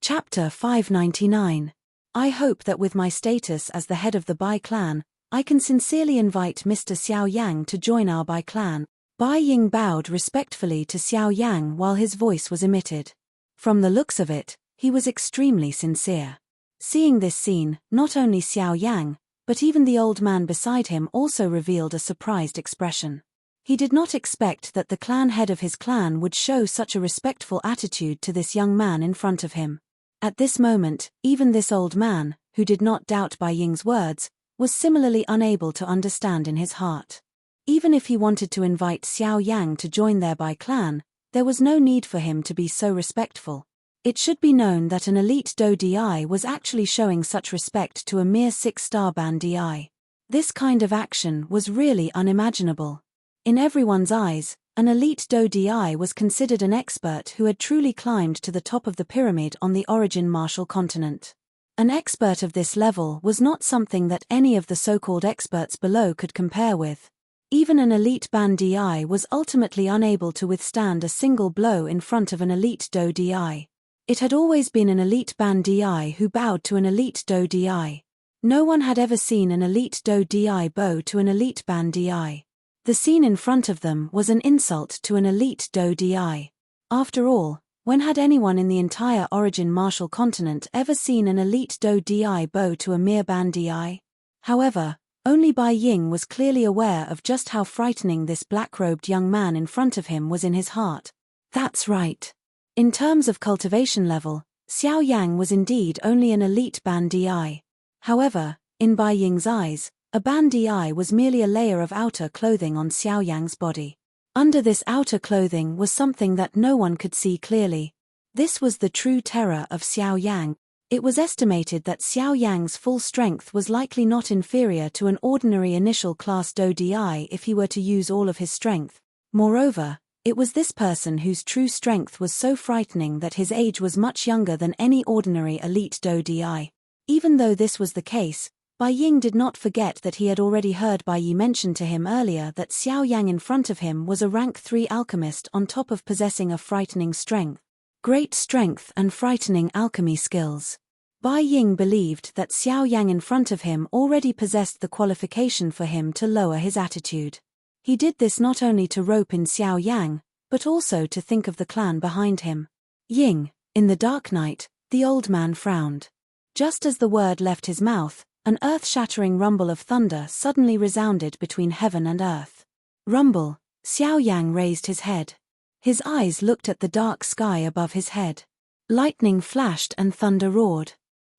Chapter 599. I hope that with my status as the head of the Bai clan, I can sincerely invite Mr. Xiao Yang to join our Bai clan. Bai Ying bowed respectfully to Xiao Yang while his voice was emitted. From the looks of it, he was extremely sincere. Seeing this scene, not only Xiao Yang, but even the old man beside him also revealed a surprised expression. He did not expect that the clan head of his clan would show such a respectful attitude to this young man in front of him. At this moment, even this old man, who did not doubt Bai Ying's words, was similarly unable to understand in his heart. Even if he wanted to invite Xiao Yang to join their Bai clan, there was no need for him to be so respectful. It should be known that an elite Do Di was actually showing such respect to a mere 6-star Ban Di. This kind of action was really unimaginable. In everyone's eyes, an elite Do Di was considered an expert who had truly climbed to the top of the pyramid on the origin martial continent. An expert of this level was not something that any of the so-called experts below could compare with. Even an elite Ban Di was ultimately unable to withstand a single blow in front of an elite Do Di. It had always been an elite Ban Di who bowed to an elite Do Di. No one had ever seen an elite Do Di bow to an elite Ban Di. The scene in front of them was an insult to an elite Do Di. After all, when had anyone in the entire origin martial continent ever seen an elite Do Di bow to a mere Ban Di? However, only Bai Ying was clearly aware of just how frightening this black-robed young man in front of him was in his heart. That's right. In terms of cultivation level, Xiao Yang was indeed only an elite Ban Di. However, in Bai Ying's eyes, a Ban Di was merely a layer of outer clothing on Xiao Yang's body. Under this outer clothing was something that no one could see clearly. This was the true terror of Xiao Yang. It was estimated that Xiao Yang's full strength was likely not inferior to an ordinary initial class Do Di if he were to use all of his strength. Moreover, it was this person whose true strength was so frightening that his age was much younger than any ordinary elite Do Di. Even though this was the case, Bai Ying did not forget that he had already heard Bai Yi mention to him earlier that Xiao Yang in front of him was a rank 3 alchemist on top of possessing a frightening strength. Great strength and frightening alchemy skills. Bai Ying believed that Xiao Yang in front of him already possessed the qualification for him to lower his attitude. He did this not only to rope in Xiao Yang, but also to think of the clan behind him. Ying, in the dark night, the old man frowned. Just as the word left his mouth, an earth-shattering rumble of thunder suddenly resounded between heaven and earth. Rumble, Xiao Yang raised his head. His eyes looked at the dark sky above his head. Lightning flashed and thunder roared.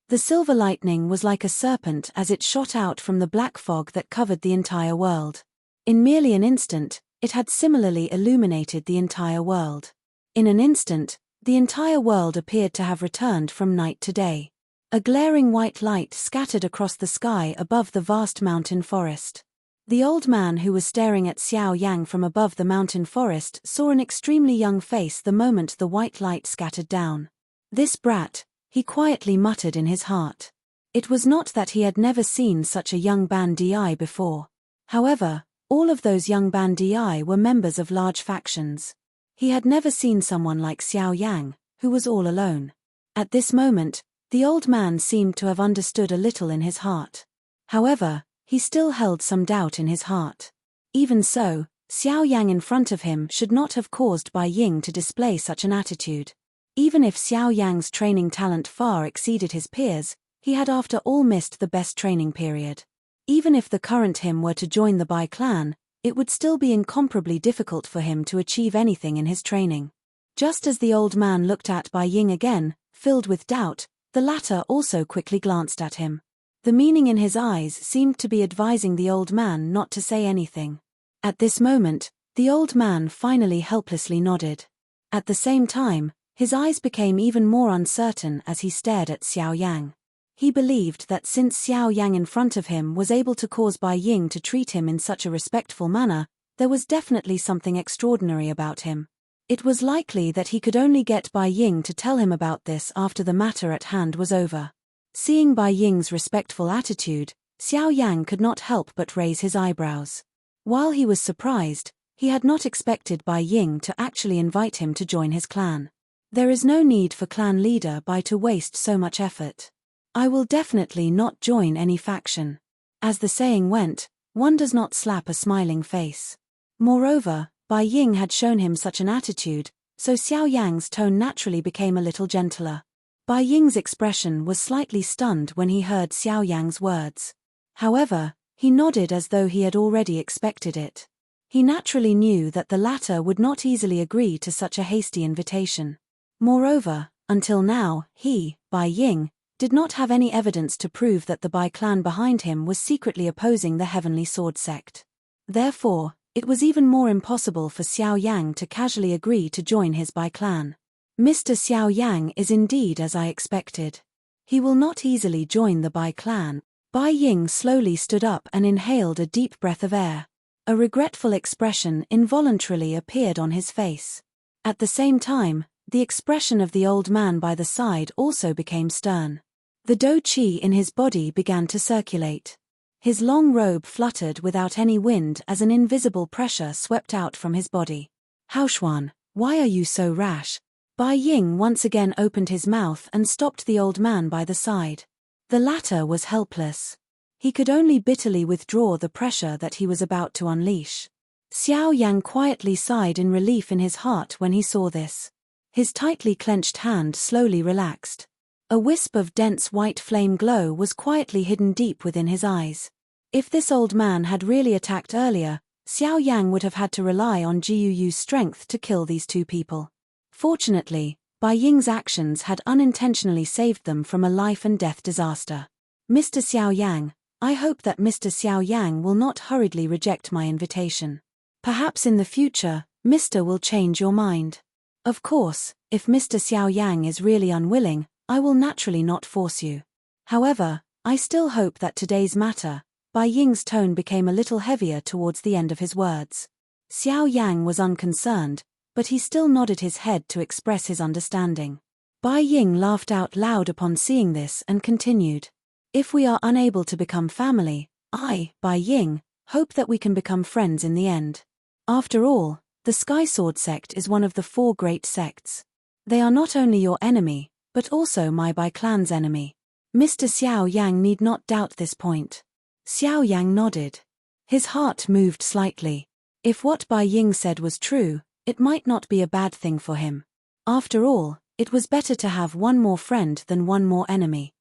The silver lightning was like a serpent as it shot out from the black fog that covered the entire world. In merely an instant, it had similarly illuminated the entire world. In an instant, the entire world appeared to have returned from night to day. A glaring white light scattered across the sky above the vast mountain forest. The old man who was staring at Xiao Yang from above the mountain forest saw an extremely young face the moment the white light scattered down. This brat, he quietly muttered in his heart. It was not that he had never seen such a young Ban Di before. However, all of those young Ban Di were members of large factions. He had never seen someone like Xiao Yang, who was all alone. At this moment, the old man seemed to have understood a little in his heart. However, he still held some doubt in his heart. Even so, Xiao Yang in front of him should not have caused Bai Ying to display such an attitude. Even if Xiao Yang's training talent far exceeded his peers, he had after all missed the best training period. Even if the current him were to join the Bai clan, it would still be incomparably difficult for him to achieve anything in his training. Just as the old man looked at Bai Ying again, filled with doubt, the latter also quickly glanced at him. The meaning in his eyes seemed to be advising the old man not to say anything. At this moment, the old man finally helplessly nodded. At the same time, his eyes became even more uncertain as he stared at Xiao Yang. He believed that since Xiao Yang in front of him was able to cause Bai Ying to treat him in such a respectful manner, there was definitely something extraordinary about him. It was likely that he could only get Bai Ying to tell him about this after the matter at hand was over. Seeing Bai Ying's respectful attitude, Xiao Yang could not help but raise his eyebrows. While he was surprised, he had not expected Bai Ying to actually invite him to join his clan. There is no need for clan leader Bai to waste so much effort. I will definitely not join any faction. As the saying went, one does not slap a smiling face. Moreover, Bai Ying had shown him such an attitude, so Xiao Yang's tone naturally became a little gentler. Bai Ying's expression was slightly stunned when he heard Xiao Yang's words. However, he nodded as though he had already expected it. He naturally knew that the latter would not easily agree to such a hasty invitation. Moreover, until now, he, Bai Ying, did not have any evidence to prove that the Bai clan behind him was secretly opposing the Heavenly Sword sect. Therefore, it was even more impossible for Xiao Yang to casually agree to join his Bai clan. Mr. Xiao Yang is indeed as I expected. He will not easily join the Bai clan. Bai Ying slowly stood up and inhaled a deep breath of air. A regretful expression involuntarily appeared on his face. At the same time, the expression of the old man by the side also became stern. The dou qi in his body began to circulate. His long robe fluttered without any wind as an invisible pressure swept out from his body. Haoshuan, why are you so rash? Bai Ying once again opened his mouth and stopped the old man by the side. The latter was helpless. He could only bitterly withdraw the pressure that he was about to unleash. Xiao Yang quietly sighed in relief in his heart when he saw this. His tightly clenched hand slowly relaxed. A wisp of dense white flame glow was quietly hidden deep within his eyes. If this old man had really attacked earlier, Xiao Yang would have had to rely on Jiuyu's strength to kill these two people. Fortunately, Bai Ying's actions had unintentionally saved them from a life-and-death disaster. Mr. Xiao Yang, I hope that Mr. Xiao Yang will not hurriedly reject my invitation. Perhaps in the future, Mr. will change your mind. Of course, if Mr. Xiao Yang is really unwilling, I will naturally not force you. However, I still hope that today's matter. Bai Ying's tone became a little heavier towards the end of his words. Xiao Yang was unconcerned, but he still nodded his head to express his understanding. Bai Ying laughed out loud upon seeing this and continued. If we are unable to become family, I, Bai Ying, hope that we can become friends in the end. After all, the Sky Sword sect is one of the 4 great sects. They are not only your enemy, but also my Bai clan's enemy. Mr. Xiao Yang need not doubt this point. Xiao Yang nodded. His heart moved slightly. If what Bai Ying said was true, it might not be a bad thing for him. After all, it was better to have one more friend than one more enemy.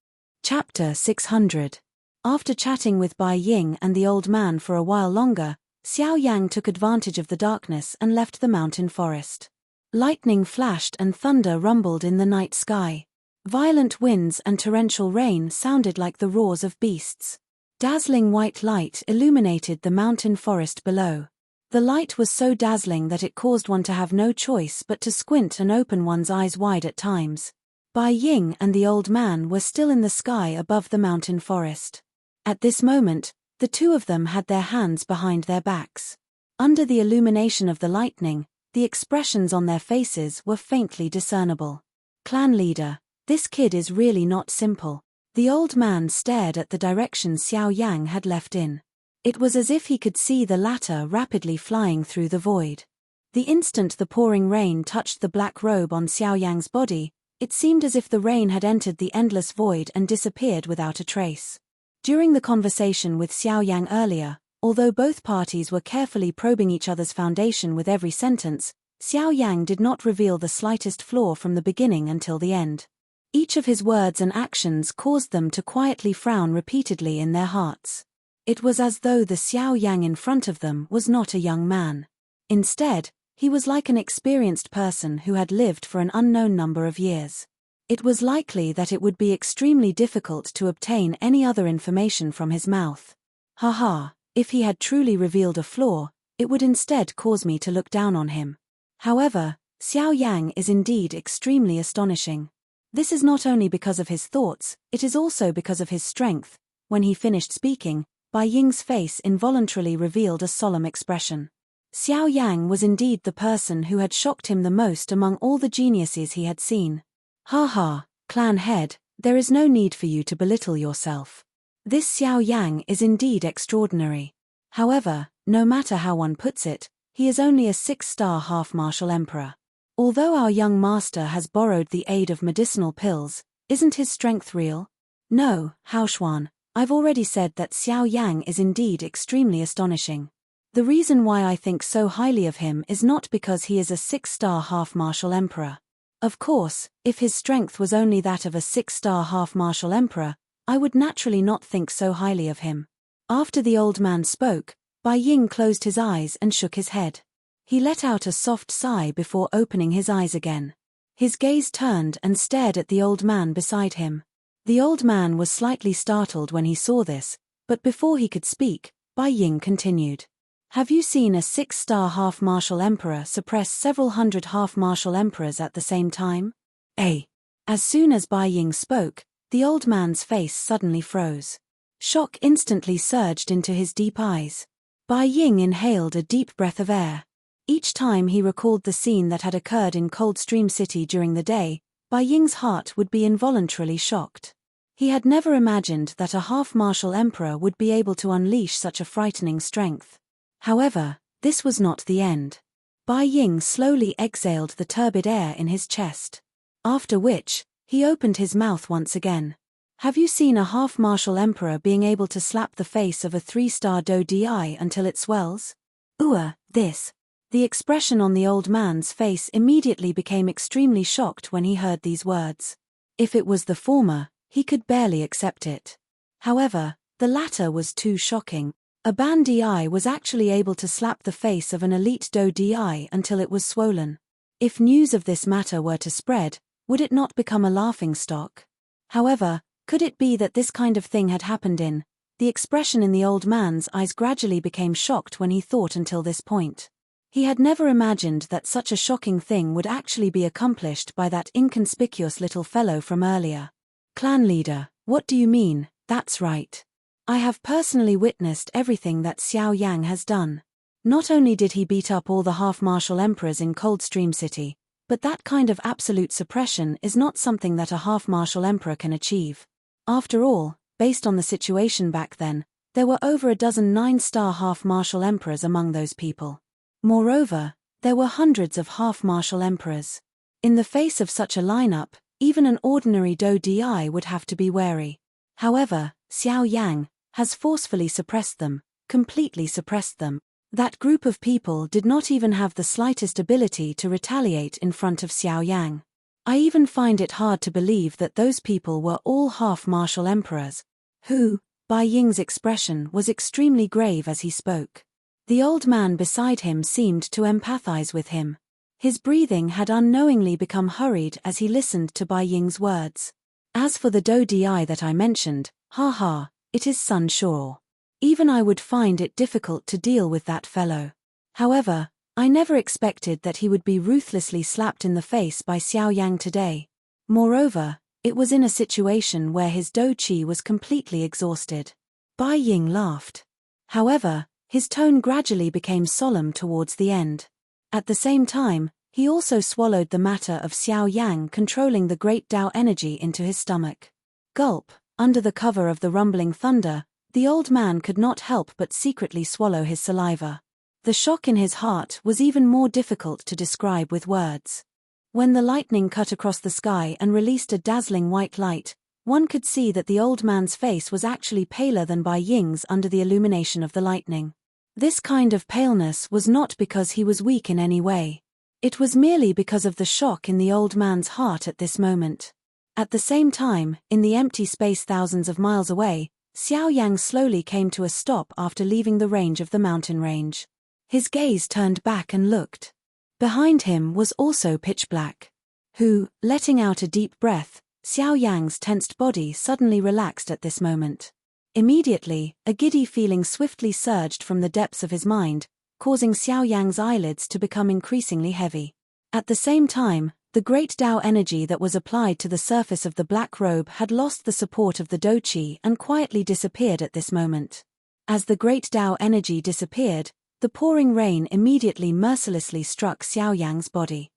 Chapter 600. After chatting with Bai Ying and the old man for a while longer, Xiao Yang took advantage of the darkness and left the mountain forest. Lightning flashed and thunder rumbled in the night sky. Violent winds and torrential rain sounded like the roars of beasts. Dazzling white light illuminated the mountain forest below. The light was so dazzling that it caused one to have no choice but to squint and open one's eyes wide at times. Bai Ying and the old man were still in the sky above the mountain forest. At this moment, the two of them had their hands behind their backs. Under the illumination of the lightning, the expressions on their faces were faintly discernible. Clan leader, this kid is really not simple. The old man stared at the direction Xiao Yang had left in. It was as if he could see the latter rapidly flying through the void. The instant the pouring rain touched the black robe on Xiao Yang's body, it seemed as if the rain had entered the endless void and disappeared without a trace. During the conversation with Xiao Yang earlier, although both parties were carefully probing each other's foundation with every sentence, Xiao Yang did not reveal the slightest flaw from the beginning until the end. Each of his words and actions caused them to quietly frown repeatedly in their hearts. It was as though the Xiao Yang in front of them was not a young man. Instead, he was like an experienced person who had lived for an unknown number of years. It was likely that it would be extremely difficult to obtain any other information from his mouth. Haha, if he had truly revealed a flaw, it would instead cause me to look down on him. However, Xiao Yang is indeed extremely astonishing. This is not only because of his thoughts, it is also because of his strength. When he finished speaking, Bai Ying's face involuntarily revealed a solemn expression. Xiao Yang was indeed the person who had shocked him the most among all the geniuses he had seen. Ha, clan head, there is no need for you to belittle yourself. This Xiao Yang is indeed extraordinary. However, no matter how one puts it, he is only a 6-star half-martial emperor. Although our young master has borrowed the aid of medicinal pills, isn't his strength real? No, Haoxuan, I've already said that Xiao Yang is indeed extremely astonishing. The reason why I think so highly of him is not because he is a 6-star half-martial emperor. Of course, if his strength was only that of a 6-star half-martial emperor, I would naturally not think so highly of him. After the old man spoke, Bai Ying closed his eyes and shook his head. He let out a soft sigh before opening his eyes again. His gaze turned and stared at the old man beside him. The old man was slightly startled when he saw this, but before he could speak, Bai Ying continued. Have you seen a 6-star half-martial emperor suppress several hundred half-martial emperors at the same time? As soon as Bai Ying spoke, the old man's face suddenly froze. Shock instantly surged into his deep eyes. Bai Ying inhaled a deep breath of air. Each time he recalled the scene that had occurred in Coldstream City during the day, Bai Ying's heart would be involuntarily shocked. He had never imagined that a half-martial emperor would be able to unleash such a frightening strength. However, this was not the end. Bai Ying slowly exhaled the turbid air in his chest. After which, he opened his mouth once again. Have you seen a half-martial emperor being able to slap the face of a 3-star Do Di until it swells? This. The expression on the old man's face immediately became extremely shocked when he heard these words. If it was the former, he could barely accept it. However, the latter was too shocking. A Ban Di was actually able to slap the face of an elite Do Di until it was swollen. If news of this matter were to spread, would it not become a laughingstock? However, could it be that this kind of thing had happened in? The expression in the old man's eyes gradually became shocked when he thought until this point. He had never imagined that such a shocking thing would actually be accomplished by that inconspicuous little fellow from earlier. Clan leader, what do you mean? That's right. I have personally witnessed everything that Xiao Yang has done. Not only did he beat up all the half-martial emperors in Coldstream City, but that kind of absolute suppression is not something that a half-martial emperor can achieve. After all, based on the situation back then, there were over a dozen 9-star half-martial emperors among those people. Moreover, there were hundreds of half-martial emperors. In the face of such a lineup, even an ordinary Do Di would have to be wary. However, Xiao Yang has forcefully suppressed them, completely suppressed them. That group of people did not even have the slightest ability to retaliate in front of Xiao Yang. I even find it hard to believe that those people were all half-martial emperors. Bai Ying's expression was extremely grave as he spoke. The old man beside him seemed to empathize with him. His breathing had unknowingly become hurried as he listened to Bai Ying's words. As for the Do Di that I mentioned, it is Sun Shore. Even I would find it difficult to deal with that fellow. However, I never expected that he would be ruthlessly slapped in the face by Xiao Yang today. Moreover, it was in a situation where his Do Qi was completely exhausted. Bai Ying laughed. However, his tone gradually became solemn towards the end. At the same time, he also swallowed the matter of Xiao Yang controlling the great Tao energy into his stomach. Gulp. Under the cover of the rumbling thunder, the old man could not help but secretly swallow his saliva. The shock in his heart was even more difficult to describe with words. When the lightning cut across the sky and released a dazzling white light, one could see that the old man's face was actually paler than Bai Ying's under the illumination of the lightning. This kind of paleness was not because he was weak in any way. It was merely because of the shock in the old man's heart at this moment. At the same time, in the empty space thousands of miles away, Xiao Yang slowly came to a stop after leaving the range of the mountain range. His gaze turned back and looked. Behind him was also pitch black. Letting out a deep breath, Xiao Yang's tensed body suddenly relaxed at this moment. Immediately, a giddy feeling swiftly surged from the depths of his mind, causing Xiao Yang's eyelids to become increasingly heavy. At the same time, the great Tao energy that was applied to the surface of the black robe had lost the support of the Do Qi and quietly disappeared at this moment. As the great Tao energy disappeared, the pouring rain immediately mercilessly struck Xiao Yang's body.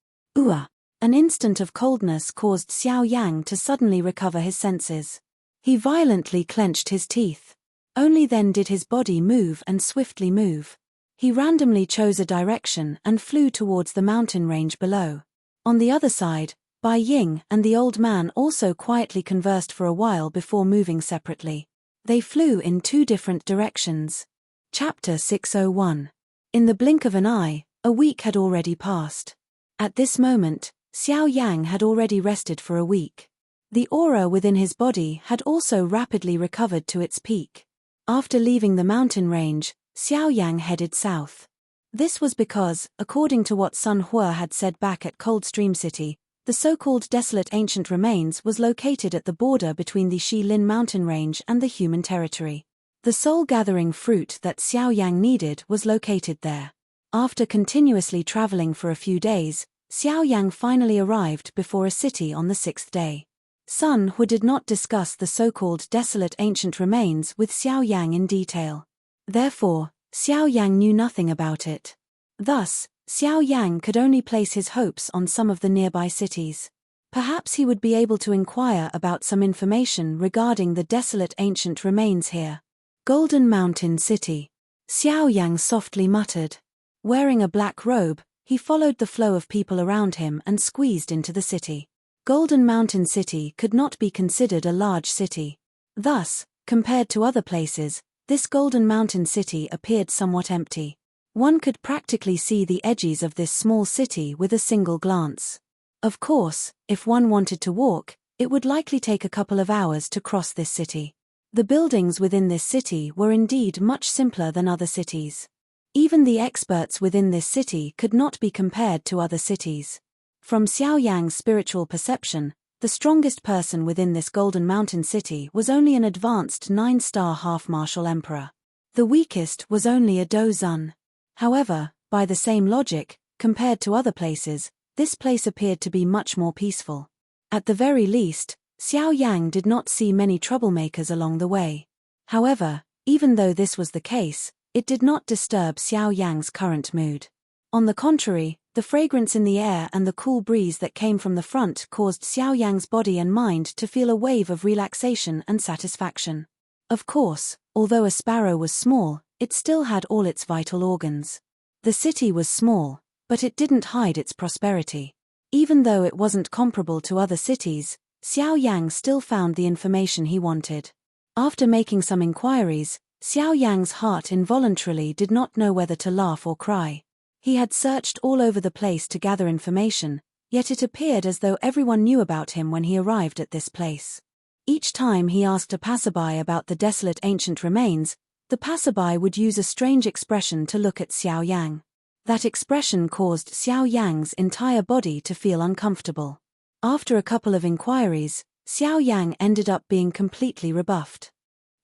An instant of coldness caused Xiao Yang to suddenly recover his senses. He violently clenched his teeth. Only then did his body move and swiftly move. He randomly chose a direction and flew towards the mountain range below. On the other side, Bai Ying and the old man also quietly conversed for a while before moving separately. They flew in two different directions. Chapter 601. In the blink of an eye, a week had already passed. At this moment, Xiao Yang had already rested for a week. The aura within his body had also rapidly recovered to its peak. After leaving the mountain range, Xiao Yang headed south. This was because, according to what Sun Hua had said back at Coldstream City, the so-called desolate ancient remains was located at the border between the Shilin mountain range and the human territory. The soul-gathering fruit that Xiao Yang needed was located there. After continuously traveling for a few days, Xiao Yang finally arrived before a city on the sixth day. Sun Hua did not discuss the so-called desolate ancient remains with Xiao Yang in detail. Therefore, Xiao Yang knew nothing about it. Thus, Xiao Yang could only place his hopes on some of the nearby cities. Perhaps he would be able to inquire about some information regarding the desolate ancient remains here. Golden Mountain City. Xiao Yang softly muttered. Wearing a black robe, he followed the flow of people around him and squeezed into the city. Golden Mountain City could not be considered a large city. Thus, compared to other places, this Golden Mountain City appeared somewhat empty. One could practically see the edges of this small city with a single glance. Of course, if one wanted to walk, it would likely take a couple of hours to cross this city. The buildings within this city were indeed much simpler than other cities. Even the experts within this city could not be compared to other cities. From Xiao Yang's spiritual perception, the strongest person within this Golden Mountain City was only an advanced 9-star half-martial emperor. The weakest was only a Dozun. However, by the same logic, compared to other places, this place appeared to be much more peaceful. At the very least, Xiao Yang did not see many troublemakers along the way. However, even though this was the case, it did not disturb Xiao Yang's current mood. On the contrary, the fragrance in the air and the cool breeze that came from the front caused Xiao Yang's body and mind to feel a wave of relaxation and satisfaction. Of course, although a sparrow was small, it still had all its vital organs. The city was small, but it didn't hide its prosperity. Even though it wasn't comparable to other cities, Xiao Yang still found the information he wanted. After making some inquiries, Xiao Yang's heart involuntarily did not know whether to laugh or cry. He had searched all over the place to gather information, yet it appeared as though everyone knew about him when he arrived at this place. Each time he asked a passerby about the desolate ancient remains, the passerby would use a strange expression to look at Xiao Yang. That expression caused Xiao Yang's entire body to feel uncomfortable. After a couple of inquiries, Xiao Yang ended up being completely rebuffed.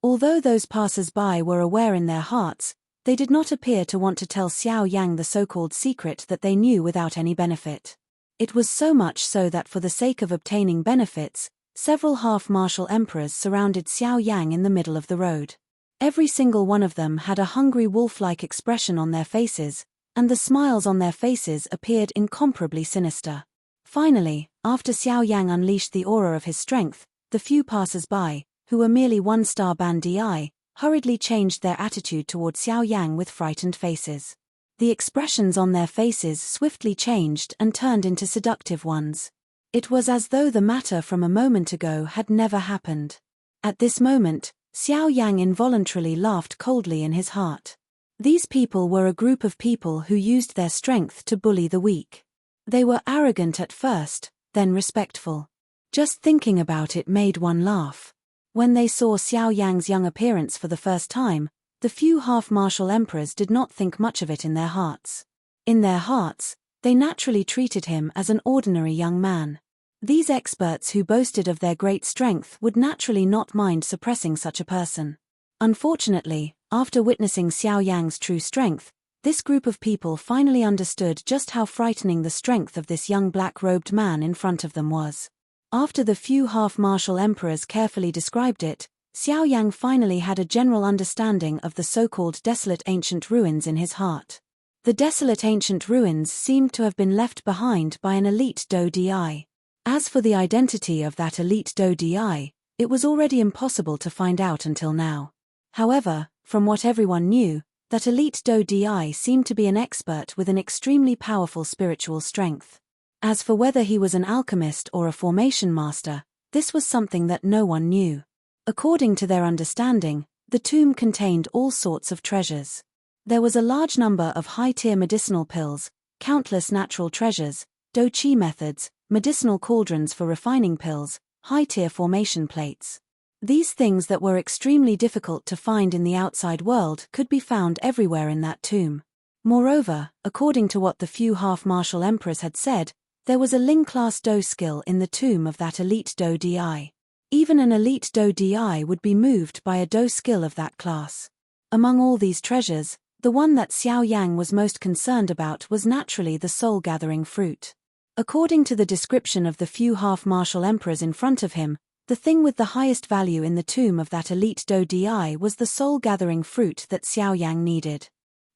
Although those passers-by were aware in their hearts, they did not appear to want to tell Xiao Yang the so-called secret that they knew without any benefit. It was so much so that for the sake of obtaining benefits, several half-martial emperors surrounded Xiao Yang in the middle of the road. Every single one of them had a hungry wolf-like expression on their faces, and the smiles on their faces appeared incomparably sinister. Finally, after Xiao Yang unleashed the aura of his strength, the few passers-by, who were merely 1-star bandii, hurriedly changed their attitude toward Xiao Yang with frightened faces. The expressions on their faces swiftly changed and turned into seductive ones. It was as though the matter from a moment ago had never happened. At this moment, Xiao Yang involuntarily laughed coldly in his heart. These people were a group of people who used their strength to bully the weak. They were arrogant at first, then respectful. Just thinking about it made one laugh. When they saw Xiao Yang's young appearance for the first time, the few half-martial emperors did not think much of it in their hearts. In their hearts, they naturally treated him as an ordinary young man. These experts who boasted of their great strength would naturally not mind suppressing such a person. Unfortunately, after witnessing Xiao Yang's true strength, this group of people finally understood just how frightening the strength of this young black-robed man in front of them was. After the few half-martial emperors carefully described it, Xiao Yang finally had a general understanding of the so-called desolate ancient ruins in his heart. The desolate ancient ruins seemed to have been left behind by an elite Dodi. As for the identity of that elite Dodi, it was already impossible to find out until now. However, from what everyone knew, that elite Dodi seemed to be an expert with an extremely powerful spiritual strength. As for whether he was an alchemist or a formation master, this was something that no one knew. According to their understanding, the tomb contained all sorts of treasures. There was a large number of high-tier medicinal pills, countless natural treasures, do-chi methods, medicinal cauldrons for refining pills, high-tier formation plates. These things that were extremely difficult to find in the outside world could be found everywhere in that tomb. Moreover, according to what the few half-martial emperors had said, there was a Ling-class Do skill in the tomb of that elite Do Di. Even an elite Do Di would be moved by a Do skill of that class. Among all these treasures, the one that Xiao Yang was most concerned about was naturally the soul-gathering fruit. According to the description of the few half-martial emperors in front of him, the thing with the highest value in the tomb of that elite Do Di was the soul-gathering fruit that Xiao Yang needed.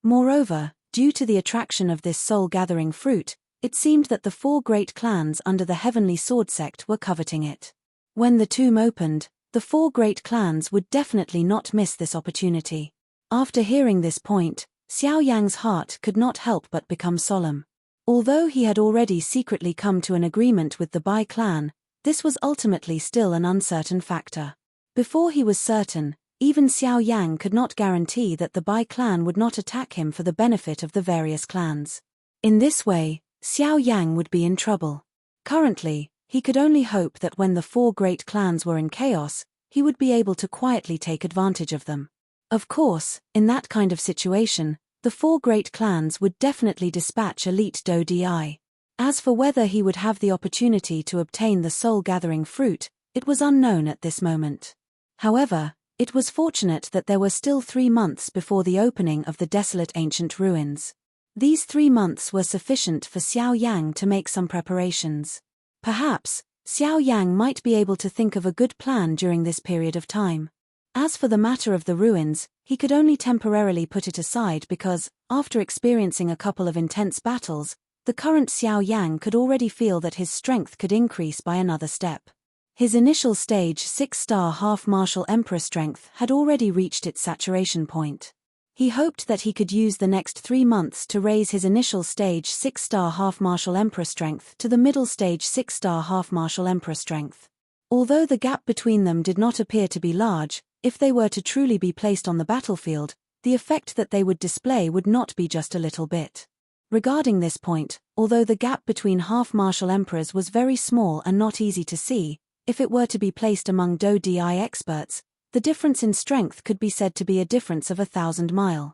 Moreover, due to the attraction of this soul-gathering fruit, it seemed that the 4 great clans under the Heavenly Sword sect were coveting it. When the tomb opened, the 4 great clans would definitely not miss this opportunity. After hearing this point, Xiao Yang's heart could not help but become solemn. Although he had already secretly come to an agreement with the Bai clan, this was ultimately still an uncertain factor. Before he was certain, even Xiao Yang could not guarantee that the Bai clan would not attack him for the benefit of the various clans. In this way, Xiao Yang would be in trouble. Currently, he could only hope that when the 4 great clans were in chaos, he would be able to quietly take advantage of them. Of course, in that kind of situation, the 4 great clans would definitely dispatch elite Do Di. As for whether he would have the opportunity to obtain the soul-gathering fruit, it was unknown at this moment. However, it was fortunate that there were still 3 months before the opening of the desolate ancient ruins. These 3 months were sufficient for Xiao Yang to make some preparations. Perhaps, Xiao Yang might be able to think of a good plan during this period of time. As for the matter of the ruins, he could only temporarily put it aside because, after experiencing a couple of intense battles, the current Xiao Yang could already feel that his strength could increase by another step. His initial stage 6-star half-martial emperor strength had already reached its saturation point. He hoped that he could use the next 3 months to raise his initial stage 6-star half-martial emperor strength to the middle stage 6-star half-martial emperor strength. Although the gap between them did not appear to be large, if they were to truly be placed on the battlefield, the effect that they would display would not be just a little bit. Regarding this point, although the gap between half-martial emperors was very small and not easy to see, if it were to be placed among Do Di experts, the difference in strength could be said to be a difference of 1,000 miles.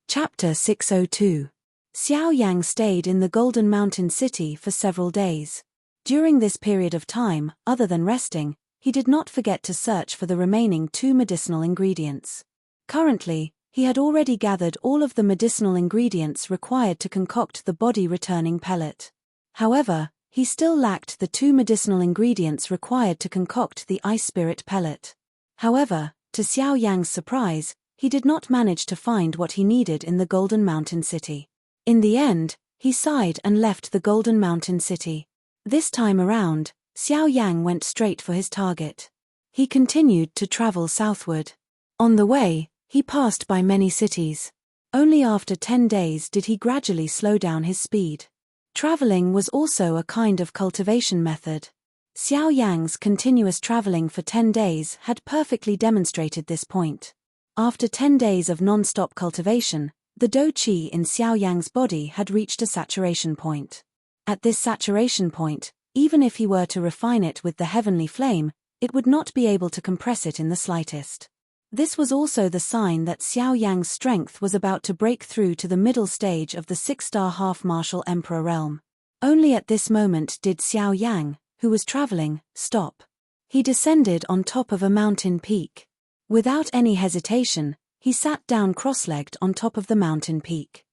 Chapter 602. Xiao Yang stayed in the Golden Mountain City for several days. During this period of time, other than resting, he did not forget to search for the remaining 2 medicinal ingredients. Currently, he had already gathered all of the medicinal ingredients required to concoct the body-returning pellet. However, he still lacked the 2 medicinal ingredients required to concoct the ice spirit pellet. However, to Xiao Yang's surprise, he did not manage to find what he needed in the Golden Mountain City. In the end, he sighed and left the Golden Mountain City. This time around, Xiao Yang went straight for his target. He continued to travel southward. On the way, he passed by many cities. Only after 10 days did he gradually slow down his speed. Traveling was also a kind of cultivation method. Xiao Yang's continuous traveling for 10 days had perfectly demonstrated this point. After 10 days of non-stop cultivation, the Do Qi in Xiao Yang's body had reached a saturation point. At this saturation point, even if he were to refine it with the heavenly flame, it would not be able to compress it in the slightest. This was also the sign that Xiao Yang's strength was about to break through to the middle stage of the 6-star half-martial emperor realm. Only at this moment did Xiao Yang, who was traveling, stop. He descended on top of a mountain peak. Without any hesitation, he sat down cross-legged on top of the mountain peak.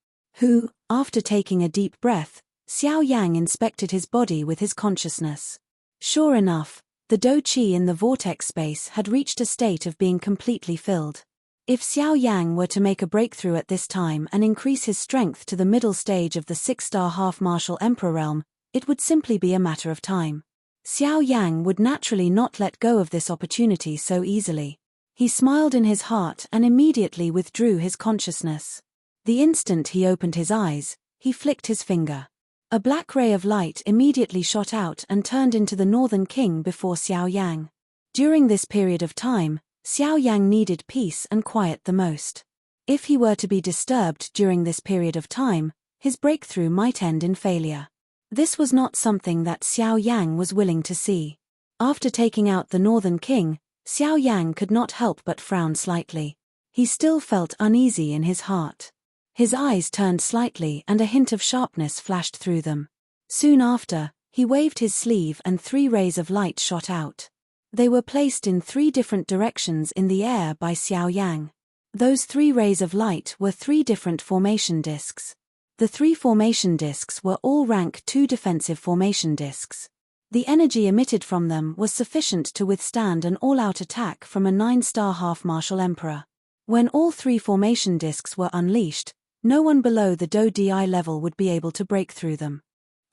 After taking a deep breath, Xiao Yang inspected his body with his consciousness. Sure enough, the Do Qi in the vortex space had reached a state of being completely filled. If Xiao Yang were to make a breakthrough at this time and increase his strength to the middle stage of the 6-star half-martial emperor realm, it would simply be a matter of time. Xiao Yang would naturally not let go of this opportunity so easily. He smiled in his heart and immediately withdrew his consciousness. The instant he opened his eyes, he flicked his finger. A black ray of light immediately shot out and turned into the Northern King before Xiao Yang. During this period of time, Xiao Yang needed peace and quiet the most. If he were to be disturbed during this period of time, his breakthrough might end in failure. This was not something that Xiao Yang was willing to see. After taking out the Northern King, Xiao Yang could not help but frown slightly. He still felt uneasy in his heart. His eyes turned slightly and a hint of sharpness flashed through them. Soon after, he waved his sleeve and 3 rays of light shot out. They were placed in 3 different directions in the air by Xiao Yang. Those 3 rays of light were 3 different formation discs. The 3 formation discs were all rank 2 defensive formation discs. The energy emitted from them was sufficient to withstand an all-out attack from a 9-star half-martial emperor. When all 3 formation discs were unleashed, no one below the Do Di level would be able to break through them.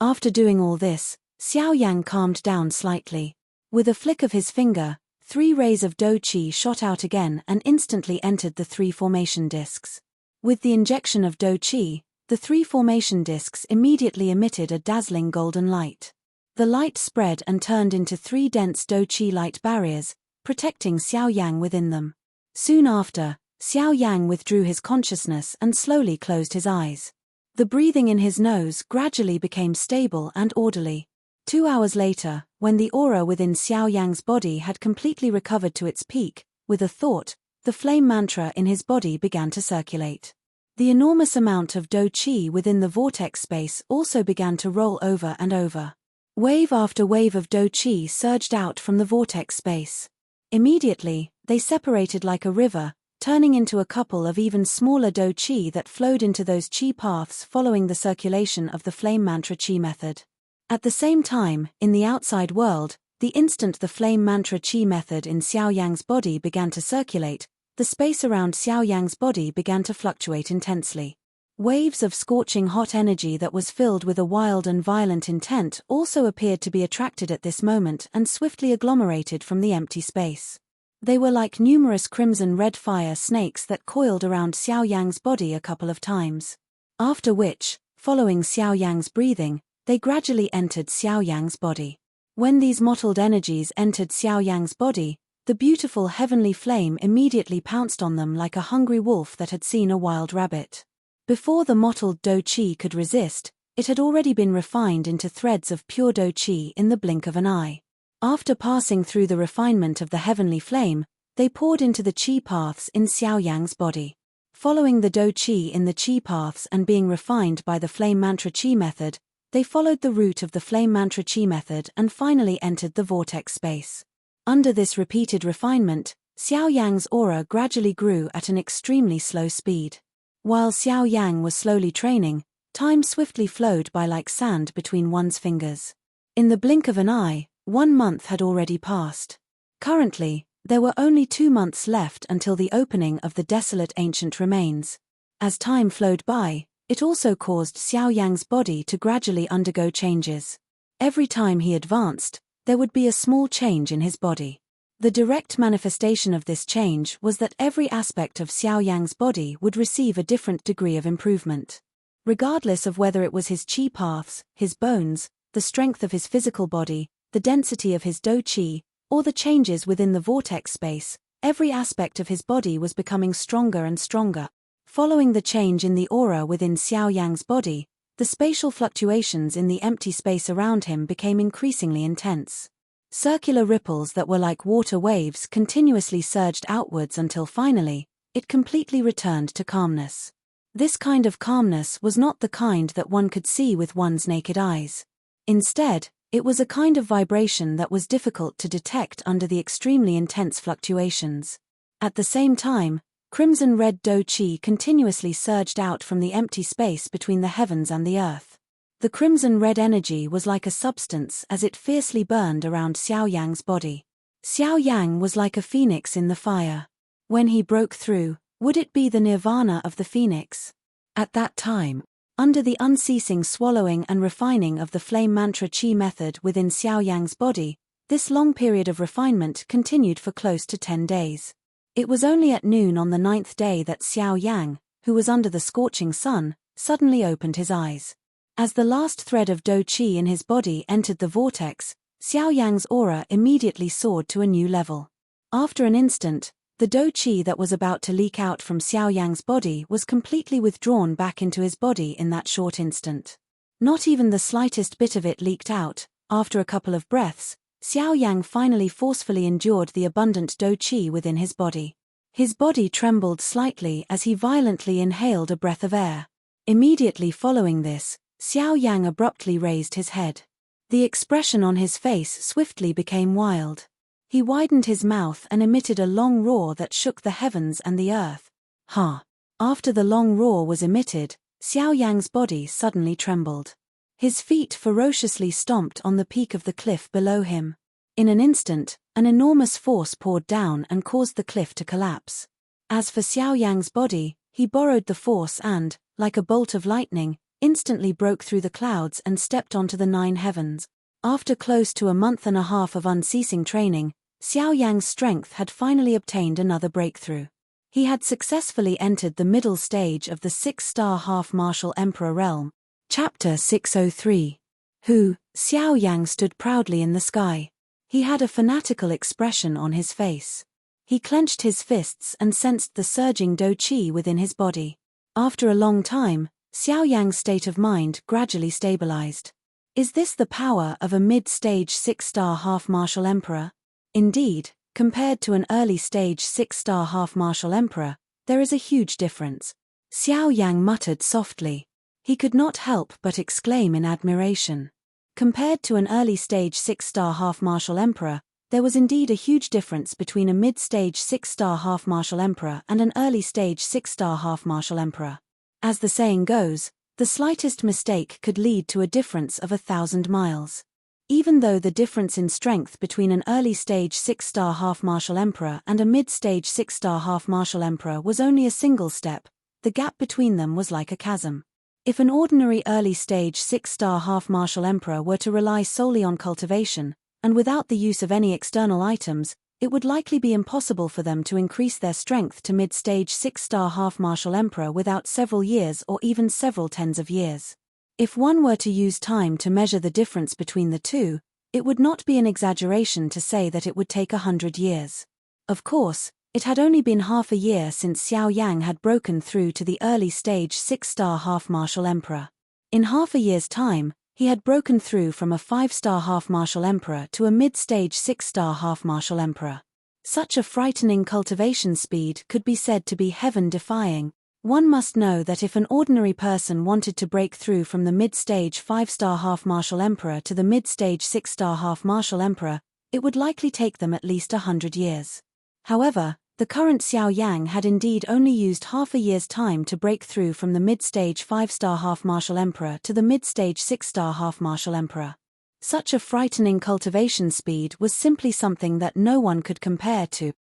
After doing all this, Xiao Yang calmed down slightly. With a flick of his finger, 3 rays of Do Qi shot out again and instantly entered the 3 formation discs. With the injection of Do Qi, the 3 formation discs immediately emitted a dazzling golden light. The light spread and turned into 3 dense Do Qi light barriers, protecting Xiao Yang within them. Soon after, Xiao Yang withdrew his consciousness and slowly closed his eyes. The breathing in his nose gradually became stable and orderly. 2 hours later, when the aura within Xiao Yang's body had completely recovered to its peak, with a thought, the flame mantra in his body began to circulate. The enormous amount of Do Qi within the vortex space also began to roll over and over. Wave after wave of Do Qi surged out from the vortex space. Immediately, they separated like a river, turning into a couple of even smaller Do Qi that flowed into those Qi paths following the circulation of the flame mantra Qi method. At the same time, in the outside world, the instant the flame mantra Qi method in Xiao Yang's body began to circulate, the space around Xiao Yang's body began to fluctuate intensely. Waves of scorching hot energy that was filled with a wild and violent intent also appeared to be attracted at this moment and swiftly agglomerated from the empty space. They were like numerous crimson-red fire snakes that coiled around Xiao Yang's body a couple of times. After which, following Xiao Yang's breathing, they gradually entered Xiao Yang's body. When these mottled energies entered Xiao Yang's body, the beautiful heavenly flame immediately pounced on them like a hungry wolf that had seen a wild rabbit. Before the mottled Do Qi could resist, it had already been refined into threads of pure Do Qi in the blink of an eye. After passing through the refinement of the heavenly flame, they poured into the Qi paths in Xiao Yang's body. Following the Do Qi in the Qi paths and being refined by the flame mantra Qi method, they followed the route of the flame mantra Qi method and finally entered the vortex space. Under this repeated refinement, Xiao Yang's aura gradually grew at an extremely slow speed. While Xiao Yang was slowly training, time swiftly flowed by like sand between one's fingers. In the blink of an eye, 1 month had already passed. Currently, there were only 2 months left until the opening of the desolate ancient remains. As time flowed by, it also caused Xiao Yang's body to gradually undergo changes. Every time he advanced, there would be a small change in his body. The direct manifestation of this change was that every aspect of Xiao Yang's body would receive a different degree of improvement. Regardless of whether it was his qi paths, his bones, the strength of his physical body, the density of his Do Qi, or the changes within the vortex space, every aspect of his body was becoming stronger and stronger. Following the change in the aura within Xiao Yang's body, the spatial fluctuations in the empty space around him became increasingly intense. Circular ripples that were like water waves continuously surged outwards until finally, it completely returned to calmness. This kind of calmness was not the kind that one could see with one's naked eyes. Instead, it was a kind of vibration that was difficult to detect under the extremely intense fluctuations. At the same time, crimson-red Do Qi continuously surged out from the empty space between the heavens and the earth. The crimson-red energy was like a substance as it fiercely burned around Xiao Yang's body. Xiao Yang was like a phoenix in the fire. When he broke through, would it be the nirvana of the phoenix? At that time, under the unceasing swallowing and refining of the flame mantra Qi method within Xiao Yang's body, this long period of refinement continued for close to 10 days. It was only at noon on the 9th day that Xiao Yang, who was under the scorching sun, suddenly opened his eyes. As the last thread of Do Qi in his body entered the vortex, Xiao Yang's aura immediately soared to a new level. After an instant, the Do Qi that was about to leak out from Xiao Yang's body was completely withdrawn back into his body in that short instant. Not even the slightest bit of it leaked out. After a couple of breaths, Xiao Yang finally forcefully endured the abundant Do Qi within his body. His body trembled slightly as he violently inhaled a breath of air. Immediately following this, Xiao Yang abruptly raised his head. The expression on his face swiftly became wild. He widened his mouth and emitted a long roar that shook the heavens and the earth. Ha! After the long roar was emitted, Xiao Yang's body suddenly trembled. His feet ferociously stomped on the peak of the cliff below him. In an instant, an enormous force poured down and caused the cliff to collapse. As for Xiao Yang's body, he borrowed the force and, like a bolt of lightning, instantly broke through the clouds and stepped onto the 9 heavens. After close to a month and a half of unceasing training, Xiao Yang's strength had finally obtained another breakthrough. He had successfully entered the middle stage of the 6-star half-martial emperor realm. Chapter 603. Xiao Yang stood proudly in the sky. He had a fanatical expression on his face. He clenched his fists and sensed the surging Do Qi within his body. After a long time, Xiao Yang's state of mind gradually stabilized. Is this the power of a mid-stage 6-star half-martial emperor? Indeed, compared to an early-stage 6-star half-martial emperor, there is a huge difference. Xiao Yang muttered softly. He could not help but exclaim in admiration. Compared to an early-stage 6-star half-martial emperor, there was indeed a huge difference between a mid-stage 6-star half-martial emperor and an early-stage 6-star half-martial emperor. As the saying goes, the slightest mistake could lead to a difference of 1,000 miles. Even though the difference in strength between an early-stage 6-star half-martial emperor and a mid-stage 6-star half-martial emperor was only a single step, the gap between them was like a chasm. If an ordinary early-stage 6-star half-martial emperor were to rely solely on cultivation, and without the use of any external items, it would likely be impossible for them to increase their strength to mid-stage 6-star half-martial emperor without several years or even several tens of years. If one were to use time to measure the difference between the two, it would not be an exaggeration to say that it would take 100 years. Of course, it had only been half a year since Xiao Yang had broken through to the early-stage 6-star half-martial emperor. In half a year's time, he had broken through from a 5-star half-martial emperor to a mid-stage 6-star half-martial emperor. Such a frightening cultivation speed could be said to be heaven-defying. One must know that if an ordinary person wanted to break through from the mid-stage 5-star half-martial emperor to the mid-stage 6-star half-martial emperor, it would likely take them at least 100 years. However, the current Xiao Yang had indeed only used half a year's time to break through from the mid-stage 5-star half-martial emperor to the mid-stage 6-star half-martial emperor. Such a frightening cultivation speed was simply something that no one could compare to.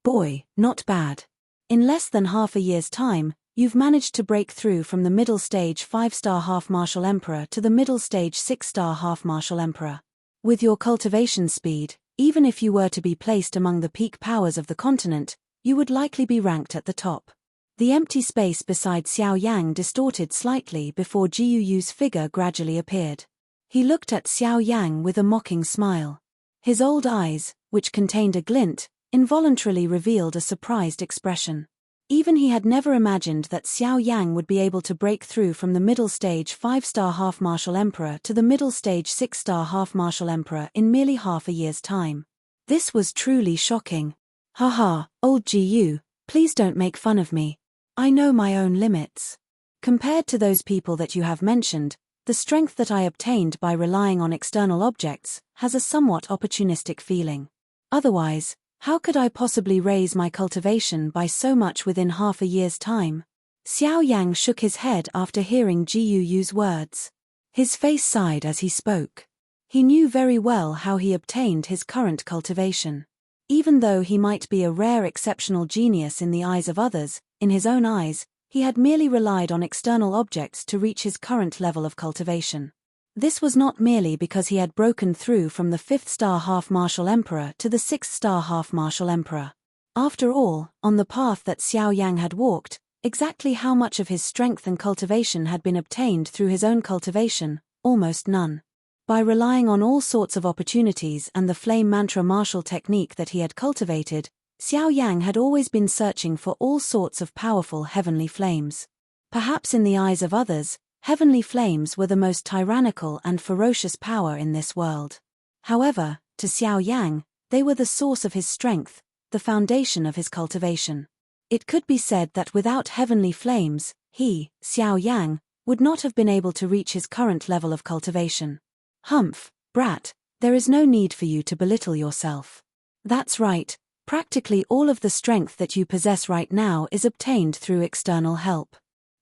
Boy, not bad. In less than half a year's time, you've managed to break through from the middle stage 5-star half-martial emperor to the middle stage 6-star half-martial emperor. With your cultivation speed, even if you were to be placed among the peak powers of the continent, you would likely be ranked at the top. The empty space beside Xiao Yang distorted slightly before Jiu Yu's figure gradually appeared. He looked at Xiao Yang with a mocking smile. His old eyes, which contained a glint, involuntarily revealed a surprised expression. Even he had never imagined that Xiao Yang would be able to break through from the middle stage 5-star half-martial emperor to the middle stage 6-star half-martial emperor in merely half a year's time. This was truly shocking. Haha, old Jiu, please don't make fun of me. I know my own limits. Compared to those people that you have mentioned, the strength that I obtained by relying on external objects has a somewhat opportunistic feeling. Otherwise, how could I possibly raise my cultivation by so much within half a year's time? Xiao Yang shook his head after hearing Jiu Yu's words. His face sighed as he spoke. He knew very well how he obtained his current cultivation. Even though he might be a rare exceptional genius in the eyes of others, in his own eyes, he had merely relied on external objects to reach his current level of cultivation. This was not merely because he had broken through from the 5th-star half-martial emperor to the 6th-star half-martial emperor. After all, on the path that Xiao Yang had walked, Exactly how much of his strength and cultivation had been obtained through his own cultivation? Almost none. By relying on all sorts of opportunities and the flame mantra martial technique that he had cultivated, Xiao Yang had always been searching for all sorts of powerful heavenly flames. Perhaps in the eyes of others, heavenly flames were the most tyrannical and ferocious power in this world. However, to Xiao Yang, they were the source of his strength, the foundation of his cultivation. It could be said that without heavenly flames, he, Xiao Yang, would not have been able to reach his current level of cultivation. Humph, brat, there is no need for you to belittle yourself. That's right, practically all of the strength that you possess right now is obtained through external help.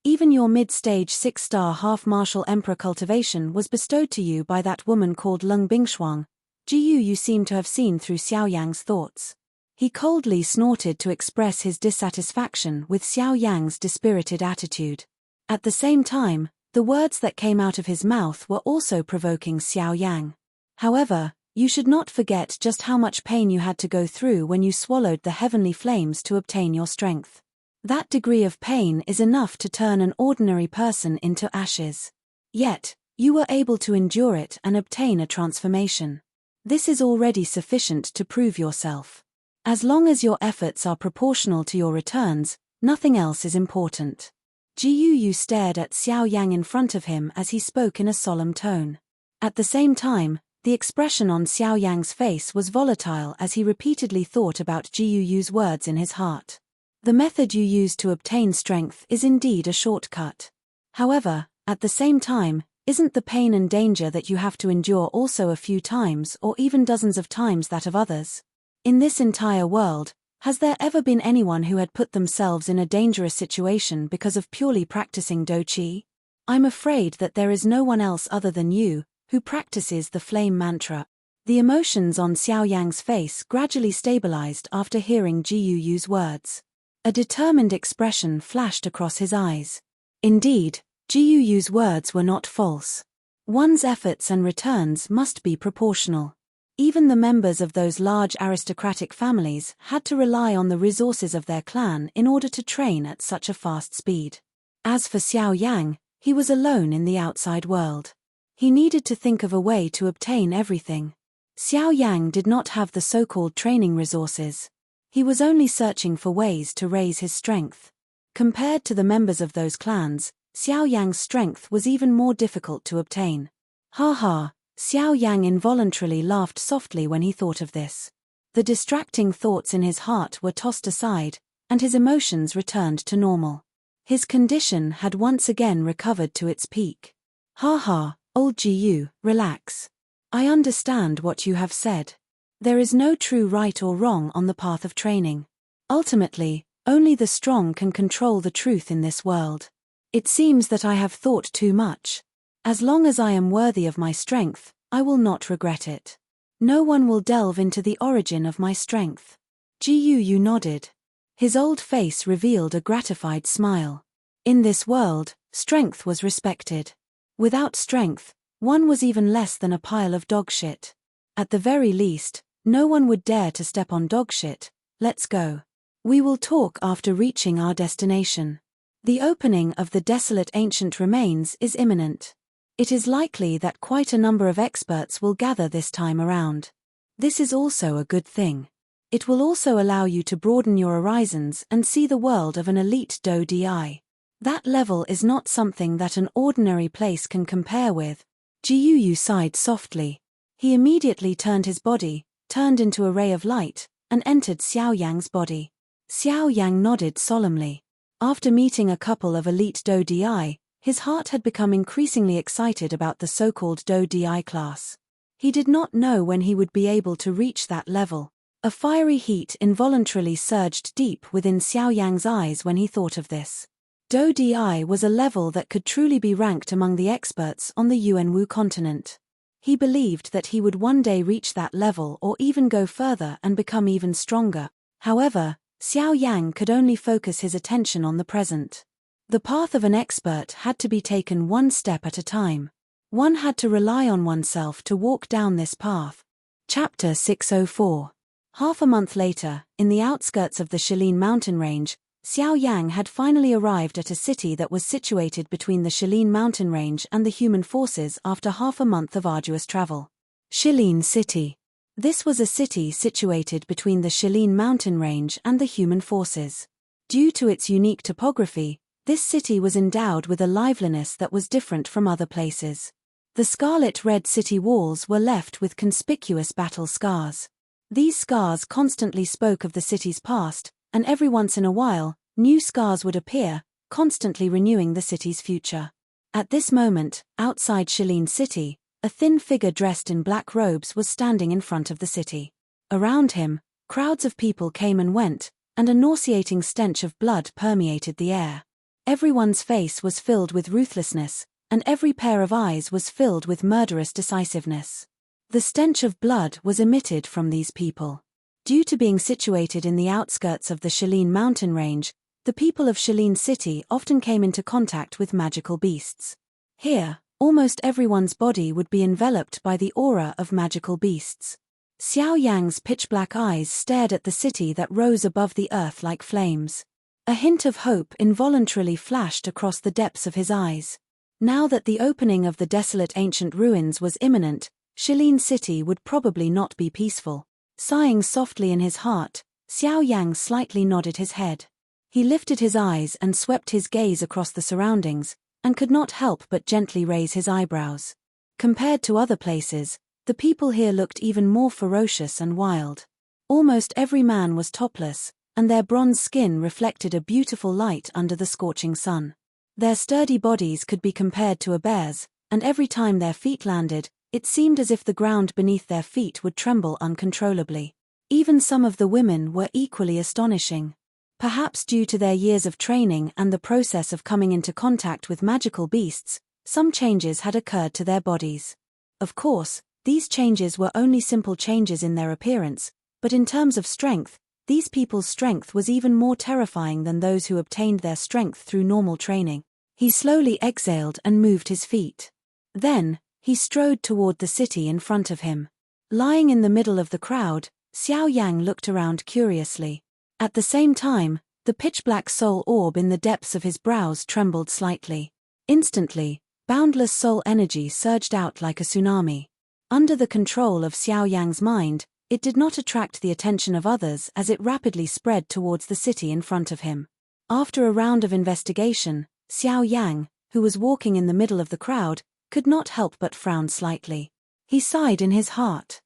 Even your mid-stage 6-star half-martial emperor cultivation was bestowed to you by that woman called Lung Bingshuang. You seem to have seen through Xiao Yang's thoughts. He coldly snorted to express his dissatisfaction with Xiao Yang's dispirited attitude. At the same time, the words that came out of his mouth were also provoking Xiao Yang. However, you should not forget just how much pain you had to go through when you swallowed the heavenly flames to obtain your strength. That degree of pain is enough to turn an ordinary person into ashes. Yet, you were able to endure it and obtain a transformation. This is already sufficient to prove yourself. As long as your efforts are proportional to your returns, nothing else is important. Yu stared at Xiao Yang in front of him as he spoke in a solemn tone. At the same time, the expression on Xiao Yang's face was volatile as he repeatedly thought about Yu's words in his heart. The method you use to obtain strength is indeed a shortcut. However, at the same time, isn't the pain and danger that you have to endure also a few times or even dozens of times that of others? In this entire world, has there ever been anyone who had put themselves in a dangerous situation because of purely practicing Do Qi? I'm afraid that there is no one else other than you who practices the flame mantra. The emotions on Xiao Yang's face gradually stabilized after hearing Yu's words. A determined expression flashed across his eyes. Indeed, Yu's words were not false. One's efforts and returns must be proportional. Even the members of those large aristocratic families had to rely on the resources of their clan in order to train at such a fast speed. As for Xiao Yang, he was alone in the outside world. He needed to think of a way to obtain everything. Xiao Yang did not have the so-called training resources. He was only searching for ways to raise his strength. Compared to the members of those clans, Xiao Yang's strength was even more difficult to obtain. Ha ha, Xiao Yang involuntarily laughed softly when he thought of this. The distracting thoughts in his heart were tossed aside, and his emotions returned to normal. His condition had once again recovered to its peak. Ha ha, old Yu, relax. I understand what you have said. There is no true right or wrong on the path of training. Ultimately, only the strong can control the truth in this world. It seems that I have thought too much. As long as I am worthy of my strength, I will not regret it. No one will delve into the origin of my strength. Yu nodded. His old face revealed a gratified smile. In this world, strength was respected. Without strength, one was even less than a pile of dog shit. At the very least, no one would dare to step on dog shit. Let's go. We will talk after reaching our destination. The opening of the desolate ancient remains is imminent. It is likely that quite a number of experts will gather this time around. This is also a good thing. It will also allow you to broaden your horizons and see the world of an elite Do Di. That level is not something that an ordinary place can compare with. Yu sighed softly. He immediately turned his body, turned into a ray of light, and entered Xiao Yang's body. Xiao Yang nodded solemnly. After meeting a couple of elite Do Di, his heart had become increasingly excited about the so-called Do Di class. He did not know when he would be able to reach that level. A fiery heat involuntarily surged deep within Xiao Yang's eyes when he thought of this. Do Di was a level that could truly be ranked among the experts on the Yuanwu continent. He believed that he would one day reach that level or even go further and become even stronger. However, Xiao Yang could only focus his attention on the present. The path of an expert had to be taken one step at a time. One had to rely on oneself to walk down this path. Chapter 604. Half a month later, in the outskirts of the Shilin mountain range, Xiao Yang had finally arrived at a city that was situated between the Shilin mountain range and the human forces after half a month of arduous travel. Shilin City. This was a city situated between the Shilin mountain range and the human forces. Due to its unique topography, this city was endowed with a liveliness that was different from other places. The scarlet-red city walls were left with conspicuous battle scars. These scars constantly spoke of the city's past, and every once in a while, new scars would appear, constantly renewing the city's future. At this moment, outside Shilin City, a thin figure dressed in black robes was standing in front of the city. Around him, crowds of people came and went, and a nauseating stench of blood permeated the air. Everyone's face was filled with ruthlessness, and every pair of eyes was filled with murderous decisiveness. The stench of blood was emitted from these people. Due to being situated in the outskirts of the Shilin mountain range, the people of Shilin City often came into contact with magical beasts. Here, almost everyone's body would be enveloped by the aura of magical beasts. Xiao Yang's pitch-black eyes stared at the city that rose above the earth like flames. A hint of hope involuntarily flashed across the depths of his eyes. Now that the opening of the desolate ancient ruins was imminent, Shilin City would probably not be peaceful. Sighing softly in his heart, Xiao Yang slightly nodded his head. He lifted his eyes and swept his gaze across the surroundings, and could not help but gently raise his eyebrows. Compared to other places, the people here looked even more ferocious and wild. Almost every man was topless, and their bronze skin reflected a beautiful light under the scorching sun. Their sturdy bodies could be compared to a bear's, and every time their feet landed, it seemed as if the ground beneath their feet would tremble uncontrollably. Even some of the women were equally astonishing. Perhaps due to their years of training and the process of coming into contact with magical beasts, some changes had occurred to their bodies. Of course, these changes were only simple changes in their appearance, but in terms of strength, these people's strength was even more terrifying than those who obtained their strength through normal training. He slowly exhaled and moved his feet. Then, he strode toward the city in front of him. Lying in the middle of the crowd, Xiao Yang looked around curiously. At the same time, the pitch-black soul orb in the depths of his brows trembled slightly. Instantly, boundless soul energy surged out like a tsunami. Under the control of Xiao Yang's mind, it did not attract the attention of others as it rapidly spread towards the city in front of him. After a round of investigation, Xiao Yang, who was walking in the middle of the crowd, could not help but frown slightly. He sighed in his heart.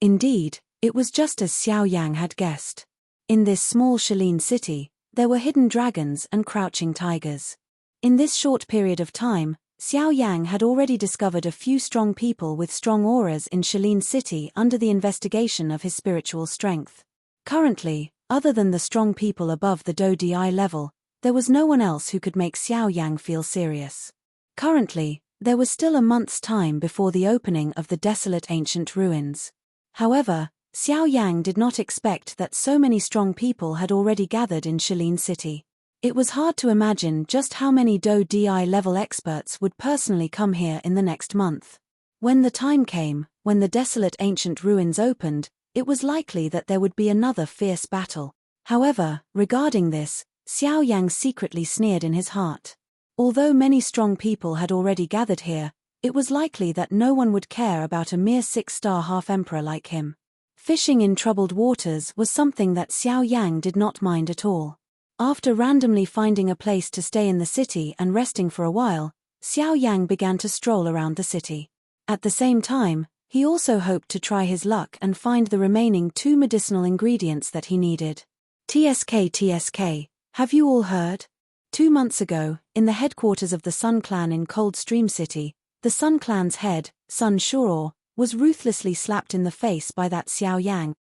Indeed, it was just as Xiao Yang had guessed. In this small Shilin city, there were hidden dragons and crouching tigers. In this short period of time, Xiao Yang had already discovered a few strong people with strong auras in Shilin City under the investigation of his spiritual strength. Currently, other than the strong people above the Do Di level, there was no one else who could make Xiao Yang feel serious. Currently, there was still a month's time before the opening of the desolate ancient ruins. However, Xiao Yang did not expect that so many strong people had already gathered in Shilin City. It was hard to imagine just how many Do Di level experts would personally come here in the next month. When the time came, when the desolate ancient ruins opened, it was likely that there would be another fierce battle. However, regarding this, Xiao Yang secretly sneered in his heart. Although many strong people had already gathered here, it was likely that no one would care about a mere 6-star half-emperor like him. Fishing in troubled waters was something that Xiao Yang did not mind at all. After randomly finding a place to stay in the city and resting for a while, Xiao Yang began to stroll around the city. At the same time, he also hoped to try his luck and find the remaining 2 medicinal ingredients that he needed. TSK, have you all heard? 2 months ago, in the headquarters of the Sun Clan in Coldstream City, the Sun Clan's head, Sun Shuro, was ruthlessly slapped in the face by that Xiao Yang.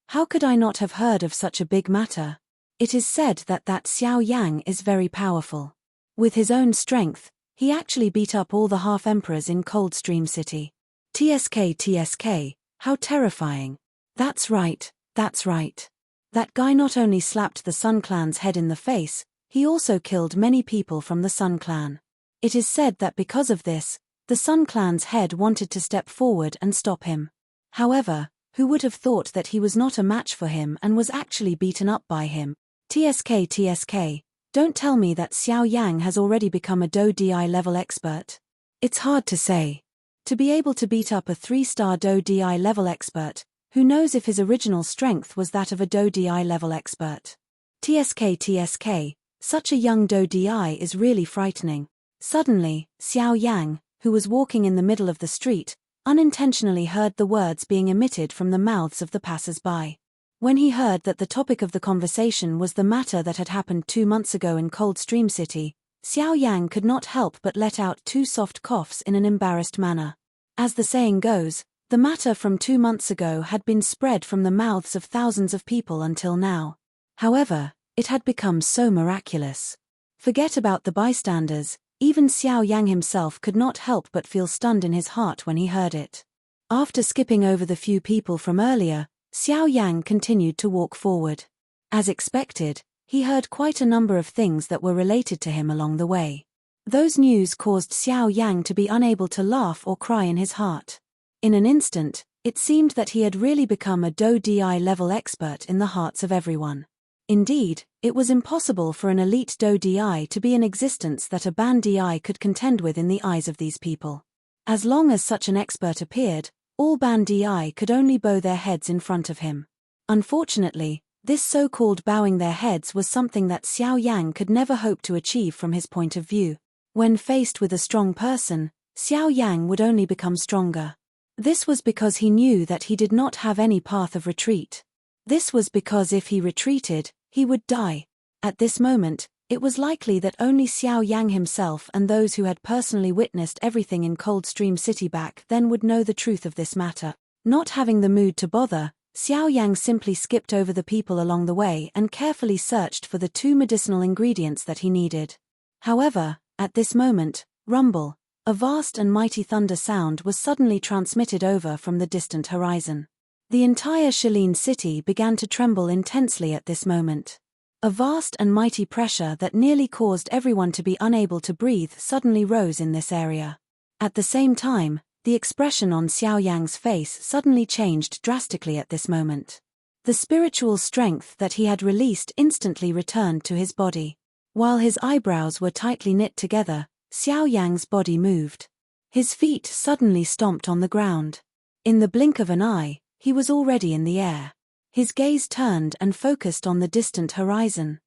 How could I not have heard of such a big matter? It is said that Xiao Yang is very powerful. With his own strength, he actually beat up all the half-emperors in Coldstream City. TSK, how terrifying. That's right. That guy not only slapped the Sun Clan's head in the face, he also killed many people from the Sun Clan. It is said that because of this, the Sun Clan's head wanted to step forward and stop him. However, who would have thought that he was not a match for him and was actually beaten up by him? TSK, don't tell me that Xiao Yang has already become a Do Di level expert. It's hard to say. To be able to beat up a 3-star Do Di level expert, who knows if his original strength was that of a Do Di level expert. TSK, such a young Do Di is really frightening. Suddenly, Xiao Yang, who was walking in the middle of the street, unintentionally heard the words being emitted from the mouths of the passers-by. When he heard that the topic of the conversation was the matter that had happened 2 months ago in Coldstream City, Xiao Yang could not help but let out 2 soft coughs in an embarrassed manner. As the saying goes, the matter from 2 months ago had been spread from the mouths of thousands of people until now. However, it had become so miraculous. Forget about the bystanders, even Xiao Yang himself could not help but feel stunned in his heart when he heard it. After skipping over the few people from earlier, Xiao Yang continued to walk forward. As expected, he heard quite a number of things that were related to him along the way. Those news caused Xiao Yang to be unable to laugh or cry in his heart. In an instant, it seemed that he had really become a Do Di level expert in the hearts of everyone. Indeed, it was impossible for an elite Do Di to be in existence that a Ban Di could contend with in the eyes of these people. As long as such an expert appeared, all Ban Di could only bow their heads in front of him. Unfortunately, this so-called bowing their heads was something that Xiao Yang could never hope to achieve from his point of view. When faced with a strong person, Xiao Yang would only become stronger. This was because he knew that he did not have any path of retreat. This was because if he retreated, he would die. At this moment, it was likely that only Xiao Yang himself and those who had personally witnessed everything in Coldstream City back then would know the truth of this matter. Not having the mood to bother, Xiao Yang simply skipped over the people along the way and carefully searched for the 2 medicinal ingredients that he needed. However, at this moment, rumble, a vast and mighty thunder sound was suddenly transmitted over from the distant horizon. The entire Shilin city began to tremble intensely at this moment. A vast and mighty pressure that nearly caused everyone to be unable to breathe suddenly rose in this area. At the same time, the expression on Xiao Yang's face suddenly changed drastically at this moment. The spiritual strength that he had released instantly returned to his body. While his eyebrows were tightly knit together, Xiao Yang's body moved. His feet suddenly stomped on the ground. In the blink of an eye, he was already in the air. His gaze turned and focused on the distant horizon.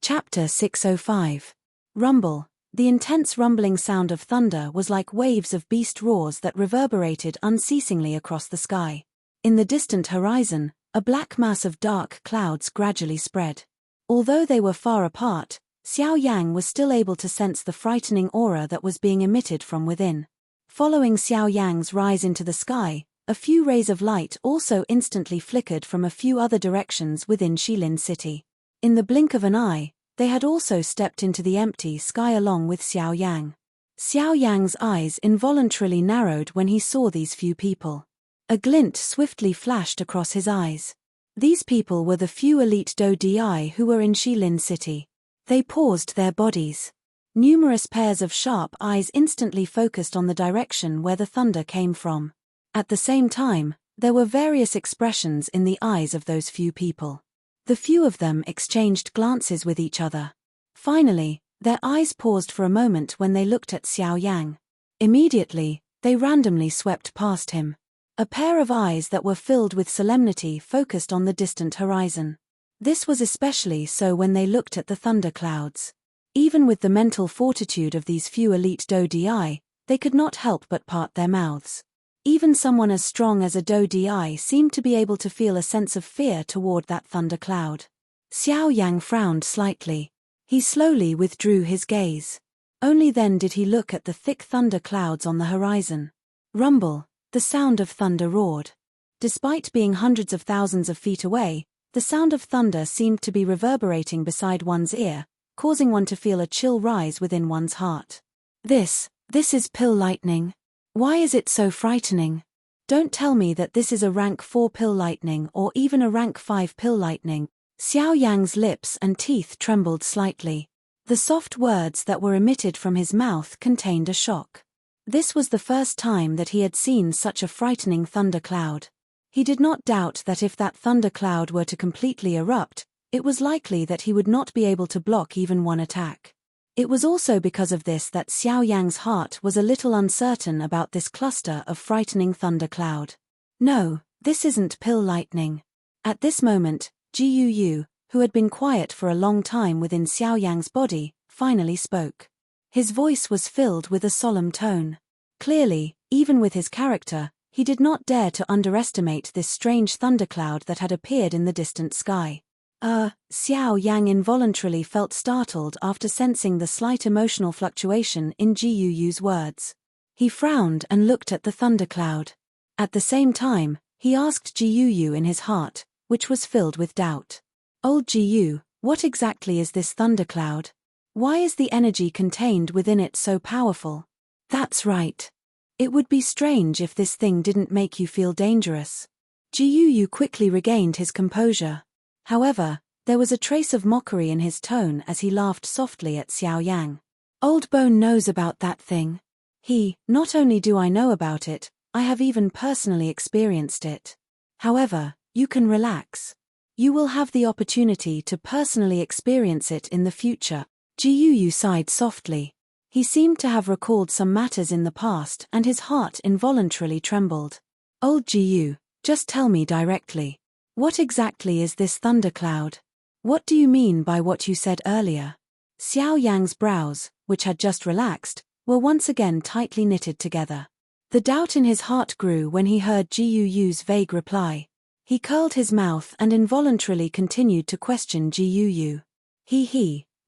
Chapter 605. Rumble. The intense rumbling sound of thunder was like waves of beast roars that reverberated unceasingly across the sky. In the distant horizon, a black mass of dark clouds gradually spread. Although they were far apart, Xiao Yang was still able to sense the frightening aura that was being emitted from within. Following Xiao Yang's rise into the sky, a few rays of light also instantly flickered from a few other directions within Shilin City. In the blink of an eye, they had also stepped into the empty sky along with Xiao Yang. Xiao Yang's eyes involuntarily narrowed when he saw these few people. A glint swiftly flashed across his eyes. These people were the few elite Do Di who were in Shilin City. They paused their bodies. Numerous pairs of sharp eyes instantly focused on the direction where the thunder came from. At the same time, there were various expressions in the eyes of those few people. The few of them exchanged glances with each other. Finally, their eyes paused for a moment when they looked at Xiao Yang. Immediately, they randomly swept past him. A pair of eyes that were filled with solemnity focused on the distant horizon. This was especially so when they looked at the thunder clouds. Even with the mental fortitude of these few elite Do Di, they could not help but part their mouths. Even someone as strong as a Do Di seemed to be able to feel a sense of fear toward that thunder cloud. Xiao Yang frowned slightly. He slowly withdrew his gaze. Only then did he look at the thick thunder clouds on the horizon. Rumble, the sound of thunder roared. Despite being hundreds of thousands of feet away, the sound of thunder seemed to be reverberating beside one's ear, causing one to feel a chill rise within one's heart. This is pill lightning. Why is it so frightening? Don't tell me that this is a rank 4 pill lightning or even a rank 5 pill lightning. Xiao Yang's lips and teeth trembled slightly. The soft words that were emitted from his mouth contained a shock. This was the first time that he had seen such a frightening thunder cloud. He did not doubt that if that thunder cloud were to completely erupt, it was likely that he would not be able to block even one attack. It was also because of this that Xiao Yang's heart was a little uncertain about this cluster of frightening thundercloud. No, this isn't pill lightning. At this moment, Ji Yu, who had been quiet for a long time within Xiao Yang's body, finally spoke. His voice was filled with a solemn tone. Clearly, even with his character, he did not dare to underestimate this strange thundercloud that had appeared in the distant sky. Xiao Yang involuntarily felt startled after sensing the slight emotional fluctuation in Ji Yu's words. He frowned and looked at the thundercloud. At the same time, he asked Ji Yu in his heart, which was filled with doubt. Old Ji Yu, what exactly is this thundercloud? Why is the energy contained within it so powerful? That's right. It would be strange if this thing didn't make you feel dangerous. Ji Yu quickly regained his composure. However, there was a trace of mockery in his tone as he laughed softly at Xiao Yang. Old Bone knows about that thing. Not only do I know about it, I have even personally experienced it. However, you can relax. You will have the opportunity to personally experience it in the future. Ji Yu sighed softly. He seemed to have recalled some matters in the past and his heart involuntarily trembled. Old Ji Yu, just tell me directly. What exactly is this thundercloud? What do you mean by what you said earlier? Xiao Yang's brows, which had just relaxed, were once again tightly knitted together. The doubt in his heart grew when he heard Ji Yu's vague reply. He curled his mouth and involuntarily continued to question Ji Yu.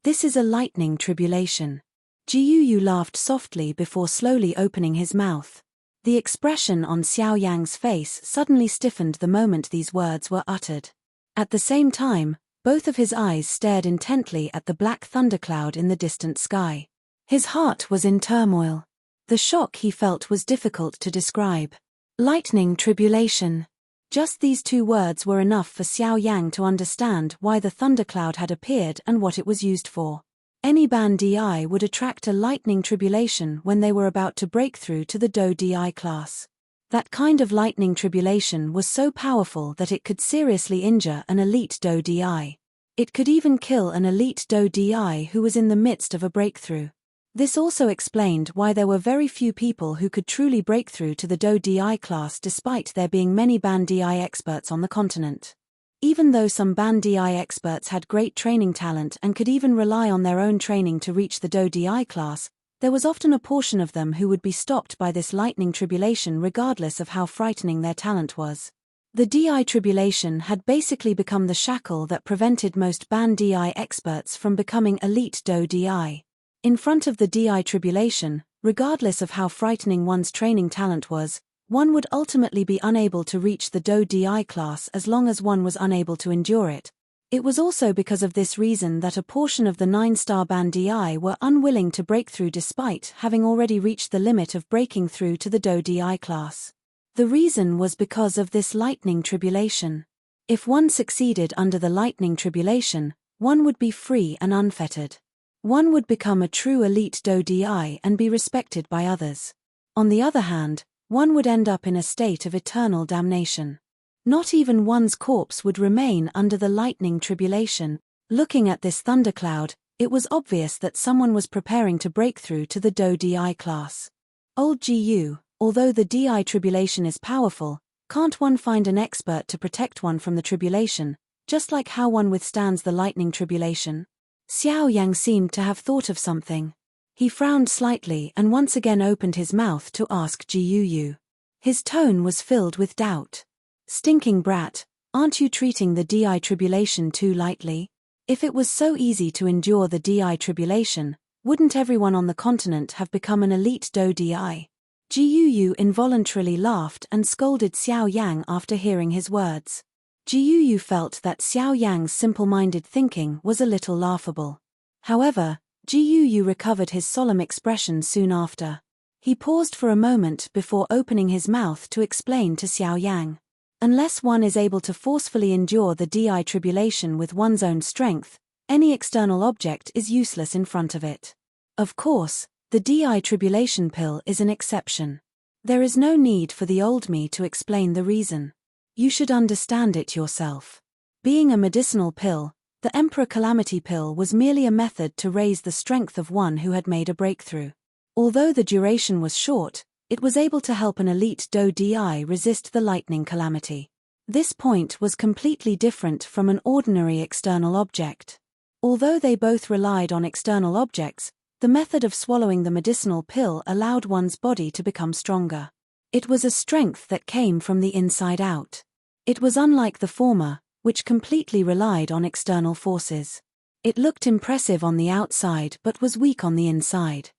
This is a lightning tribulation. Ji Yu laughed softly before slowly opening his mouth. The expression on Xiao Yang's face suddenly stiffened the moment these words were uttered. At the same time, both of his eyes stared intently at the black thundercloud in the distant sky. His heart was in turmoil. The shock he felt was difficult to describe. Lightning tribulation. Just these two words were enough for Xiao Yang to understand why the thundercloud had appeared and what it was used for. Any Ban Di would attract a lightning tribulation when they were about to break through to the Do Di class. That kind of lightning tribulation was so powerful that it could seriously injure an elite Do Di. It could even kill an elite Do Di who was in the midst of a breakthrough. This also explained why there were very few people who could truly break through to the Do Di class despite there being many Ban Di experts on the continent. Even though some Ban Di experts had great training talent and could even rely on their own training to reach the Do Di class, there was often a portion of them who would be stopped by this lightning tribulation regardless of how frightening their talent was. The Di tribulation had basically become the shackle that prevented most Ban Di experts from becoming elite Do Di. In front of the Di tribulation, regardless of how frightening one's training talent was, one would ultimately be unable to reach the Do Di class as long as one was unable to endure it. It was also because of this reason that a portion of the 9-star Ban Di were unwilling to break through despite having already reached the limit of breaking through to the Do Di class. The reason was because of this lightning tribulation. If one succeeded under the lightning tribulation, one would be free and unfettered. One would become a true elite Do Di and be respected by others. On the other hand, one would end up in a state of eternal damnation. Not even one's corpse would remain under the lightning tribulation. Looking at this thundercloud, it was obvious that someone was preparing to break through to the Do Di class. Old Gu, although the Di tribulation is powerful, can't one find an expert to protect one from the tribulation, just like how one withstands the lightning tribulation? Xiao Yang seemed to have thought of something. He frowned slightly and once again opened his mouth to ask Ji Yu. His tone was filled with doubt. Stinking brat, aren't you treating the Di tribulation too lightly? If it was so easy to endure the Di tribulation, wouldn't everyone on the continent have become an elite Do Di? Ji Yu involuntarily laughed and scolded Xiao Yang after hearing his words. Ji Yu felt that Xiao Yang's simple-minded thinking was a little laughable. However, Ji Yu recovered his solemn expression soon after. He paused for a moment before opening his mouth to explain to Xiao Yang. Unless one is able to forcefully endure the Di tribulation with one's own strength, any external object is useless in front of it. Of course, the Di tribulation pill is an exception. There is no need for the old me to explain the reason. You should understand it yourself. Being a medicinal pill, The Emperor Calamity Pill was merely a method to raise the strength of one who had made a breakthrough. Although the duration was short, it was able to help an elite Do Di resist the lightning calamity. This point was completely different from an ordinary external object. Although they both relied on external objects, the method of swallowing the medicinal pill allowed one's body to become stronger. It was a strength that came from the inside out. It was unlike the former, which completely relied on external forces. It looked impressive on the outside but was weak on the inside.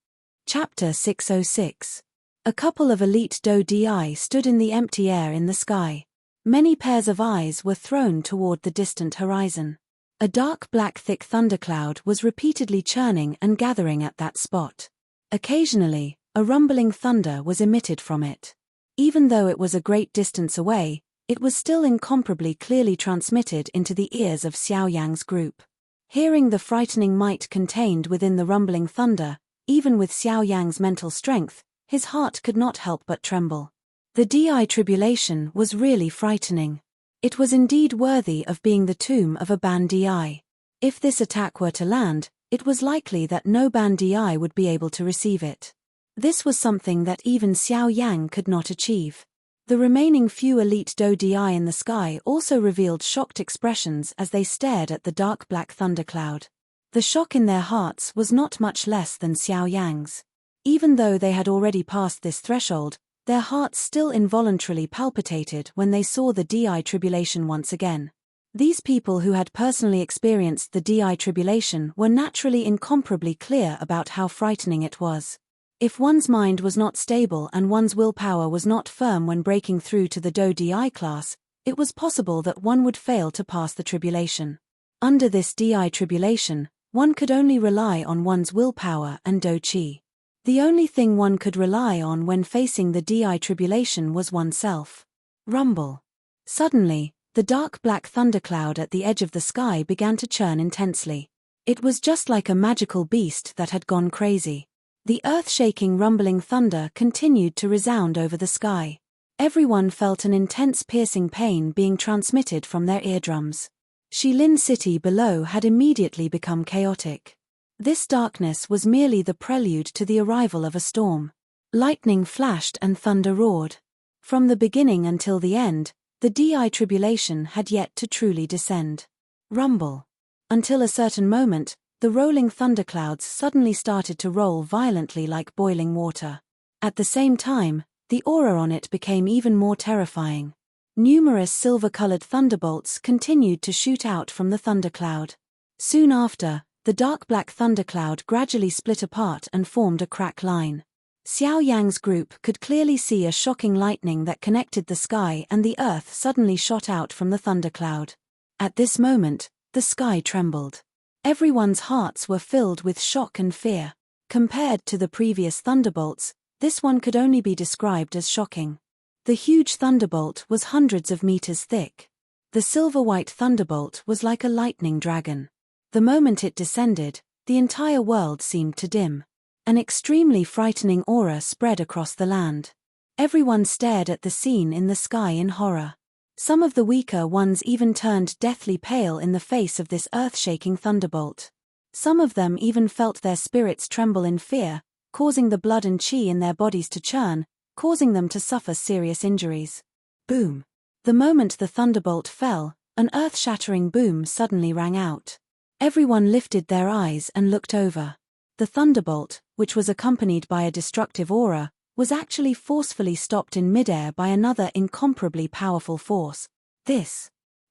Chapter 606. A couple of elite Do Di stood in the empty air in the sky. Many pairs of eyes were thrown toward the distant horizon. A dark black thick thundercloud was repeatedly churning and gathering at that spot. Occasionally, a rumbling thunder was emitted from it. Even though it was a great distance away, it was still incomparably clearly transmitted into the ears of Xiao Yang's group. Hearing the frightening might contained within the rumbling thunder, even with Xiao Yang's mental strength, his heart could not help but tremble. The Di tribulation was really frightening. It was indeed worthy of being the tomb of a Ban Di. If this attack were to land, it was likely that no Ban Di would be able to receive it. This was something that even Xiao Yang could not achieve. The remaining few elite Do Di in the sky also revealed shocked expressions as they stared at the dark black thundercloud. The shock in their hearts was not much less than Xiao Yang's. Even though they had already passed this threshold, their hearts still involuntarily palpitated when they saw the Di tribulation once again. These people who had personally experienced the Di tribulation were naturally incomparably clear about how frightening it was. If one's mind was not stable and one's willpower was not firm when breaking through to the Do Di class, it was possible that one would fail to pass the tribulation. Under this Di tribulation, one could only rely on one's willpower and Do Chi. The only thing one could rely on when facing the Di tribulation was oneself. Rumble. Suddenly, the dark black thundercloud at the edge of the sky began to churn intensely. It was just like a magical beast that had gone crazy. The earth-shaking rumbling thunder continued to resound over the sky. Everyone felt an intense piercing pain being transmitted from their eardrums. Shilin City below had immediately become chaotic. This darkness was merely the prelude to the arrival of a storm. Lightning flashed and thunder roared. From the beginning until the end, the Di tribulation had yet to truly descend. Rumble. Until a certain moment, the rolling thunderclouds suddenly started to roll violently like boiling water. At the same time, the aura on it became even more terrifying. Numerous silver-colored thunderbolts continued to shoot out from the thundercloud. Soon after, the dark black thundercloud gradually split apart and formed a crack line. Xiao Yang's group could clearly see a shocking lightning that connected the sky and the earth suddenly shot out from the thundercloud. At this moment, the sky trembled. Everyone's hearts were filled with shock and fear. Compared to the previous thunderbolts, this one could only be described as shocking. The huge thunderbolt was hundreds of meters thick. The silver-white thunderbolt was like a lightning dragon. The moment it descended, the entire world seemed to dim. An extremely frightening aura spread across the land. Everyone stared at the scene in the sky in horror. Some of the weaker ones even turned deathly pale in the face of this earth-shaking thunderbolt. Some of them even felt their spirits tremble in fear, causing the blood and chi in their bodies to churn, causing them to suffer serious injuries. Boom! The moment the thunderbolt fell, an earth-shattering boom suddenly rang out. Everyone lifted their eyes and looked over. The thunderbolt, which was accompanied by a destructive aura, was actually forcefully stopped in midair by another incomparably powerful force.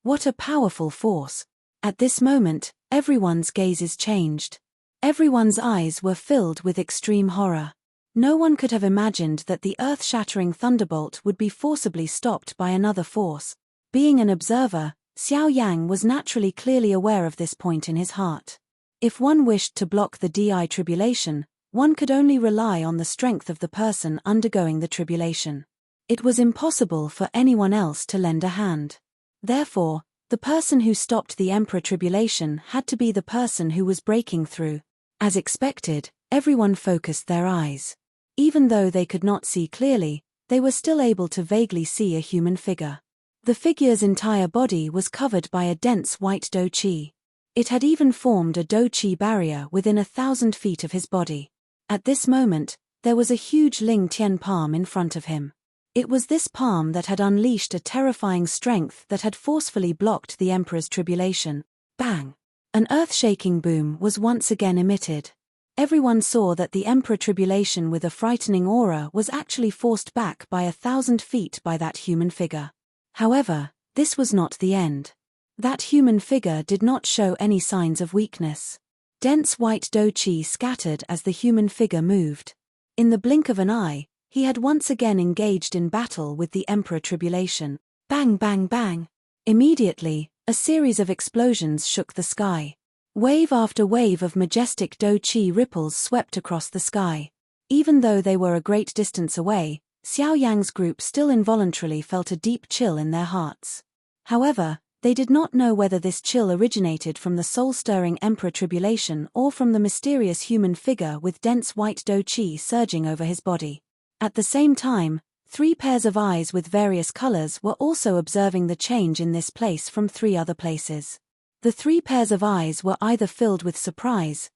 What a powerful force! At this moment, everyone's gazes changed. Everyone's eyes were filled with extreme horror. No one could have imagined that the earth-shattering thunderbolt would be forcibly stopped by another force. Being an observer, Xiao Yang was naturally clearly aware of this point in his heart. If one wished to block the Di tribulation, one could only rely on the strength of the person undergoing the tribulation. It was impossible for anyone else to lend a hand. Therefore, the person who stopped the Emperor tribulation had to be the person who was breaking through. As expected, everyone focused their eyes. Even though they could not see clearly, they were still able to vaguely see a human figure. The figure's entire body was covered by a dense white Do Chi. It had even formed a Do-Chi barrier within 1,000 feet of his body. At this moment, there was a huge Ling Tian palm in front of him. It was this palm that had unleashed a terrifying strength that had forcefully blocked the Emperor's tribulation. Bang! An earth-shaking boom was once again emitted. Everyone saw that the Emperor tribulation with a frightening aura was actually forced back by 1,000 feet by that human figure. However, this was not the end. That human figure did not show any signs of weakness. Dense white Do-Chi scattered as the human figure moved. In the blink of an eye, he had once again engaged in battle with the Emperor tribulation. Bang bang bang! Immediately, a series of explosions shook the sky. Wave after wave of majestic Do-Chi ripples swept across the sky. Even though they were a great distance away, Xiao Yang's group still involuntarily felt a deep chill in their hearts. However, they did not know whether this chill originated from the soul-stirring Emperor tribulation or from the mysterious human figure with dense white Do-Chi surging over his body. At the same time, 3 pairs of eyes with various colors were also observing the change in this place from 3 other places. The 3 pairs of eyes were either filled with surprise,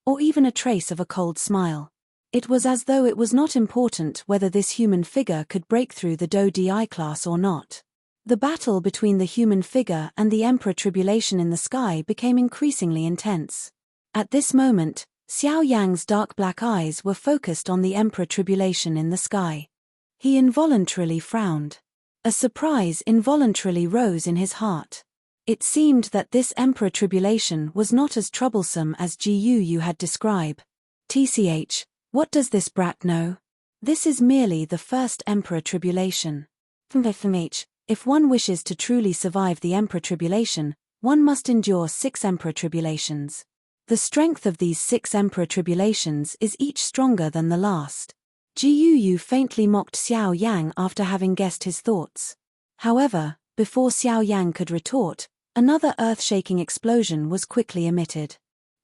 or even a trace of a cold smile. It was as though it was not important whether this human figure could break through the Do-Di class or not. The battle between the human figure and the Emperor tribulation in the sky became increasingly intense. At this moment, Xiao Yang's dark black eyes were focused on the Emperor tribulation in the sky. He involuntarily frowned. A surprise involuntarily rose in his heart. It seemed that this Emperor tribulation was not as troublesome as Yu had described. TCH, what does this brat know? This is merely the first Emperor tribulation. If one wishes to truly survive the Emperor tribulation, one must endure 6 Emperor tribulations. The strength of these 6 Emperor tribulations is each stronger than the last. Yu faintly mocked Xiao Yang after having guessed his thoughts. However, before Xiao Yang could retort, another earth-shaking explosion was quickly emitted.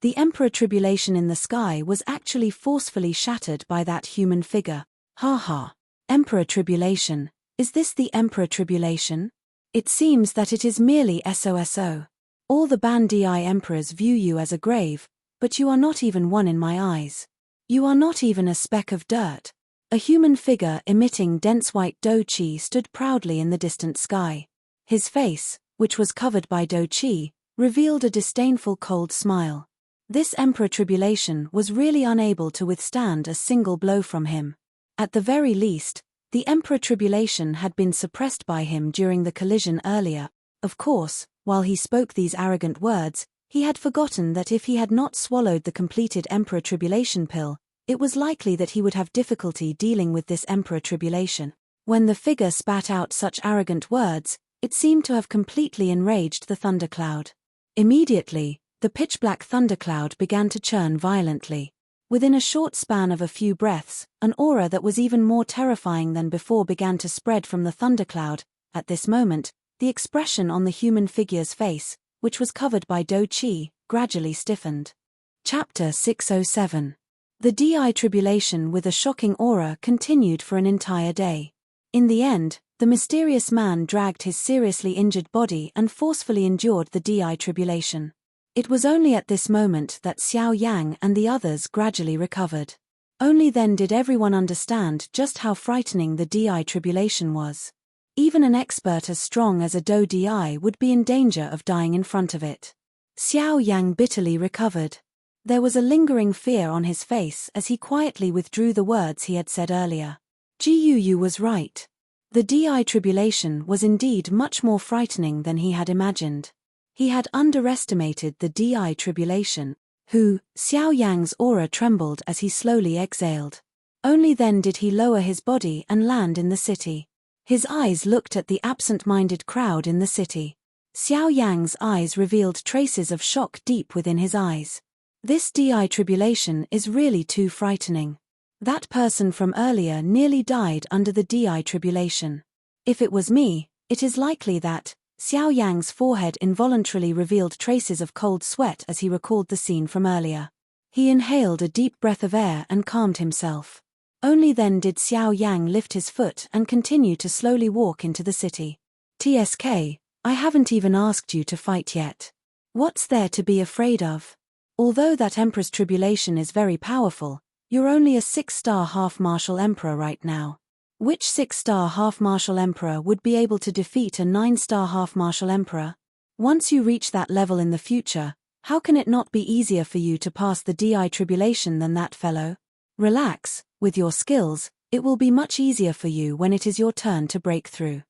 The Emperor tribulation in the sky was actually forcefully shattered by that human figure. Ha ha! Emperor tribulation, is this the Emperor tribulation? It seems that it is merely SOSO. All the Bandai emperors view you as a grave, but you are not even one in my eyes. You are not even a speck of dirt. A human figure emitting dense white Do-Chi stood proudly in the distant sky. His face, which was covered by Do-Chi, revealed a disdainful cold smile. This Emperor tribulation was really unable to withstand a single blow from him. At the very least, the Emperor tribulation had been suppressed by him during the collision earlier. Of course, while he spoke these arrogant words, he had forgotten that if he had not swallowed the completed Emperor tribulation pill, it was likely that he would have difficulty dealing with this Emperor tribulation. When the figure spat out such arrogant words, it seemed to have completely enraged the thundercloud. Immediately, the pitch-black thundercloud began to churn violently. Within a short span of a few breaths, an aura that was even more terrifying than before began to spread from the thundercloud. At this moment, the expression on the human figure's face, which was covered by Do-Chi, gradually stiffened. Chapter 607. The Di tribulation with a shocking aura continued for an entire day. In the end, the mysterious man dragged his seriously injured body and forcefully endured the Di tribulation. It was only at this moment that Xiao Yang and the others gradually recovered. Only then did everyone understand just how frightening the Di tribulation was. Even an expert as strong as a Do-Di would be in danger of dying in front of it. Xiao Yang bitterly recovered. There was a lingering fear on his face as he quietly withdrew the words he had said earlier. Yu was right. The Di tribulation was indeed much more frightening than he had imagined. He had underestimated the Di tribulation. Xiao Yang's aura trembled as he slowly exhaled. Only then did he lower his body and land in the city. His eyes looked at the absent-minded crowd in the city. Xiao Yang's eyes revealed traces of shock deep within his eyes. This Di tribulation is really too frightening. That person from earlier nearly died under the Di tribulation. If it was me, it is likely that. Xiao Yang's forehead involuntarily revealed traces of cold sweat as he recalled the scene from earlier. He inhaled a deep breath of air and calmed himself. Only then did Xiao Yang lift his foot and continue to slowly walk into the city. TSK, I haven't even asked you to fight yet. What's there to be afraid of? Although that Emperor's tribulation is very powerful, you're only a 6-star half-martial emperor right now. Which 6-star half-martial emperor would be able to defeat a 9-star half-martial emperor? Once you reach that level in the future, how can it not be easier for you to pass the DI tribulation than that fellow? Relax, with your skills, it will be much easier for you when it is your turn to break through.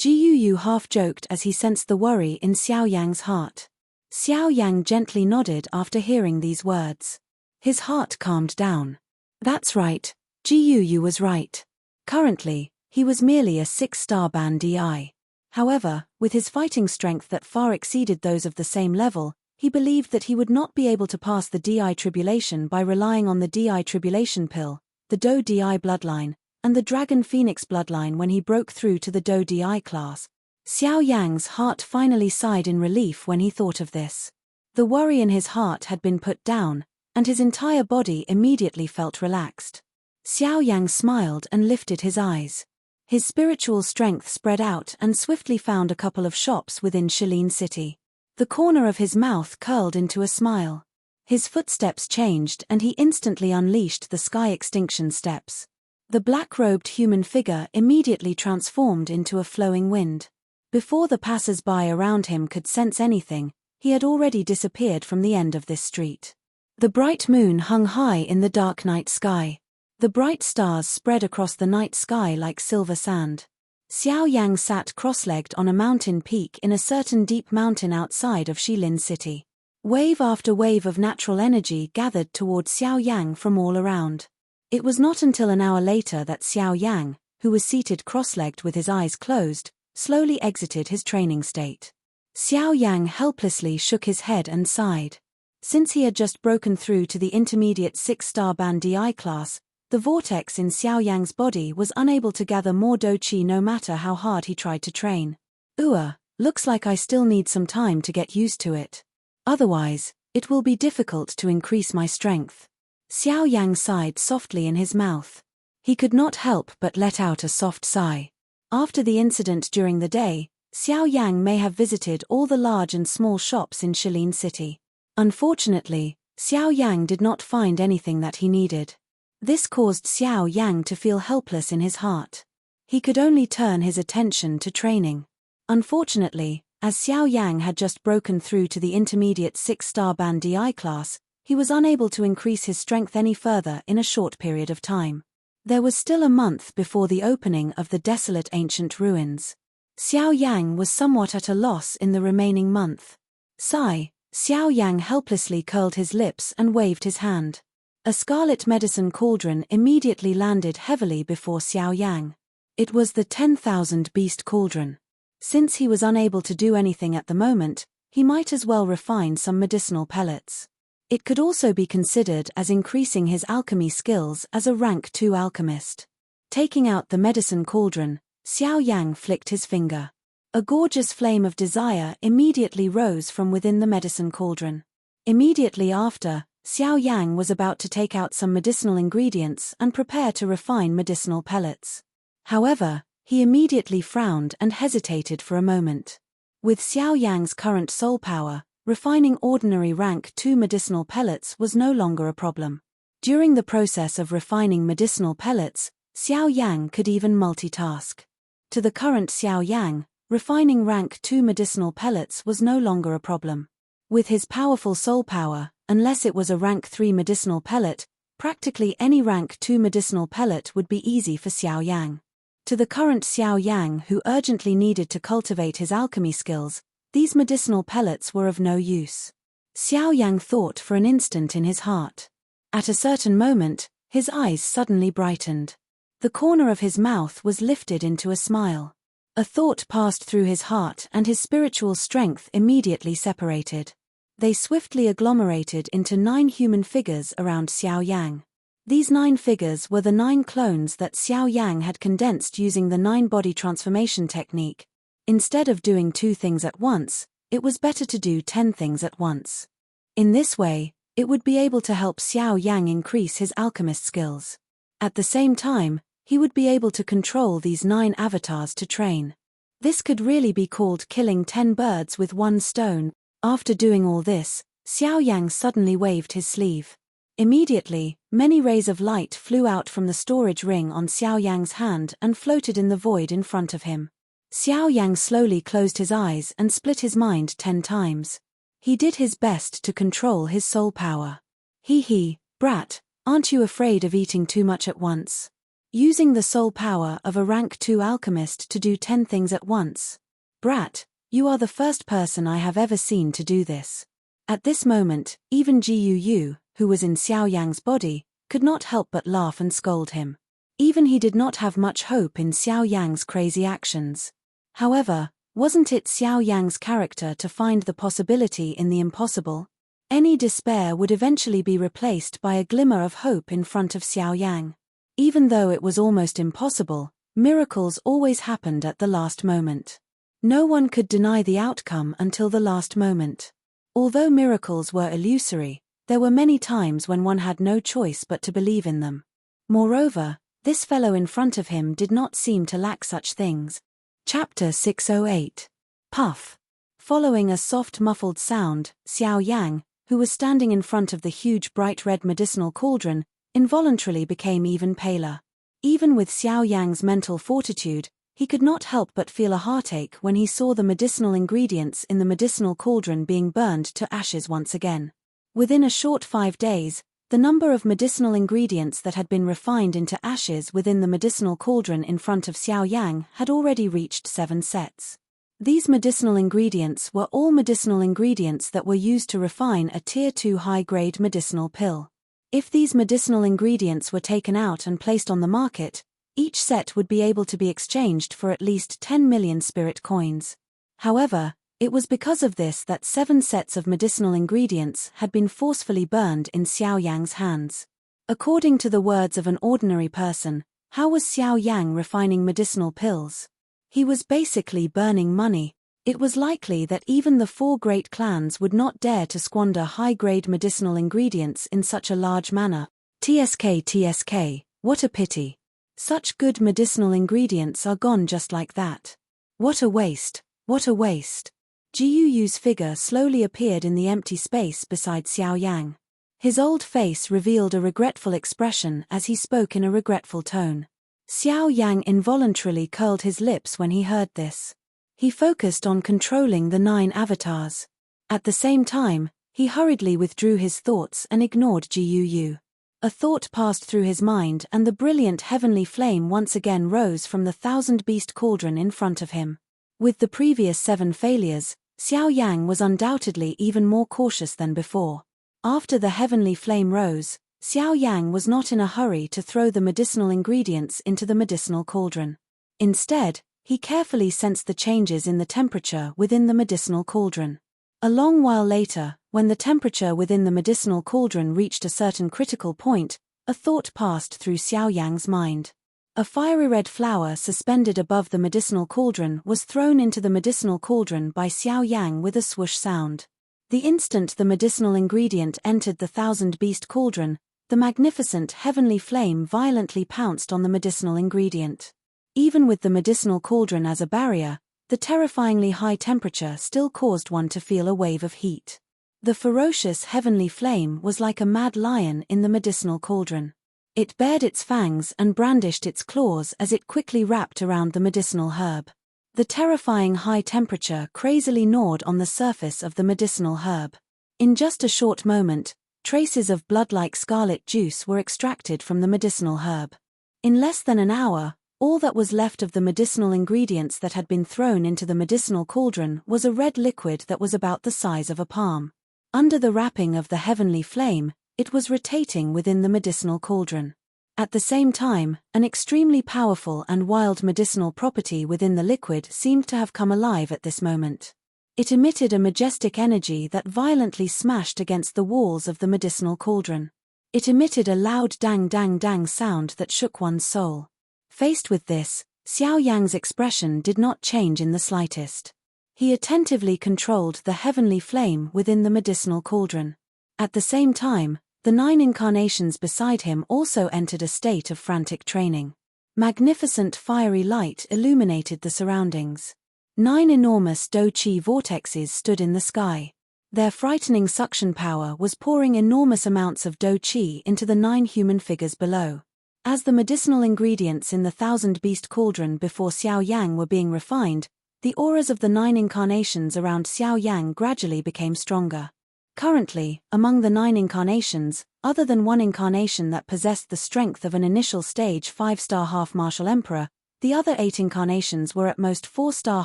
Yu half joked as he sensed the worry in Xiao Yang's heart. Xiao Yang gently nodded after hearing these words. His heart calmed down. That's right, Yu was right. Currently, he was merely a 6-star ban DI. However, with his fighting strength that far exceeded those of the same level, he believed that he would not be able to pass the DI tribulation by relying on the DI tribulation pill, the Do DI bloodline, and the Dragon Phoenix bloodline when he broke through to the Do DI class. Xiao Yang's heart finally sighed in relief when he thought of this. The worry in his heart had been put down, and his entire body immediately felt relaxed. Xiao Yang smiled and lifted his eyes. His spiritual strength spread out and swiftly found a couple of shops within Shilin City. The corner of his mouth curled into a smile. His footsteps changed and he instantly unleashed the Sky Extinction Steps. The black-robed human figure immediately transformed into a flowing wind. Before the passers-by around him could sense anything, he had already disappeared from the end of this street. The bright moon hung high in the dark night sky. The bright stars spread across the night sky like silver sand. Xiao Yang sat cross-legged on a mountain peak in a certain deep mountain outside of Shilin City. Wave after wave of natural energy gathered toward Xiao Yang from all around. It was not until an hour later that Xiao Yang, who was seated cross-legged with his eyes closed, slowly exited his training state. Xiao Yang helplessly shook his head and sighed. Since he had just broken through to the intermediate 6-star ban DI class, the vortex in Xiao Yang's body was unable to gather more Do Qi no matter how hard he tried to train. Looks like I still need some time to get used to it. Otherwise, it will be difficult to increase my strength. Xiao Yang sighed softly in his mouth. He could not help but let out a soft sigh. After the incident during the day, Xiao Yang may have visited all the large and small shops in Shilin City. Unfortunately, Xiao Yang did not find anything that he needed. This caused Xiao Yang to feel helpless in his heart. He could only turn his attention to training. Unfortunately, as Xiao Yang had just broken through to the intermediate 6-star ban DI class, he was unable to increase his strength any further in a short period of time. There was still a month before the opening of the desolate ancient ruins. Xiao Yang was somewhat at a loss in the remaining month. Sigh, Xiao Yang helplessly curled his lips and waved his hand. A scarlet medicine cauldron immediately landed heavily before Xiao Yang. It was the 10,000 beast cauldron. Since he was unable to do anything at the moment, he might as well refine some medicinal pellets. It could also be considered as increasing his alchemy skills as a rank 2 alchemist. Taking out the medicine cauldron, Xiao Yang flicked his finger. A gorgeous flame of desire immediately rose from within the medicine cauldron. Immediately after, Xiao Yang was about to take out some medicinal ingredients and prepare to refine medicinal pellets. However, he immediately frowned and hesitated for a moment. With Xiao Yang's current soul power, refining ordinary rank 2 medicinal pellets was no longer a problem. During the process of refining medicinal pellets, Xiao Yang could even multitask. To the current Xiao Yang, refining rank 2 medicinal pellets was no longer a problem. With his powerful soul power, unless it was a rank 3 medicinal pellet, practically any rank 2 medicinal pellet would be easy for Xiao Yang. To the current Xiao Yang who urgently needed to cultivate his alchemy skills, these medicinal pellets were of no use. Xiao Yang thought for an instant in his heart. At a certain moment, his eyes suddenly brightened. The corner of his mouth was lifted into a smile. A thought passed through his heart and his spiritual strength immediately separated. They swiftly agglomerated into 9 human figures around Xiao Yang. These 9 figures were the 9 clones that Xiao Yang had condensed using the 9-body transformation technique. Instead of doing 2 things at once, it was better to do 10 things at once. In this way, it would be able to help Xiao Yang increase his alchemist skills. At the same time, he would be able to control these 9 avatars to train. This could really be called killing 10 birds with 1 stone. After doing all this, Xiao Yang suddenly waved his sleeve. Immediately, many rays of light flew out from the storage ring on Xiao Yang's hand and floated in the void in front of him. Xiao Yang slowly closed his eyes and split his mind 10 times. He did his best to control his soul power. Hee, brat, aren't you afraid of eating too much at once? Using the soul power of a rank 2 alchemist to do 10 things at once. Brat, you are the first person I have ever seen to do this. At this moment, even Jiu, who was in Xiao Yang's body, could not help but laugh and scold him. Even he did not have much hope in Xiao Yang's crazy actions. However, wasn't it Xiao Yang's character to find the possibility in the impossible? Any despair would eventually be replaced by a glimmer of hope in front of Xiao Yang. Even though it was almost impossible, miracles always happened at the last moment. No one could deny the outcome until the last moment. Although miracles were illusory, there were many times when one had no choice but to believe in them. Moreover, this fellow in front of him did not seem to lack such things. Chapter 608. Puff. Following a soft muffled sound, Xiao Yang, who was standing in front of the huge bright red medicinal cauldron, involuntarily became even paler. Even with Xiao Yang's mental fortitude, he could not help but feel a heartache when he saw the medicinal ingredients in the medicinal cauldron being burned to ashes once again. Within a short 5 days, the number of medicinal ingredients that had been refined into ashes within the medicinal cauldron in front of Xiao Yang had already reached 7 sets. These medicinal ingredients were all medicinal ingredients that were used to refine a Tier 2 high-grade medicinal pill. If these medicinal ingredients were taken out and placed on the market, each set would be able to be exchanged for at least 10 million spirit coins. However, it was because of this that 7 sets of medicinal ingredients had been forcefully burned in Xiao Yang's hands. According to the words of an ordinary person, how was Xiao Yang refining medicinal pills? He was basically burning money. It was likely that even the 4 great clans would not dare to squander high-grade medicinal ingredients in such a large manner. TSK, what a pity. Such good medicinal ingredients are gone just like that. What a waste, what a waste. Jiuyu's figure slowly appeared in the empty space beside Xiao Yang. His old face revealed a regretful expression as he spoke in a regretful tone. Xiao Yang involuntarily curled his lips when he heard this. He focused on controlling the 9 avatars. At the same time, he hurriedly withdrew his thoughts and ignored Jiuyu. A thought passed through his mind and the brilliant heavenly flame once again rose from the 1000-beast cauldron in front of him. With the previous 7 failures, Xiao Yang was undoubtedly even more cautious than before. After the heavenly flame rose, Xiao Yang was not in a hurry to throw the medicinal ingredients into the medicinal cauldron. Instead, he carefully sensed the changes in the temperature within the medicinal cauldron. A long while later, when the temperature within the medicinal cauldron reached a certain critical point, a thought passed through Xiao Yang's mind. A fiery red flower suspended above the medicinal cauldron was thrown into the medicinal cauldron by Xiao Yang with a swoosh sound. The instant the medicinal ingredient entered the 1000-beast cauldron, the magnificent heavenly flame violently pounced on the medicinal ingredient. Even with the medicinal cauldron as a barrier, the terrifyingly high temperature still caused one to feel a wave of heat. The ferocious heavenly flame was like a mad lion in the medicinal cauldron. It bared its fangs and brandished its claws as it quickly wrapped around the medicinal herb. The terrifying high temperature crazily gnawed on the surface of the medicinal herb. In just a short moment, traces of blood-like scarlet juice were extracted from the medicinal herb. In less than an hour, all that was left of the medicinal ingredients that had been thrown into the medicinal cauldron was a red liquid that was about the size of a palm. Under the wrapping of the heavenly flame, it was rotating within the medicinal cauldron. At the same time, an extremely powerful and wild medicinal property within the liquid seemed to have come alive at this moment. It emitted a majestic energy that violently smashed against the walls of the medicinal cauldron. It emitted a loud dang sound that shook one's soul. Faced with this, Xiao Yang's expression did not change in the slightest. He attentively controlled the heavenly flame within the medicinal cauldron. At the same time, the 9 incarnations beside him also entered a state of frantic training. Magnificent fiery light illuminated the surroundings. 9 enormous Do-Chi vortexes stood in the sky. Their frightening suction power was pouring enormous amounts of do qi into the 9 human figures below. As the medicinal ingredients in the 1000-beast cauldron before Xiao Yang were being refined, the auras of the 9 incarnations around Xiao Yang gradually became stronger. Currently, among the 9 incarnations, other than one incarnation that possessed the strength of an initial stage 5-star half-martial emperor, the other 8 incarnations were at most 4-star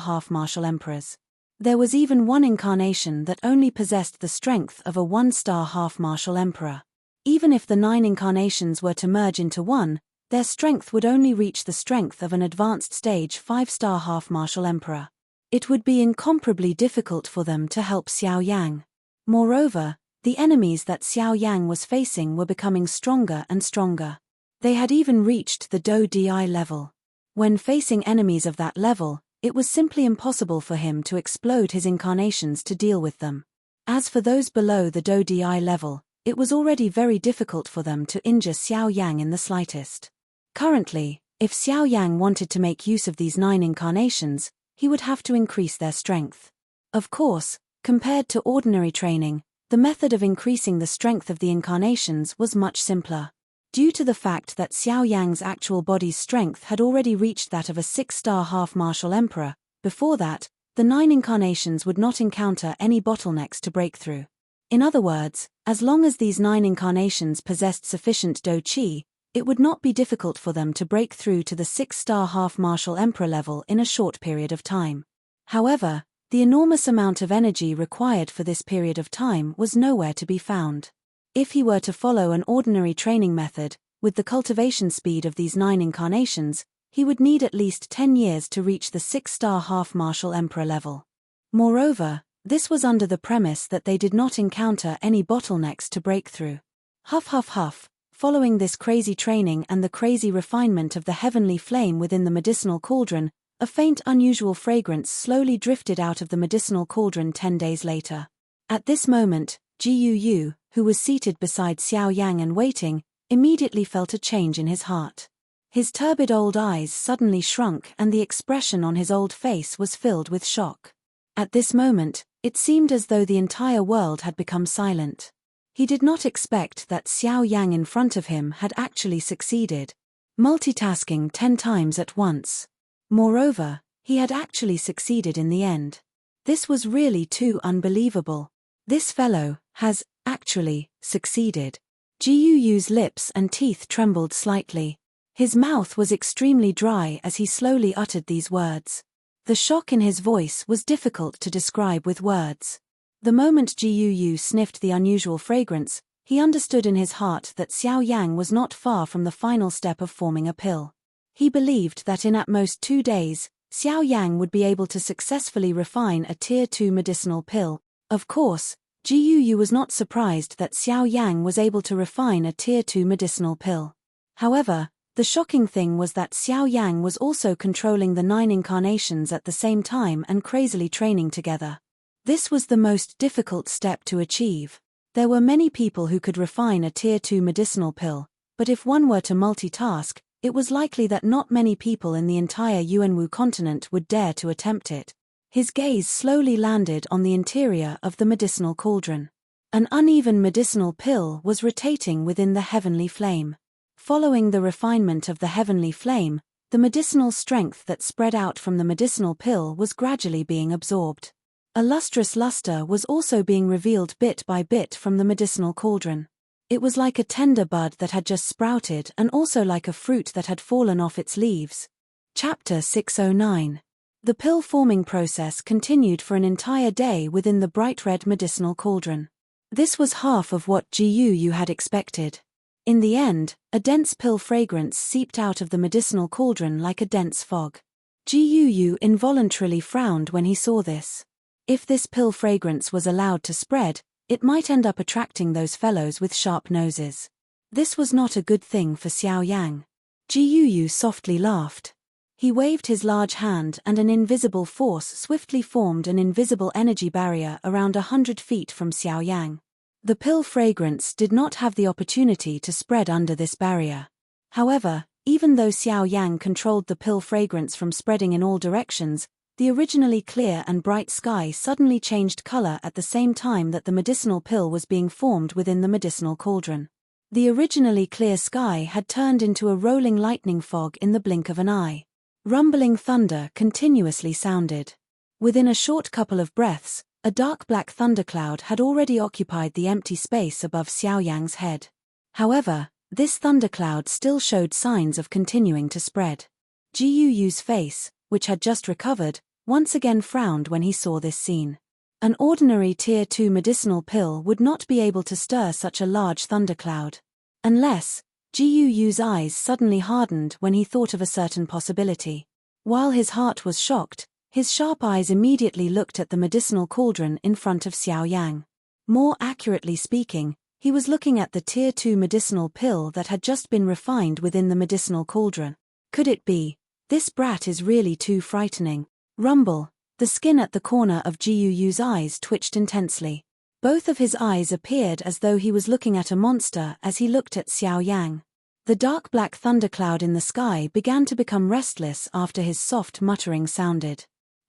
half-martial emperors. There was even one incarnation that only possessed the strength of a 1-star half-martial emperor. Even if the 9 incarnations were to merge into one, their strength would only reach the strength of an advanced stage 5-star half-martial emperor. It would be incomparably difficult for them to help Xiao Yang. Moreover, the enemies that Xiao Yang was facing were becoming stronger and stronger. They had even reached the Do Di level. When facing enemies of that level, it was simply impossible for him to explode his incarnations to deal with them. As for those below the Do Di level, it was already very difficult for them to injure Xiao Yang in the slightest. Currently, if Xiao Yang wanted to make use of these 9 incarnations, he would have to increase their strength. Of course, compared to ordinary training, the method of increasing the strength of the incarnations was much simpler. Due to the fact that Xiao Yang's actual body's strength had already reached that of a 6-star half-martial emperor, before that, the 9 incarnations would not encounter any bottlenecks to break through. In other words, as long as these 9 incarnations possessed sufficient Do Qi, it would not be difficult for them to break through to the 6-star half-martial emperor level in a short period of time. However, the enormous amount of energy required for this period of time was nowhere to be found. If he were to follow an ordinary training method, with the cultivation speed of these 9 incarnations, he would need at least 10 years to reach the 6-star half-martial emperor level. Moreover, this was under the premise that they did not encounter any bottlenecks to break through. Huff huff huff, following this crazy training and the crazy refinement of the heavenly flame within the medicinal cauldron, a faint unusual fragrance slowly drifted out of the medicinal cauldron 10 days later. At this moment, Ji Yu, who was seated beside Xiao Yang and waiting, immediately felt a change in his heart. His turbid old eyes suddenly shrunk and the expression on his old face was filled with shock. At this moment, it seemed as though the entire world had become silent. He did not expect that Xiao Yang in front of him had actually succeeded, multitasking 10 times at once. Moreover, he had actually succeeded in the end. This was really too unbelievable. This fellow has actually succeeded. Ji Yu's lips and teeth trembled slightly. His mouth was extremely dry as he slowly uttered these words. The shock in his voice was difficult to describe with words. The moment Ji Yu sniffed the unusual fragrance, he understood in his heart that Xiao Yang was not far from the final step of forming a pill. He believed that in at most 2 days, Xiao Yang would be able to successfully refine a Tier 2 medicinal pill. Of course, Ji Yu was not surprised that Xiao Yang was able to refine a Tier 2 medicinal pill. However, the shocking thing was that Xiao Yang was also controlling the 9 incarnations at the same time and crazily training together. This was the most difficult step to achieve. There were many people who could refine a Tier 2 medicinal pill, but if one were to multitask, it was likely that not many people in the entire Yuanwu continent would dare to attempt it. His gaze slowly landed on the interior of the medicinal cauldron. An uneven medicinal pill was rotating within the heavenly flame. Following the refinement of the heavenly flame, the medicinal strength that spread out from the medicinal pill was gradually being absorbed. A lustrous luster was also being revealed bit by bit from the medicinal cauldron. It was like a tender bud that had just sprouted and also like a fruit that had fallen off its leaves. Chapter 609. The pill-forming process continued for an entire day within the bright red medicinal cauldron. This was half of what Ji Yu had expected. In the end, a dense pill fragrance seeped out of the medicinal cauldron like a dense fog. Ji Yu involuntarily frowned when he saw this. If this pill fragrance was allowed to spread, it might end up attracting those fellows with sharp noses. This was not a good thing for Xiao Yang. Ji Yu softly laughed. He waved his large hand and an invisible force swiftly formed an invisible energy barrier around 100 feet from Xiao Yang. The pill fragrance did not have the opportunity to spread under this barrier. However, even though Xiao Yang controlled the pill fragrance from spreading in all directions, the originally clear and bright sky suddenly changed color at the same time that the medicinal pill was being formed within the medicinal cauldron. The originally clear sky had turned into a rolling lightning fog in the blink of an eye. Rumbling thunder continuously sounded. Within a short couple of breaths, a dark black thundercloud had already occupied the empty space above Xiao Yang's head. However, this thundercloud still showed signs of continuing to spread. Ji Yu's face, which had just recovered, once again frowned when he saw this scene. An ordinary Tier 2 medicinal pill would not be able to stir such a large thundercloud. Unless, Ji Yu's eyes suddenly hardened when he thought of a certain possibility. While his heart was shocked, his sharp eyes immediately looked at the medicinal cauldron in front of Xiao Yang. More accurately speaking, he was looking at the Tier 2 medicinal pill that had just been refined within the medicinal cauldron. Could it be? This brat is really too frightening. Rumble. The skin at the corner of Ji Yu's eyes twitched intensely. Both of his eyes appeared as though he was looking at a monster as he looked at Xiao Yang. The dark black thundercloud in the sky began to become restless after his soft muttering sounded.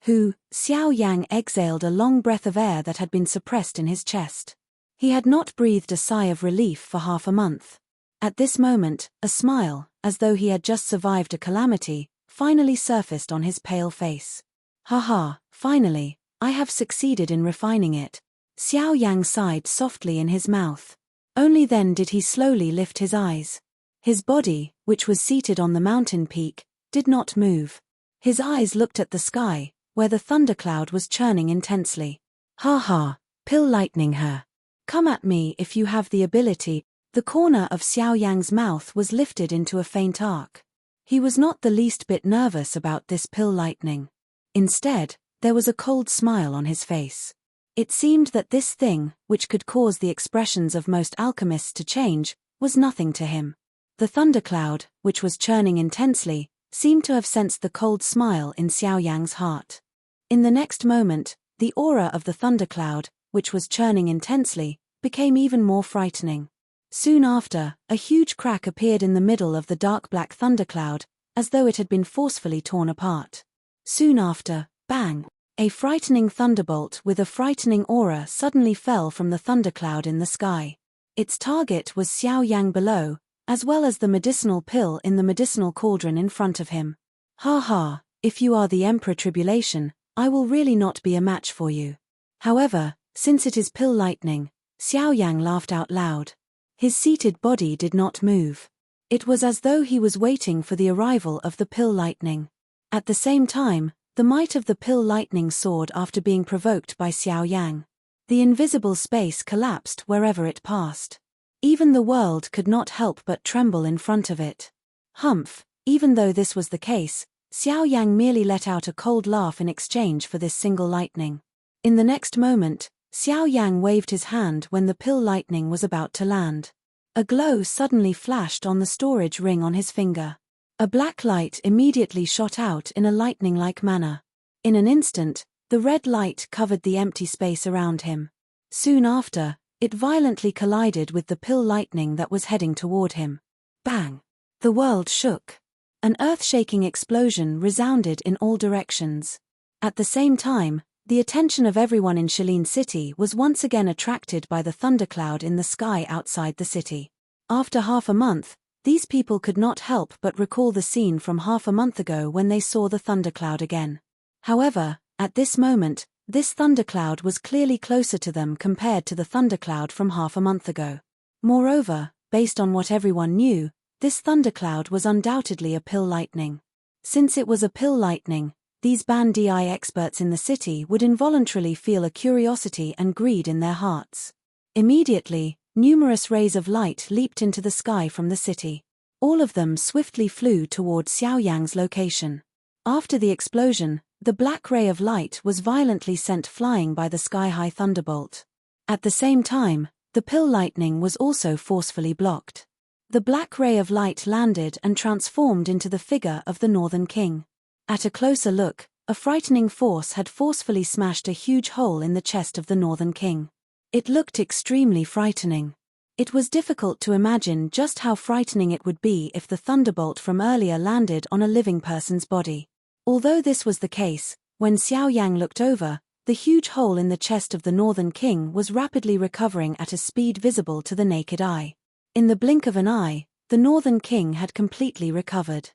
Xiao Yang exhaled a long breath of air that had been suppressed in his chest. He had not breathed a sigh of relief for half a month. At this moment, a smile, as though he had just survived a calamity, finally surfaced on his pale face. "Haha, finally, I have succeeded in refining it." Xiao Yang sighed softly in his mouth. Only then did he slowly lift his eyes. His body, which was seated on the mountain peak, did not move. His eyes looked at the sky, where the thundercloud was churning intensely. "Ha ha, pill lightning her. Come at me if you have the ability." The corner of Xiao Yang's mouth was lifted into a faint arc. He was not the least bit nervous about this pill lightning. Instead, there was a cold smile on his face. It seemed that this thing, which could cause the expressions of most alchemists to change, was nothing to him. The thundercloud, which was churning intensely, seemed to have sensed the cold smile in Xiao Yang's heart. In the next moment, the aura of the thundercloud, which was churning intensely, became even more frightening. Soon after, a huge crack appeared in the middle of the dark black thundercloud, as though it had been forcefully torn apart. Soon after, bang! A frightening thunderbolt with a frightening aura suddenly fell from the thundercloud in the sky. Its target was Xiao Yang below, as well as the medicinal pill in the medicinal cauldron in front of him. "Ha ha, if you are the Emperor Tribulation, I will really not be a match for you." However, since it is pill lightning, Xiao Yang laughed out loud. His seated body did not move. It was as though he was waiting for the arrival of the pill lightning. At the same time, the might of the pill lightning soared after being provoked by Xiao Yang. The invisible space collapsed wherever it passed. Even the world could not help but tremble in front of it. Humph, even though this was the case, Xiao Yang merely let out a cold laugh in exchange for this single lightning. In the next moment, Xiao Yang waved his hand when the pill lightning was about to land. A glow suddenly flashed on the storage ring on his finger. A black light immediately shot out in a lightning-like manner. In an instant, the red light covered the empty space around him. Soon after, it violently collided with the pill lightning that was heading toward him. Bang! The world shook. An earth-shaking explosion resounded in all directions. At the same time, the attention of everyone in Shilin City was once again attracted by the thundercloud in the sky outside the city. After half a month, these people could not help but recall the scene from half a month ago when they saw the thundercloud again. However, at this moment, this thundercloud was clearly closer to them compared to the thundercloud from half a month ago. Moreover, based on what everyone knew, this thundercloud was undoubtedly a pill lightning. Since it was a pill lightning, these Bandai experts in the city would involuntarily feel a curiosity and greed in their hearts. Immediately, numerous rays of light leaped into the sky from the city. All of them swiftly flew toward Xiao Yang's location. After the explosion, the black ray of light was violently sent flying by the sky-high thunderbolt. At the same time, the pill lightning was also forcefully blocked. The black ray of light landed and transformed into the figure of the Northern King. At a closer look, a frightening force had forcefully smashed a huge hole in the chest of the Northern King. It looked extremely frightening. It was difficult to imagine just how frightening it would be if the thunderbolt from earlier landed on a living person's body. Although this was the case, When Xiao Yang looked over, the huge hole in the chest of the Northern King was rapidly recovering at a speed visible to the naked eye. In the blink of an eye, the Northern King had completely recovered.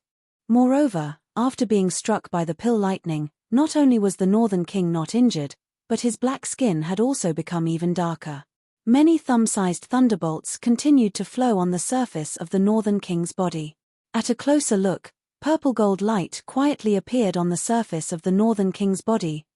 Moreover, after being struck by the pill lightning, not only was the Northern King not injured, but his black skin had also become even darker. Many thumb-sized thunderbolts continued to flow on the surface of the Northern King's body. At a closer look, purple gold light quietly appeared on the surface of the Northern King's body.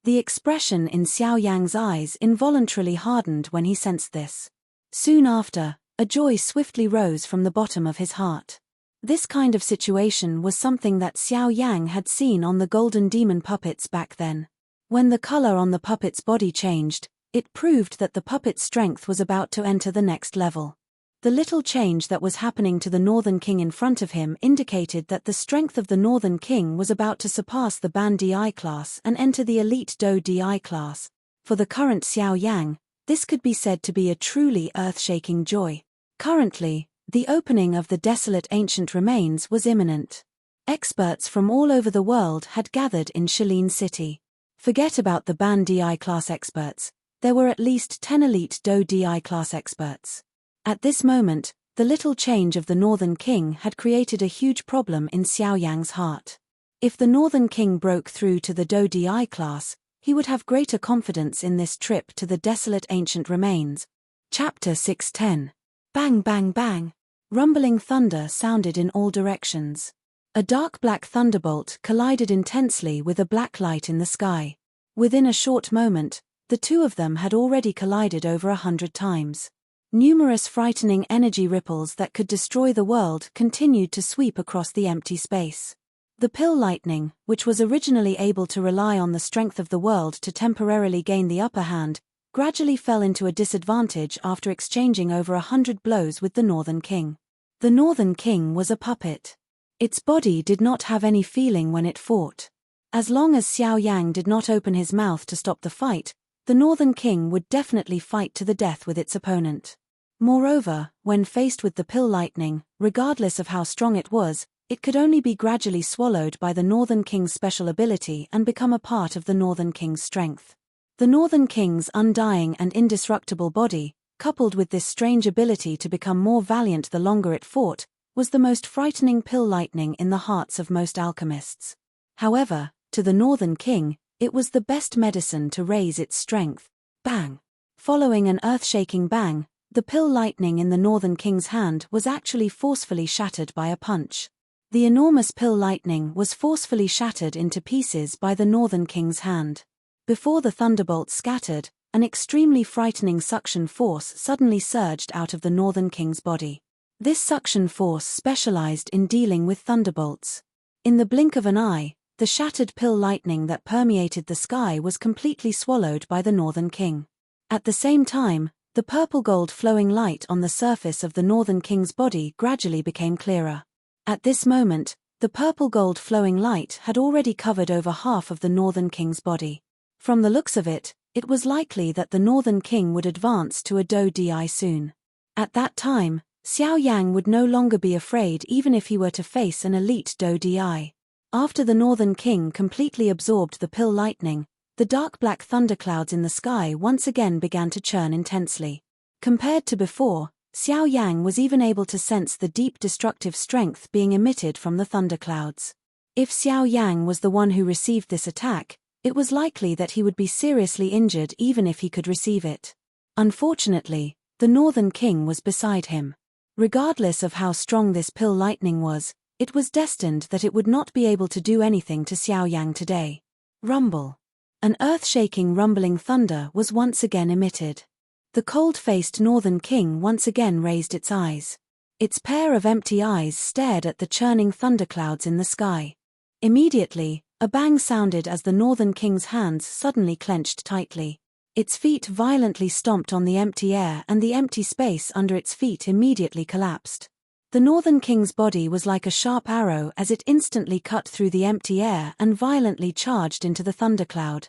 The expression in Xiao Yang's eyes involuntarily hardened when he sensed this. Soon after, a joy swiftly rose from the bottom of his heart. This kind of situation was something that Xiao Yang had seen on the golden demon puppets back then. When the color on the puppet's body changed, it proved that the puppet's strength was about to enter the next level. The little change that was happening to the Northern King in front of him indicated that the strength of the Northern King was about to surpass the Ban DI class and enter the elite Do DI class. For the current Xiao Yang, this could be said to be a truly earth-shaking joy. Currently, the opening of the desolate ancient remains was imminent. Experts from all over the world had gathered in Shaolin City. Forget about the Ban DI class experts, there were at least 10 elite Do DI class experts. At this moment, the little change of the Northern King had created a huge problem in Xiao Yang's heart. If the Northern King broke through to the Do DI class, he would have greater confidence in this trip to the desolate ancient remains. Chapter 610. Bang bang bang. Rumbling thunder sounded in all directions. A dark black thunderbolt collided intensely with a black light in the sky. Within a short moment, the two of them had already collided over 100 times. Numerous frightening energy ripples that could destroy the world continued to sweep across the empty space. The pill lightning, which was originally able to rely on the strength of the world to temporarily gain the upper hand, gradually fell into a disadvantage after exchanging over 100 blows with the Northern King. The Northern King was a puppet. Its body did not have any feeling when it fought. As long as Xiao Yang did not open his mouth to stop the fight, the Northern King would definitely fight to the death with its opponent. Moreover, when faced with the pill lightning, regardless of how strong it was, it could only be gradually swallowed by the Northern King's special ability and become a part of the Northern King's strength. The Northern King's undying and indestructible body, coupled with this strange ability to become more valiant the longer it fought, was the most frightening pill lightning in the hearts of most alchemists. However, to the Northern King, it was the best medicine to raise its strength. Bang! Following an earth-shaking bang, the pill lightning in the Northern King's hand was actually forcefully shattered by a punch. The enormous pill lightning was forcefully shattered into pieces by the Northern King's hand. Before the thunderbolt scattered, an extremely frightening suction force suddenly surged out of the Northern King's body. This suction force specialized in dealing with thunderbolts. In the blink of an eye, the shattered pill lightning that permeated the sky was completely swallowed by the Northern King. At the same time, the purple-gold flowing light on the surface of the Northern King's body gradually became clearer. At this moment, the purple-gold flowing light had already covered over half of the Northern King's body. From the looks of it, it was likely that the Northern King would advance to a Do Di soon. At that time, Xiao Yang would no longer be afraid even if he were to face an elite Do Di. After the Northern King completely absorbed the pill lightning, the dark black thunderclouds in the sky once again began to churn intensely. Compared to before, Xiao Yang was even able to sense the deep destructive strength being emitted from the thunderclouds. If Xiao Yang was the one who received this attack, it was likely that he would be seriously injured even if he could receive it. Unfortunately, the Northern King was beside him. Regardless of how strong this pill lightning was, it was destined that it would not be able to do anything to Xiao Yang today. Rumble. An earth-shaking rumbling thunder was once again emitted. The cold-faced Northern King once again raised its eyes. Its pair of empty eyes stared at the churning thunderclouds in the sky. Immediately, a bang sounded as the Northern King's hands suddenly clenched tightly. Its feet violently stomped on the empty air and the empty space under its feet immediately collapsed. The Northern King's body was like a sharp arrow as it instantly cut through the empty air and violently charged into the thundercloud.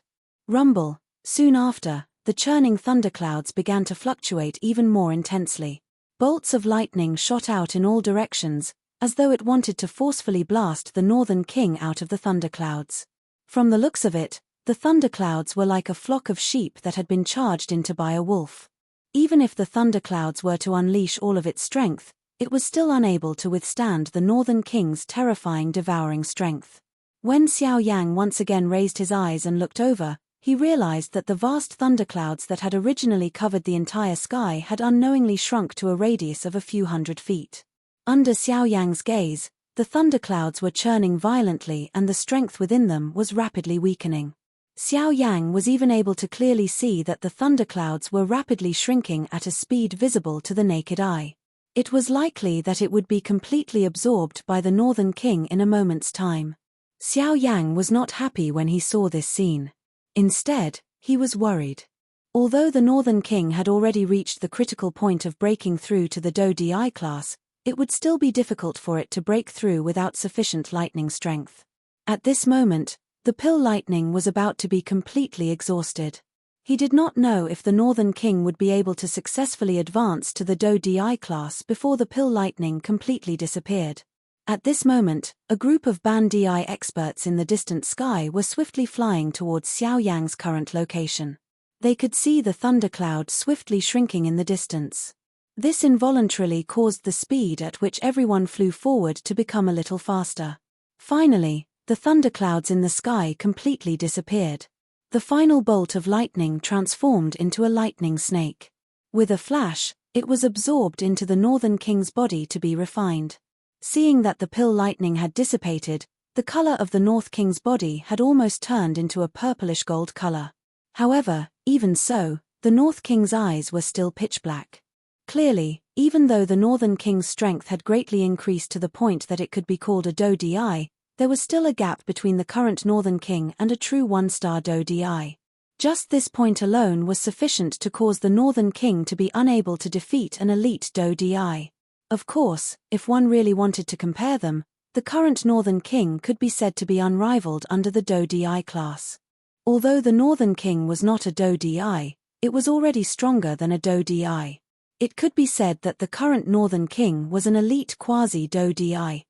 Rumble. Soon after, the churning thunderclouds began to fluctuate even more intensely. Bolts of lightning shot out in all directions, as though it wanted to forcefully blast the Northern King out of the thunderclouds. From the looks of it, the thunderclouds were like a flock of sheep that had been charged into by a wolf. Even if the thunderclouds were to unleash all of its strength, it was still unable to withstand the Northern King's terrifying devouring strength. When Xiao Yang once again raised his eyes and looked over, he realized that the vast thunderclouds that had originally covered the entire sky had unknowingly shrunk to a radius of a few hundred feet. Under Xiao Yang's gaze, the thunderclouds were churning violently and the strength within them was rapidly weakening. Xiao Yang was even able to clearly see that the thunderclouds were rapidly shrinking at a speed visible to the naked eye. It was likely that it would be completely absorbed by the Northern King in a moment's time. Xiao Yang was not happy when he saw this scene. Instead, he was worried. Although the Northern King had already reached the critical point of breaking through to the Do Di class, it would still be difficult for it to break through without sufficient lightning strength. At this moment, the pill lightning was about to be completely exhausted. He did not know if the Northern King would be able to successfully advance to the Do Di class before the pill lightning completely disappeared. At this moment, a group of Ban Di experts in the distant sky were swiftly flying towards Xiao Yang's current location. They could see the thundercloud swiftly shrinking in the distance. This involuntarily caused the speed at which everyone flew forward to become a little faster. Finally, the thunderclouds in the sky completely disappeared. The final bolt of lightning transformed into a lightning snake. With a flash, it was absorbed into the Northern King's body to be refined. Seeing that the pill lightning had dissipated, the color of the North King's body had almost turned into a purplish gold color. However, even so, the North King's eyes were still pitch black. Clearly, even though the Northern King's strength had greatly increased to the point that it could be called a Do Di, there was still a gap between the current Northern King and a true one-star Do Di. Just this point alone was sufficient to cause the Northern King to be unable to defeat an elite Do Di. Of course, if one really wanted to compare them, the current Northern King could be said to be unrivaled under the Do Di class. Although the Northern King was not a Do Di, it was already stronger than a Do Di. It could be said that the current Northern King was an elite quasi-Do Di.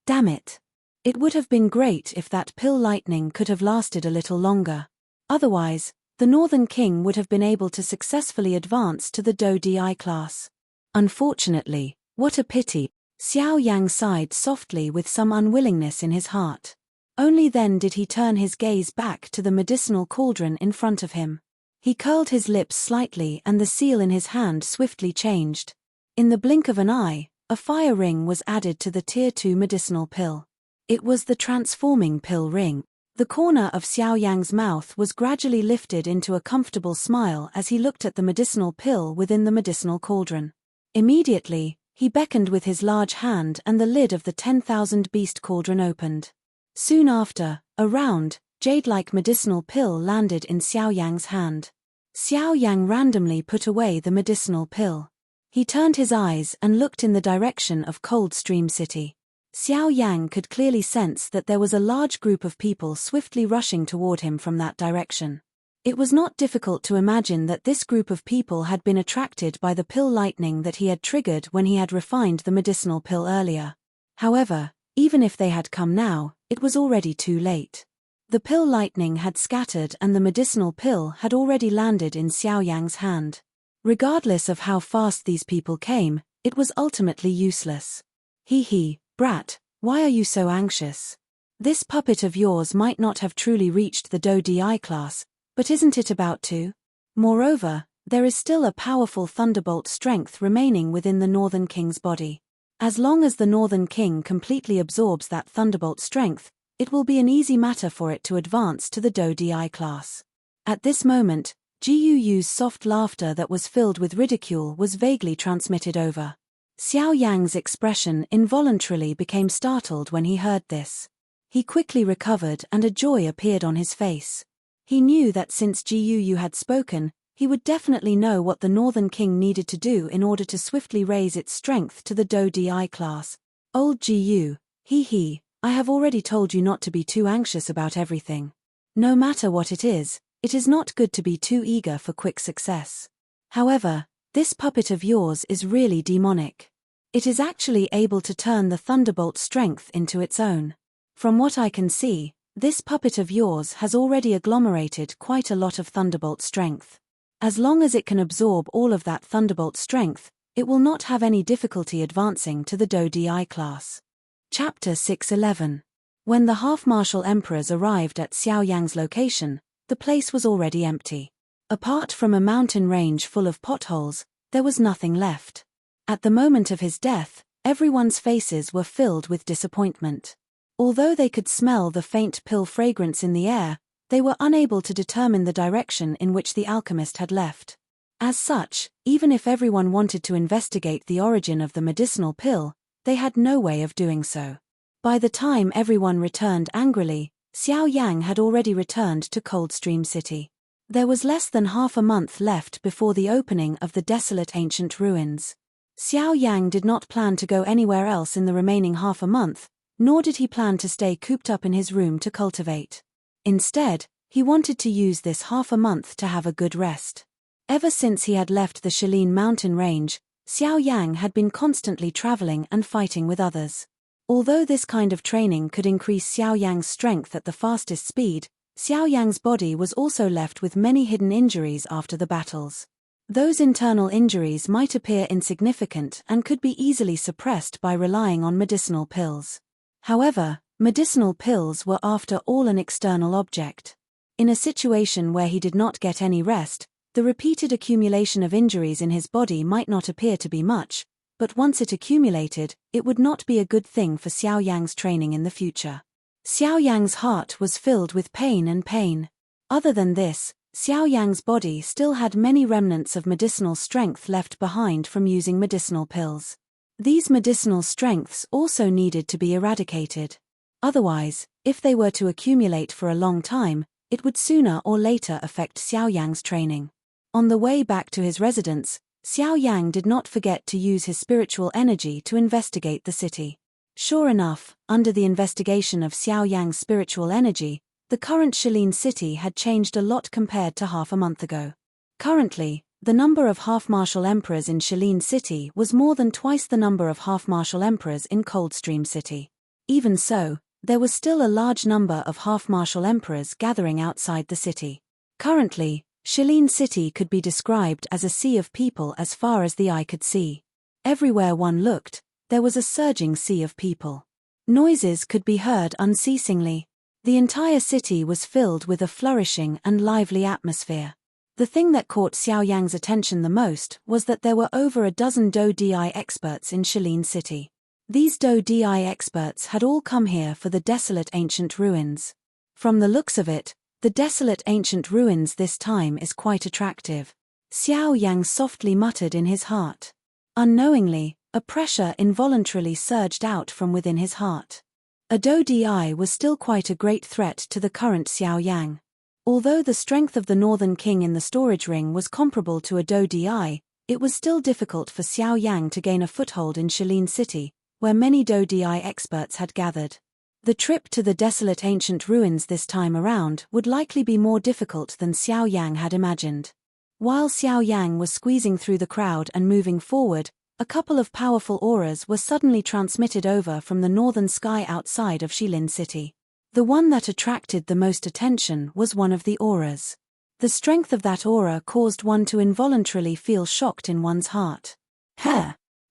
Damn it. It would have been great if that pill lightning could have lasted a little longer. Otherwise, the Northern King would have been able to successfully advance to the Do Di class. Unfortunately, what a pity. Xiao Yang sighed softly with some unwillingness in his heart. Only then did he turn his gaze back to the medicinal cauldron in front of him. He curled his lips slightly and the seal in his hand swiftly changed. In the blink of an eye, a fire ring was added to the Tier 2 medicinal pill. It was the transforming pill ring. The corner of Xiao Yang's mouth was gradually lifted into a comfortable smile as he looked at the medicinal pill within the medicinal cauldron. Immediately, he beckoned with his large hand and the lid of the 10,000 beast cauldron opened. Soon after, a round, jade-like medicinal pill landed in Xiao Yang's hand. Xiao Yang randomly put away the medicinal pill. He turned his eyes and looked in the direction of Cold Stream City. Xiao Yang could clearly sense that there was a large group of people swiftly rushing toward him from that direction. It was not difficult to imagine that this group of people had been attracted by the pill lightning that he had triggered when he had refined the medicinal pill earlier. However, even if they had come now, it was already too late. The pill lightning had scattered and the medicinal pill had already landed in Xiao Yang's hand. Regardless of how fast these people came, it was ultimately useless. Brat, why are you so anxious? This puppet of yours might not have truly reached the Do Di class, but isn't it about to? Moreover, there is still a powerful thunderbolt strength remaining within the Northern King's body. As long as the Northern King completely absorbs that thunderbolt strength, it will be an easy matter for it to advance to the Do Di class. At this moment, Jiuyu's soft laughter that was filled with ridicule was vaguely transmitted over. Xiao Yang's expression involuntarily became startled when he heard this. He quickly recovered and a joy appeared on his face. He knew that since Jiuyu had spoken, he would definitely know what the Northern King needed to do in order to swiftly raise its strength to the Do Di class. Old Jiu, I have already told you not to be too anxious about everything. No matter what it is not good to be too eager for quick success. However, this puppet of yours is really demonic. It is actually able to turn the thunderbolt strength into its own. From what I can see, This puppet of yours has already agglomerated quite a lot of thunderbolt strength. As long as it can absorb all of that thunderbolt strength, it will not have any difficulty advancing to the Do-Di class. Chapter 6:11. When the half-martial emperors arrived at Xiao Yang's location, the place was already empty. Apart from a mountain range full of potholes, there was nothing left. At the moment of his death, everyone's faces were filled with disappointment. Although they could smell the faint pill fragrance in the air, they were unable to determine the direction in which the alchemist had left. As such, even if everyone wanted to investigate the origin of the medicinal pill, they had no way of doing so. By the time everyone returned angrily, Xiao Yang had already returned to Coldstream City. There was less than half a month left before the opening of the desolate ancient ruins. Xiao Yang did not plan to go anywhere else in the remaining half a month, nor did he plan to stay cooped up in his room to cultivate. Instead, he wanted to use this half a month to have a good rest. Ever since he had left the Shalin mountain range, Xiao Yang had been constantly traveling and fighting with others. Although this kind of training could increase Xiao Yang's strength at the fastest speed, Xiao Yang's body was also left with many hidden injuries after the battles. Those internal injuries might appear insignificant and could be easily suppressed by relying on medicinal pills. However, medicinal pills were after all an external object. In a situation where he did not get any rest, the repeated accumulation of injuries in his body might not appear to be much, but once it accumulated, it would not be a good thing for Xiao Yang's training in the future. Xiao Yang's heart was filled with pain and pain. Other than this, Xiao Yang's body still had many remnants of medicinal strength left behind from using medicinal pills. These medicinal strengths also needed to be eradicated. Otherwise, if they were to accumulate for a long time, it would sooner or later affect Xiao Yang's training. On the way back to his residence, Xiao Yang did not forget to use his spiritual energy to investigate the city. Sure enough, under the investigation of Xiao Yang's spiritual energy, the current Shalin city had changed a lot compared to half a month ago. Currently, the number of half-martial emperors in Shalin city was more than twice the number of half-martial emperors in Coldstream city. Even so, there was still a large number of half-martial emperors gathering outside the city. Currently, Shalin city could be described as a sea of people as far as the eye could see. Everywhere one looked, there was a surging sea of people. Noises could be heard unceasingly. The entire city was filled with a flourishing and lively atmosphere. The thing that caught Xiao Yang's attention the most was that there were over a dozen Do-Di experts in Shalin city. These Do-Di experts had all come here for the desolate ancient ruins. From the looks of it, the desolate ancient ruins this time is quite attractive. Xiao Yang softly muttered in his heart. Unknowingly, a pressure involuntarily surged out from within his heart. A Do-Di was still quite a great threat to the current Xiao Yang. Although the strength of the Northern King in the storage ring was comparable to a Do-Di, it was still difficult for Xiao Yang to gain a foothold in Shalin city, where many Do-Di experts had gathered. The trip to the desolate ancient ruins this time around would likely be more difficult than Xiao Yang had imagined. While Xiao Yang was squeezing through the crowd and moving forward, a couple of powerful auras were suddenly transmitted over from the northern sky outside of Shilin city. The one that attracted the most attention was one of the auras. The strength of that aura caused one to involuntarily feel shocked in one's heart.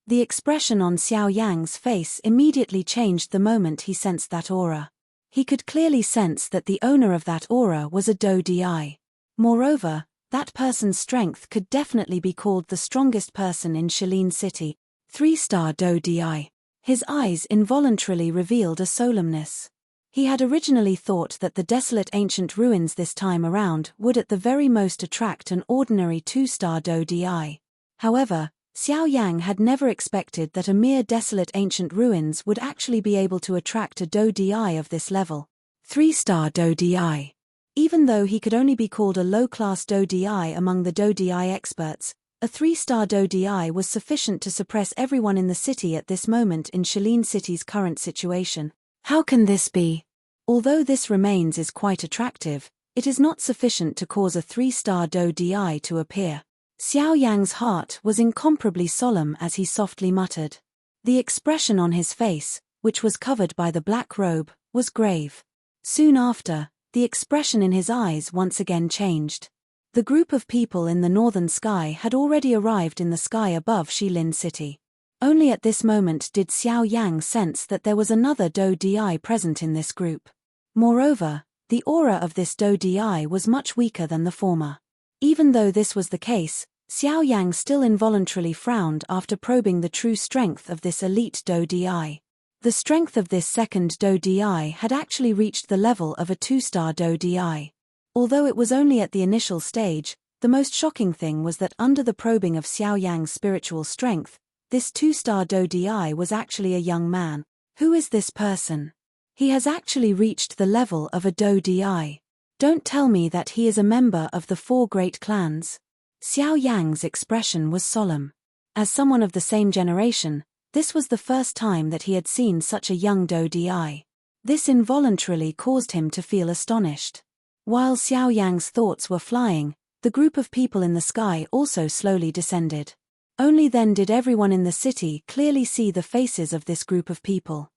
The expression on Xiao Yang's face immediately changed the moment he sensed that aura. He could clearly sense that the owner of that aura was a Do-Di. Moreover, that person's strength could definitely be called the strongest person in Shalin city, 3-star Do-Di. His eyes involuntarily revealed a solemnness. He had originally thought that the desolate ancient ruins this time around would at the very most attract an ordinary 2-star Do-Di. However, Xiao Yang had never expected that a mere desolate ancient ruins would actually be able to attract a Do-Di of this level. 3-star Do-Di. Even though he could only be called a low-class Do-Di among the Do-Di experts, a 3-star Do-Di was sufficient to suppress everyone in the city at this moment in Shalin city's current situation. How can this be? Although this remains is quite attractive, it is not sufficient to cause a 3-star Do-Di to appear. Xiao Yang's heart was incomparably solemn as he softly muttered. The expression on his face, which was covered by the black robe, was grave. Soon after, the expression in his eyes once again changed. The group of people in the northern sky had already arrived in the sky above Shilin City. Only at this moment did Xiao Yang sense that there was another Do Di present in this group. Moreover, the aura of this Do Di was much weaker than the former. Even though this was the case, Xiao Yang still involuntarily frowned after probing the true strength of this elite Do Di. The strength of this second Do Di had actually reached the level of a 2-star Do Di. Although it was only at the initial stage, the most shocking thing was that under the probing of Xiao Yang's spiritual strength, this 2-star Do Di was actually a young man. Who is this person? He has actually reached the level of a Do Di. Don't tell me that he is a member of the 4 great clans. Xiao Yang's expression was solemn. As someone of the same generation, this was the first time that he had seen such a young Do Di. This involuntarily caused him to feel astonished. While Xiao Yang's thoughts were flying, the group of people in the sky also slowly descended. Only then did everyone in the city clearly see the faces of this group of people.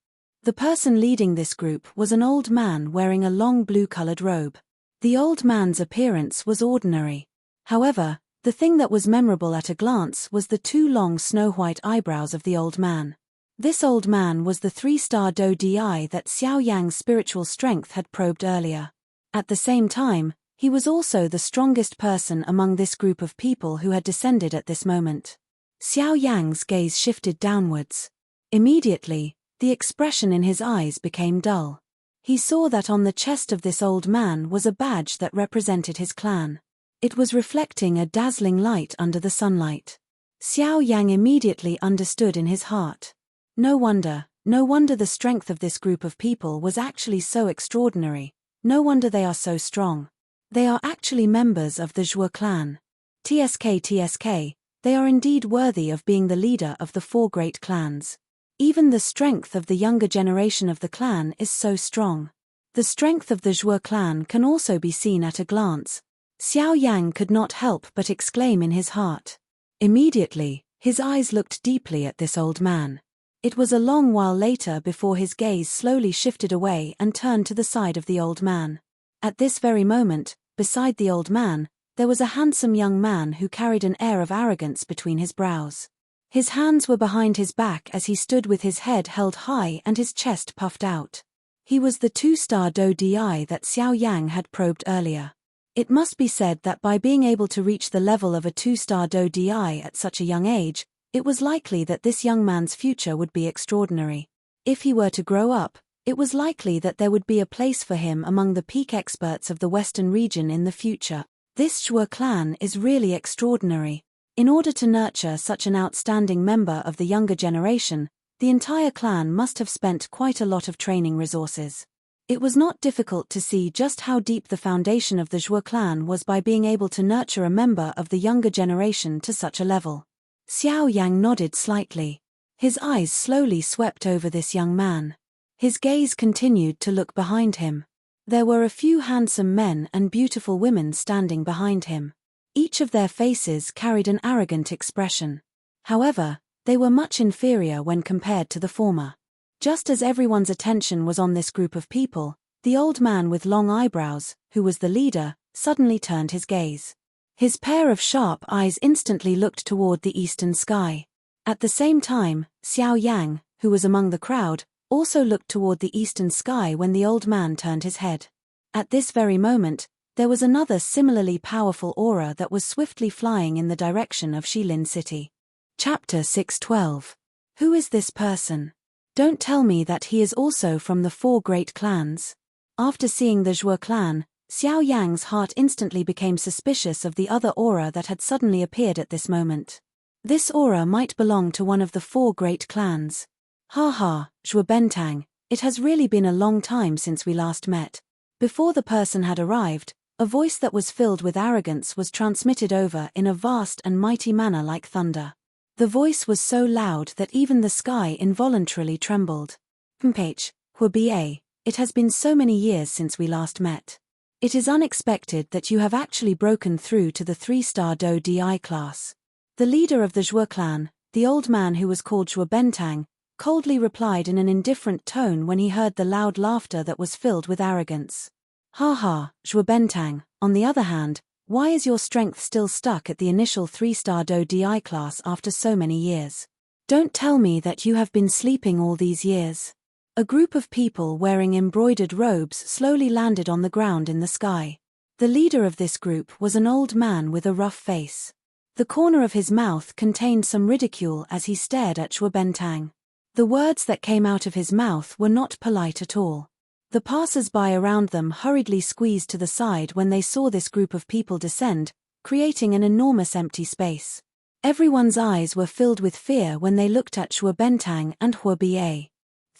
The person leading this group was an old man wearing a long blue-colored robe. The old man's appearance was ordinary. However, the thing that was memorable at a glance was the 2 long snow-white eyebrows of the old man. This old man was the 3-star Do Di that Xiao Yang's spiritual strength had probed earlier. At the same time, he was also the strongest person among this group of people who had descended at this moment. Xiao Yang's gaze shifted downwards. Immediately, the expression in his eyes became dull. He saw that on the chest of this old man was a badge that represented his clan. It was reflecting a dazzling light under the sunlight. Xiao Yang immediately understood in his heart. No wonder the strength of this group of people was actually so extraordinary. No wonder they are so strong. They are actually members of the Zhuo clan. TSK, they are indeed worthy of being the leader of the 4 great clans. Even the strength of the younger generation of the clan is so strong. The strength of the Zhuo clan can also be seen at a glance. Xiao Yang could not help but exclaim in his heart. Immediately, his eyes looked deeply at this old man. It was a long while later before his gaze slowly shifted away and turned to the side of the old man. At this very moment, beside the old man, there was a handsome young man who carried an air of arrogance between his brows. His hands were behind his back as he stood with his head held high and his chest puffed out. He was the 2-star Do Di that Xiao Yang had probed earlier. It must be said that by being able to reach the level of a 2-star Do Di at such a young age, it was likely that this young man's future would be extraordinary. If he were to grow up, it was likely that there would be a place for him among the peak experts of the Western region in the future. This Zhuo clan is really extraordinary. In order to nurture such an outstanding member of the younger generation, the entire clan must have spent quite a lot of training resources. It was not difficult to see just how deep the foundation of the Zhuo clan was by being able to nurture a member of the younger generation to such a level. Xiao Yang nodded slightly. His eyes slowly swept over this young man. His gaze continued to look behind him. There were a few handsome men and beautiful women standing behind him. Each of their faces carried an arrogant expression. However, they were much inferior when compared to the former. Just as everyone's attention was on this group of people, the old man with long eyebrows, who was the leader, suddenly turned his gaze. His pair of sharp eyes instantly looked toward the eastern sky. At the same time, Xiao Yang, who was among the crowd, also looked toward the eastern sky when the old man turned his head. At this very moment, there was another similarly powerful aura that was swiftly flying in the direction of Shilin City. Chapter 6:12. Who is this person? Don't tell me that he is also from the 4 great clans. After seeing the Zhuo clan, Xiao Yang's heart instantly became suspicious of the other aura that had suddenly appeared at this moment. This aura might belong to one of the 4 great clans. Ha ha, Zhuo Bentang, it has really been a long time since we last met. Before the person had arrived, a voice that was filled with arrogance was transmitted over in a vast and mighty manner like thunder. The voice was so loud that even the sky involuntarily trembled. Mph, Hua, it has been so many years since we last met. It is unexpected that you have actually broken through to the 3-star Do Di class. The leader of the Zhuo clan, the old man who was called Zhuo Bentang, coldly replied in an indifferent tone when he heard the loud laughter that was filled with arrogance. Ha ha, Zhuo Bentang, on the other hand, why is your strength still stuck at the initial 3-star Do Di class after so many years? Don't tell me that you have been sleeping all these years. A group of people wearing embroidered robes slowly landed on the ground in the sky. The leader of this group was an old man with a rough face. The corner of his mouth contained some ridicule as he stared at Zhuo Bentang. The words that came out of his mouth were not polite at all. The passers-by around them hurriedly squeezed to the side when they saw this group of people descend, creating an enormous empty space. Everyone's eyes were filled with fear when they looked at Zhuo Bentang and Hua Ba.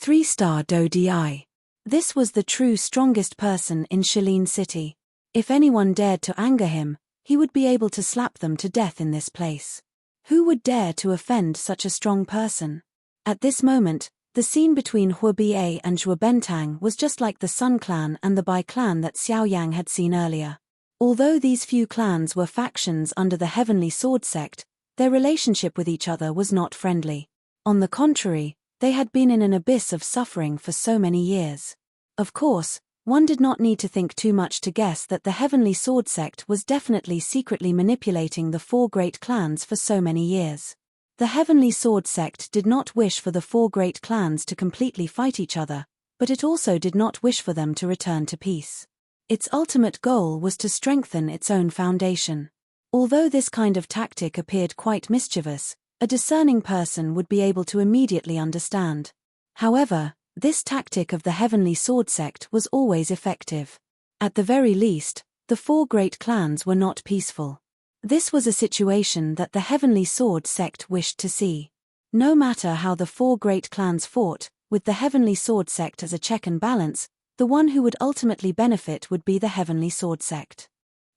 3-star Do Di. This was the true strongest person in Shilin City. If anyone dared to anger him, he would be able to slap them to death in this place. Who would dare to offend such a strong person? At this moment, the scene between Hua Ba and Zhuo Bentang was just like the Sun Clan and the Bai Clan that Xiao Yang had seen earlier. Although these few clans were factions under the Heavenly Sword Sect, their relationship with each other was not friendly. On the contrary, they had been in an abyss of suffering for so many years. Of course, one did not need to think too much to guess that the Heavenly Sword Sect was definitely secretly manipulating the 4 great clans for so many years. The Heavenly Sword Sect did not wish for the 4 great clans to completely fight each other, but it also did not wish for them to return to peace. Its ultimate goal was to strengthen its own foundation. Although this kind of tactic appeared quite mischievous, a discerning person would be able to immediately understand. However, this tactic of the Heavenly Sword Sect was always effective. At the very least, the 4 great clans were not peaceful. This was a situation that the Heavenly Sword Sect wished to see. No matter how the 4 great clans fought, with the Heavenly Sword Sect as a check and balance, the one who would ultimately benefit would be the Heavenly Sword Sect.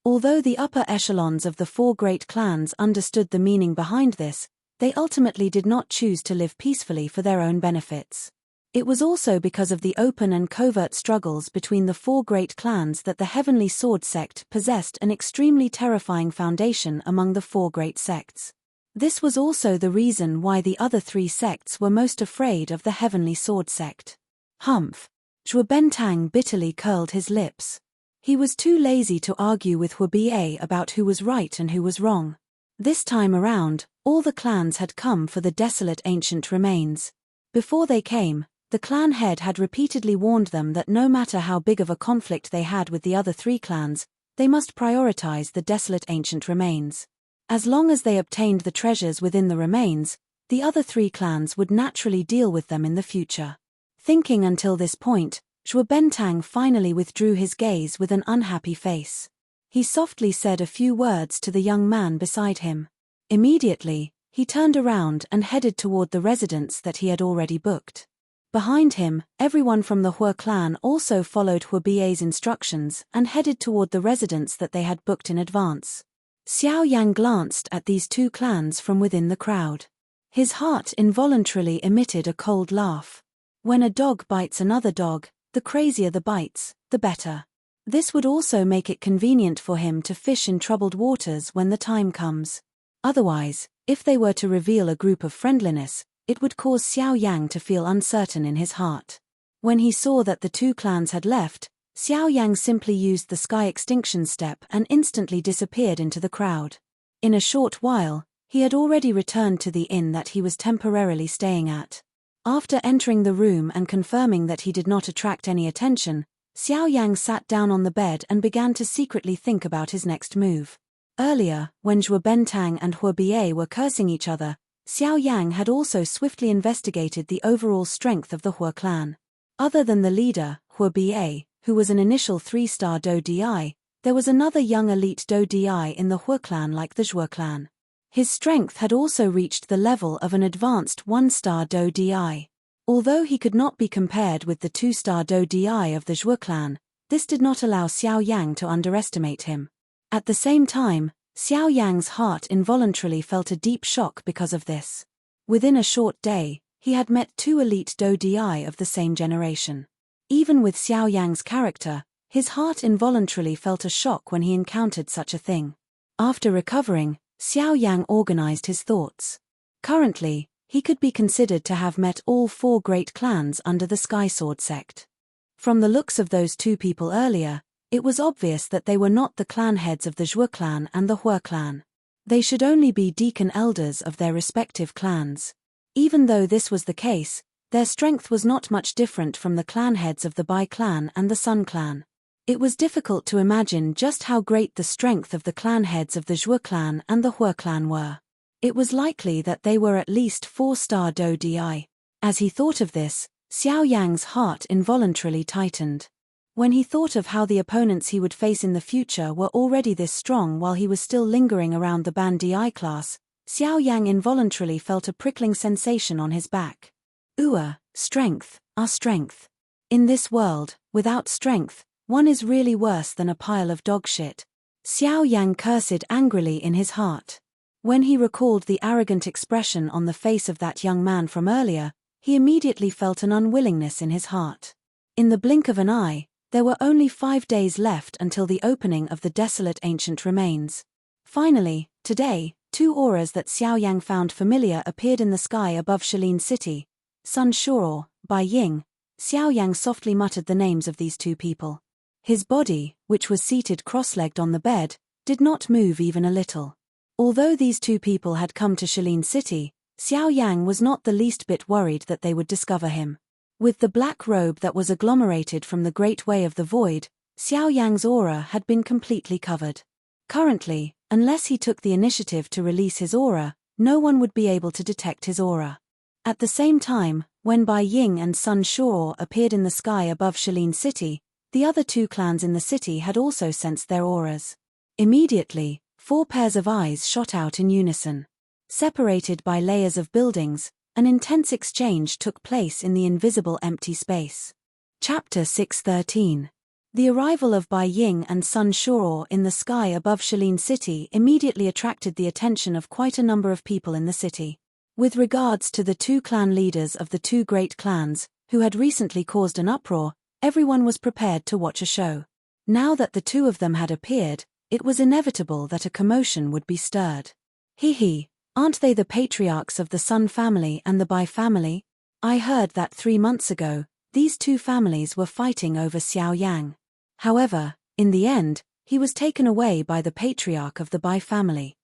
Although the upper echelons of the 4 great clans understood the meaning behind this, they ultimately did not choose to live peacefully for their own benefits. It was also because of the open and covert struggles between the 4 great clans that the Heavenly Sword Sect possessed an extremely terrifying foundation among the 4 great sects. This was also the reason why the other 3 sects were most afraid of the Heavenly Sword Sect. Humph! Zhuo Bentang bitterly curled his lips. He was too lazy to argue with Hua Ba about who was right and who was wrong. This time around, all the clans had come for the desolate ancient remains. Before they came, the clan head had repeatedly warned them that no matter how big of a conflict they had with the other 3 clans, they must prioritize the desolate ancient remains. As long as they obtained the treasures within the remains, the other 3 clans would naturally deal with them in the future. Thinking until this point, Zhuo Bentang finally withdrew his gaze with an unhappy face. He softly said a few words to the young man beside him. Immediately, he turned around and headed toward the residence that he had already booked. Behind him, everyone from the Hua clan also followed Hua Ba's instructions and headed toward the residence that they had booked in advance. Xiao Yang glanced at these 2 clans from within the crowd. His heart involuntarily emitted a cold laugh. When a dog bites another dog, the crazier the bites, the better. This would also make it convenient for him to fish in troubled waters when the time comes. Otherwise, if they were to reveal a group of friendliness, it would cause Xiao Yang to feel uncertain in his heart. When he saw that the 2 clans had left, Xiao Yang simply used the sky extinction step and instantly disappeared into the crowd. In a short while, he had already returned to the inn that he was temporarily staying at. After entering the room and confirming that he did not attract any attention, Xiao Yang sat down on the bed and began to secretly think about his next move. Earlier, when Zhuo Bentang and Hua Ba were cursing each other, Xiao Yang had also swiftly investigated the overall strength of the Hua clan. Other than the leader, Hua Ba, who was an initial 3-star Do Di, there was another young elite Do Di in the Hua clan like the Zhuo clan. His strength had also reached the level of an advanced 1-star Do Di. Although he could not be compared with the 2-star Do Di of the Zhuo clan, this did not allow Xiao Yang to underestimate him. At the same time, Xiao Yang's heart involuntarily felt a deep shock because of this. Within a short day, he had met 2 elite Do Di of the same generation. Even with Xiao Yang's character, his heart involuntarily felt a shock when he encountered such a thing. After recovering, Xiao Yang organized his thoughts. Currently, He could be considered to have met all 4 great clans under the Sky Sword sect. From the looks of those 2 people earlier, it was obvious that they were not the clan heads of the Zhuo clan and the Hua clan. They should only be deacon elders of their respective clans. Even though this was the case, their strength was not much different from the clan heads of the Bai clan and the Sun clan. It was difficult to imagine just how great the strength of the clan heads of the Zhuo clan and the Hua clan were. It was likely that they were at least 4-star Do Di. As he thought of this, Xiao Yang's heart involuntarily tightened. When he thought of how the opponents he would face in the future were already this strong while he was still lingering around the Ban Di class, Xiao Yang involuntarily felt a prickling sensation on his back. Strength, our strength. In this world, without strength, one is really worse than a pile of dog shit. Xiao Yang cursed angrily in his heart. When he recalled the arrogant expression on the face of that young man from earlier, he immediately felt an unwillingness in his heart. In the blink of an eye, there were only 5 days left until the opening of the desolate ancient remains. Finally, today, 2 auras that Xiao Yang found familiar appeared in the sky above Shalin City. Sun Shuo, Bai Ying. Xiao Yang softly muttered the names of these 2 people. His body, which was seated cross-legged on the bed, did not move even a little. Although these 2 people had come to Shalin City, Xiao Yang was not the least bit worried that they would discover him. With the black robe that was agglomerated from the Great Way of the Void, Xiao Yang's aura had been completely covered. Currently, unless he took the initiative to release his aura, no one would be able to detect his aura. At the same time, when Bai Ying and Sun Shuo appeared in the sky above Shalin City, the other 2 clans in the city had also sensed their auras. Immediately, 4 pairs of eyes shot out in unison. Separated by layers of buildings, an intense exchange took place in the invisible empty space. Chapter 613. The arrival of Bai Ying and Sun Shuo in the sky above Shalin City immediately attracted the attention of quite a number of people in the city. With regards to the 2 clan leaders of the 2 great clans, who had recently caused an uproar, everyone was prepared to watch a show. Now that the 2 of them had appeared, it was inevitable that a commotion would be stirred. Aren't they the patriarchs of the Sun family and the Bai family? I heard that 3 months ago, these 2 families were fighting over Xiao Yang. However, in the end, he was taken away by the patriarch of the Bai family.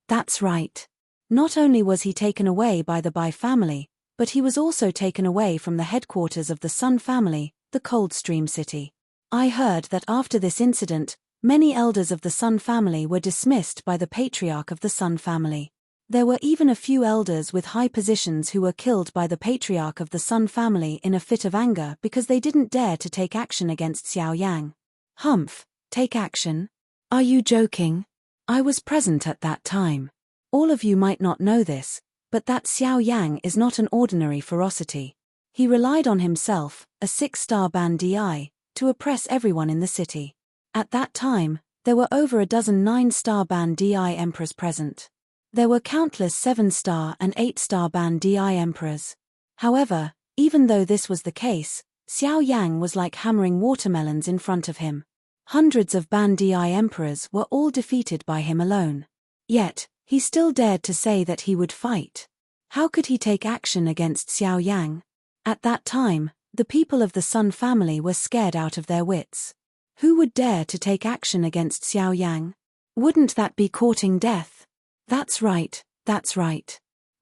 That's right. Not only was he taken away by the Bai family, but he was also taken away from the headquarters of the Sun family, the Coldstream City. I heard that after this incident, many elders of the Sun family were dismissed by the patriarch of the Sun family. There were even a few elders with high positions who were killed by the patriarch of the Sun family in a fit of anger because they didn't dare to take action against Xiao Yang. Take action? Are you joking? I was present at that time. All of you might not know this, but that Xiao Yang is not an ordinary ferocity. He relied on himself, a 6-star Ban Di, to oppress everyone in the city. At that time, there were over a dozen 9-star Ban Di emperors present. There were countless 7-star and 8-star Ban Di emperors. However, even though this was the case, Xiao Yang was like hammering watermelons in front of him. Hundreds of Ban Di emperors were all defeated by him alone. Yet, he still dared to say that he would fight. How could he take action against Xiao Yang? At that time, the people of the Sun family were scared out of their wits. Who would dare to take action against Xiao Yang? Wouldn't that be courting death? That's right.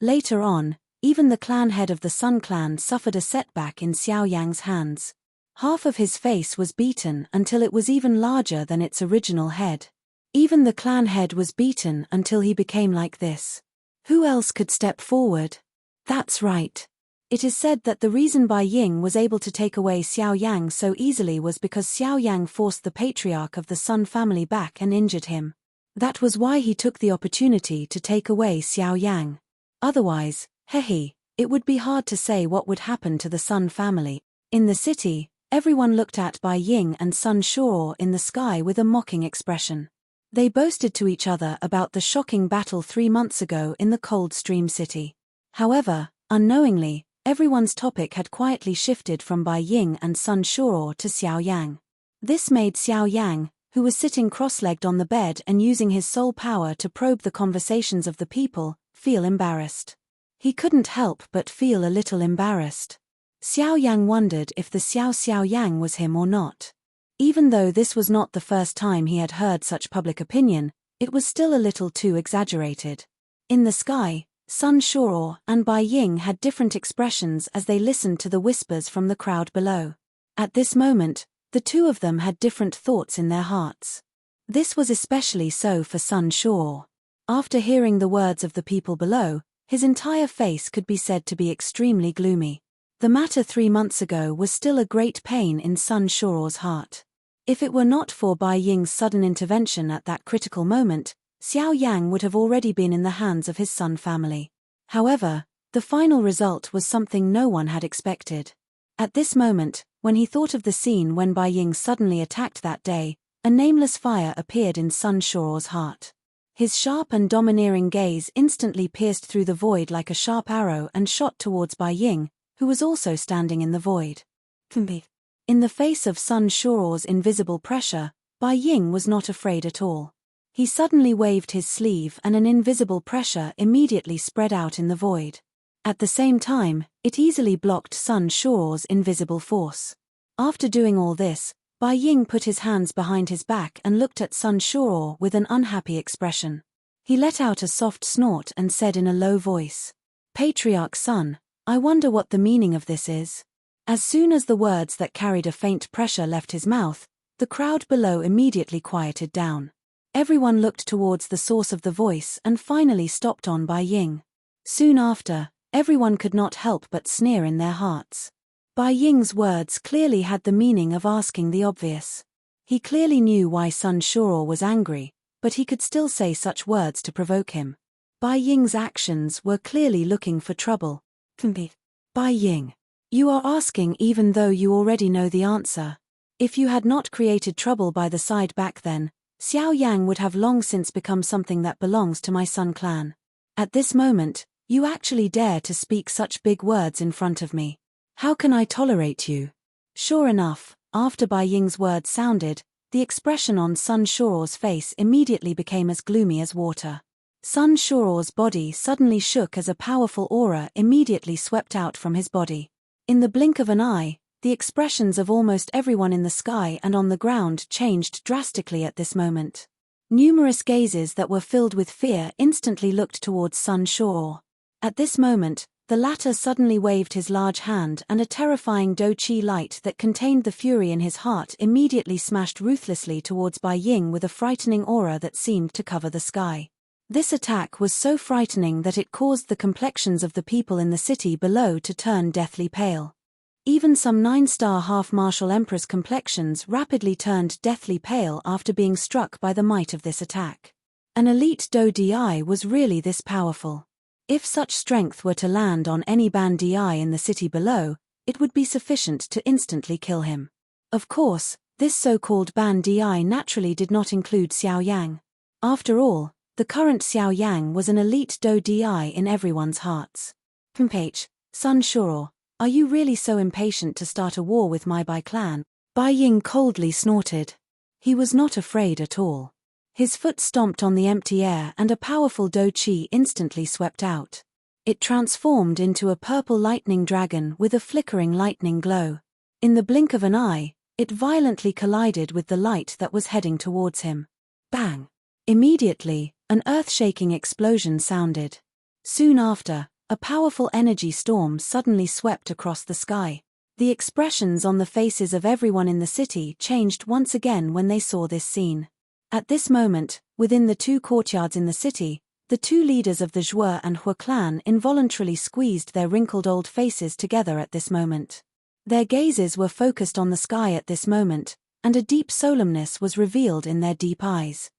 Later on, even the clan head of the Sun clan suffered a setback in Xiao Yang's hands. Half of his face was beaten until it was even larger than its original head. Even the clan head was beaten until he became like this. Who else could step forward? That's right. It is said that the reason Bai Ying was able to take away Xiao Yang so easily was because Xiao Yang forced the patriarch of the Sun family back and injured him. That was why he took the opportunity to take away Xiao Yang. Otherwise, it would be hard to say what would happen to the Sun family. In the city, everyone looked at Bai Ying and Sun Shuo in the sky with a mocking expression. They boasted to each other about the shocking battle 3 months ago in the Coldstream City. However, unknowingly, everyone's topic had quietly shifted from Bai Ying and Sun Shuo to Xiao Yang. This made Xiao Yang, who was sitting cross-legged on the bed and using his soul power to probe the conversations of the people, feel embarrassed. He couldn't help but feel a little embarrassed. Xiao Yang wondered if the Xiao Yang was him or not. Even though this was not the first time he had heard such public opinion, it was still a little too exaggerated. In the sky, Sun Shuo and Bai Ying had different expressions as they listened to the whispers from the crowd below. At this moment, the two of them had different thoughts in their hearts. This was especially so for Sun Shuo. After hearing the words of the people below, his entire face could be said to be extremely gloomy. The matter 3 months ago was still a great pain in Sun Shuo's heart. If it were not for Bai Ying's sudden intervention at that critical moment, Xiao Yang would have already been in the hands of his Sun family. However, the final result was something no one had expected. At this moment, when he thought of the scene when Bai Ying suddenly attacked that day, a nameless fire appeared in Sun Shuo's heart. His sharp and domineering gaze instantly pierced through the void like a sharp arrow and shot towards Bai Ying, who was also standing in the void. In the face of Sun Shuo's invisible pressure, Bai Ying was not afraid at all. He suddenly waved his sleeve and an invisible pressure immediately spread out in the void. At the same time, it easily blocked Sun Shuo's invisible force. After doing all this, Bai Ying put his hands behind his back and looked at Sun Shuo with an unhappy expression. He let out a soft snort and said in a low voice, "Patriarch Sun, I wonder what the meaning of this is." As soon as the words that carried a faint pressure left his mouth, the crowd below immediately quieted down. Everyone looked towards the source of the voice and finally stopped on Bai Ying. Soon after, everyone could not help but sneer in their hearts. Bai Ying's words clearly had the meaning of asking the obvious. He clearly knew why Sun Shuo was angry, but he could still say such words to provoke him. Bai Ying's actions were clearly looking for trouble. Bai Ying, you are asking even though you already know the answer. If you had not created trouble by the side back then, Xiao Yang would have long since become something that belongs to my Sun clan. At this moment, you actually dare to speak such big words in front of me. How can I tolerate you? Sure enough, after Bai Ying's words sounded, the expression on Sun Shuo's face immediately became as gloomy as water. Sun Shuo's body suddenly shook as a powerful aura immediately swept out from his body. In the blink of an eye, the expressions of almost everyone in the sky and on the ground changed drastically at this moment. Numerous gazes that were filled with fear instantly looked towards Sun Shuo. At this moment, the latter suddenly waved his large hand and a terrifying Do-Chi light that contained the fury in his heart immediately smashed ruthlessly towards Bai Ying with a frightening aura that seemed to cover the sky. This attack was so frightening that it caused the complexions of the people in the city below to turn deathly pale. Even some 9-star half-martial emperors' complexions rapidly turned deathly pale after being struck by the might of this attack. An elite Do-Di was really this powerful. If such strength were to land on any Ban Di in the city below, it would be sufficient to instantly kill him. Of course, this so-called Ban Di naturally did not include Xiao Yang. After all, the current Xiao Yang was an elite Do-Di in everyone's hearts. Sun Shuo, are you really so impatient to start a war with my Bai clan? Bai Ying coldly snorted. He was not afraid at all. His foot stomped on the empty air and a powerful Do-Chi instantly swept out. It transformed into a purple lightning dragon with a flickering lightning glow. In the blink of an eye, it violently collided with the light that was heading towards him. Bang! Immediately, an earth-shaking explosion sounded. Soon after, a powerful energy storm suddenly swept across the sky. The expressions on the faces of everyone in the city changed once again when they saw this scene. At this moment, within the 2 courtyards in the city, the 2 leaders of the Zhuo and Hu clan involuntarily squeezed their wrinkled old faces together at this moment. Their gazes were focused on the sky at this moment, and a deep solemnness was revealed in their deep eyes.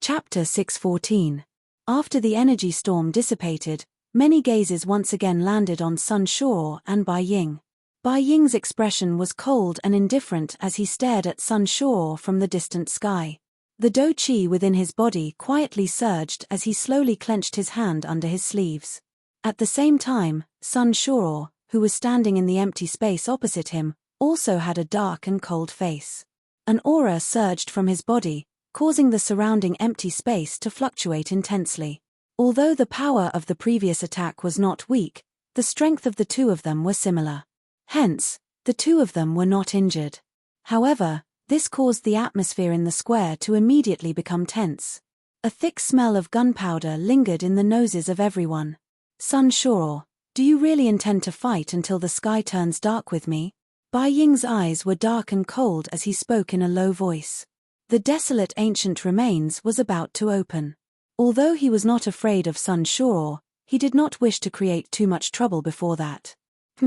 Chapter 614. After the energy storm dissipated, many gazes once again landed on Sun Shuo and Bai Ying. Bai Ying's expression was cold and indifferent as he stared at Sun Shuo from the distant sky. The Do-Chi within his body quietly surged as he slowly clenched his hand under his sleeves. At the same time, Sun Shuo, who was standing in the empty space opposite him, also had a dark and cold face. An aura surged from his body, causing the surrounding empty space to fluctuate intensely. Although the power of the previous attack was not weak, the strength of the two of them were similar. Hence, the two of them were not injured. However, this caused the atmosphere in the square to immediately become tense. A thick smell of gunpowder lingered in the noses of everyone. Sun Shao, do you really intend to fight until the sky turns dark with me? Bai Ying's eyes were dark and cold as he spoke in a low voice. The desolate ancient remains was about to open. Although he was not afraid of Sun Shao, he did not wish to create too much trouble before that.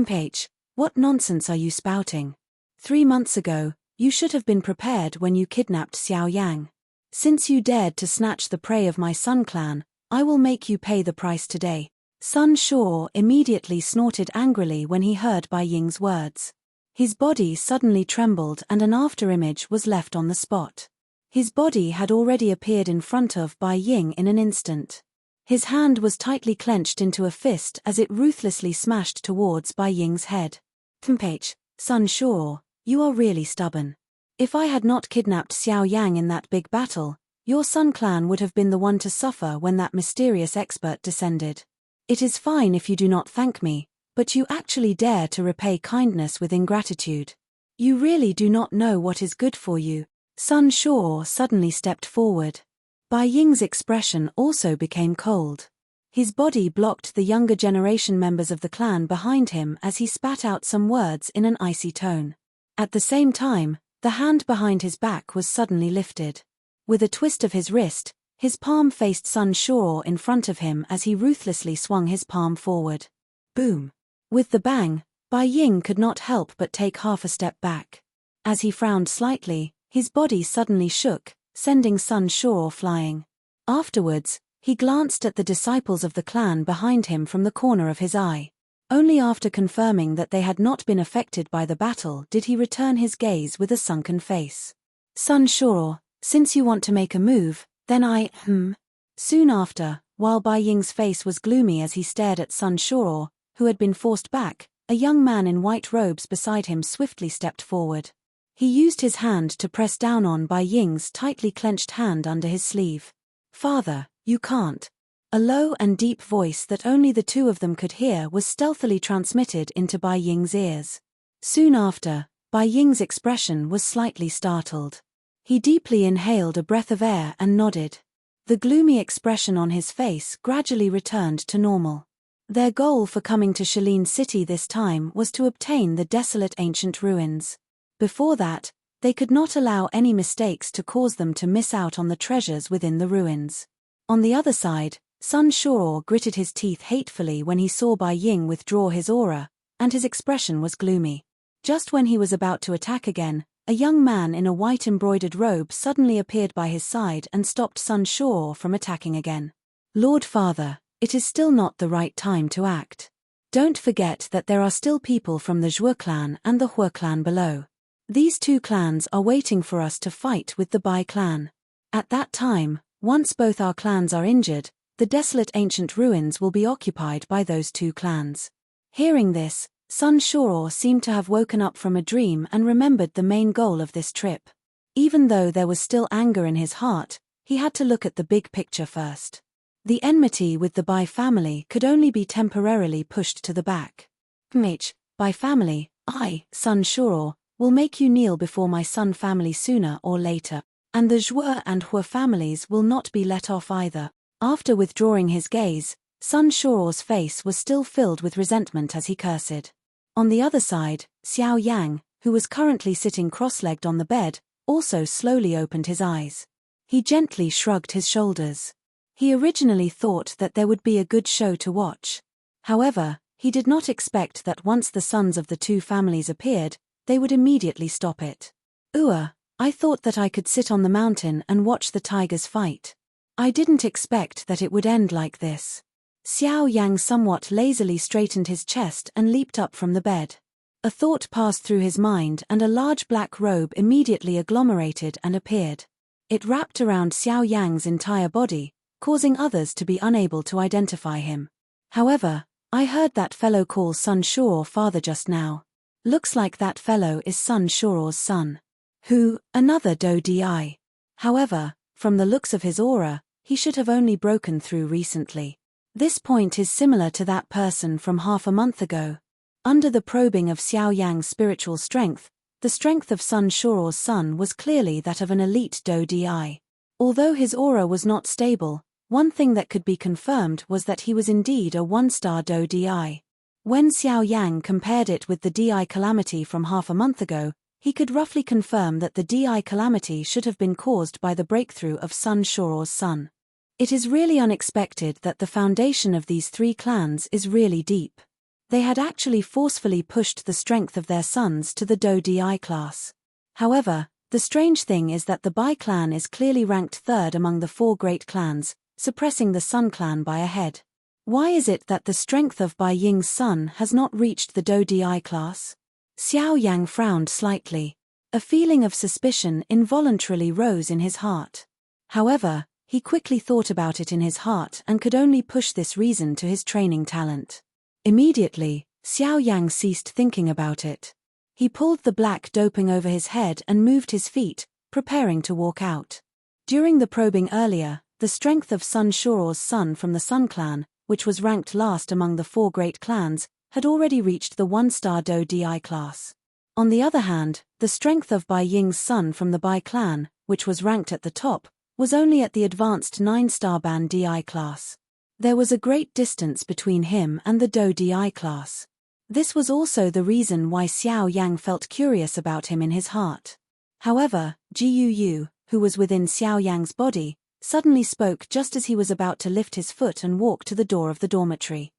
Page, what nonsense are you spouting? 3 months ago, you should have been prepared when you kidnapped Xiao Yang. Since you dared to snatch the prey of my Sun clan, I will make you pay the price today. Sun Shao immediately snorted angrily when he heard Bai Ying's words. His body suddenly trembled and an afterimage was left on the spot. His body had already appeared in front of Bai Ying in an instant. His hand was tightly clenched into a fist as it ruthlessly smashed towards Bai Ying's head. Page, Sun Shao, you are really stubborn. If I had not kidnapped Xiao Yang in that big battle, your Sun clan would have been the one to suffer when that mysterious expert descended. It is fine if you do not thank me, but you actually dare to repay kindness with ingratitude. You really do not know what is good for you. Sun Shao suddenly stepped forward. Bai Ying's expression also became cold. His body blocked the younger generation members of the clan behind him as he spat out some words in an icy tone. At the same time, the hand behind his back was suddenly lifted. With a twist of his wrist, his palm faced Sun Shao in front of him as he ruthlessly swung his palm forward. Boom! With the bang, Bai Ying could not help but take half a step back. As he frowned slightly, his body suddenly shook, sending Sun Shao flying. Afterwards, he glanced at the disciples of the clan behind him from the corner of his eye. Only after confirming that they had not been affected by the battle did he return his gaze with a sunken face. Sun Shao, since you want to make a move, then Soon after, while Bai Ying's face was gloomy as he stared at Sun Shao, who had been forced back, a young man in white robes beside him swiftly stepped forward. He used his hand to press down on Bai Ying's tightly clenched hand under his sleeve. Father, you can't. A low and deep voice that only the two of them could hear was stealthily transmitted into Bai Ying's ears. Soon after, Bai Ying's expression was slightly startled. He deeply inhaled a breath of air and nodded. The gloomy expression on his face gradually returned to normal. Their goal for coming to Shalin City this time was to obtain the desolate ancient ruins. Before that, they could not allow any mistakes to cause them to miss out on the treasures within the ruins. On the other side, Sun Shao gritted his teeth hatefully when he saw Bai Ying withdraw his aura, and his expression was gloomy. Just when he was about to attack again, a young man in a white embroidered robe suddenly appeared by his side and stopped Sun Shao from attacking again. Lord Father, it is still not the right time to act. Don't forget that there are still people from the Zhuo clan and the Hua clan below. These two clans are waiting for us to fight with the Bai clan. At that time, once both our clans are injured, the desolate ancient ruins will be occupied by those two clans. Hearing this, Sun Shao seemed to have woken up from a dream and remembered the main goal of this trip. Even though there was still anger in his heart, he had to look at the big picture first. The enmity with the Bai family could only be temporarily pushed to the back. Bai family, Sun Shao, will make you kneel before my Sun family sooner or later, and the Zhuo and Hua families will not be let off either. After withdrawing his gaze, Sun Shao's face was still filled with resentment as he cursed. On the other side, Xiao Yang, who was currently sitting cross-legged on the bed, also slowly opened his eyes. He gently shrugged his shoulders. He originally thought that there would be a good show to watch. However, he did not expect that once the sons of the two families appeared, they would immediately stop it. I thought that I could sit on the mountain and watch the tigers fight. I didn't expect that it would end like this. Xiao Yang somewhat lazily straightened his chest and leaped up from the bed. A thought passed through his mind and a large black robe immediately agglomerated and appeared. It wrapped around Xiao Yang's entire body, causing others to be unable to identify him. However, I heard that fellow call Sun Shao father just now. Looks like that fellow is Sun Shao's son. Who, another Do Di. However, from the looks of his aura, he should have only broken through recently. This point is similar to that person from half a month ago. Under the probing of Xiao Yang's spiritual strength, the strength of Sun Shuo's son was clearly that of an elite Do Di. Although his aura was not stable, one thing that could be confirmed was that he was indeed a one-star Do Di. When Xiao Yang compared it with the Di calamity from half a month ago, he could roughly confirm that the Di calamity should have been caused by the breakthrough of Sun Shuo's son. It is really unexpected that the foundation of these three clans is really deep. They had actually forcefully pushed the strength of their sons to the Do Di class. However, the strange thing is that the Bai clan is clearly ranked third among the four great clans, suppressing the Sun clan by a head. Why is it that the strength of Bai Ying's son has not reached the Do Di class? Xiao Yang frowned slightly. A feeling of suspicion involuntarily rose in his heart. However, he quickly thought about it in his heart and could only push this reason to his training talent. Immediately, Xiao Yang ceased thinking about it. He pulled the black doping over his head and moved his feet, preparing to walk out. During the probing earlier, the strength of Sun Shuo's son from the Sun clan, which was ranked last among the four great clans, had already reached the one-star Do Di class. On the other hand, the strength of Bai Ying's son from the Bai clan, which was ranked at the top, was only at the advanced 9-star Ban Di class. There was a great distance between him and the Do Di class. This was also the reason why Xiao Yang felt curious about him in his heart. However, Ji Yu, who was within Xiao Yang's body, suddenly spoke just as he was about to lift his foot and walk to the door of the dormitory.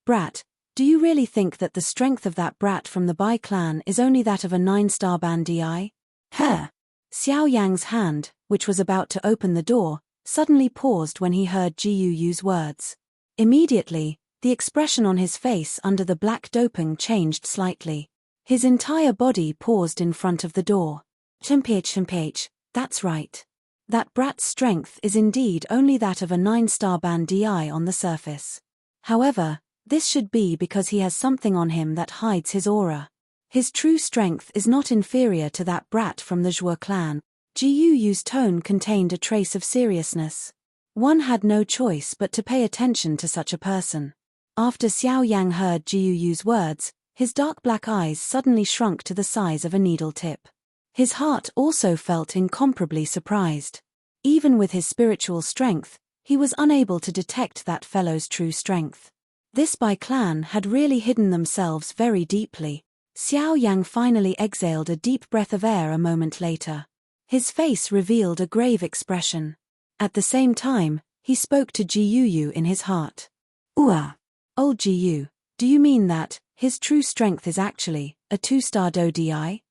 Brat, do you really think that the strength of that brat from the Bai clan is only that of a 9-star Ban Di? Xiao Yang's hand, which was about to open the door, suddenly paused when he heard Ji Yu's words. Immediately, the expression on his face under the black doping changed slightly. His entire body paused in front of the door. Chimpage, that's right. That brat's strength is indeed only that of a 9-star Ban Di on the surface. However, this should be because he has something on him that hides his aura. His true strength is not inferior to that brat from the Zhuo clan. Ji Yu's tone contained a trace of seriousness. One had no choice but to pay attention to such a person. After Xiao Yang heard Ji Yu's words, his dark black eyes suddenly shrunk to the size of a needle tip. His heart also felt incomparably surprised. Even with his spiritual strength, he was unable to detect that fellow's true strength. This Bai clan had really hidden themselves very deeply. Xiao Yang finally exhaled a deep breath of air a moment later. His face revealed a grave expression. At the same time, he spoke to Ji Yu in his heart. Old Ji Yu, do you mean that his true strength is actually a 2-star Do Di?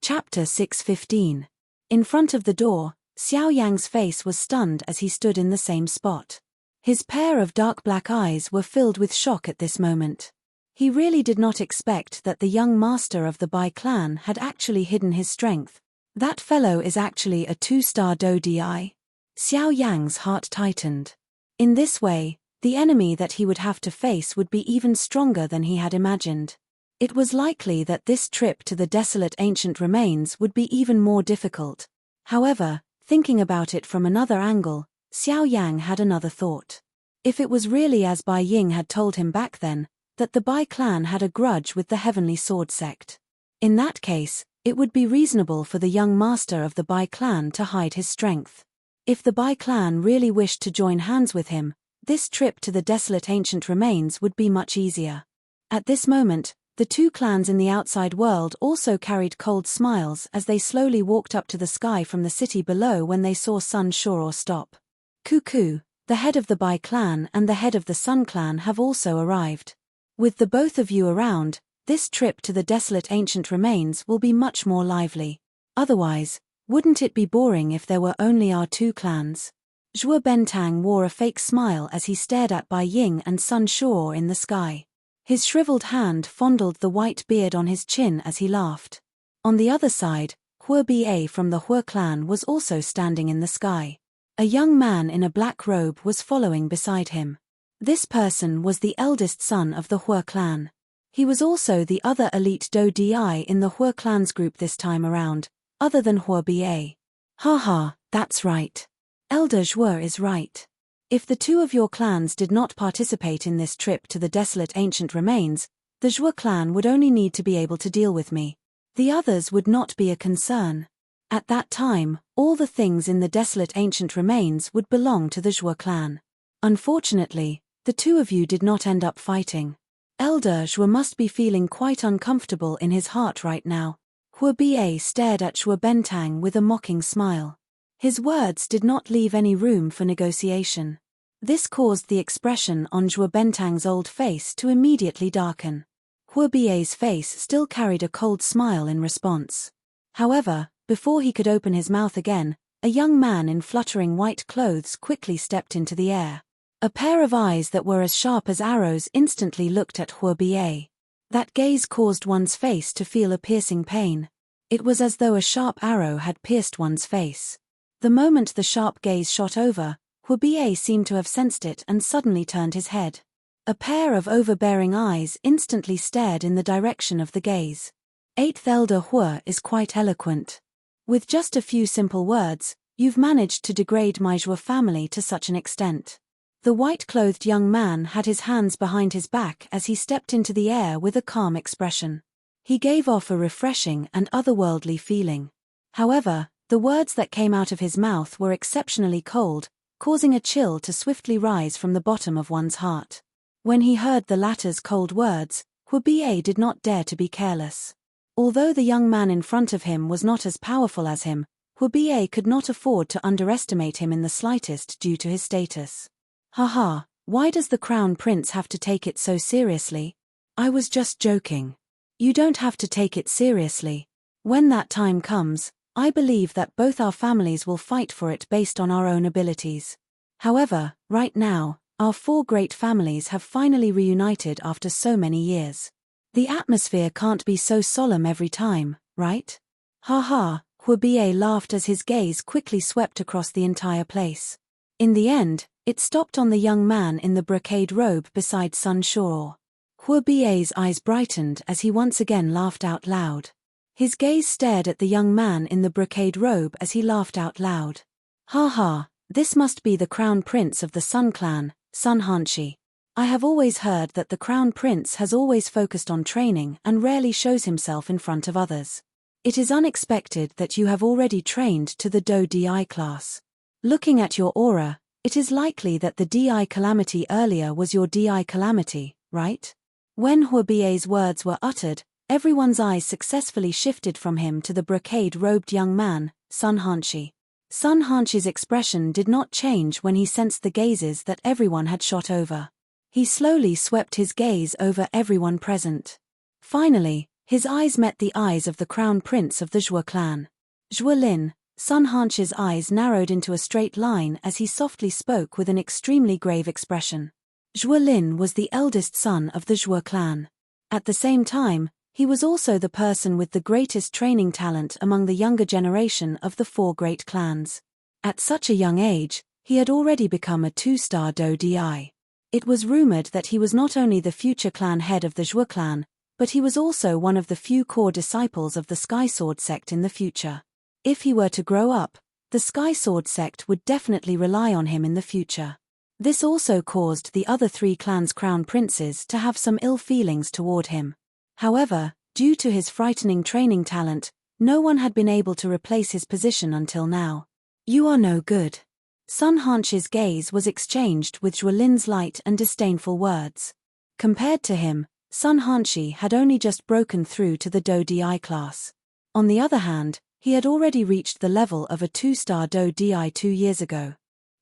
Chapter 6:15. In front of the door, Xiao Yang's face was stunned as he stood in the same spot. His pair of dark black eyes were filled with shock at this moment. He really did not expect that the young master of the Bai clan had actually hidden his strength. That fellow is actually a 2-star Do Di. Xiao Yang's heart tightened. In this way, the enemy that he would have to face would be even stronger than he had imagined. It was likely that this trip to the desolate ancient remains would be even more difficult. However, thinking about it from another angle, Xiao Yang had another thought. If it was really as Bai Ying had told him back then, that the Bai clan had a grudge with the Heavenly Sword sect. In that case, it would be reasonable for the young master of the Bai clan to hide his strength. If the Bai clan really wished to join hands with him, this trip to the desolate ancient remains would be much easier. At this moment, the two clans in the outside world also carried cold smiles as they slowly walked up to the sky from the city below when they saw Sun Shuo stop. Cuckoo, the head of the Bai clan and the head of the Sun clan have also arrived. With the both of you around, this trip to the desolate ancient remains will be much more lively. Otherwise, wouldn't it be boring if there were only our two clans? Zhuo Bentang wore a fake smile as he stared at Bai Ying and Sun Shuo in the sky. His shriveled hand fondled the white beard on his chin as he laughed. On the other side, Hua Ba from the Hua clan was also standing in the sky. A young man in a black robe was following beside him. This person was the eldest son of the Hua clan. He was also the other elite Do Di in the Hua clan's group this time around, other than Hua Ba. Haha, that's right. Elder Zhuo is right. If the two of your clans did not participate in this trip to the desolate ancient remains, the Zhuo clan would only need to be able to deal with me. The others would not be a concern. At that time, all the things in the desolate ancient remains would belong to the Zhuo clan. Unfortunately, the two of you did not end up fighting. Elder Zhuo must be feeling quite uncomfortable in his heart right now. Hua Ba stared at Zhuo Bentang with a mocking smile. His words did not leave any room for negotiation. This caused the expression on Zhuo Bentang's old face to immediately darken. Hua Ba's face still carried a cold smile in response. However, before he could open his mouth again, a young man in fluttering white clothes quickly stepped into the air. A pair of eyes that were as sharp as arrows instantly looked at Hua Ba. That gaze caused one's face to feel a piercing pain. It was as though a sharp arrow had pierced one's face. The moment the sharp gaze shot over, Hua Ba seemed to have sensed it and suddenly turned his head. A pair of overbearing eyes instantly stared in the direction of the gaze. Eighth Elder Hua is quite eloquent. With just a few simple words, you've managed to degrade my Zhuo family to such an extent. The white-clothed young man had his hands behind his back as he stepped into the air with a calm expression. He gave off a refreshing and otherworldly feeling. However, the words that came out of his mouth were exceptionally cold, causing a chill to swiftly rise from the bottom of one's heart. When he heard the latter's cold words, Hua Ba did not dare to be careless. Although the young man in front of him was not as powerful as him, Hua Ba could not afford to underestimate him in the slightest due to his status. Haha, why does the Crown Prince have to take it so seriously? I was just joking. You don't have to take it seriously. When that time comes, I believe that both our families will fight for it based on our own abilities. However, right now, our four great families have finally reunited after so many years. The atmosphere can't be so solemn every time, right? Haha, Hua Ba laughed as his gaze quickly swept across the entire place. In the end, it stopped on the young man in the brocade robe beside Sun Shore. Hua Ba's eyes brightened as he once again laughed out loud. His gaze stared at the young man in the brocade robe as he laughed out loud. Haha, this must be the Crown Prince of the Sun Clan, Sun Hanshi. I have always heard that the Crown Prince has always focused on training and rarely shows himself in front of others. It is unexpected that you have already trained to the Do Di class. Looking at your aura, it is likely that the Di calamity earlier was your Di calamity, right? When Hua Ba's words were uttered, everyone's eyes successfully shifted from him to the brocade-robed young man, Sun Hanshi. Sun Hanshi's expression did not change when he sensed the gazes that everyone had shot over. He slowly swept his gaze over everyone present. Finally, his eyes met the eyes of the Crown Prince of the Zhuo clan. Zhuo Lin. Sun Hanshi's eyes narrowed into a straight line as he softly spoke with an extremely grave expression. Zhuo Lin was the eldest son of the Zhuo clan. At the same time, he was also the person with the greatest training talent among the younger generation of the four great clans. At such a young age, he had already become a two-star Do Di. It was rumored that he was not only the future clan head of the Zhuo clan, but he was also one of the few core disciples of the Sky Sword sect in the future. If he were to grow up, the Sky Sword sect would definitely rely on him in the future. This also caused the other three clans' crown princes to have some ill feelings toward him. However, due to his frightening training talent, no one had been able to replace his position until now. You are no good. Sun Hanshi's gaze was exchanged with Zhuo Lin's light and disdainful words. Compared to him, Sun Hanshi had only just broken through to the Do Di class. On the other hand, he had already reached the level of a two-star Do Di 2 years ago.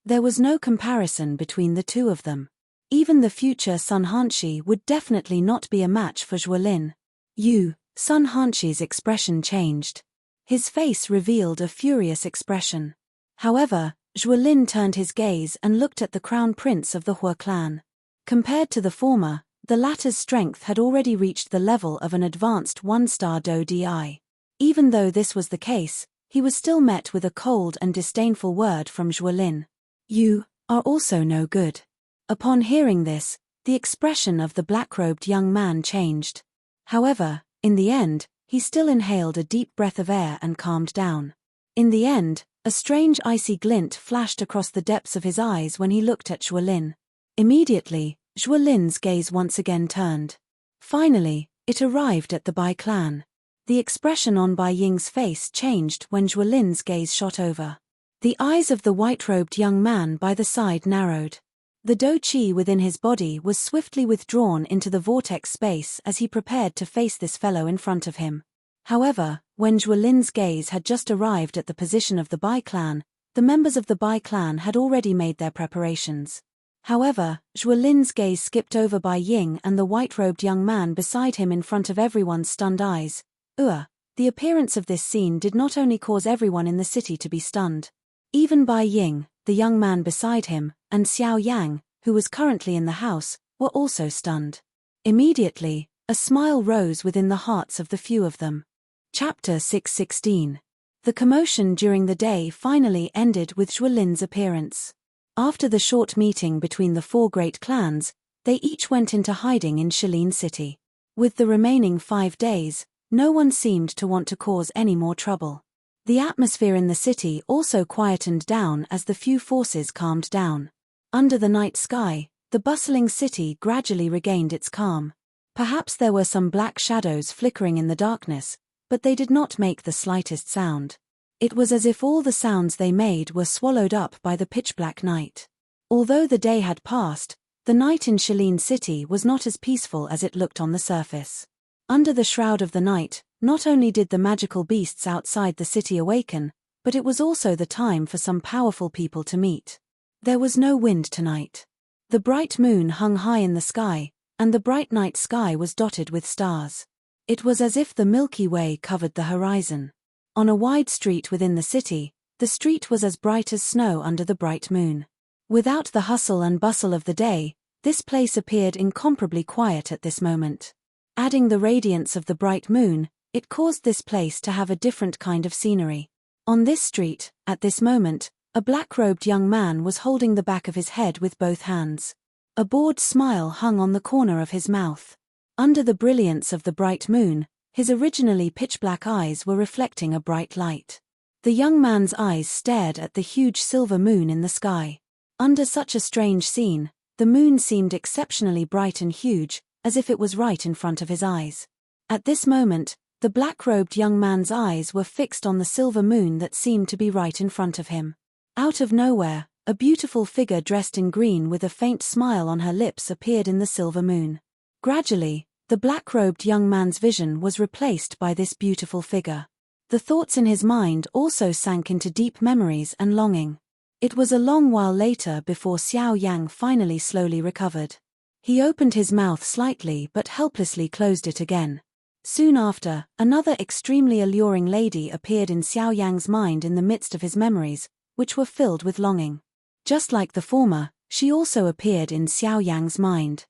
There was no comparison between the two of them. Even the future Sun Hanshi would definitely not be a match for Zhuo Lin. Sun Hanshi's expression changed. His face revealed a furious expression. However, Zhuo Lin turned his gaze and looked at the Crown Prince of the Hua clan. Compared to the former, the latter's strength had already reached the level of an advanced one-star Do Di. Even though this was the case, he was still met with a cold and disdainful word from Zhuo Lin. You are also no good. Upon hearing this, the expression of the black-robed young man changed. However, in the end, he still inhaled a deep breath of air and calmed down. In the end, A strange icy glint flashed across the depths of his eyes when he looked at Zhuo Lin. Immediately, Zhuo Lin's gaze once again turned. Finally, it arrived at the Bai clan. The expression on Bai Ying's face changed when Zhuo Lin's gaze shot over. The eyes of the white-robed young man by the side narrowed. The Do Qi within his body was swiftly withdrawn into the vortex space as he prepared to face this fellow in front of him. However, when Zhuo Lin's gaze had just arrived at the position of the Bai clan, the members of the Bai clan had already made their preparations. However, Zhuo Lin's gaze skipped over Bai Ying and the white-robed young man beside him in front of everyone's stunned eyes. The appearance of this scene did not only cause everyone in the city to be stunned. Even Bai Ying, the young man beside him, and Xiao Yang, who was currently in the house, were also stunned. Immediately, a smile rose within the hearts of the few of them. Chapter 616. The commotion during the day finally ended with Zhuo Lin's appearance. After the short meeting between the four great clans, they each went into hiding in Shilin City. With the remaining 5 days, no one seemed to want to cause any more trouble. The atmosphere in the city also quietened down as the few forces calmed down. Under the night sky, the bustling city gradually regained its calm. Perhaps there were some black shadows flickering in the darkness, but they did not make the slightest sound. It was as if all the sounds they made were swallowed up by the pitch-black night. Although the day had passed, the night in Shilin City was not as peaceful as it looked on the surface. Under the shroud of the night, not only did the magical beasts outside the city awaken, but it was also the time for some powerful people to meet. There was no wind tonight. The bright moon hung high in the sky, and the bright night sky was dotted with stars. It was as if the Milky Way covered the horizon. On a wide street within the city, the street was as bright as snow under the bright moon. Without the hustle and bustle of the day, this place appeared incomparably quiet at this moment. Adding the radiance of the bright moon, it caused this place to have a different kind of scenery. On this street, at this moment, a black-robed young man was holding the back of his head with both hands. A bored smile hung on the corner of his mouth. Under the brilliance of the bright moon, his originally pitch-black eyes were reflecting a bright light. The young man's eyes stared at the huge silver moon in the sky. Under such a strange scene, the moon seemed exceptionally bright and huge, as if it was right in front of his eyes. At this moment, the black-robed young man's eyes were fixed on the silver moon that seemed to be right in front of him. Out of nowhere, a beautiful figure dressed in green with a faint smile on her lips appeared in the silver moon. Gradually, the black-robed young man's vision was replaced by this beautiful figure. The thoughts in his mind also sank into deep memories and longing. It was a long while later before Xiao Yang finally slowly recovered. He opened his mouth slightly but helplessly closed it again. Soon after, another extremely alluring lady appeared in Xiao Yang's mind in the midst of his memories, which were filled with longing. Just like the former, she also appeared in Xiao Yang's mind.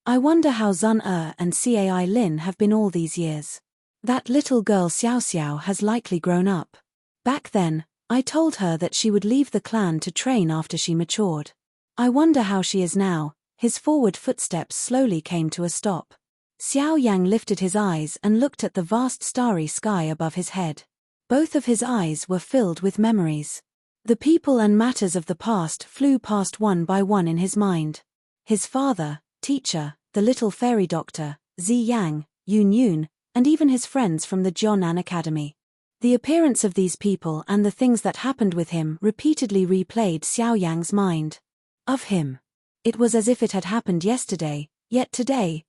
I wonder how Zun and Cai Lin have been all these years. That little girl Xiao Xiao has likely grown up. Back then, I told her that she would leave the clan to train after she matured. I wonder how she is now. His forward footsteps slowly came to a stop. Xiao Yang lifted his eyes and looked at the vast starry sky above his head. Both of his eyes were filled with memories. The people and matters of the past flew past one by one in his mind. His father, teacher, the little fairy doctor, Zi Yang, Yun Yun, and even his friends from the Jianan Academy. The appearance of these people and the things that happened with him repeatedly replayed Xiao Yang's mind. Of him. It was as if it had happened yesterday, yet today,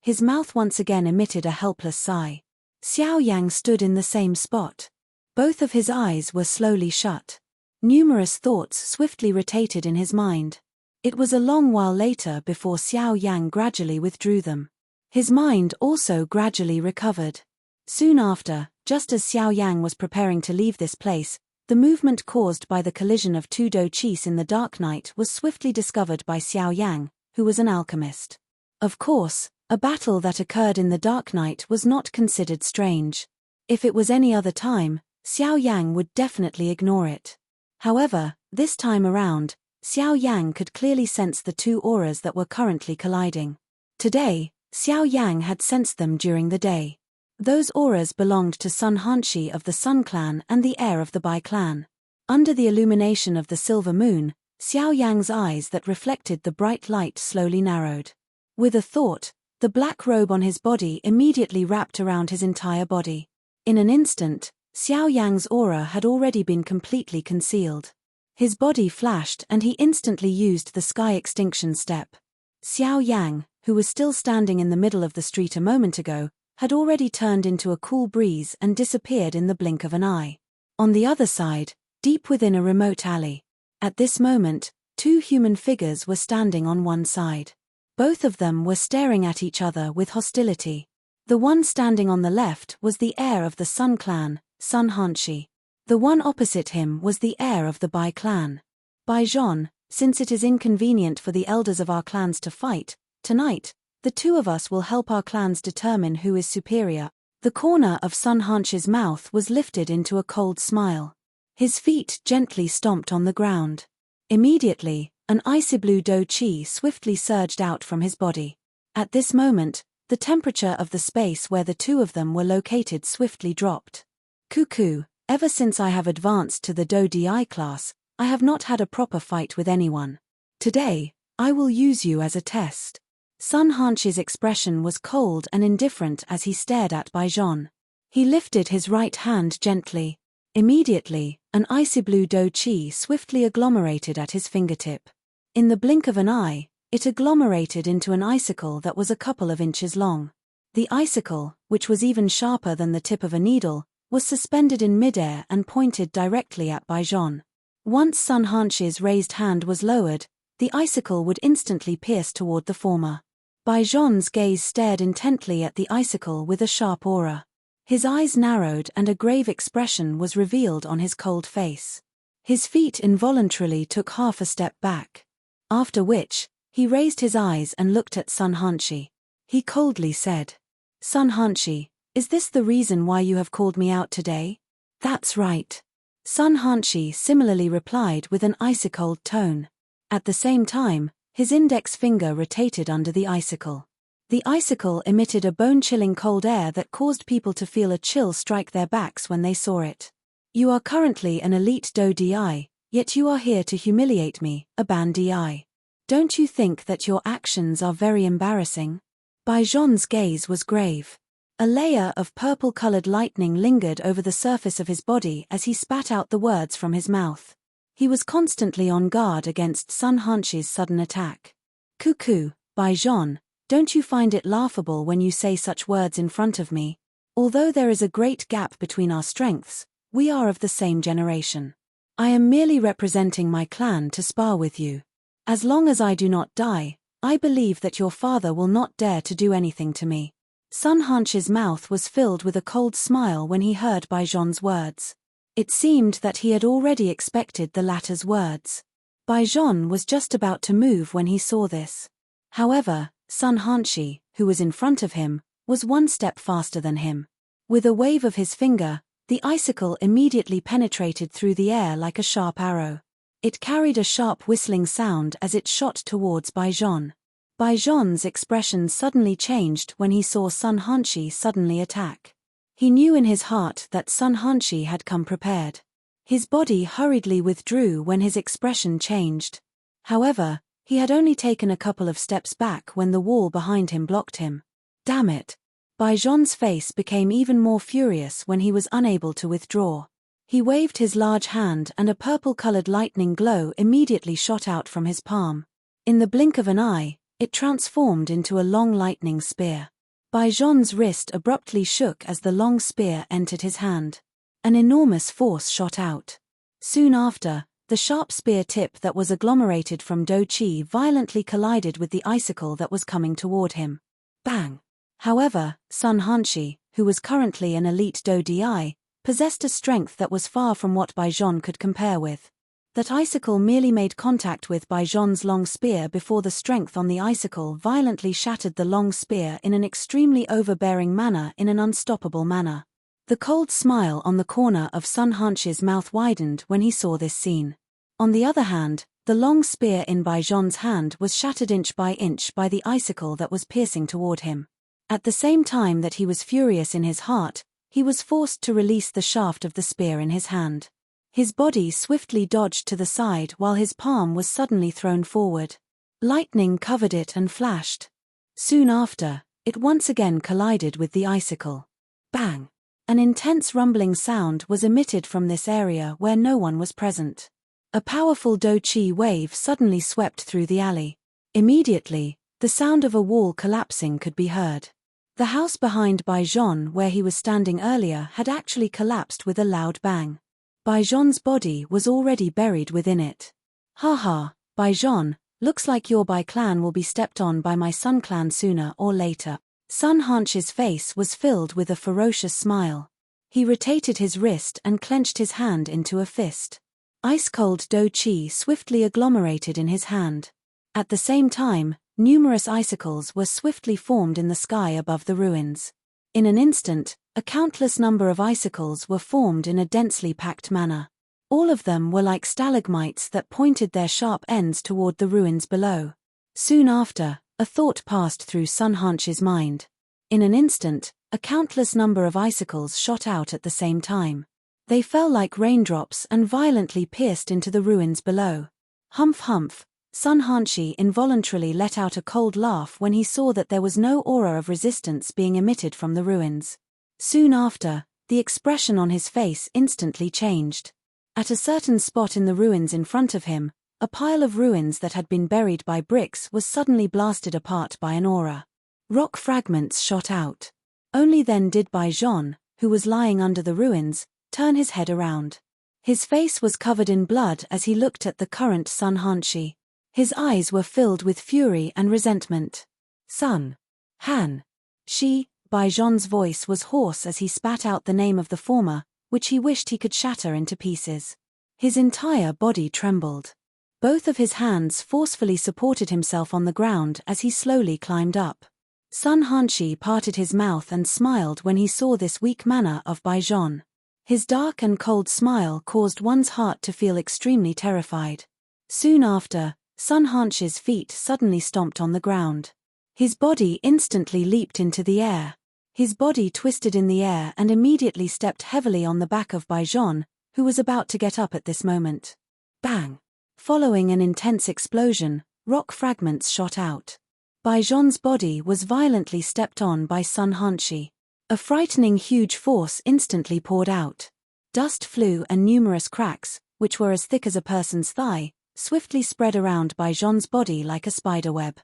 his mouth once again emitted a helpless sigh. Xiao Yang stood in the same spot. Both of his eyes were slowly shut. Numerous thoughts swiftly rotated in his mind. It was a long while later before Xiao Yang gradually withdrew them. His mind also gradually recovered. Soon after, just as Xiao Yang was preparing to leave this place, the movement caused by the collision of two Do Qis in the dark night was swiftly discovered by Xiao Yang, who was an alchemist. Of course, a battle that occurred in the dark night was not considered strange. If it was any other time, Xiao Yang would definitely ignore it. However, this time around, Xiao Yang could clearly sense the two auras that were currently colliding. Today, Xiao Yang had sensed them during the day. Those auras belonged to Sun Hanshi of the Sun Clan and the heir of the Bai clan. Under the illumination of the silver moon, Xiao Yang's eyes that reflected the bright light slowly narrowed. With a thought, the black robe on his body immediately wrapped around his entire body. In an instant, Xiao Yang's aura had already been completely concealed. His body flashed and he instantly used the sky extinction step. Xiao Yang, who was still standing in the middle of the street a moment ago, had already turned into a cool breeze and disappeared in the blink of an eye. On the other side, deep within a remote alley, at this moment, two human figures were standing on one side. Both of them were staring at each other with hostility. The one standing on the left was the heir of the Sun Clan, Sun Hanshi. The one opposite him was the heir of the Bai clan. Bai Zhon, since it is inconvenient for the elders of our clans to fight, tonight, the two of us will help our clans determine who is superior. The corner of Sun Hanshi's mouth was lifted into a cold smile. His feet gently stomped on the ground. Immediately, an icy blue do chi swiftly surged out from his body. At this moment, the temperature of the space where the two of them were located swiftly dropped. Cuckoo, ever since I have advanced to the do di class, I have not had a proper fight with anyone. Today, I will use you as a test. Sun Hanshi's expression was cold and indifferent as he stared at Bai Zhon. He lifted his right hand gently. Immediately, an icy blue do chi swiftly agglomerated at his fingertip. In the blink of an eye, it agglomerated into an icicle that was a couple of inches long. The icicle, which was even sharper than the tip of a needle, was suspended in midair and pointed directly at Bai Zhon. Once Sun Hanshi's raised hand was lowered, the icicle would instantly pierce toward the former. Bai Zhon's gaze stared intently at the icicle with a sharp aura. His eyes narrowed and a grave expression was revealed on his cold face. His feet involuntarily took half a step back. After which, he raised his eyes and looked at Sun Hanshi. He coldly said, "Sun Hanshi, is this the reason why you have called me out today?" "That's right." Sun Hanshi similarly replied with an icy-cold tone. At the same time, his index finger rotated under the icicle. The icicle emitted a bone-chilling cold air that caused people to feel a chill strike their backs when they saw it. "You are currently an elite do di, yet you are here to humiliate me, a ban di. Don't you think that your actions are very embarrassing?" Bai Zhon's gaze was grave. A layer of purple-colored lightning lingered over the surface of his body as he spat out the words from his mouth. He was constantly on guard against Sun Hanshi's sudden attack. "Cuckoo, Bai Zhon, don't you find it laughable when you say such words in front of me? Although there is a great gap between our strengths, we are of the same generation. I am merely representing my clan to spar with you. As long as I do not die, I believe that your father will not dare to do anything to me." Sun Hanshi's mouth was filled with a cold smile when he heard Bai Zhon's words. It seemed that he had already expected the latter's words. Bai Zhon was just about to move when he saw this. However, Sun Hanshi, who was in front of him, was one step faster than him. With a wave of his finger, the icicle immediately penetrated through the air like a sharp arrow. It carried a sharp whistling sound as it shot towards Bai Zhon. Bai Zhon's expression suddenly changed when he saw Sun Hanshi suddenly attack. He knew in his heart that Sun Hanshi had come prepared. His body hurriedly withdrew when his expression changed. However, he had only taken a couple of steps back when the wall behind him blocked him. Damn it! Bai Zhon's face became even more furious when he was unable to withdraw. He waved his large hand and a purple-colored lightning glow immediately shot out from his palm. In the blink of an eye, it transformed into a long lightning spear. Bai Zhon's wrist abruptly shook as the long spear entered his hand. An enormous force shot out. Soon after, the sharp spear tip that was agglomerated from do chi violently collided with the icicle that was coming toward him. Bang! However, Sun Hanshi, who was currently an elite do di, possessed a strength that was far from what Bai Zhon could compare with. That icicle merely made contact with Bai Zhon's long spear before the strength on the icicle violently shattered the long spear in an extremely overbearing manner in an unstoppable manner. The cold smile on the corner of Sun Hanshi's mouth widened when he saw this scene. On the other hand, the long spear in Bai Zhon's hand was shattered inch by the icicle that was piercing toward him. At the same time that he was furious in his heart, he was forced to release the shaft of the spear in his hand. His body swiftly dodged to the side while his palm was suddenly thrown forward. Lightning covered it and flashed. Soon after, it once again collided with the icicle. Bang! An intense rumbling sound was emitted from this area where no one was present. A powerful do-chi wave suddenly swept through the alley. Immediately, the sound of a wall collapsing could be heard. The house behind Baijon where he was standing earlier had actually collapsed with a loud bang. Baijon's body was already buried within it. Haha, Baijon, looks like your Bai clan will be stepped on by my Sun clan sooner or later. Sun Hanchi's face was filled with a ferocious smile. He rotated his wrist and clenched his hand into a fist. Ice-cold do-chi swiftly agglomerated in his hand. At the same time, numerous icicles were swiftly formed in the sky above the ruins. In an instant, a countless number of icicles were formed in a densely packed manner. All of them were like stalagmites that pointed their sharp ends toward the ruins below. Soon after, a thought passed through Sun Hanchi's mind. In an instant, a countless number of icicles shot out at the same time. They fell like raindrops and violently pierced into the ruins below. Humph humph, Sun Hanchi involuntarily let out a cold laugh when he saw that there was no aura of resistance being emitted from the ruins. Soon after, the expression on his face instantly changed. At a certain spot in the ruins in front of him, a pile of ruins that had been buried by bricks was suddenly blasted apart by an aura. Rock fragments shot out. Only then did Baijon, who was lying under the ruins, turn his head around. His face was covered in blood as he looked at the current Sun Hanchi. His eyes were filled with fury and resentment. Sun Han Shi, Baijon's voice was hoarse as he spat out the name of the former, which he wished he could shatter into pieces. His entire body trembled. Both of his hands forcefully supported himself on the ground as he slowly climbed up. Sun Hanchi parted his mouth and smiled when he saw this weak manner of Baijon. His dark and cold smile caused one's heart to feel extremely terrified. Soon after, Sun Hanchi's feet suddenly stomped on the ground. His body instantly leaped into the air. His body twisted in the air and immediately stepped heavily on the back of Baijon, who was about to get up at this moment. Bang! Following an intense explosion, rock fragments shot out. Baijon's body was violently stepped on by Sun Hanchi. A frightening huge force instantly poured out. Dust flew and numerous cracks, which were as thick as a person's thigh, swiftly spread around Baijon's body like a spiderweb.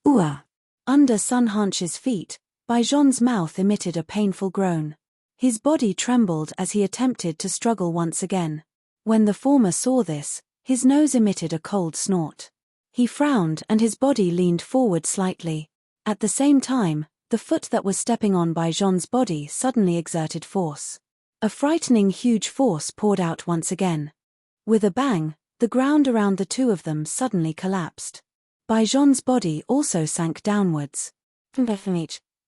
Ooah! Under Sun Hanchi's feet, Baijon's mouth emitted a painful groan. His body trembled as he attempted to struggle once again. When the former saw this, his nose emitted a cold snort. He frowned and his body leaned forward slightly. At the same time, the foot that was stepping on Baijon's body suddenly exerted force. A frightening huge force poured out once again. With a bang, the ground around the two of them suddenly collapsed. Baijon's body also sank downwards.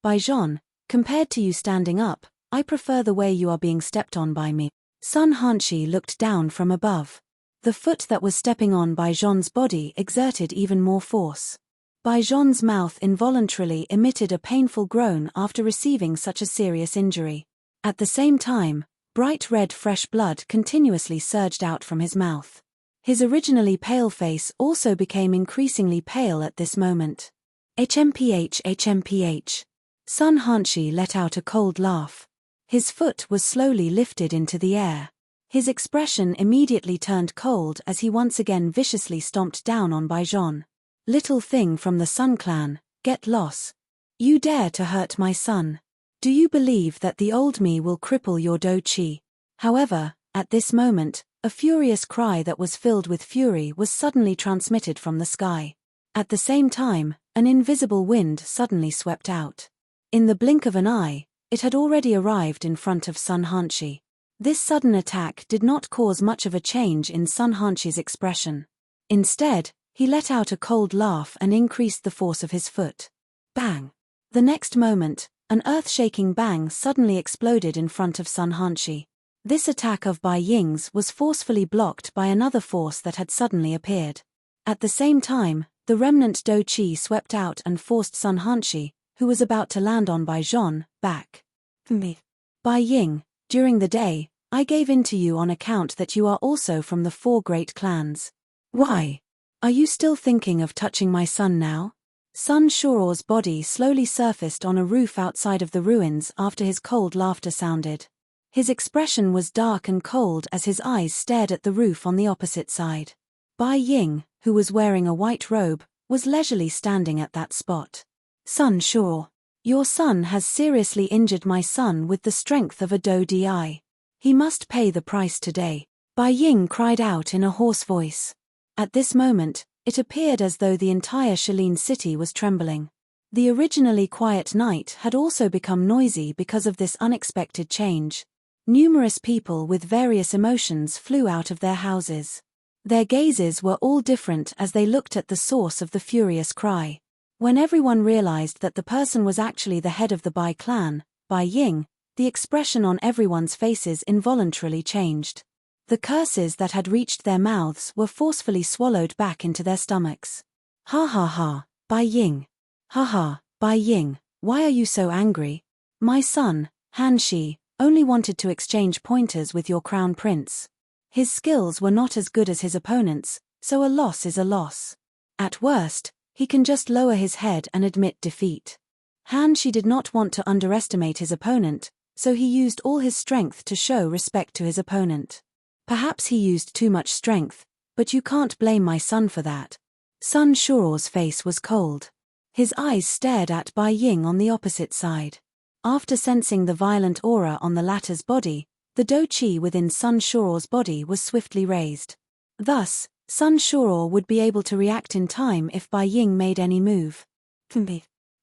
Baijon, compared to you standing up, I prefer the way you are being stepped on by me. Sun Hanchi looked down from above. The foot that was stepping on Baijon's body exerted even more force. Baijon's mouth involuntarily emitted a painful groan after receiving such a serious injury. At the same time, bright red fresh blood continuously surged out from his mouth. His originally pale face also became increasingly pale at this moment. HMPH. Sun Hanchi let out a cold laugh. His foot was slowly lifted into the air. His expression immediately turned cold as he once again viciously stomped down on Baijon. Little thing from the Sun clan, get lost. You dare to hurt my son. Do you believe that the old me will cripple your do-chi? However, at this moment, a furious cry that was filled with fury was suddenly transmitted from the sky. At the same time, an invisible wind suddenly swept out. In the blink of an eye, it had already arrived in front of Sun Hanchi. This sudden attack did not cause much of a change in Sun Hanchi's expression. Instead, he let out a cold laugh and increased the force of his foot. Bang! The next moment, an earth-shaking bang suddenly exploded in front of Sun Hanchi. This attack of Bai Ying's was forcefully blocked by another force that had suddenly appeared. At the same time, the remnant do-chi swept out and forced Sun Hanchi, who was about to land on Bai Zhon, back. Me. Bai Ying, during the day, I gave in to you on account that you are also from the 4 great clans. Why? Are you still thinking of touching my son now? Sun Shuor's body slowly surfaced on a roof outside of the ruins after his cold laughter sounded. His expression was dark and cold as his eyes stared at the roof on the opposite side. Bai Ying, who was wearing a white robe, was leisurely standing at that spot. Sun Shuor, your son has seriously injured my son with the strength of a Do Di. He must pay the price today, Bai Ying cried out in a hoarse voice. At this moment, it appeared as though the entire Shalin city was trembling. The originally quiet night had also become noisy because of this unexpected change. Numerous people with various emotions flew out of their houses. Their gazes were all different as they looked at the source of the furious cry. When everyone realized that the person was actually the head of the Bai clan, Bai Ying, the expression on everyone's faces involuntarily changed. The curses that had reached their mouths were forcefully swallowed back into their stomachs. Ha ha ha, Bai Ying. Ha ha, Bai Ying, why are you so angry? My son, Han Shi, only wanted to exchange pointers with your crown prince. His skills were not as good as his opponent's, so a loss is a loss. At worst, he can just lower his head and admit defeat. Han Shi did not want to underestimate his opponent, so he used all his strength to show respect to his opponent. Perhaps he used too much strength, but you can't blame my son for that. Sun Shuor's face was cold. His eyes stared at Bai Ying on the opposite side. After sensing the violent aura on the latter's body, the Do Qi within Sun Shuor's body was swiftly raised. Thus, Sun Shuor would be able to react in time if Bai Ying made any move.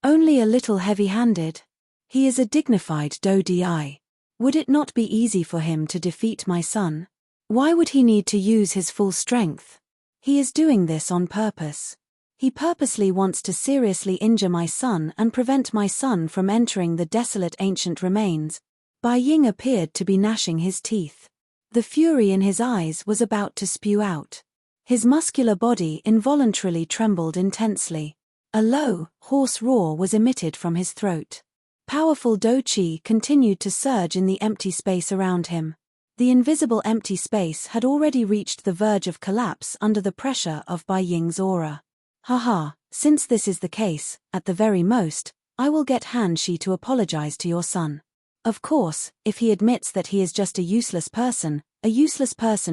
Only a little heavy-handed. He is a dignified Do Di. Would it not be easy for him to defeat my son? Why would he need to use his full strength? He is doing this on purpose. He purposely wants to seriously injure my son and prevent my son from entering the desolate ancient remains. Bai Ying appeared to be gnashing his teeth. The fury in his eyes was about to spew out. His muscular body involuntarily trembled intensely. A low, hoarse roar was emitted from his throat. Powerful Do Qi continued to surge in the empty space around him. The invisible empty space had already reached the verge of collapse under the pressure of Bai Ying's aura. Haha, since this is the case, at the very most, I will get Han Shi to apologize to your son. Of course, if he admits that he is just a useless person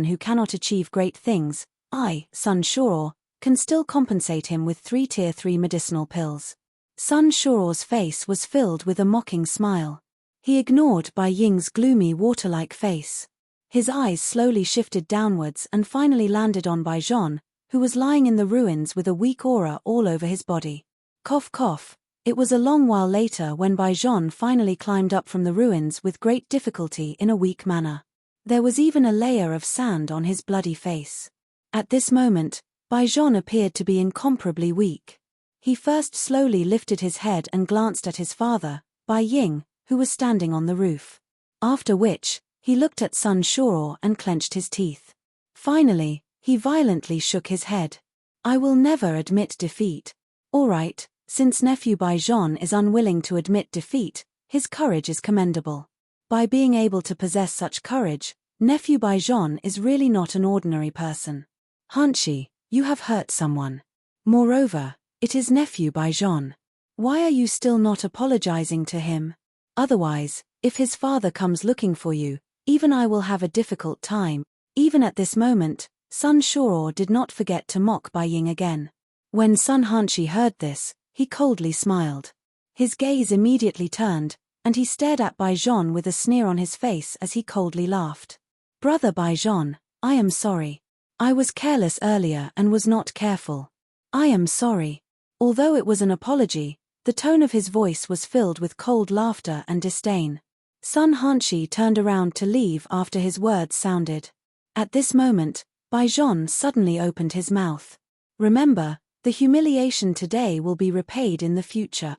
who cannot achieve great things, I, Sun Shuor, can still compensate him with 3 tier 3 medicinal pills. Sun Shuor's face was filled with a mocking smile. He ignored Bai Ying's gloomy water-like face. His eyes slowly shifted downwards and finally landed on Bai Zhon, who was lying in the ruins with a weak aura all over his body. Cough cough. It was a long while later when Bai Zhon finally climbed up from the ruins with great difficulty in a weak manner. There was even a layer of sand on his bloody face. At this moment, Bai Zhon appeared to be incomparably weak. He first slowly lifted his head and glanced at his father, Bai Ying, who was standing on the roof. After which, he looked at Sun Shuor and clenched his teeth. Finally, he violently shook his head. I will never admit defeat. All right, since nephew Bai Zhon is unwilling to admit defeat, his courage is commendable. By being able to possess such courage, nephew Bai Zhon is really not an ordinary person. Han Shi, you have hurt someone. Moreover, it is nephew Bai Zhon. Why are you still not apologizing to him? Otherwise, if his father comes looking for you, even I will have a difficult time. Even at this moment, Sun Shuor did not forget to mock Bai Ying again. When Sun Hanshi heard this, he coldly smiled. His gaze immediately turned, and he stared at Bai Zhon with a sneer on his face as he coldly laughed. Brother Bai Zhon, I am sorry. I was careless earlier and was not careful. I am sorry. Although it was an apology, the tone of his voice was filled with cold laughter and disdain. Sun Hanshi turned around to leave after his words sounded. At this moment, Bai Zhon suddenly opened his mouth. Remember, the humiliation today will be repaid in the future.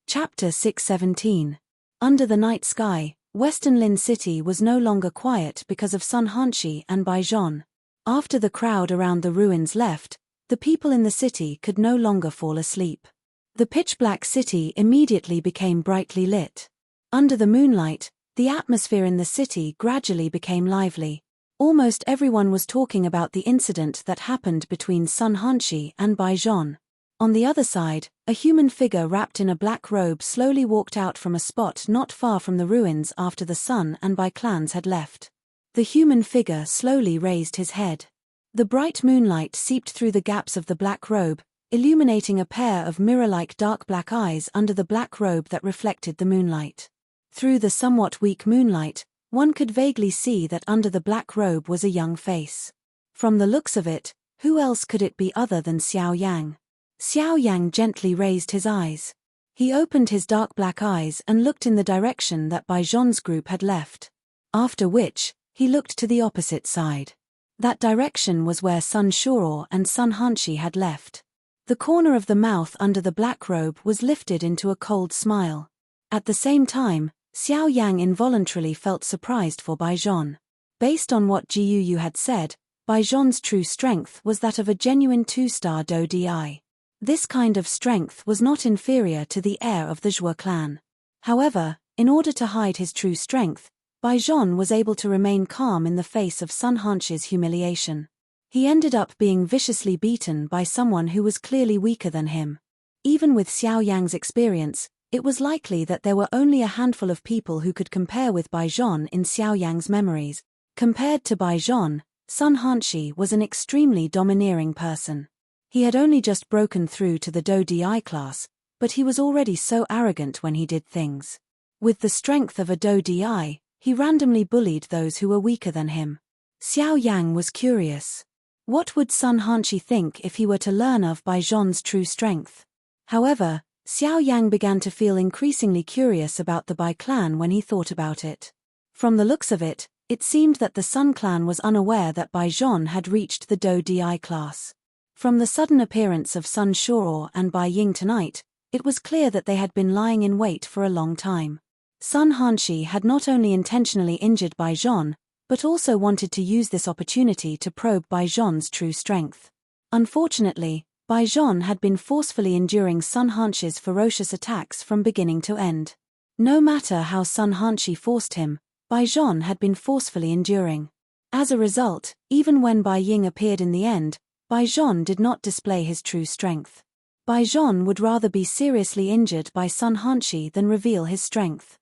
Chapter 617. Under the night sky, Western Lin City was no longer quiet because of Sun Hanshi and Bai Zhon. After the crowd around the ruins left, the people in the city could no longer fall asleep. The pitch-black city immediately became brightly lit. Under the moonlight, the atmosphere in the city gradually became lively. Almost everyone was talking about the incident that happened between Sun Hanshi and Bai Zhan. On the other side, a human figure wrapped in a black robe slowly walked out from a spot not far from the ruins after the Sun and Bai clans had left. The human figure slowly raised his head. The bright moonlight seeped through the gaps of the black robe, illuminating a pair of mirror-like dark black eyes under the black robe that reflected the moonlight. Through the somewhat weak moonlight, one could vaguely see that under the black robe was a young face. From the looks of it, who else could it be other than Xiao Yang? Xiao Yang gently raised his eyes. He opened his dark black eyes and looked in the direction that Bai Zhan's group had left. After which, he looked to the opposite side. That direction was where Sun Shuro and Sun Hanshi had left. The corner of the mouth under the black robe was lifted into a cold smile. At the same time, Xiao Yang involuntarily felt surprised for Bai Zhan. Based on what Jiu had said, Bai Zhan's true strength was that of a genuine 2-star Do Di. This kind of strength was not inferior to the heir of the Zhuo clan. However, in order to hide his true strength, Bai Zhan was able to remain calm in the face of Sun Hanshi's humiliation. He ended up being viciously beaten by someone who was clearly weaker than him. Even with Xiao Yang's experience, it was likely that there were only a handful of people who could compare with Bai Zhan in Xiao Yang's memories. Compared to Bai Zhan, Sun Hanshi was an extremely domineering person. He had only just broken through to the Do Di class, but he was already so arrogant when he did things. With the strength of a Do Di, he randomly bullied those who were weaker than him. Xiao Yang was curious. What would Sun Hanshi think if he were to learn of Bai Zhan's true strength? However, Xiao Yang began to feel increasingly curious about the Bai clan when he thought about it. From the looks of it, it seemed that the Sun clan was unaware that Bai Zhan had reached the Do Di class. From the sudden appearance of Sun Shuro and Bai Ying tonight, it was clear that they had been lying in wait for a long time. Sun Hanshi had not only intentionally injured Bai Zhan, but also wanted to use this opportunity to probe Bai Zhan's true strength. Unfortunately, Bai Zhan had been forcefully enduring Sun Hanshi's ferocious attacks from beginning to end. No matter how Sun Hanshi forced him, Bai Zhan had been forcefully enduring. As a result, even when Bai Ying appeared in the end, Bai Zhan did not display his true strength. Bai Zhan would rather be seriously injured by Sun Hanshi than reveal his strength.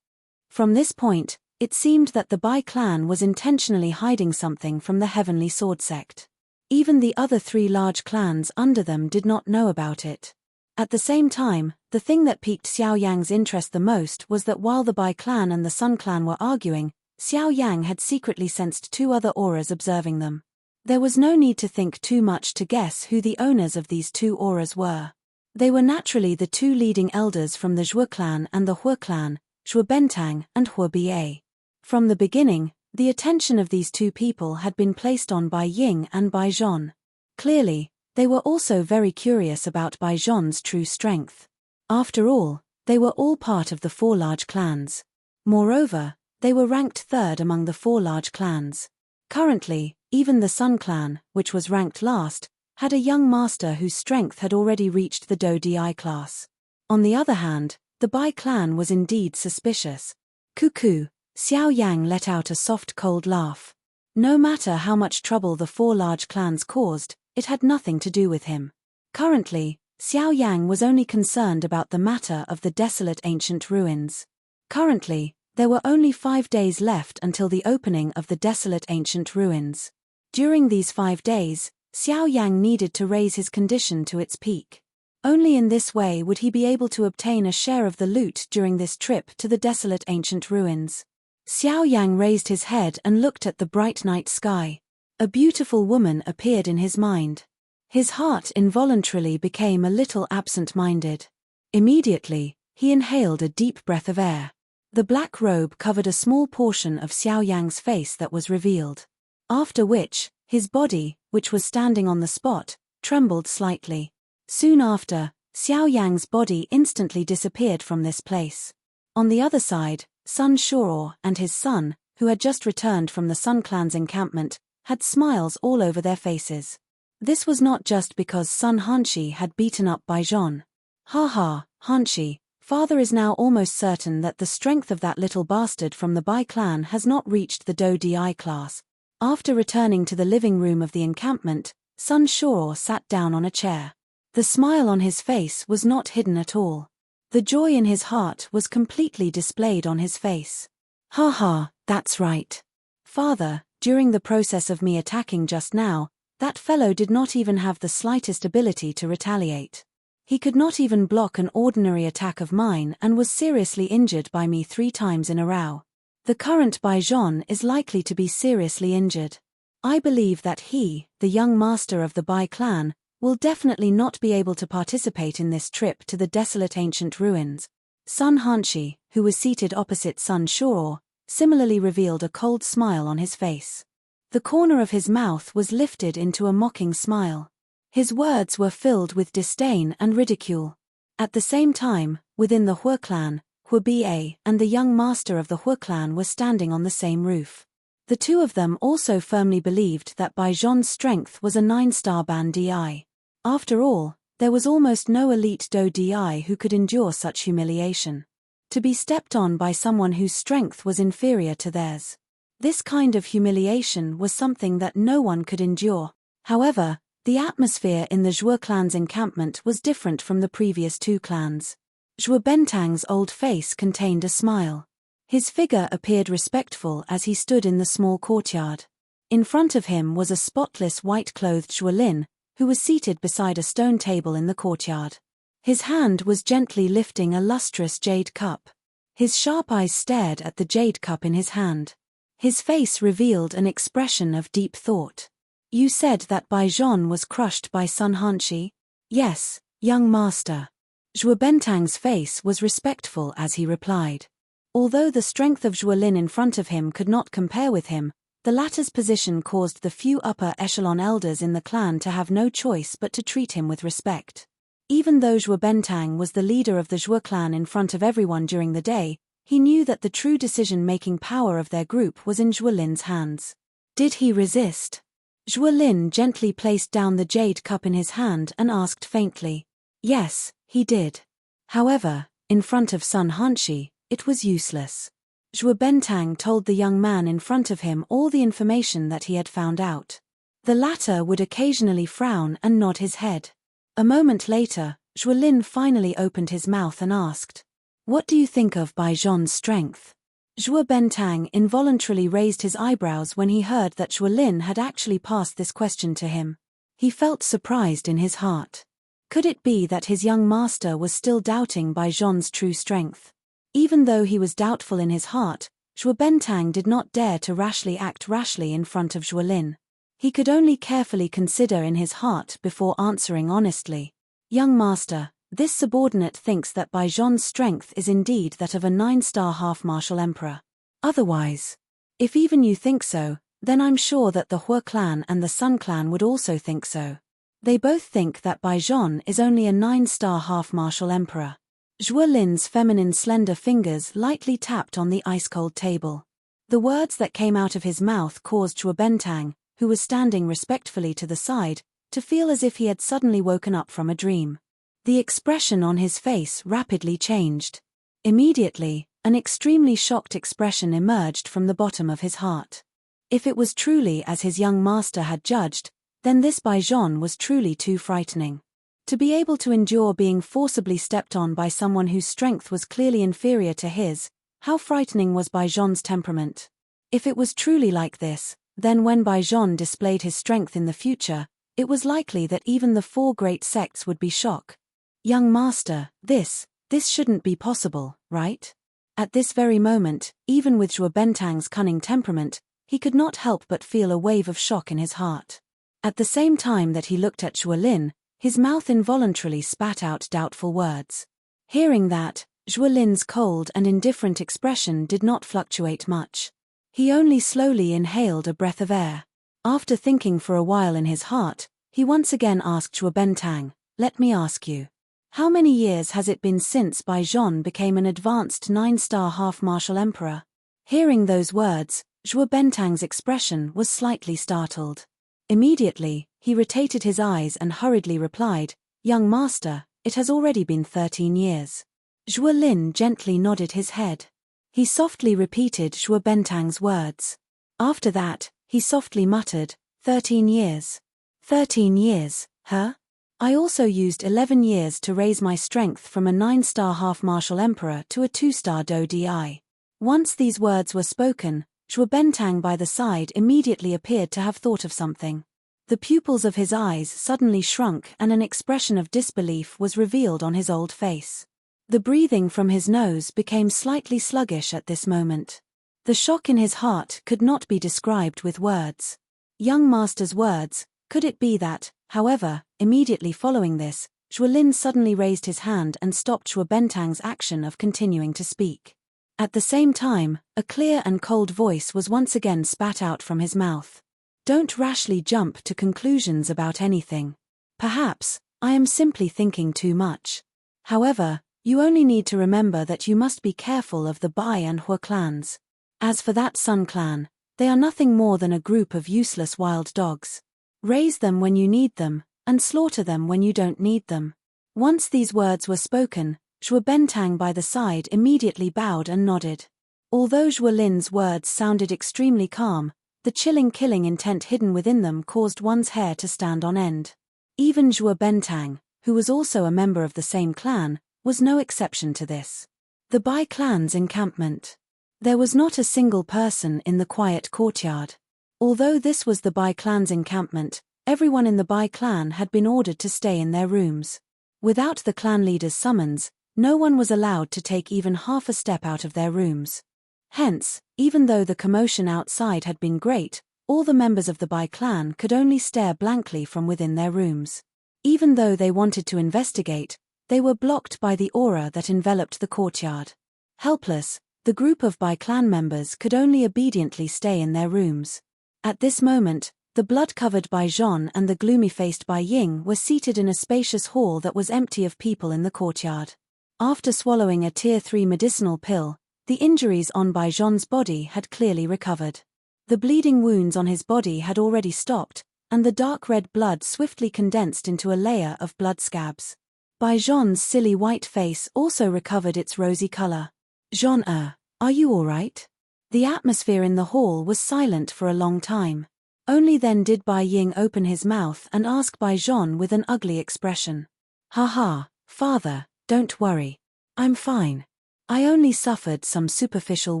From this point, it seemed that the Bai clan was intentionally hiding something from the Heavenly Sword sect. Even the other 3 large clans under them did not know about it. At the same time, the thing that piqued Xiao Yang's interest the most was that while the Bai clan and the Sun clan were arguing, Xiao Yang had secretly sensed 2 other auras observing them. There was no need to think too much to guess who the owners of these 2 auras were. They were naturally the 2 leading elders from the Zhuo clan and the Hua clan, Zhuo Bentang and Hua Ba. From the beginning, the attention of these 2 people had been placed on Bai Ying and Bai Zhan. Clearly, they were also very curious about Bai Zhan's true strength. After all, they were all part of the 4 large clans. Moreover, they were ranked 3rd among the 4 large clans. Currently, even the Sun clan, which was ranked last, had a young master whose strength had already reached the Do Di class. On the other hand, the Bai clan was indeed suspicious. Cuckoo, Xiao Yang let out a soft cold laugh. No matter how much trouble the 4 large clans caused, it had nothing to do with him. Currently, Xiao Yang was only concerned about the matter of the desolate ancient ruins. Currently, there were only 5 days left until the opening of the desolate ancient ruins. During these 5 days, Xiao Yang needed to raise his condition to its peak. Only in this way would he be able to obtain a share of the loot during this trip to the desolate ancient ruins. Xiao Yang raised his head and looked at the bright night sky. A beautiful woman appeared in his mind. His heart involuntarily became a little absent-minded. Immediately, he inhaled a deep breath of air. The black robe covered a small portion of Xiao Yang's face that was revealed. After which, his body, which was standing on the spot, trembled slightly. Soon after, Xiao Yang's body instantly disappeared from this place. On the other side, Sun Shuro and his son, who had just returned from the Sun clan's encampment, had smiles all over their faces. This was not just because Sun Hanshi had beaten up Baijon. Ha ha, Hanshi, father is now almost certain that the strength of that little bastard from the Bai clan has not reached the Do Di class. After returning to the living room of the encampment, Sun Shao sat down on a chair. The smile on his face was not hidden at all. The joy in his heart was completely displayed on his face. Ha ha, that's right. Father, during the process of me attacking just now, that fellow did not even have the slightest ability to retaliate. He could not even block an ordinary attack of mine and was seriously injured by me 3 times in a row. The current Baijon is likely to be seriously injured. I believe that he, the young master of the Bai clan, will definitely not be able to participate in this trip to the desolate ancient ruins. Sun Hanshi, who was seated opposite Sun Shao, similarly revealed a cold smile on his face. The corner of his mouth was lifted into a mocking smile. His words were filled with disdain and ridicule. At the same time, within the Hu clan, Hu Ba and the young master of the Hu clan were standing on the same roof. The two of them also firmly believed that Baijon's strength was a 9-star ban Di. After all, there was almost no elite Do Di who could endure such humiliation. To be stepped on by someone whose strength was inferior to theirs. This kind of humiliation was something that no one could endure. However, the atmosphere in the Zhuo clan's encampment was different from the previous 2 clans. Zhuo Bentang's old face contained a smile. His figure appeared respectful as he stood in the small courtyard. In front of him was a spotless white-clothed Zhuo Lin, who was seated beside a stone table in the courtyard. His hand was gently lifting a lustrous jade cup. His sharp eyes stared at the jade cup in his hand. His face revealed an expression of deep thought. You said that Baijon was crushed by Sun Hanshi? Yes, young master. Zhuo Bentang's face was respectful as he replied. Although the strength of Zhuo Lin in front of him could not compare with him, the latter's position caused the few upper echelon elders in the clan to have no choice but to treat him with respect. Even though Zhuo Bentang was the leader of the Zhuo clan in front of everyone during the day, he knew that the true decision-making power of their group was in Zhuo Lin's hands. Did he resist? Zhuo Lin gently placed down the jade cup in his hand and asked faintly. Yes, he did. However, in front of Sun Hanshi, it was useless. Zhuo Bentang told the young man in front of him all the information that he had found out. The latter would occasionally frown and nod his head. A moment later, Zhuo Lin finally opened his mouth and asked, "What do you think of Baijon's strength?" Zhuo Bentang involuntarily raised his eyebrows when he heard that Zhuo Lin had actually passed this question to him. He felt surprised in his heart. Could it be that his young master was still doubting Baijon's true strength? Even though he was doubtful in his heart, Zhuo Bentang did not dare to act rashly in front of Zhuo Lin. He could only carefully consider in his heart before answering honestly. Young master, this subordinate thinks that Baijon's strength is indeed that of a 9-star half-martial emperor. Otherwise, if even you think so, then I'm sure that the Hu clan and the Sun clan would also think so. They both think that Baijon is only a 9-star half-martial emperor. Zhuo Lin's feminine slender fingers lightly tapped on the ice-cold table. The words that came out of his mouth caused Zhuo Bentang, who was standing respectfully to the side, to feel as if he had suddenly woken up from a dream. The expression on his face rapidly changed. Immediately, an extremely shocked expression emerged from the bottom of his heart. If it was truly as his young master had judged, then this Baijon was truly too frightening. To be able to endure being forcibly stepped on by someone whose strength was clearly inferior to his, how frightening was Baijon's temperament? If it was truly like this, then when Baijon displayed his strength in the future, it was likely that even the 4 great sects would be shocked. Young master, this shouldn't be possible, right? At this very moment, even with Zhuo Bentang's cunning temperament, he could not help but feel a wave of shock in his heart. At the same time that he looked at Zhuo Lin, his mouth involuntarily spat out doubtful words. Hearing that, Zhuo Lin's cold and indifferent expression did not fluctuate much. He only slowly inhaled a breath of air. After thinking for a while in his heart, he once again asked Zhuo Bentang, "Let me ask you. How many years has it been since Baijon became an advanced 9-star half-martial emperor?" Hearing those words, Zhuo Bentang's expression was slightly startled. Immediately, He rotated his eyes and hurriedly replied, "Young master, it has already been 13 years. Zhuo Lin gently nodded his head. He softly repeated Zhuo Bentang's words. After that, he softly muttered, 13 years. 13 years, huh? I also used 11 years to raise my strength from a 9-star half-martial emperor to a 2-star do di. Once these words were spoken, Zhuo Bentang by the side immediately appeared to have thought of something. The pupils of his eyes suddenly shrunk and an expression of disbelief was revealed on his old face. The breathing from his nose became slightly sluggish at this moment. The shock in his heart could not be described with words. Young master's words, could it be that, however, immediately following this, Zhuo Lin suddenly raised his hand and stopped Zhuo Bentang's action of continuing to speak. At the same time, a clear and cold voice was once again spat out from his mouth. Don't rashly jump to conclusions about anything. Perhaps, I am simply thinking too much. However, you only need to remember that you must be careful of the Bai and Hua clans. As for that Sun clan, they are nothing more than a group of useless wild dogs. Raise them when you need them, and slaughter them when you don't need them. Once these words were spoken, Zhuo Bentang by the side immediately bowed and nodded. Although Zhuo Lin's words sounded extremely calm, the chilling killing intent hidden within them caused one's hair to stand on end. Even Zhuo Bentang, who was also a member of the same clan, was no exception to this. The Bai clan's encampment. There was not a single person in the quiet courtyard. Although this was the Bai clan's encampment, everyone in the Bai clan had been ordered to stay in their rooms. Without the clan leader's summons, no one was allowed to take even half a step out of their rooms. Hence, even though the commotion outside had been great, all the members of the Bai clan could only stare blankly from within their rooms. Even though they wanted to investigate, they were blocked by the aura that enveloped the courtyard. Helpless, the group of Bai clan members could only obediently stay in their rooms. At this moment, the blood-covered Bai Zhon and the gloomy-faced Bai Ying were seated in a spacious hall that was empty of people in the courtyard. After swallowing a Tier 3 medicinal pill, the injuries on Bai Zhon's body had clearly recovered. The bleeding wounds on his body had already stopped, and the dark red blood swiftly condensed into a layer of blood scabs. Bai Zhon's silly white face also recovered its rosy color. Zhon, are you all right? The atmosphere in the hall was silent for a long time. Only then did Bai Ying open his mouth and ask Bai Zhon with an ugly expression. Haha, father, don't worry. I'm fine. I only suffered some superficial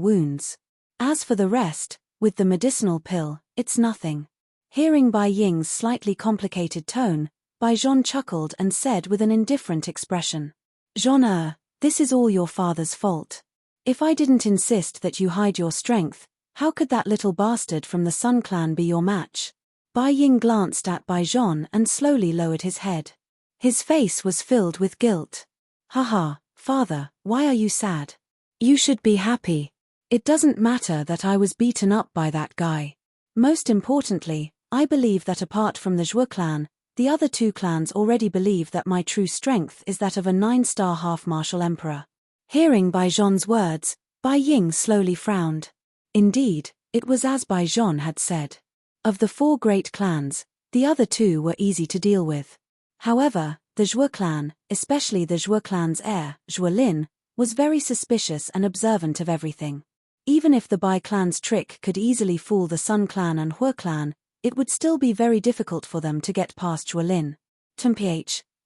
wounds. As for the rest, with the medicinal pill, it's nothing. Hearing Bai Ying's slightly complicated tone, Bai Zhon chuckled and said with an indifferent expression. Zhon, this is all your father's fault. If I didn't insist that you hide your strength, how could that little bastard from the Sun clan be your match? Bai Ying glanced at Bai Zhon and slowly lowered his head. His face was filled with guilt. Haha, father, why are you sad? You should be happy. It doesn't matter that I was beaten up by that guy. Most importantly, I believe that apart from the Zhuo clan, the other two clans already believe that my true strength is that of a 9-star half-martial emperor. Hearing Bai Zhon's words, Bai Ying slowly frowned. Indeed, it was as Bai Zhon had said. Of the 4 great clans, the other 2 were easy to deal with. However, the Zhuo clan, especially the Zhuo clan's heir, Zhuo Lin, was very suspicious and observant of everything. Even if the Bai clan's trick could easily fool the Sun clan and Hua clan, it would still be very difficult for them to get past Zhuo Lin.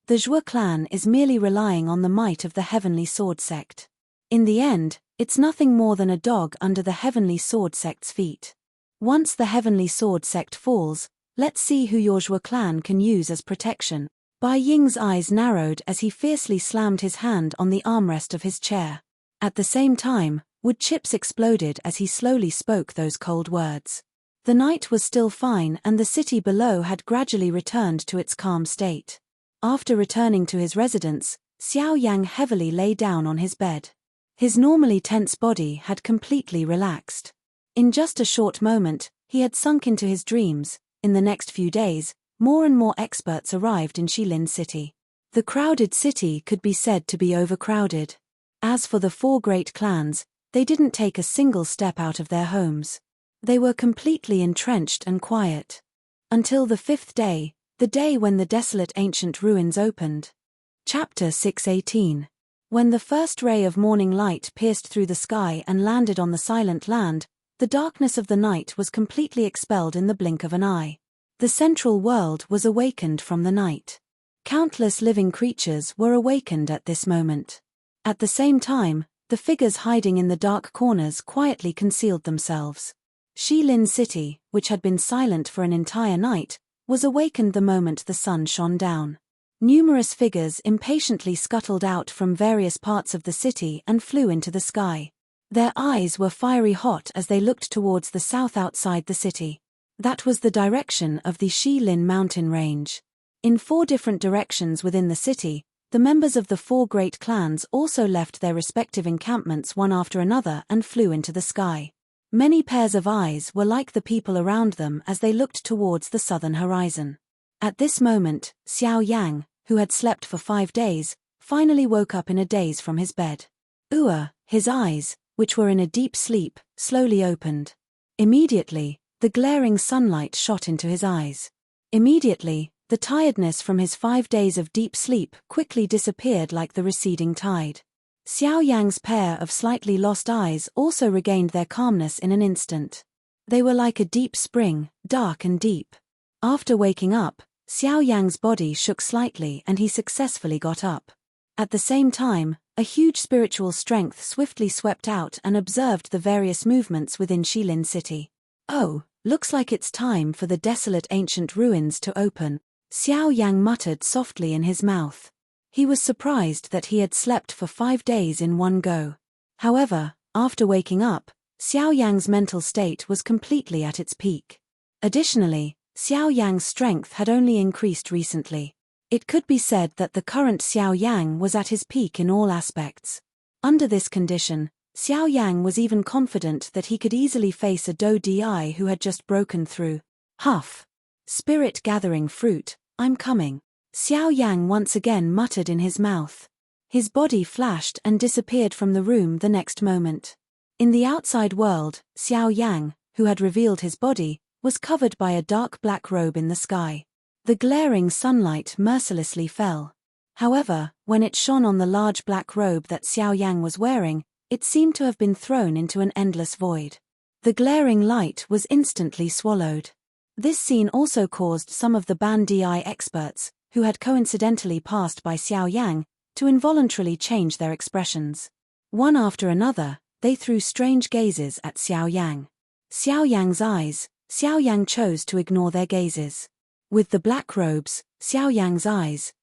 The Zhuo clan is merely relying on the might of the Heavenly Sword sect. In the end, it's nothing more than a dog under the Heavenly Sword sect's feet. Once the Heavenly Sword sect falls, let's see who your Zhuo clan can use as protection. Bai Ying's eyes narrowed as he fiercely slammed his hand on the armrest of his chair. At the same time, wood chips exploded as he slowly spoke those cold words. The night was still fine and the city below had gradually returned to its calm state. After returning to his residence, Xiao Yang heavily lay down on his bed. His normally tense body had completely relaxed. In just a short moment, he had sunk into his dreams. In the next few days, more and more experts arrived in Shilin City. The crowded city could be said to be overcrowded. As for the 4 great clans, they didn't take a single step out of their homes. They were completely entrenched and quiet. Until the 5th day, The day when the desolate ancient ruins opened. Chapter 6:18. When the first ray of morning light pierced through the sky and landed on the silent land, the darkness of the night was completely expelled in the blink of an eye. The central world was awakened from the night. Countless living creatures were awakened at this moment. At the same time, the figures hiding in the dark corners quietly concealed themselves. Shilin City, which had been silent for an entire night, was awakened the moment the sun shone down. Numerous figures impatiently scuttled out from various parts of the city and flew into the sky. Their eyes were fiery hot as they looked towards the south outside the city. That was the direction of the Shilin mountain range. In 4 different directions within the city, the members of the 4 great clans also left their respective encampments one after another and flew into the sky. Many pairs of eyes were like the people around them as they looked towards the southern horizon. At this moment, Xiao Yang, who had slept for 5 days, finally woke up in a daze from his bed. His eyes, which were in a deep sleep, slowly opened. Immediately, the glaring sunlight shot into his eyes. Immediately, the tiredness from his 5 days of deep sleep quickly disappeared like the receding tide. Xiao Yang's pair of slightly lost eyes also regained their calmness in an instant. They were like a deep spring, dark and deep. After waking up, Xiao Yang's body shook slightly and he successfully got up. At the same time, a huge spiritual strength swiftly swept out and observed the various movements within Shilin City. "Oh, looks like it's time for the desolate ancient ruins to open," Xiao Yang muttered softly in his mouth. He was surprised that he had slept for 5 days in one go. However, after waking up, Xiao Yang's mental state was completely at its peak. Additionally, Xiao Yang's strength had only increased recently. It could be said that the current Xiao Yang was at his peak in all aspects. Under this condition, Xiao Yang was even confident that he could easily face a Do Di who had just broken through. Huff! Spirit gathering fruit, I'm coming. Xiao Yang once again muttered in his mouth. His body flashed and disappeared from the room the next moment. In the outside world, Xiao Yang, who had revealed his body, was covered by a dark black robe in the sky. The glaring sunlight mercilessly fell. However, when it shone on the large black robe that Xiao Yang was wearing, it seemed to have been thrown into an endless void. The glaring light was instantly swallowed. This scene also caused some of the Ban Di experts, who had coincidentally passed by Xiao Yang, to involuntarily change their expressions. One after another, they threw strange gazes at Xiao Yang. Xiao Yang chose to ignore their gazes. With the black robes, Xiao Yang's eyes.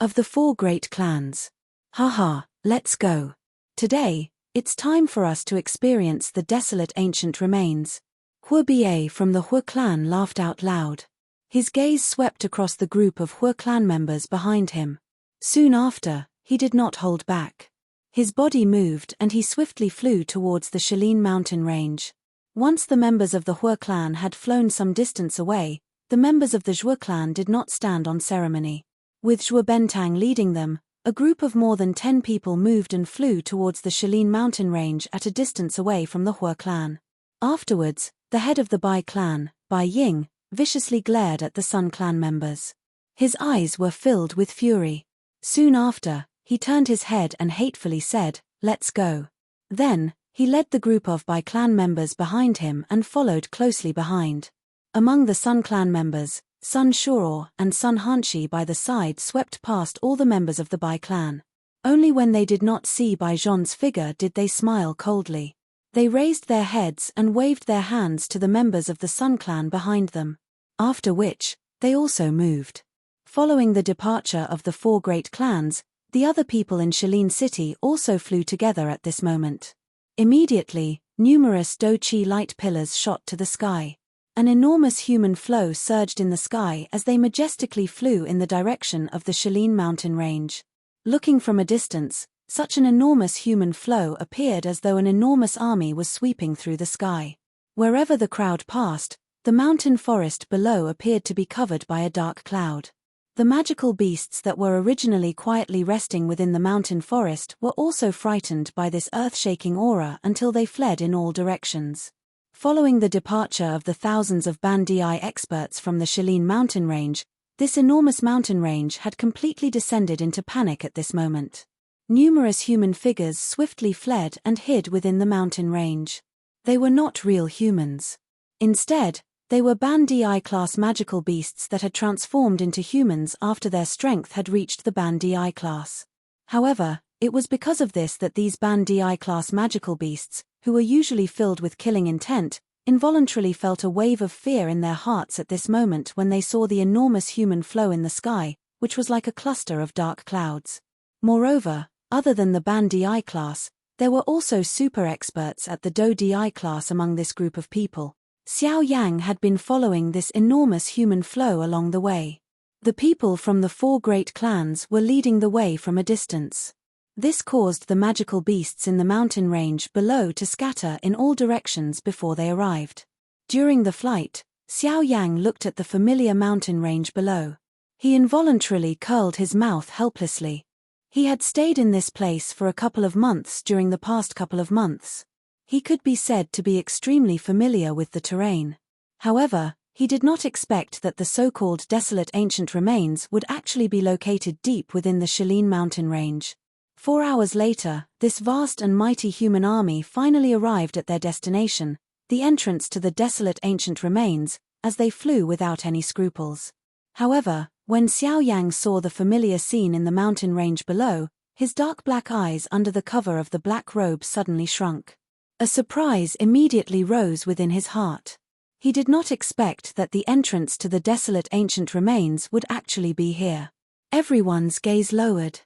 Of the 4 great clans. Haha, let's go. Today, it's time for us to experience the desolate ancient remains. Hua Bie from the Hua clan laughed out loud. His gaze swept across the group of Hua clan members behind him. Soon after, he did not hold back. His body moved and he swiftly flew towards the Shilin mountain range. Once the members of the Hua clan had flown some distance away, the members of the Zhua clan did not stand on ceremony. With Zhua Bentang leading them, a group of more than 10 people moved and flew towards the Shilin mountain range at a distance away from the Hua clan. Afterwards, the head of the Bai clan, Bai Ying, viciously glared at the Sun clan members. His eyes were filled with fury. Soon after, he turned his head and hatefully said, "Let's go." Then, he led the group of Bai clan members behind him and followed closely behind. Among the Sun clan members, Sun Shuo and Sun Hanshi by the side swept past all the members of the Bai clan. Only when they did not see Bai Zhon's figure did they smile coldly. They raised their heads and waved their hands to the members of the Sun clan behind them. After which, they also moved. Following the departure of the 4 great clans, the other people in Shilin City also flew together at this moment. Immediately, numerous Do-Chi light pillars shot to the sky. An enormous human flow surged in the sky as they majestically flew in the direction of the Shilin mountain range. Looking from a distance, such an enormous human flow appeared as though an enormous army was sweeping through the sky. Wherever the crowd passed, the mountain forest below appeared to be covered by a dark cloud. The magical beasts that were originally quietly resting within the mountain forest were also frightened by this earth-shaking aura until they fled in all directions. Following the departure of the thousands of Bandii experts from the Shilin mountain range, this enormous mountain range had completely descended into panic at this moment. Numerous human figures swiftly fled and hid within the mountain range. They were not real humans. Instead, they were Bandii-class magical beasts that had transformed into humans after their strength had reached the Bandii class. However, it was because of this that these Bandii-class magical beasts, who were usually filled with killing intent, involuntarily felt a wave of fear in their hearts at this moment when they saw the enormous human flow in the sky, which was like a cluster of dark clouds. Moreover, other than the Bandii class, there were also super experts at the Do-Di class among this group of people. Xiao Yang had been following this enormous human flow along the way. The people from the 4 great clans were leading the way from a distance. This caused the magical beasts in the mountain range below to scatter in all directions before they arrived. During the flight, Xiao Yang looked at the familiar mountain range below. He involuntarily curled his mouth helplessly. He had stayed in this place for a couple of months during the past couple of months. He could be said to be extremely familiar with the terrain. However, he did not expect that the so-called desolate ancient remains would actually be located deep within the Shilin mountain range. 4 hours later, this vast and mighty human army finally arrived at their destination, the entrance to the desolate ancient remains, as they flew without any scruples. However, when Xiao Yang saw the familiar scene in the mountain range below, his dark black eyes under the cover of the black robe suddenly shrunk. A surprise immediately rose within his heart. He did not expect that the entrance to the desolate ancient remains would actually be here. Everyone's gaze lowered.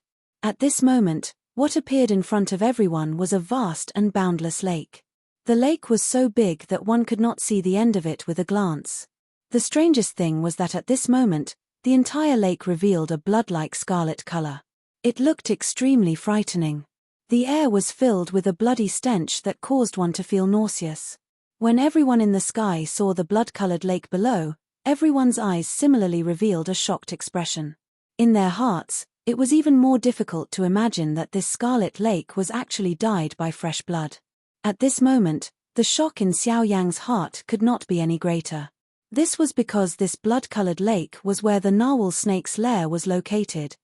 At this moment, what appeared in front of everyone was a vast and boundless lake. The lake was so big that one could not see the end of it with a glance. The strangest thing was that at this moment, the entire lake revealed a blood-like scarlet color. It looked extremely frightening. The air was filled with a bloody stench that caused one to feel nauseous. When everyone in the sky saw the blood-colored lake below, everyone's eyes similarly revealed a shocked expression. In their hearts, it was even more difficult to imagine that this scarlet lake was actually dyed by fresh blood. At this moment, the shock in Xiao Yang's heart could not be any greater. This was because this blood-colored lake was where the narwhal snake's lair was located.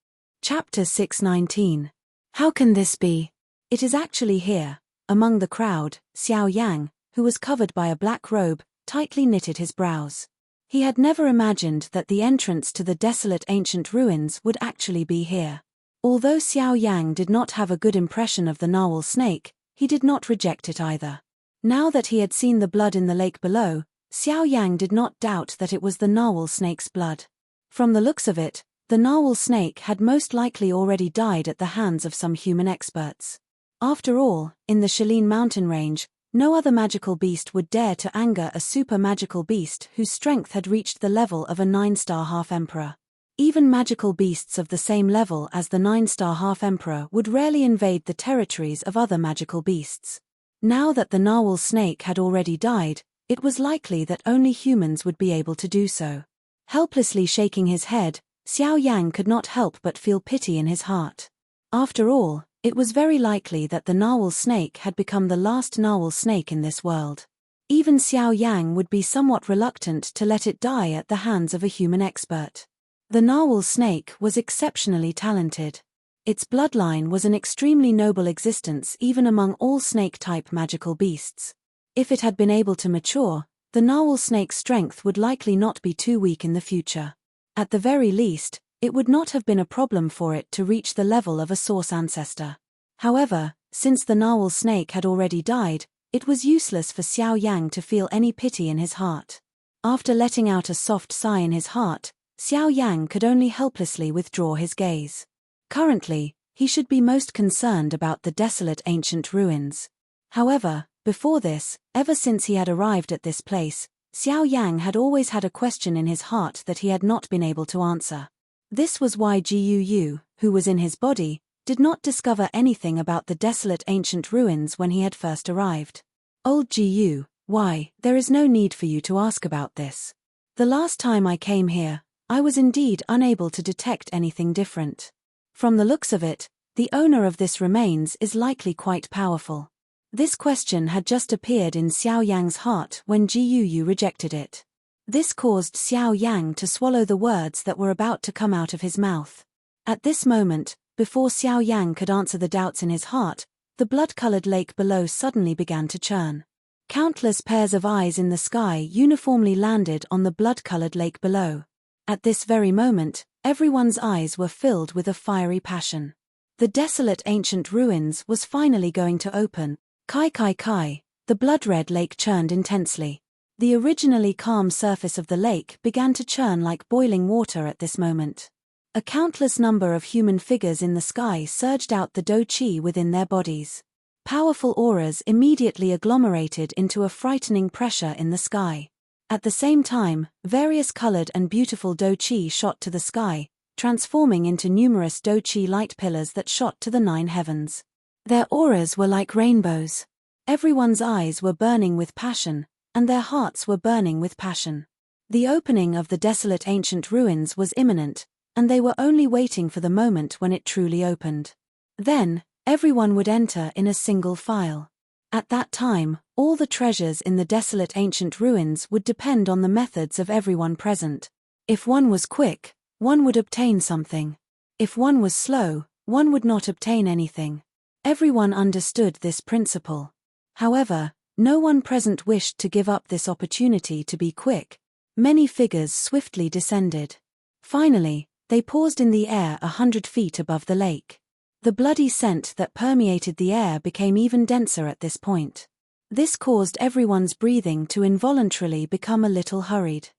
Chapter 619. How can this be? It is actually here. Among the crowd, Xiao Yang, who was covered by a black robe, tightly knitted his brows. He had never imagined that the entrance to the desolate ancient ruins would actually be here. Although Xiao Yang did not have a good impression of the narwhal snake, he did not reject it either. Now that he had seen the blood in the lake below, Xiao Yang did not doubt that it was the narwhal snake's blood. From the looks of it, the narwhal snake had most likely already died at the hands of some human experts. After all, in the Shilin mountain range, no other magical beast would dare to anger a super magical beast whose strength had reached the level of a 9-star half-emperor. Even magical beasts of the same level as the 9-star half-emperor would rarely invade the territories of other magical beasts. Now that the narwhal snake had already died, it was likely that only humans would be able to do so. Helplessly shaking his head, Xiao Yang could not help but feel pity in his heart. After all, it was very likely that the narwhal snake had become the last narwhal snake in this world. Even Xiao Yang would be somewhat reluctant to let it die at the hands of a human expert. The narwhal snake was exceptionally talented. Its bloodline was an extremely noble existence even among all snake-type magical beasts. If it had been able to mature, the narwhal snake's strength would likely not be too weak in the future. At the very least, it would not have been a problem for it to reach the level of a source ancestor. However, since the narwhal snake had already died, it was useless for Xiao Yang to feel any pity in his heart. After letting out a soft sigh in his heart, Xiao Yang could only helplessly withdraw his gaze. Currently, he should be most concerned about the desolate ancient ruins. However, before this, ever since he had arrived at this place, Xiao Yang had always had a question in his heart that he had not been able to answer. This was why Jiu, who was in his body, did not discover anything about the desolate ancient ruins when he had first arrived. Old Jiu, why, there is no need for you to ask about this. The last time I came here, I was indeed unable to detect anything different. From the looks of it, the owner of this remains is likely quite powerful. This question had just appeared in Xiao Yang's heart when Ji Yu rejected it. This caused Xiao Yang to swallow the words that were about to come out of his mouth. At this moment, before Xiao Yang could answer the doubts in his heart, the blood-colored lake below suddenly began to churn. Countless pairs of eyes in the sky uniformly landed on the blood-colored lake below. At this very moment, everyone's eyes were filled with a fiery passion. The desolate ancient ruins was finally going to open. Kai kai kai, the blood-red lake churned intensely. The originally calm surface of the lake began to churn like boiling water at this moment. A countless number of human figures in the sky surged out the do qi within their bodies. Powerful auras immediately agglomerated into a frightening pressure in the sky. At the same time, various colored and beautiful do qi shot to the sky, transforming into numerous do qi light pillars that shot to the 9 heavens. Their auras were like rainbows. Everyone's eyes were burning with passion, and their hearts were burning with passion. The opening of the desolate ancient ruins was imminent, and they were only waiting for the moment when it truly opened. Then, everyone would enter in a single file. At that time, all the treasures in the desolate ancient ruins would depend on the methods of everyone present. If one was quick, one would obtain something. If one was slow, one would not obtain anything. Everyone understood this principle. However, no one present wished to give up this opportunity to be quick. Many figures swiftly descended. Finally, they paused in the air 100 feet above the lake. The bloody scent that permeated the air became even denser at this point. This caused everyone's breathing to involuntarily become a little hurried.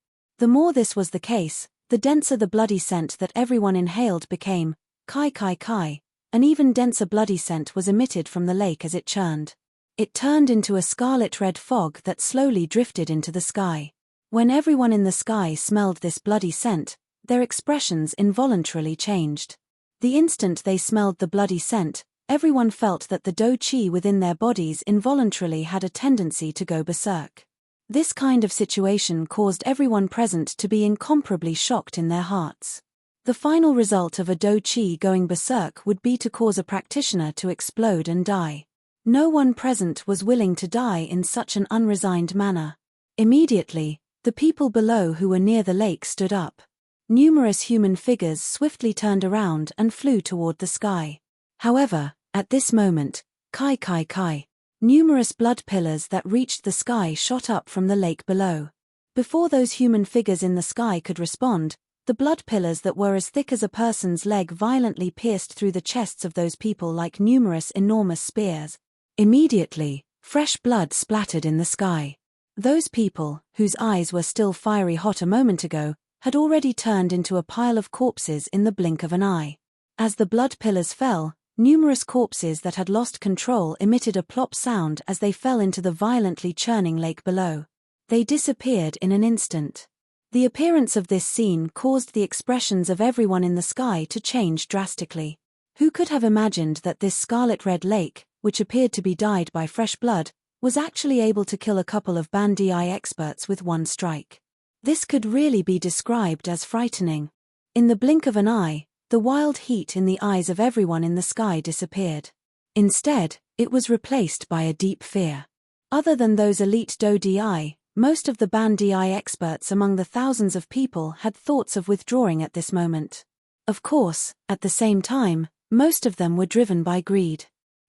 The more this was the case, the denser the bloody scent that everyone inhaled became. Kai kai kai, an even denser bloody scent was emitted from the lake as it churned. It turned into a scarlet-red fog that slowly drifted into the sky. When everyone in the sky smelled this bloody scent, their expressions involuntarily changed. The instant they smelled the bloody scent, everyone felt that the do qi within their bodies involuntarily had a tendency to go berserk. This kind of situation caused everyone present to be incomparably shocked in their hearts. The final result of a do qi going berserk would be to cause a practitioner to explode and die. No one present was willing to die in such an unresigned manner. Immediately, the people below who were near the lake stood up. Numerous human figures swiftly turned around and flew toward the sky. However, at this moment, kai kai kai, numerous blood pillars that reached the sky shot up from the lake below. Before those human figures in the sky could respond, the blood pillars that were as thick as a person's leg violently pierced through the chests of those people like numerous enormous spears. Immediately, fresh blood splattered in the sky. Those people, whose eyes were still fiery hot a moment ago, had already turned into a pile of corpses in the blink of an eye. As the blood pillars fell, numerous corpses that had lost control emitted a plop sound as they fell into the violently churning lake below. They disappeared in an instant. The appearance of this scene caused the expressions of everyone in the sky to change drastically. Who could have imagined that this scarlet-red lake, which appeared to be dyed by fresh blood, was actually able to kill a couple of Bandai experts with one strike? This could really be described as frightening. In the blink of an eye, the wild heat in the eyes of everyone in the sky disappeared. Instead, it was replaced by a deep fear. Other than those elite Do-Di, most of the Bandai experts among the thousands of people had thoughts of withdrawing at this moment. Of course, at the same time, most of them were driven by greed.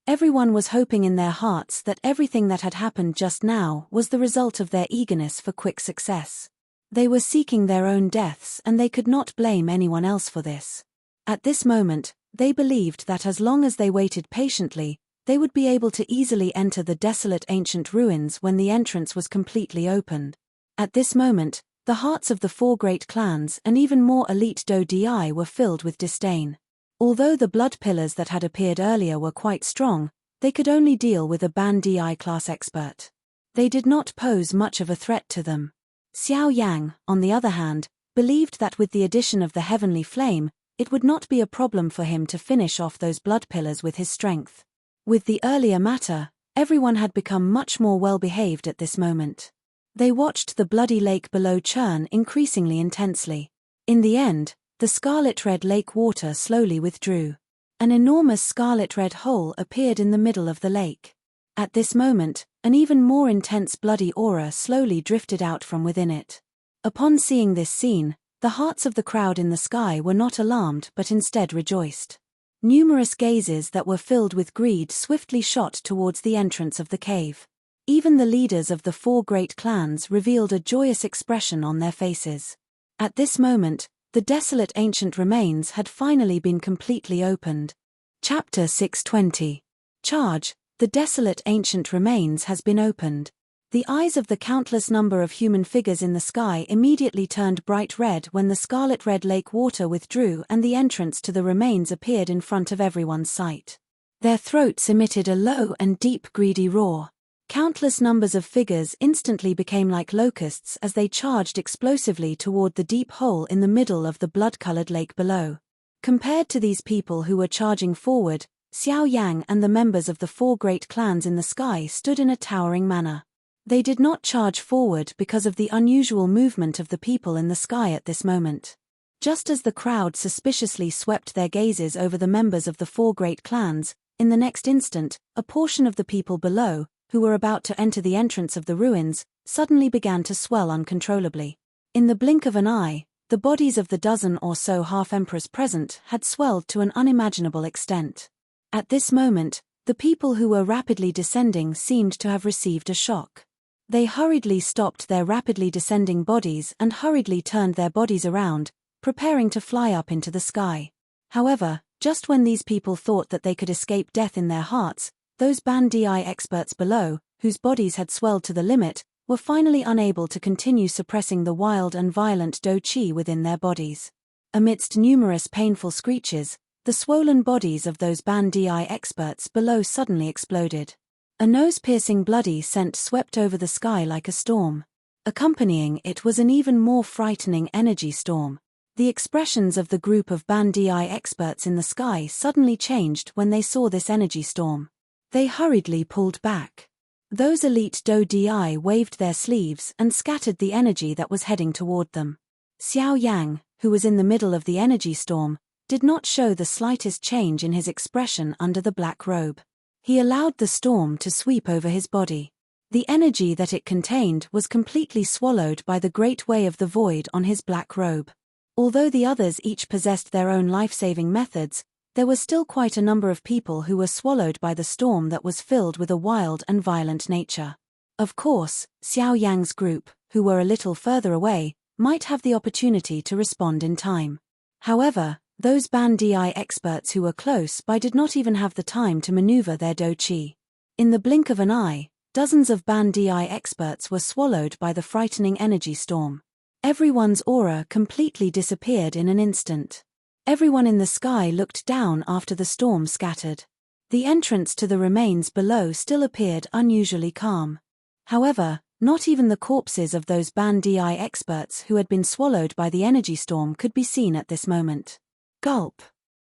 Everyone was hoping in their hearts that everything that had happened just now was the result of their eagerness for quick success. They were seeking their own deaths and they could not blame anyone else for this. At this moment, they believed that as long as they waited patiently, they would be able to easily enter the desolate ancient ruins when the entrance was completely opened. At this moment, the hearts of the 4 great clans and even more elite Do-Di were filled with disdain. Although the blood pillars that had appeared earlier were quite strong, they could only deal with a Bandai class expert. They did not pose much of a threat to them. Xiao Yang, on the other hand, believed that with the addition of the heavenly flame, it would not be a problem for him to finish off those blood pillars with his strength. With the earlier matter, everyone had become much more well-behaved at this moment. They watched the bloody lake below churn increasingly intensely. In the end, the scarlet-red lake water slowly withdrew. An enormous scarlet-red hole appeared in the middle of the lake. At this moment, an even more intense bloody aura slowly drifted out from within it. Upon seeing this scene, the hearts of the crowd in the sky were not alarmed but instead rejoiced. Numerous gazes that were filled with greed swiftly shot towards the entrance of the cave. Even the leaders of the 4 great clans revealed a joyous expression on their faces. At this moment, the desolate ancient remains had finally been completely opened. Chapter 620. Charge, the desolate ancient remains has been opened. The eyes of the countless number of human figures in the sky immediately turned bright red when the scarlet-red lake water withdrew and the entrance to the remains appeared in front of everyone's sight. Their throats emitted a low and deep greedy roar. Countless numbers of figures instantly became like locusts as they charged explosively toward the deep hole in the middle of the blood-colored lake below. Compared to these people who were charging forward, Xiao Yang and the members of the 4 great clans in the sky stood in a towering manner. They did not charge forward because of the unusual movement of the people in the sky at this moment. Just as the crowd suspiciously swept their gazes over the members of the 4 great clans, in the next instant, a portion of the people below, who were about to enter the entrance of the ruins, suddenly began to swell uncontrollably. In the blink of an eye, the bodies of the dozen or so half-emperors present had swelled to an unimaginable extent. At this moment, the people who were rapidly descending seemed to have received a shock. They hurriedly stopped their rapidly descending bodies and hurriedly turned their bodies around, preparing to fly up into the sky. However, just when these people thought that they could escape death in their hearts, those Ban-Di experts below, whose bodies had swelled to the limit, were finally unable to continue suppressing the wild and violent Do-Chi within their bodies. Amidst numerous painful screeches, the swollen bodies of those Ban-Di experts below suddenly exploded. A nose-piercing bloody scent swept over the sky like a storm. Accompanying it was an even more frightening energy storm. The expressions of the group of Ban-Di experts in the sky suddenly changed when they saw this energy storm. They hurriedly pulled back. Those elite Do-Di waved their sleeves and scattered the energy that was heading toward them. Xiao Yang, who was in the middle of the energy storm, did not show the slightest change in his expression under the black robe. He allowed the storm to sweep over his body. The energy that it contained was completely swallowed by the great way of the void on his black robe. Although the others each possessed their own life-saving methods, there was still quite a number of people who were swallowed by the storm that was filled with a wild and violent nature. Of course, Xiao Yang's group, who were a little further away, might have the opportunity to respond in time. However, those Ban-Di experts who were close by did not even have the time to maneuver their Do-Chi. In the blink of an eye, dozens of Ban-Di experts were swallowed by the frightening energy storm. Everyone's aura completely disappeared in an instant. Everyone in the sky looked down after the storm scattered. The entrance to the remains below still appeared unusually calm. However, not even the corpses of those Ban-Di experts who had been swallowed by the energy storm could be seen at this moment. Gulp.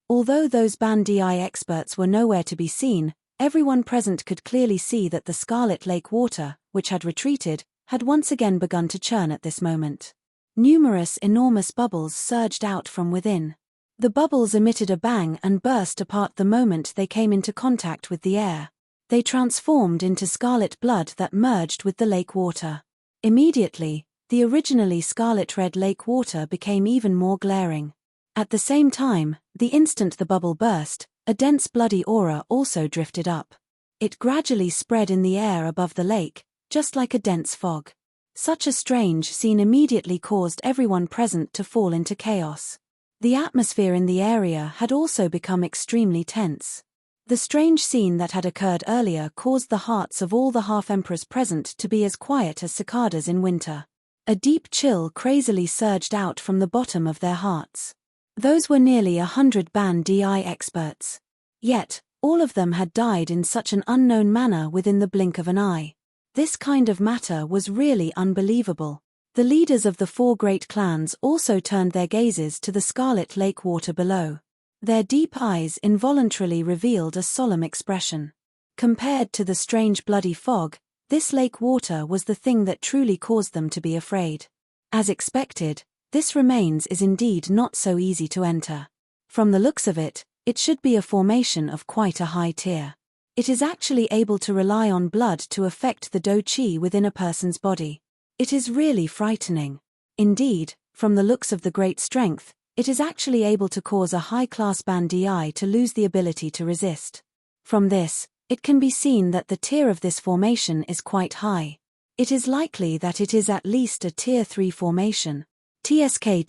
Although those Ban-Di experts were nowhere to be seen, everyone present could clearly see that the Scarlet Lake water, which had retreated, had once again begun to churn at this moment. Numerous enormous bubbles surged out from within. The bubbles emitted a bang and burst apart the moment they came into contact with the air. They transformed into scarlet blood that merged with the lake water. Immediately, the originally scarlet-red lake water became even more glaring. At the same time, the instant the bubble burst, a dense bloody aura also drifted up. It gradually spread in the air above the lake, just like a dense fog. Such a strange scene immediately caused everyone present to fall into chaos. The atmosphere in the area had also become extremely tense. The strange scene that had occurred earlier caused the hearts of all the half-emperors present to be as quiet as cicadas in winter. A deep chill crazily surged out from the bottom of their hearts. Those were nearly 100 Ban-Di experts. Yet, all of them had died in such an unknown manner within the blink of an eye. This kind of matter was really unbelievable. The leaders of the 4 great clans also turned their gazes to the scarlet lake water below. Their deep eyes involuntarily revealed a solemn expression. Compared to the strange bloody fog, this lake water was the thing that truly caused them to be afraid. As expected, this remains is indeed not so easy to enter. From the looks of it, it should be a formation of quite a high tier. It is actually able to rely on blood to affect the do qi within a person's body. It is really frightening. Indeed, from the looks of the great strength, it is actually able to cause a high-class Ban-Di to lose the ability to resist. From this, it can be seen that the tier of this formation is quite high. It is likely that it is at least a Tier 3 formation. TSK,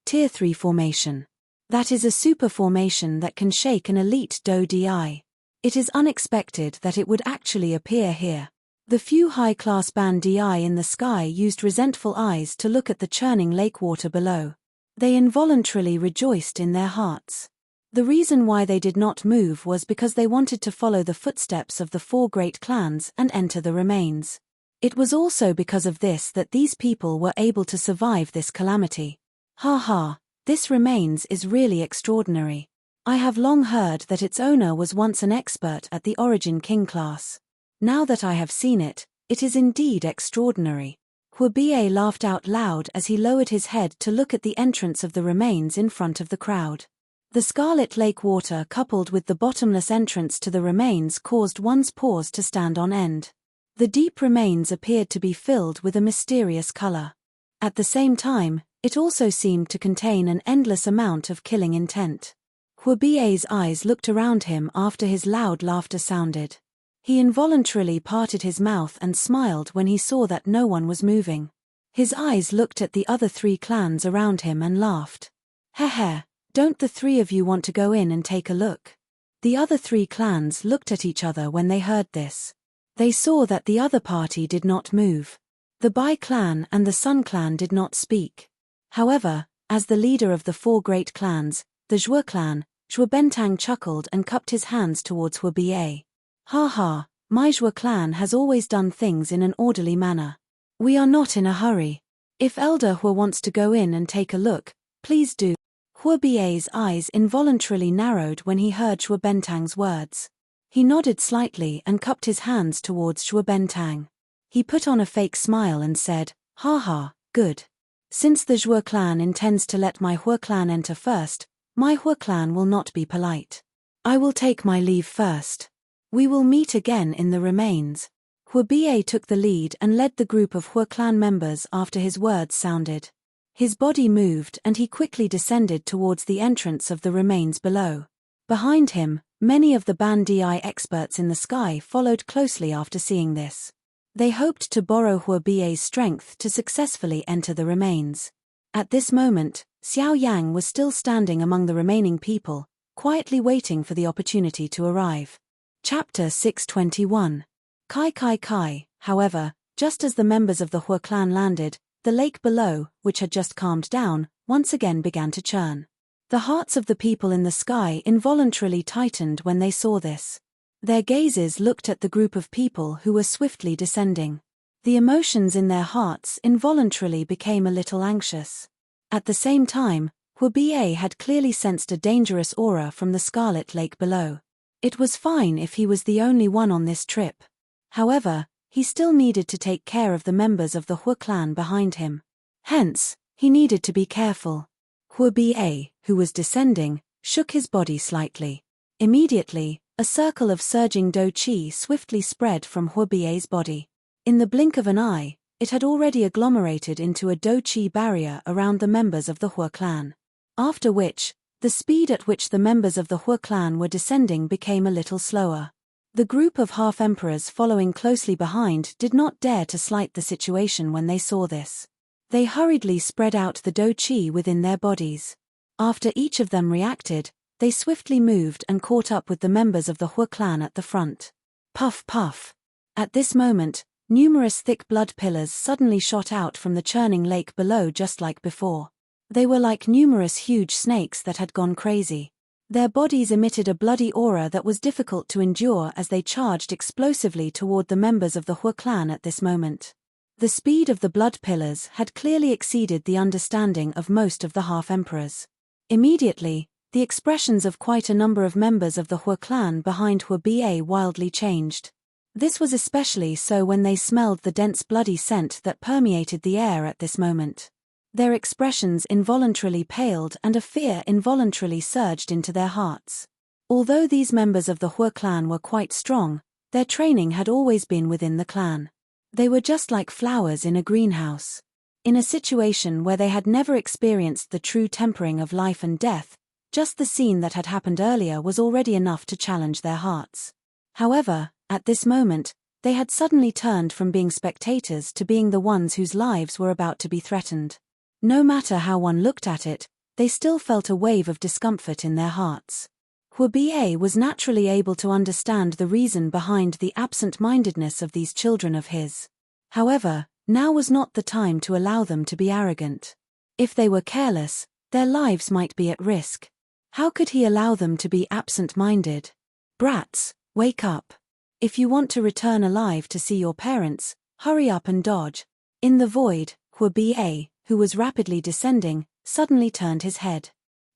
Tier 3 formation. That is a super formation that can shake an elite do di. It is unexpected that it would actually appear here. The few high-class Ban-Di in the sky used resentful eyes to look at the churning lake water below. They involuntarily rejoiced in their hearts. The reason why they did not move was because they wanted to follow the footsteps of the 4 great clans and enter the remains. It was also because of this that these people were able to survive this calamity. Ha ha, this remains is really extraordinary. I have long heard that its owner was once an expert at the Origin King class. Now that I have seen it, it is indeed extraordinary. Huobie laughed out loud as he lowered his head to look at the entrance of the remains in front of the crowd. The scarlet lake water coupled with the bottomless entrance to the remains caused one's paws to stand on end. The deep remains appeared to be filled with a mysterious color. At the same time, it also seemed to contain an endless amount of killing intent. Huobie's eyes looked around him after his loud laughter sounded. He involuntarily parted his mouth and smiled when he saw that no one was moving. His eyes looked at the other 3 clans around him and laughed. Heh, don't the 3 of you want to go in and take a look? The other 3 clans looked at each other when they heard this. They saw that the other party did not move. The Bai clan and the Sun clan did not speak. However, as the leader of the 4 great clans, the Zhuo clan, Zhuo Bentang chuckled and cupped his hands towards Huobie. Ha ha, my Zhuo clan has always done things in an orderly manner. We are not in a hurry. If Elder Huo wants to go in and take a look, please do. Huobie's eyes involuntarily narrowed when he heard Zhuo Bentang's words. He nodded slightly and cupped his hands towards Zhuo Bentang. He put on a fake smile and said, ha ha, good. Since the Zhuo clan intends to let my Huo clan enter first, my Huo clan will not be polite. I will take my leave first. We will meet again in the remains. Huobie took the lead and led the group of Huo clan members after his words sounded. His body moved and he quickly descended towards the entrance of the remains below. Behind him, many of the Ban-Di experts in the sky followed closely after seeing this. They hoped to borrow Huobie's strength to successfully enter the remains. At this moment, Xiao Yang was still standing among the remaining people, quietly waiting for the opportunity to arrive. Chapter 621. Kai. However, just as the members of the Huo clan landed, the lake below, which had just calmed down, once again began to churn. The hearts of the people in the sky involuntarily tightened when they saw this. Their gazes looked at the group of people who were swiftly descending. The emotions in their hearts involuntarily became a little anxious. At the same time, Huobie had clearly sensed a dangerous aura from the scarlet lake below. It was fine if he was the only one on this trip. However, he still needed to take care of the members of the Huo clan behind him. Hence, he needed to be careful. Huobie, who was descending, shook his body slightly. Immediately, a circle of surging do qi swiftly spread from Huobie's body. In the blink of an eye, it had already agglomerated into a do qi barrier around the members of the Huo clan. After which, the speed at which the members of the Huo clan were descending became a little slower. The group of half-emperors following closely behind did not dare to slight the situation when they saw this. They hurriedly spread out the do qi within their bodies. After each of them reacted, they swiftly moved and caught up with the members of the Huo clan at the front. Puff puff. At this moment, numerous thick blood pillars suddenly shot out from the churning lake below just like before. They were like numerous huge snakes that had gone crazy. Their bodies emitted a bloody aura that was difficult to endure as they charged explosively toward the members of the Huo clan at this moment. The speed of the blood pillars had clearly exceeded the understanding of most of the half-emperors. Immediately, the expressions of quite a number of members of the Huo clan behind Huobie wildly changed. This was especially so when they smelled the dense bloody scent that permeated the air at this moment. Their expressions involuntarily paled and a fear involuntarily surged into their hearts. Although these members of the Hua clan were quite strong, their training had always been within the clan. They were just like flowers in a greenhouse. In a situation where they had never experienced the true tempering of life and death, just the scene that had happened earlier was already enough to challenge their hearts. However, at this moment, they had suddenly turned from being spectators to being the ones whose lives were about to be threatened. No matter how one looked at it, they still felt a wave of discomfort in their hearts. Hua Ba was naturally able to understand the reason behind the absent-mindedness of these children of his. However, now was not the time to allow them to be arrogant. If they were careless, their lives might be at risk. How could he allow them to be absent-minded? Brats, wake up. If you want to return alive to see your parents, hurry up and dodge. In the void, Hua Ba, who was rapidly descending, suddenly turned his head.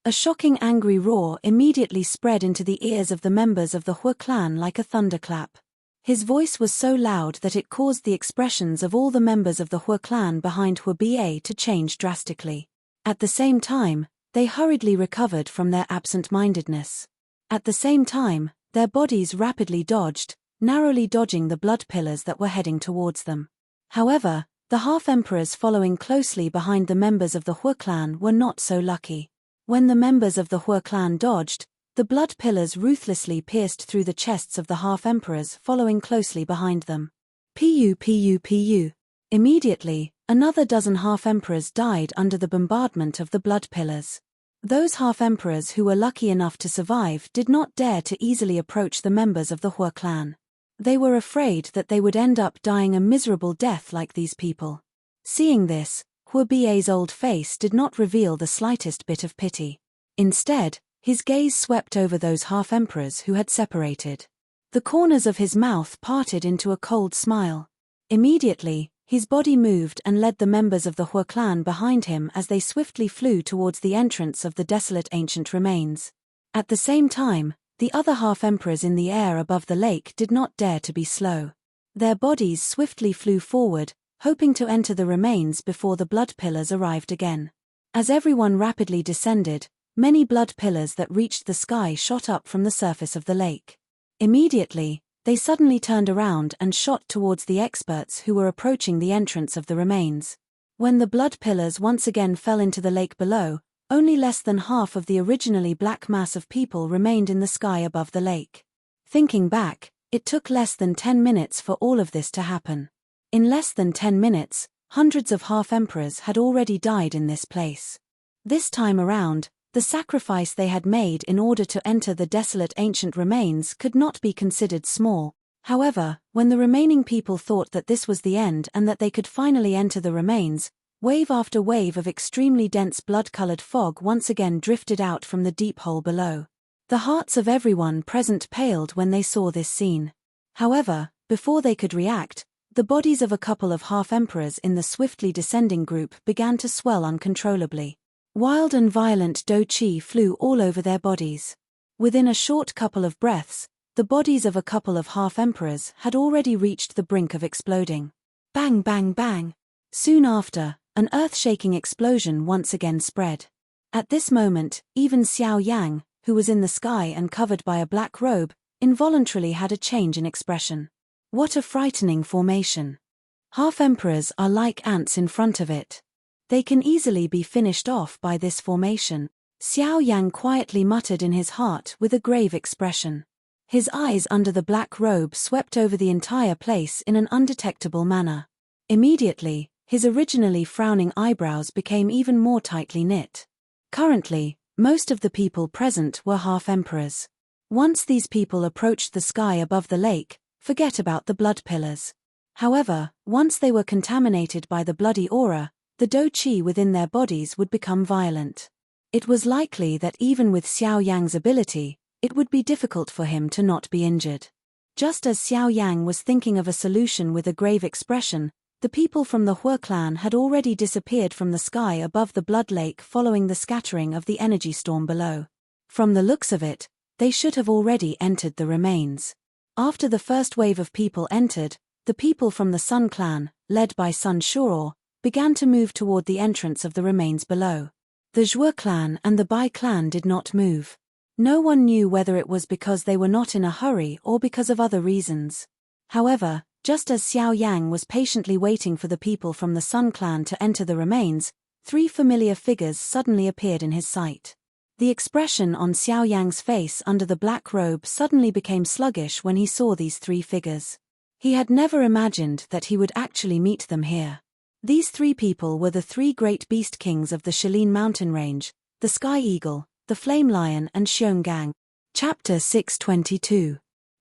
A shocking angry roar immediately spread into the ears of the members of the Hua clan like a thunderclap. His voice was so loud that it caused the expressions of all the members of the Hua clan behind Hua Ba to change drastically. At the same time, they hurriedly recovered from their absent-mindedness. At the same time, their bodies rapidly dodged, narrowly dodging the blood pillars that were heading towards them. However, the half-emperors following closely behind the members of the Hua clan were not so lucky. When the members of the Hua clan dodged, the blood pillars ruthlessly pierced through the chests of the half-emperors following closely behind them. Pu. Immediately, another dozen half-emperors died under the bombardment of the blood pillars. Those half-emperors who were lucky enough to survive did not dare to easily approach the members of the Hua clan. They were afraid that they would end up dying a miserable death like these people. Seeing this, Hua Ba's old face did not reveal the slightest bit of pity. Instead, his gaze swept over those half-emperors who had separated. The corners of his mouth parted into a cold smile. Immediately, his body moved and led the members of the Hua clan behind him as they swiftly flew towards the entrance of the desolate ancient remains. At the same time, the other half-emperors in the air above the lake did not dare to be slow. Their bodies swiftly flew forward, hoping to enter the remains before the blood pillars arrived again. As everyone rapidly descended, many blood pillars that reached the sky shot up from the surface of the lake. Immediately, they suddenly turned around and shot towards the experts who were approaching the entrance of the remains. When the blood pillars once again fell into the lake below, only less than half of the originally black mass of people remained in the sky above the lake. Thinking back, it took less than 10 minutes for all of this to happen. In less than 10 minutes, hundreds of half-emperors had already died in this place. This time around, the sacrifice they had made in order to enter the desolate ancient remains could not be considered small. However, when the remaining people thought that this was the end and that they could finally enter the remains, wave after wave of extremely dense blood-colored fog once again drifted out from the deep hole below. The hearts of everyone present paled when they saw this scene. However, before they could react, the bodies of a couple of half-emperors in the swiftly descending group began to swell uncontrollably. Wild and violent qi flew all over their bodies. Within a short couple of breaths, the bodies of a couple of half-emperors had already reached the brink of exploding. Bang bang bang! Soon after, an earth-shaking explosion once again spread. At this moment, even Xiao Yang, who was in the sky and covered by a black robe, involuntarily had a change in expression. What a frightening formation! Half-emperors are like ants in front of it. They can easily be finished off by this formation, Xiao Yang quietly muttered in his heart with a grave expression. His eyes under the black robe swept over the entire place in an undetectable manner. Immediately, his originally frowning eyebrows became even more tightly knit. Currently, most of the people present were half-emperors. Once these people approached the sky above the lake, forget about the blood pillars. However, once they were contaminated by the bloody aura, the qi within their bodies would become violent. It was likely that even with Xiao Yang's ability, it would be difficult for him to not be injured. Just as Xiao Yang was thinking of a solution with a grave expression, the people from the Hua clan had already disappeared from the sky above the blood lake following the scattering of the energy storm below. From the looks of it, they should have already entered the remains. After the first wave of people entered, the people from the Sun clan, led by Sun Shuro, began to move toward the entrance of the remains below. The Zhou clan and the Bai clan did not move. No one knew whether it was because they were not in a hurry or because of other reasons. However, just as Xiao Yang was patiently waiting for the people from the Sun Clan to enter the remains, 3 familiar figures suddenly appeared in his sight. The expression on Xiao Yang's face under the black robe suddenly became sluggish when he saw these 3 figures. He had never imagined that he would actually meet them here. These 3 people were the 3 great beast kings of the Shilin mountain range, the Sky Eagle, the Flame Lion and Xionggang. Chapter 622.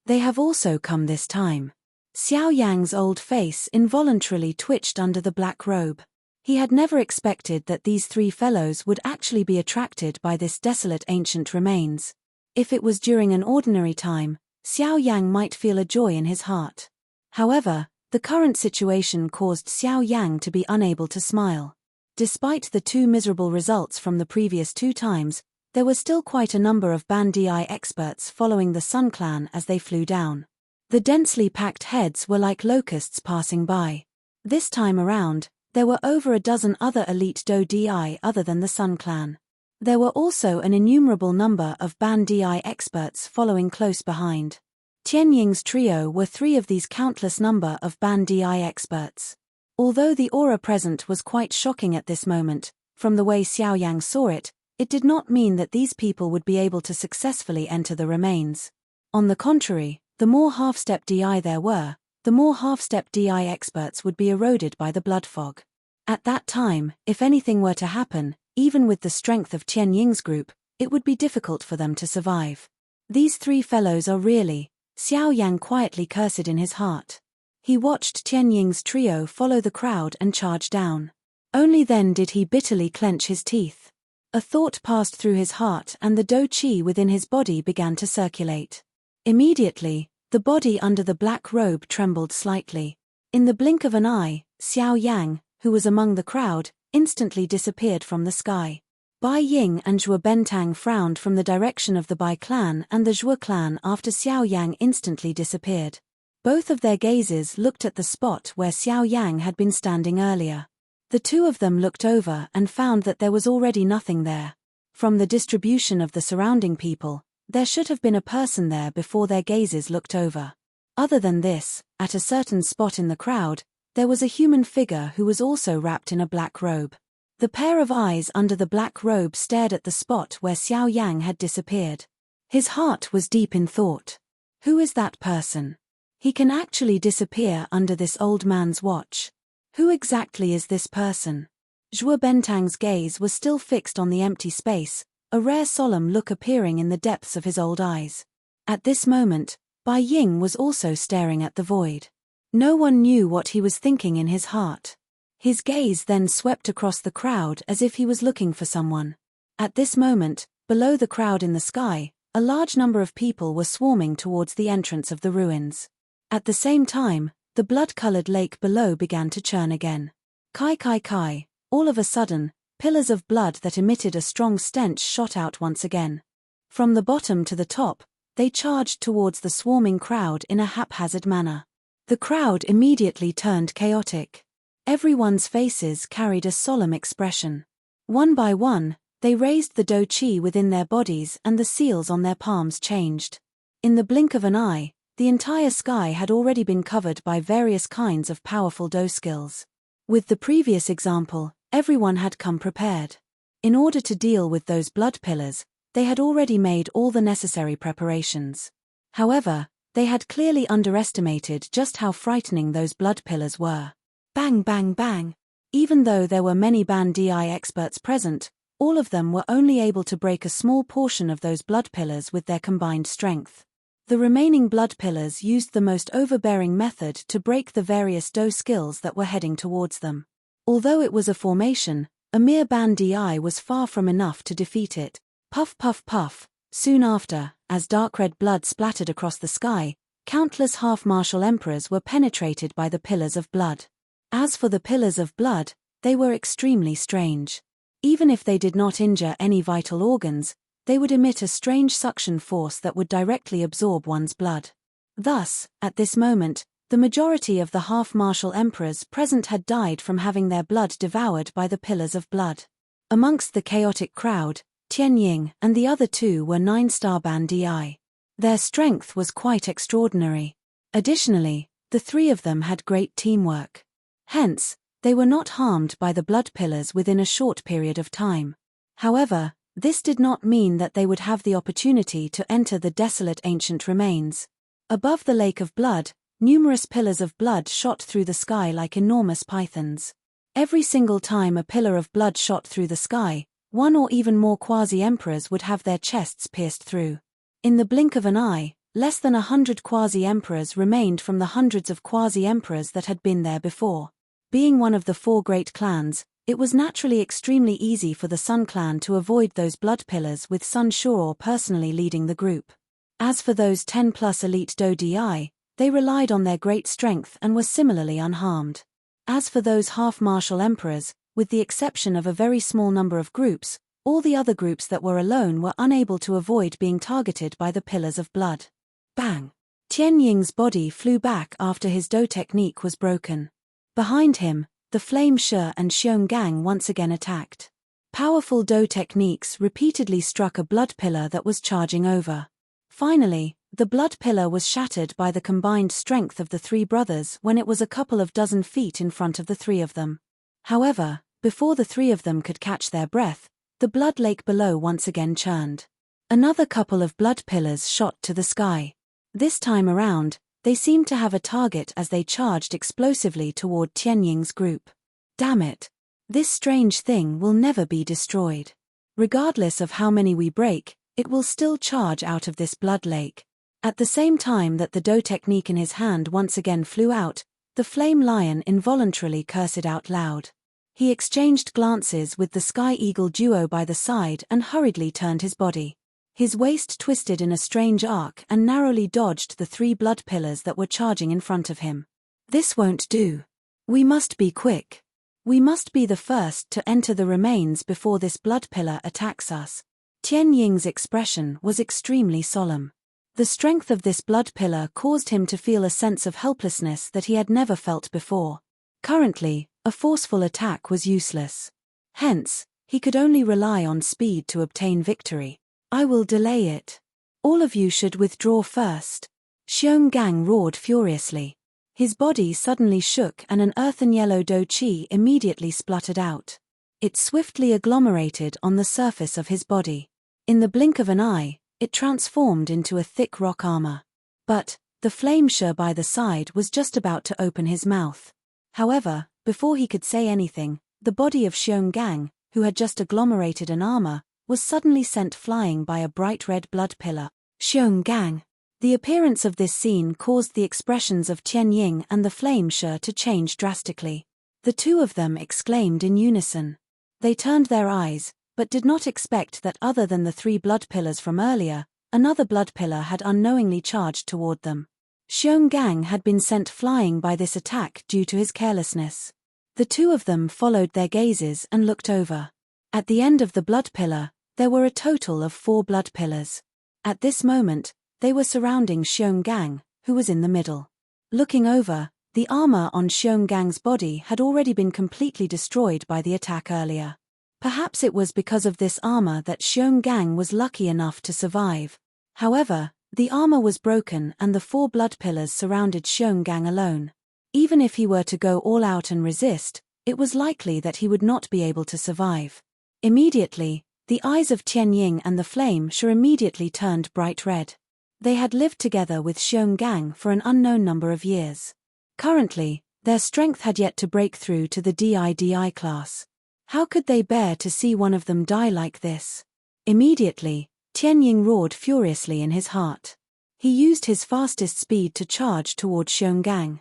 They have also come this time. Xiao Yang's old face involuntarily twitched under the black robe. He had never expected that these 3 fellows would actually be attracted by this desolate ancient remains. If it was during an ordinary time, Xiao Yang might feel a joy in his heart. However, the current situation caused Xiao Yang to be unable to smile. Despite the 2 miserable results from the previous 2 times, there were still quite a number of Bandai experts following the Sun Clan as they flew down. The densely packed heads were like locusts passing by. This time around, there were over a dozen other elite Dou-Di other than the Sun Clan. There were also an innumerable number of Bandai experts following close behind. Tian Ying's trio were 3 of these countless number of Bandai experts. Although the aura present was quite shocking at this moment, from the way Xiao Yang saw it, it did not mean that these people would be able to successfully enter the remains. On the contrary, the more half-step DI there were, the more half-step DI experts would be eroded by the blood fog. At that time, if anything were to happen, even with the strength of Tian Ying's group, it would be difficult for them to survive. These 3 fellows are really, Xiao Yang quietly cursed in his heart. He watched Tian Ying's trio follow the crowd and charge down. Only then did he bitterly clench his teeth. A thought passed through his heart and the Dou Qi within his body began to circulate. Immediately, the body under the black robe trembled slightly. In the blink of an eye, Xiao Yang, who was among the crowd, instantly disappeared from the sky. Bai Ying and Zhuo Bentang frowned from the direction of the Bai clan and the Zhuo clan after Xiao Yang instantly disappeared. Both of their gazes looked at the spot where Xiao Yang had been standing earlier. The 2 of them looked over and found that there was already nothing there. From the distribution of the surrounding people, there should have been a person there before their gazes looked over. Other than this, at a certain spot in the crowd, there was a human figure who was also wrapped in a black robe. The pair of eyes under the black robe stared at the spot where Xiao Yang had disappeared. His heart was deep in thought. Who is that person? He can actually disappear under this old man's watch. Who exactly is this person? Zhuo Bentang's gaze was still fixed on the empty space, a rare solemn look appearing in the depths of his old eyes. At this moment, Bai Ying was also staring at the void. No one knew what he was thinking in his heart. His gaze then swept across the crowd as if he was looking for someone. At this moment, below the crowd in the sky, a large number of people were swarming towards the entrance of the ruins. At the same time, the blood-colored lake below began to churn again. Kai kai kai, all of a sudden, pillars of blood that emitted a strong stench shot out once again. From the bottom to the top, they charged towards the swarming crowd in a haphazard manner. The crowd immediately turned chaotic. Everyone's faces carried a solemn expression. One by one, they raised the Dou Qi within their bodies and the seals on their palms changed. In the blink of an eye, the entire sky had already been covered by various kinds of powerful Dou skills. With the previous example, everyone had come prepared. In order to deal with those blood pillars, they had already made all the necessary preparations. However, they had clearly underestimated just how frightening those blood pillars were. Bang bang bang. Even though there were many Bandai experts present, all of them were only able to break a small portion of those blood pillars with their combined strength. The remaining blood pillars used the most overbearing method to break the various Dou skills that were heading towards them. Although it was a formation, a mere Bandai was far from enough to defeat it. Puff puff puff. Soon after, as dark red blood splattered across the sky, countless half-martial emperors were penetrated by the pillars of blood. As for the pillars of blood, they were extremely strange. Even if they did not injure any vital organs, they would emit a strange suction force that would directly absorb one's blood. Thus, at this moment, the majority of the half-martial emperors present had died from having their blood devoured by the pillars of blood. Amongst the chaotic crowd, Tianying, and the other two were 9-star ban DI. Their strength was quite extraordinary. Additionally, the three of them had great teamwork. Hence, they were not harmed by the blood pillars within a short period of time. However, this did not mean that they would have the opportunity to enter the desolate ancient remains. Above the lake of blood, numerous pillars of blood shot through the sky like enormous pythons. Every single time a pillar of blood shot through the sky, one or even more quasi-emperors would have their chests pierced through. In the blink of an eye, less than 100 quasi-emperors remained from the hundreds of quasi-emperors that had been there before. Being one of the 4 great clans, it was naturally extremely easy for the Sun clan to avoid those blood pillars, with Sun Shuro personally leading the group. As for those 10+ elite Do Di, they relied on their great strength and were similarly unharmed. As for those half-martial emperors, with the exception of a very small number of groups, all the other groups that were alone were unable to avoid being targeted by the pillars of blood. Bang! Tianying's body flew back after his Do technique was broken. Behind him, the Flame Shi and Xiong Gang once again attacked. Powerful Do techniques repeatedly struck a blood pillar that was charging over. Finally, the blood pillar was shattered by the combined strength of the 3 brothers when it was a couple of dozen feet in front of the 3 of them. However, before the 3 of them could catch their breath, the blood lake below once again churned. Another couple of blood pillars shot to the sky. This time around, they seemed to have a target as they charged explosively toward Tianying's group. Damn it! This strange thing will never be destroyed. Regardless of how many we break, it will still charge out of this blood lake. At the same time that the Do technique in his hand once again flew out, the Flame Lion involuntarily cursed out loud. He exchanged glances with the Sky Eagle duo by the side and hurriedly turned his body. His waist twisted in a strange arc and narrowly dodged the 3 blood pillars that were charging in front of him. This won't do. We must be quick. We must be the first to enter the remains before this blood pillar attacks us. Tianying's expression was extremely solemn. The strength of this blood pillar caused him to feel a sense of helplessness that he had never felt before. Currently, a forceful attack was useless. Hence, he could only rely on speed to obtain victory. I will delay it. All of you should withdraw first. Xiong Gang roared furiously. His body suddenly shook and an earthen yellow Do Chi immediately spluttered out. It swiftly agglomerated on the surface of his body. In the blink of an eye, it transformed into a thick rock armor. But, the Flame Shi by the side was just about to open his mouth. However, before he could say anything, the body of Xiong Gang, who had just agglomerated an armor, was suddenly sent flying by a bright red blood pillar. Xiong Gang. The appearance of this scene caused the expressions of Tianying and the Flame Shi to change drastically. The 2 of them exclaimed in unison. They turned their eyes, but did not expect that other than the 3 blood pillars from earlier, another blood pillar had unknowingly charged toward them. Xiong Gang had been sent flying by this attack due to his carelessness. The 2 of them followed their gazes and looked over. At the end of the blood pillar, there were a total of 4 blood pillars. At this moment, they were surrounding Xiong Gang, who was in the middle. Looking over, the armor on Xiong Gang's body had already been completely destroyed by the attack earlier. Perhaps it was because of this armor that Xiong Gang was lucky enough to survive. However, the armor was broken and the 4 blood pillars surrounded Xiong Gang alone. Even if he were to go all out and resist, it was likely that he would not be able to survive. Immediately, the eyes of Tianying and the Flame Shi immediately turned bright red. They had lived together with Xiong Gang for an unknown number of years. Currently, their strength had yet to break through to the DI class. How could they bear to see one of them die like this? Immediately, Tianying roared furiously in his heart. He used his fastest speed to charge toward Xiong Gang.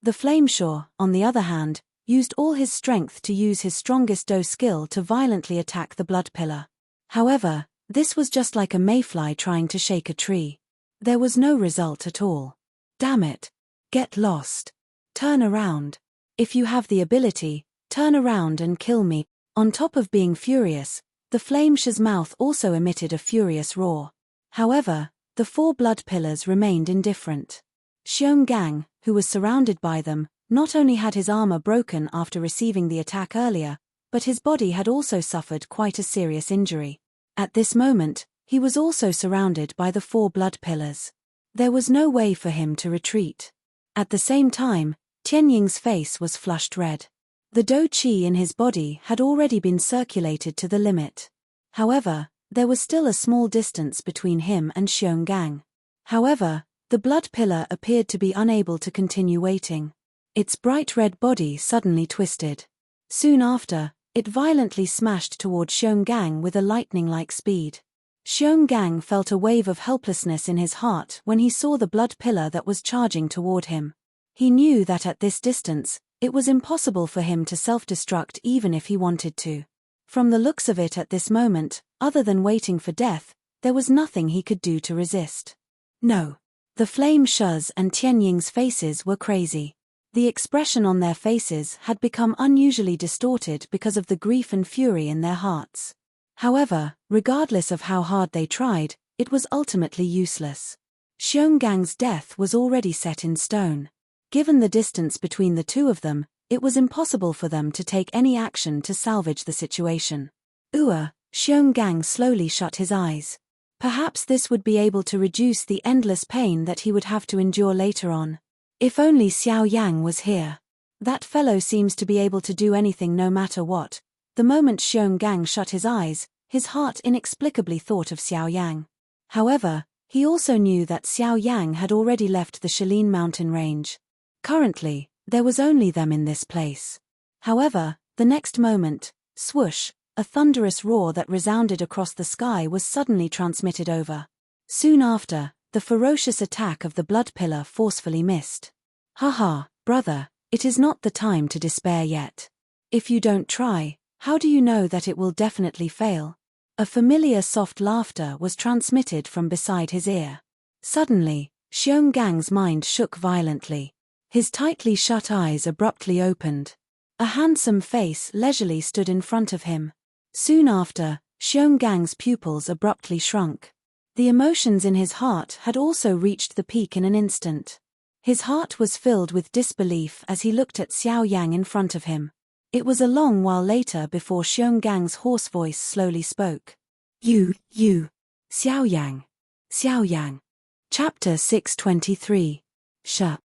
The Flame Shi, on the other hand, used all his strength to use his strongest Do skill to violently attack the blood pillar. However, this was just like a mayfly trying to shake a tree. There was no result at all. Damn it. Get lost. Turn around. If you have the ability, turn around and kill me. On top of being furious, the Flame Shi's mouth also emitted a furious roar. However, the 4 blood pillars remained indifferent. Xiong Gang, who was surrounded by them, not only had his armor broken after receiving the attack earlier, but his body had also suffered quite a serious injury. At this moment, he was also surrounded by the 4 blood pillars. There was no way for him to retreat. At the same time, Tianying's face was flushed red. The dou qi in his body had already been circulated to the limit. However, there was still a small distance between him and Xionggang. However, the blood pillar appeared to be unable to continue waiting. Its bright red body suddenly twisted. Soon after, it violently smashed toward Xionggang with a lightning-like speed. Xionggang felt a wave of helplessness in his heart when he saw the blood pillar that was charging toward him. He knew that at this distance, it was impossible for him to self-destruct even if he wanted to. From the looks of it at this moment, other than waiting for death, there was nothing he could do to resist. No. The Flame Shuz and Tianying's faces were crazy. The expression on their faces had become unusually distorted because of the grief and fury in their hearts. However, regardless of how hard they tried, it was ultimately useless. Xiongang's death was already set in stone. Given the distance between the two of them, it was impossible for them to take any action to salvage the situation. Xionggang slowly shut his eyes. Perhaps this would be able to reduce the endless pain that he would have to endure later on. If only Xiao Yang was here. That fellow seems to be able to do anything no matter what. The moment Xionggang shut his eyes, his heart inexplicably thought of Xiao Yang. However, he also knew that Xiao Yang had already left the Shalin mountain range. Currently, there was only them in this place. However, the next moment, swoosh, a thunderous roar that resounded across the sky was suddenly transmitted over. Soon after, the ferocious attack of the blood pillar forcefully missed. Haha, brother, it is not the time to despair yet. If you don't try, how do you know that it will definitely fail? A familiar soft laughter was transmitted from beside his ear. Suddenly, Xiongang's mind shook violently. His tightly shut eyes abruptly opened. A handsome face leisurely stood in front of him. Soon after, Xiongang's pupils abruptly shrunk. The emotions in his heart had also reached the peak in an instant. His heart was filled with disbelief as he looked at Xiao Yang in front of him. It was a long while later before Xiongang's hoarse voice slowly spoke. You, Xiao Yang. Xiao Yang. Chapter 623.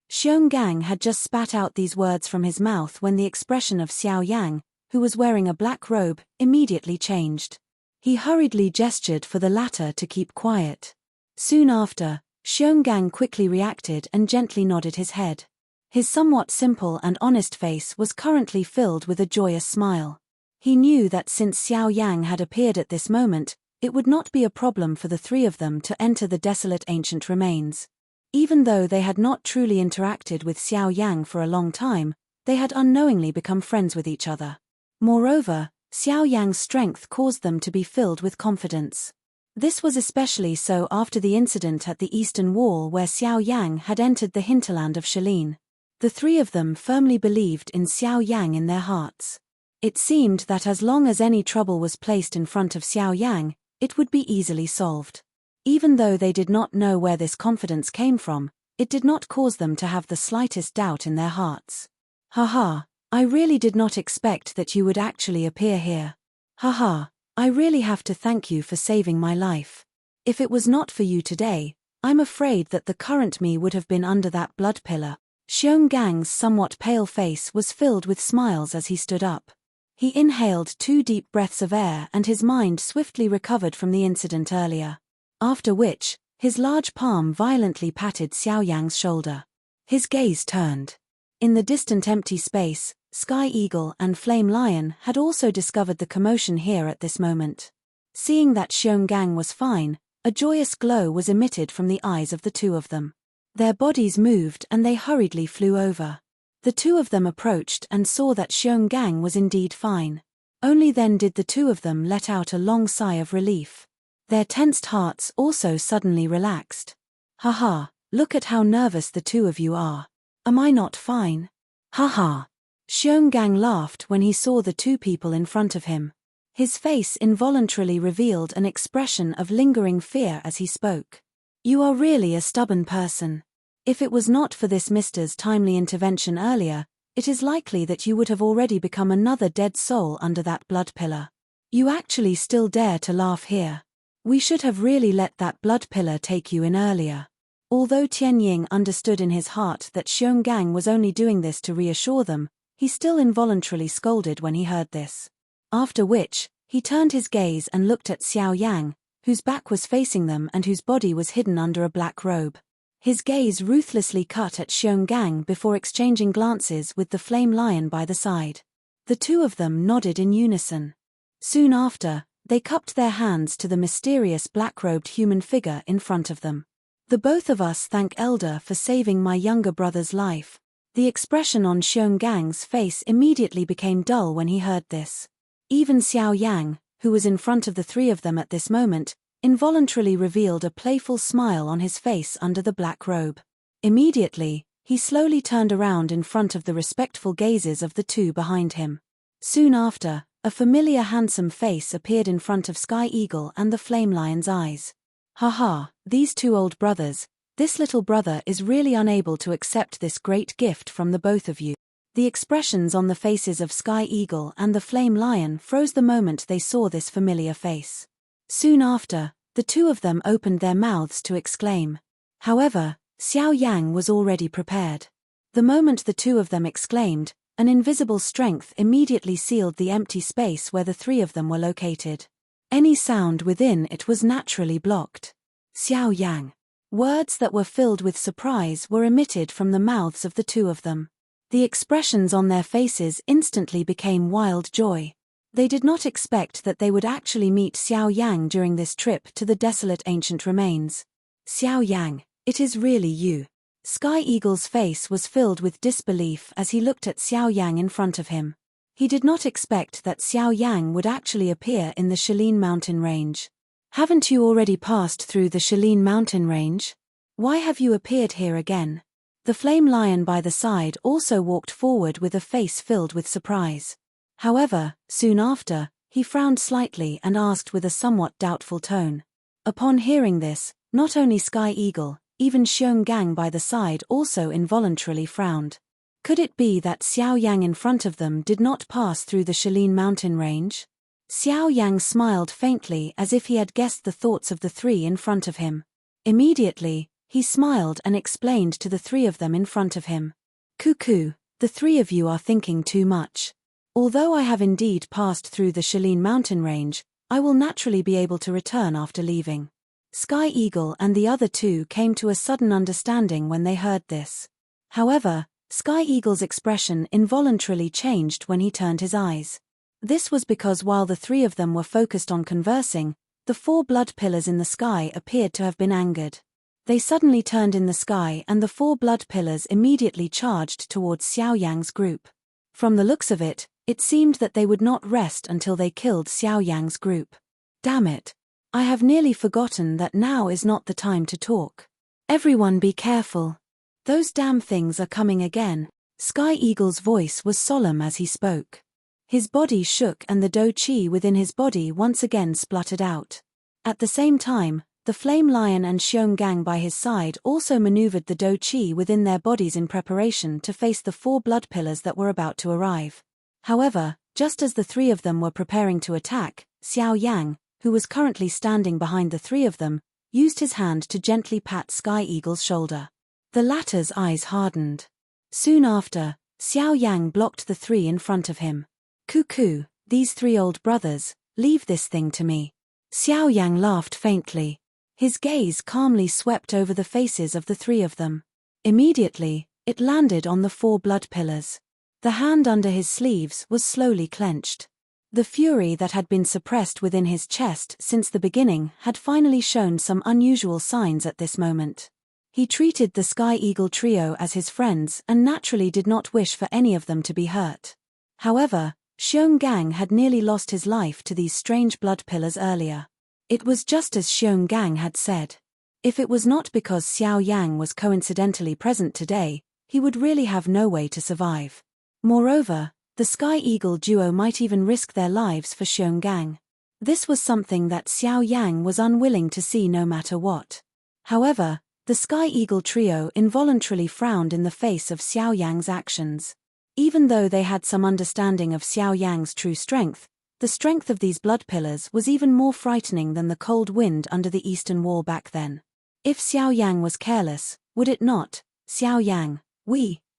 Xionggang had just spat out these words from his mouth when the expression of Xiao Yang, who was wearing a black robe, immediately changed. He hurriedly gestured for the latter to keep quiet. Soon after, Xionggang quickly reacted and gently nodded his head. His somewhat simple and honest face was currently filled with a joyous smile. He knew that since Xiao Yang had appeared at this moment, it would not be a problem for the 3 of them to enter the desolate ancient remains. Even though they had not truly interacted with Xiao Yang for a long time, they had unknowingly become friends with each other. Moreover, Xiao Yang's strength caused them to be filled with confidence. This was especially so after the incident at the Eastern Wall where Xiao Yang had entered the hinterland of Shalin. The 3 of them firmly believed in Xiao Yang in their hearts. It seemed that as long as any trouble was placed in front of Xiao Yang, it would be easily solved. Even though they did not know where this confidence came from, it did not cause them to have the slightest doubt in their hearts. Haha, I really did not expect that you would actually appear here. Haha, I really have to thank you for saving my life. If it was not for you today, I'm afraid that the current me would have been under that blood pillar. Xiongang's somewhat pale face was filled with smiles as he stood up. He inhaled 2 deep breaths of air and his mind swiftly recovered from the incident earlier. After which, his large palm violently patted Xiao Yang's shoulder. His gaze turned. In the distant empty space, Sky Eagle and Flame Lion had also discovered the commotion here at this moment. Seeing that Xionggang was fine, a joyous glow was emitted from the eyes of the 2 of them. Their bodies moved and they hurriedly flew over. The 2 of them approached and saw that Xionggang was indeed fine. Only then did the 2 of them let out a long sigh of relief. Their tensed hearts also suddenly relaxed. Haha, look at how nervous the 2 of you are. Am I not fine? Haha. Xionggang laughed when he saw the 2 people in front of him. His face involuntarily revealed an expression of lingering fear as he spoke. You are really a stubborn person. If it was not for this Mister's timely intervention earlier, it is likely that you would have already become another dead soul under that blood pillar. You actually still dare to laugh here. We should have really let that blood pillar take you in earlier. Although Tianying understood in his heart that Xionggang was only doing this to reassure them, he still involuntarily scolded when he heard this. After which, he turned his gaze and looked at Xiao Yang, whose back was facing them and whose body was hidden under a black robe. His gaze ruthlessly cut at Xionggang before exchanging glances with the flame lion by the side. The two of them nodded in unison. Soon after, they cupped their hands to the mysterious black-robed human figure in front of them. The both of us thank Elder for saving my younger brother's life. The expression on Xiongang's face immediately became dull when he heard this. Even Xiao Yang, who was in front of the three of them at this moment, involuntarily revealed a playful smile on his face under the black robe. Immediately, he slowly turned around in front of the respectful gazes of the two behind him. Soon after, a familiar handsome face appeared in front of Sky Eagle and the Flame Lion's eyes. Haha, these two old brothers, this little brother is really unable to accept this great gift from the both of you. The expressions on the faces of Sky Eagle and the Flame Lion froze the moment they saw this familiar face. Soon after, the two of them opened their mouths to exclaim. However, Xiao Yang was already prepared. The moment the two of them exclaimed, an invisible strength immediately sealed the empty space where the three of them were located. Any sound within it was naturally blocked. Xiao Yang. Words that were filled with surprise were emitted from the mouths of the two of them. The expressions on their faces instantly became wild joy. They did not expect that they would actually meet Xiao Yang during this trip to the desolate ancient remains. Xiao Yang, it is really you. Sky Eagle's face was filled with disbelief as he looked at Xiao Yang in front of him. He did not expect that Xiao Yang would actually appear in the Shalin mountain range. Haven't you already passed through the Shalin mountain range? Why have you appeared here again? The Flame Lion by the side also walked forward with a face filled with surprise. However, soon after, he frowned slightly and asked with a somewhat doubtful tone. Upon hearing this, not only Sky Eagle, even Xionggang by the side also involuntarily frowned. Could it be that Xiao Yang in front of them did not pass through the Shalin mountain range? Xiao Yang smiled faintly as if he had guessed the thoughts of the three in front of him. Immediately, he smiled and explained to the three of them in front of him. Cuckoo, the three of you are thinking too much. Although I have indeed passed through the Shalin mountain range, I will naturally be able to return after leaving. Sky Eagle and the other two came to a sudden understanding when they heard this. However, Sky Eagle's expression involuntarily changed when he turned his eyes. This was because while the three of them were focused on conversing, the four blood pillars in the sky appeared to have been angered. They suddenly turned in the sky and the four blood pillars immediately charged towards Xiao Yang's group. From the looks of it, it seemed that they would not rest until they killed Xiao Yang's group. Damn it! I have nearly forgotten that now is not the time to talk. Everyone be careful. Those damn things are coming again. Sky Eagle's voice was solemn as he spoke. His body shook and the do chi within his body once again spluttered out. At the same time, the Flame Lion and Xionggang by his side also maneuvered the do chi within their bodies in preparation to face the four blood pillars that were about to arrive. However, just as the three of them were preparing to attack, Xiao Yang, who was currently standing behind the three of them, used his hand to gently pat Sky Eagle's shoulder. The latter's eyes hardened. Soon after, Xiao Yang blocked the three in front of him. Cuckoo, these three old brothers, leave this thing to me. Xiao Yang laughed faintly. His gaze calmly swept over the faces of the three of them. Immediately, it landed on the four blood pillars. The hand under his sleeves was slowly clenched. The fury that had been suppressed within his chest since the beginning had finally shown some unusual signs at this moment. He treated the Sky Eagle trio as his friends and naturally did not wish for any of them to be hurt. However, Xionggang had nearly lost his life to these strange blood pillars earlier. It was just as Xionggang had said. If it was not because Xiao Yang was coincidentally present today, he would really have no way to survive. Moreover, the Sky Eagle duo might even risk their lives for Xionggang. This was something that Xiao Yang was unwilling to see no matter what. However, the Sky Eagle trio involuntarily frowned in the face of Xiao Yang's actions. Even though they had some understanding of Xiao Yang's true strength, The strength of these blood pillars was even more frightening than the cold wind under the eastern wall back then. If Xiao Yang was careless, would it not? Xiao Yang,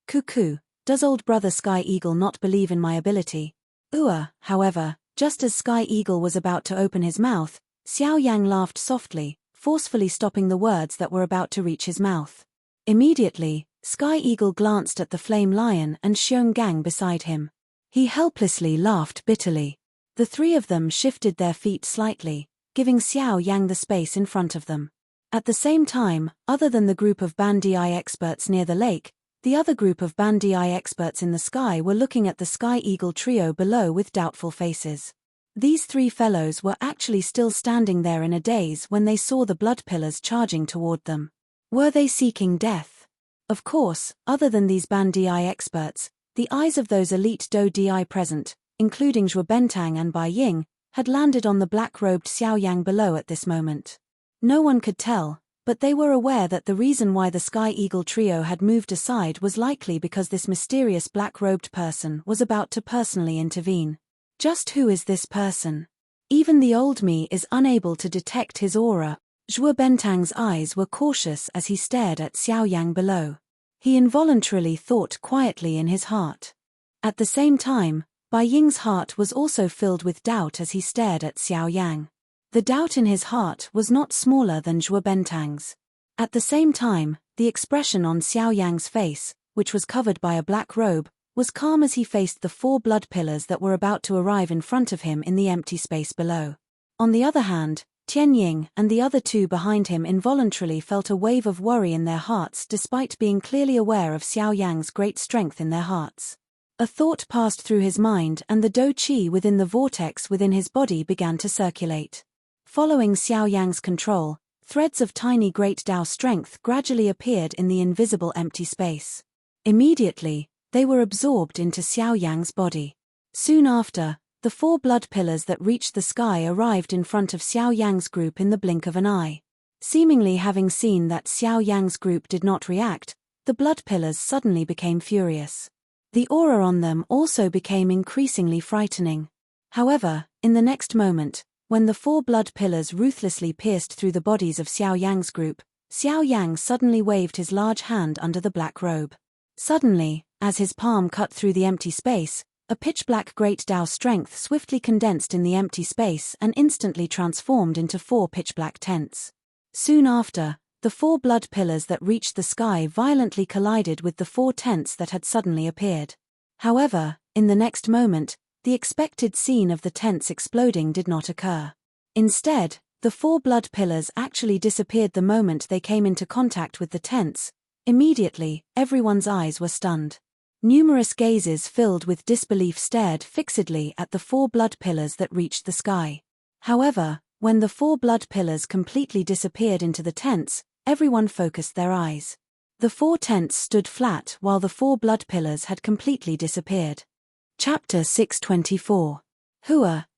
cuckoo, does old brother Sky Eagle not believe in my ability? However, just as Sky Eagle was about to open his mouth, Xiao Yang laughed softly, forcefully stopping the words that were about to reach his mouth. Immediately, Sky Eagle glanced at the Flame Lion and Xiong Gang beside him. He helplessly laughed bitterly. The three of them shifted their feet slightly, giving Xiao Yang the space in front of them. At the same time, other than the group of Bandai experts near the lake, the other group of Bandai experts in the sky were looking at the Sky Eagle trio below with doubtful faces. These three fellows were actually still standing there in a daze when they saw the blood pillars charging toward them. Were they seeking death? Of course, other than these Bandai experts, the eyes of those elite Do Di present, including Zhuo Bentang and Bai Ying, had landed on the black-robed Xiao Yang below at this moment. No one could tell, but they were aware that the reason why the Sky Eagle trio had moved aside was likely because this mysterious black-robed person was about to personally intervene. Just who is this person? Even the old me is unable to detect his aura. Zhuo Bentang's eyes were cautious as he stared at Xiao Yang below. He involuntarily thought quietly in his heart. At the same time, Bai Ying's heart was also filled with doubt as he stared at Xiao Yang. The doubt in his heart was not smaller than Zhuo Bentang's. At the same time, the expression on Xiao Yang's face, which was covered by a black robe, was calm as he faced the four blood pillars that were about to arrive in front of him in the empty space below. On the other hand, Tian Ying and the other two behind him involuntarily felt a wave of worry in their hearts despite being clearly aware of Xiao Yang's great strength in their hearts. A thought passed through his mind and the Do Qi within the vortex within his body began to circulate. Following Xiao Yang's control, threads of tiny great Dao strength gradually appeared in the invisible empty space. Immediately, they were absorbed into Xiao Yang's body. Soon after, the four blood pillars that reached the sky arrived in front of Xiao Yang's group in the blink of an eye. Seemingly having seen that Xiao Yang's group did not react, the blood pillars suddenly became furious. The aura on them also became increasingly frightening. However, in the next moment, when the four blood pillars ruthlessly pierced through the bodies of Xiao Yang's group, Xiao Yang suddenly waved his large hand under the black robe. Suddenly, as his palm cut through the empty space, a pitch-black great Dao strength swiftly condensed in the empty space and instantly transformed into four pitch-black tents. Soon after, the four blood pillars that reached the sky violently collided with the four tents that had suddenly appeared. However, in the next moment, the expected scene of the tents exploding did not occur. Instead, the four blood pillars actually disappeared the moment they came into contact with the tents. Immediately, everyone's eyes were stunned. Numerous gazes filled with disbelief stared fixedly at the four blood pillars that reached the sky. However, when the four blood pillars completely disappeared into the tents, everyone focused their eyes. The four tents stood flat while the four blood pillars had completely disappeared. Chapter 624.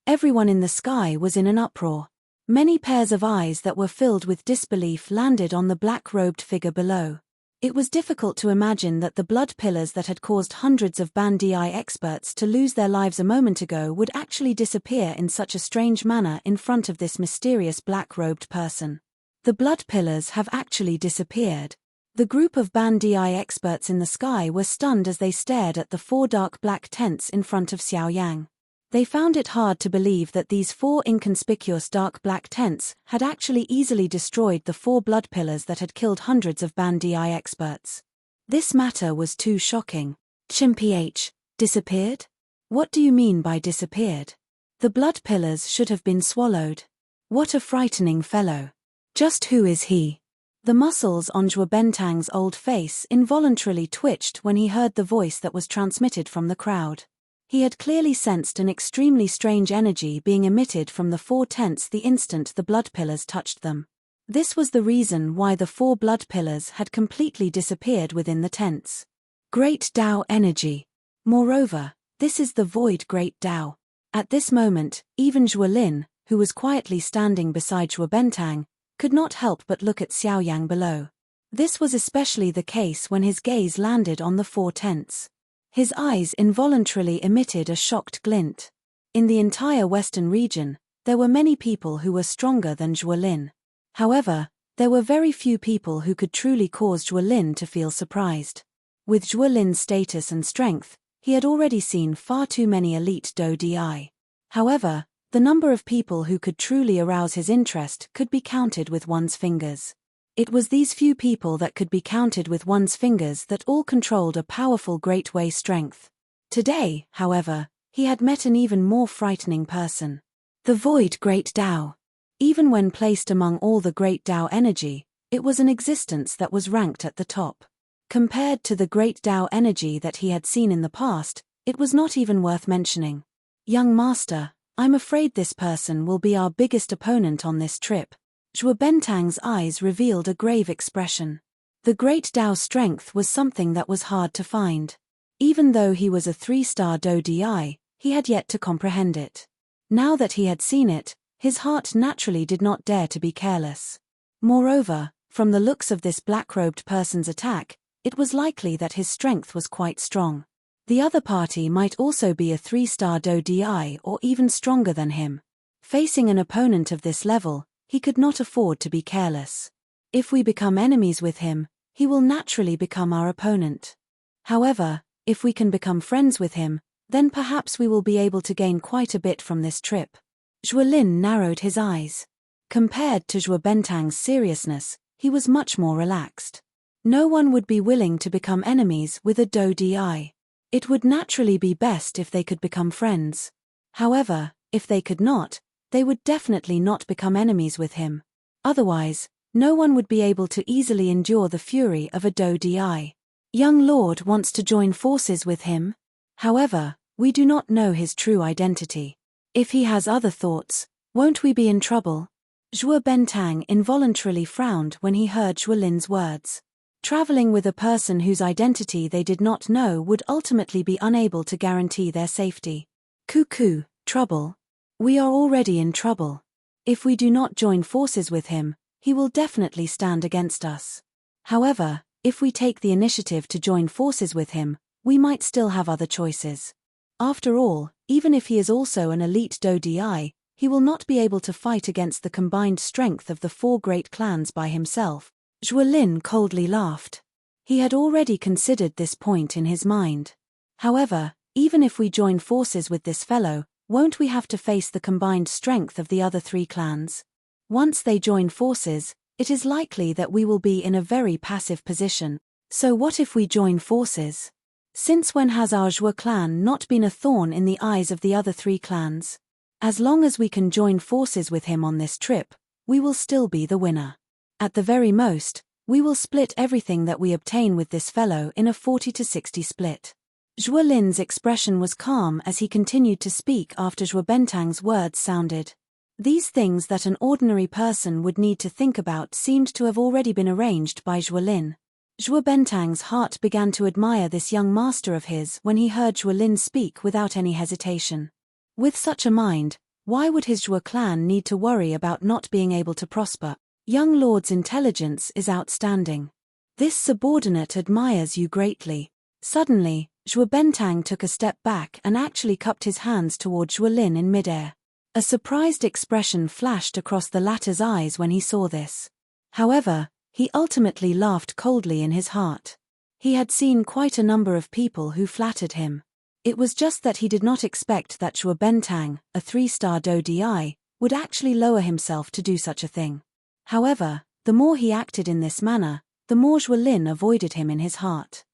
Everyone in the sky was in an uproar. Many pairs of eyes that were filled with disbelief landed on the black-robed figure below. It was difficult to imagine that the blood pillars that had caused hundreds of Bandai experts to lose their lives a moment ago would actually disappear in such a strange manner in front of this mysterious black-robed person. The blood pillars have actually disappeared. The group of Bandai experts in the sky were stunned as they stared at the four dark black tents in front of Xiao Yang. They found it hard to believe that these four inconspicuous dark black tents had actually easily destroyed the four blood pillars that had killed hundreds of Bandai experts. This matter was too shocking. Chimph, disappeared? What do you mean by disappeared? The blood pillars should have been swallowed. What a frightening fellow. Just who is he? The muscles on Zhuo Bentang's old face involuntarily twitched when he heard the voice that was transmitted from the crowd. He had clearly sensed an extremely strange energy being emitted from the four tents the instant the blood pillars touched them. This was the reason why the four blood pillars had completely disappeared within the tents. Great Dao energy. Moreover, this is the void Great Dao. At this moment, even Zhuo Lin, who was quietly standing beside Zhuo Bentang, could not help but look at Xiao Yang below. This was especially the case when his gaze landed on the four tents. His eyes involuntarily emitted a shocked glint. In the entire western region, there were many people who were stronger than Zhuo Lin. However, there were very few people who could truly cause Zhuo Lin to feel surprised. With Zhuo Lin's status and strength, he had already seen far too many elite Dou Di. However, the number of people who could truly arouse his interest could be counted with one's fingers. It was these few people that could be counted with one's fingers that all controlled a powerful Great Way strength. Today, however, he had met an even more frightening person. The Void Great Tao. Even when placed among all the Great Tao energy, it was an existence that was ranked at the top. Compared to the Great Tao energy that he had seen in the past, it was not even worth mentioning. Young Master, I'm afraid this person will be our biggest opponent on this trip. Zhuo Bentang's eyes revealed a grave expression. The Great Tao's strength was something that was hard to find. Even though he was a 3-star Dou Di, he had yet to comprehend it. Now that he had seen it, his heart naturally did not dare to be careless. Moreover, from the looks of this black-robed person's attack, it was likely that his strength was quite strong. The other party might also be a 3-star Dou Di or even stronger than him. Facing an opponent of this level, he could not afford to be careless. If we become enemies with him, he will naturally become our opponent. However, if we can become friends with him, then perhaps we will be able to gain quite a bit from this trip. Zhuo Lin narrowed his eyes. Compared to Zhuo Bentang's seriousness, he was much more relaxed. No one would be willing to become enemies with a Dou Di. It would naturally be best if they could become friends. However, if they could not, they would definitely not become enemies with him. Otherwise, no one would be able to easily endure the fury of a Dou Di. Young Lord wants to join forces with him. However, we do not know his true identity. If he has other thoughts, won't we be in trouble? Zhuo Bentang involuntarily frowned when he heard Zhuo Lin's words. Traveling with a person whose identity they did not know would ultimately be unable to guarantee their safety. Cuckoo, trouble? We are already in trouble. If we do not join forces with him, he will definitely stand against us. However, if we take the initiative to join forces with him, we might still have other choices. After all, even if he is also an elite Dou Di, he will not be able to fight against the combined strength of the 4 great clans by himself. Zhuo Lin coldly laughed. He had already considered this point in his mind. However, even if we join forces with this fellow, won't we have to face the combined strength of the other 3 clans? Once they join forces, it is likely that we will be in a very passive position. So what if we join forces? Since when has our Zhuo clan not been a thorn in the eyes of the other 3 clans? As long as we can join forces with him on this trip, we will still be the winner. At the very most, we will split everything that we obtain with this fellow in a 40-60 split. Zhuo Lin's expression was calm as he continued to speak after Zhuo Bentang's words sounded. These things that an ordinary person would need to think about seemed to have already been arranged by Zhuo Lin. Zhuo Bentang's heart began to admire this young master of his when he heard Zhuo Lin speak without any hesitation. With such a mind, why would his Zhuo clan need to worry about not being able to prosper? Young Lord's intelligence is outstanding. This subordinate admires you greatly. Suddenly, Zhuo Bentang took a step back and actually cupped his hands toward Zhuo Lin in midair. A surprised expression flashed across the latter's eyes when he saw this. However, he ultimately laughed coldly in his heart. He had seen quite a number of people who flattered him. It was just that he did not expect that Zhuo Bentang, a 3-star Dou Di, would actually lower himself to do such a thing. However, the more he acted in this manner, the more Zhuo Lin avoided him in his heart.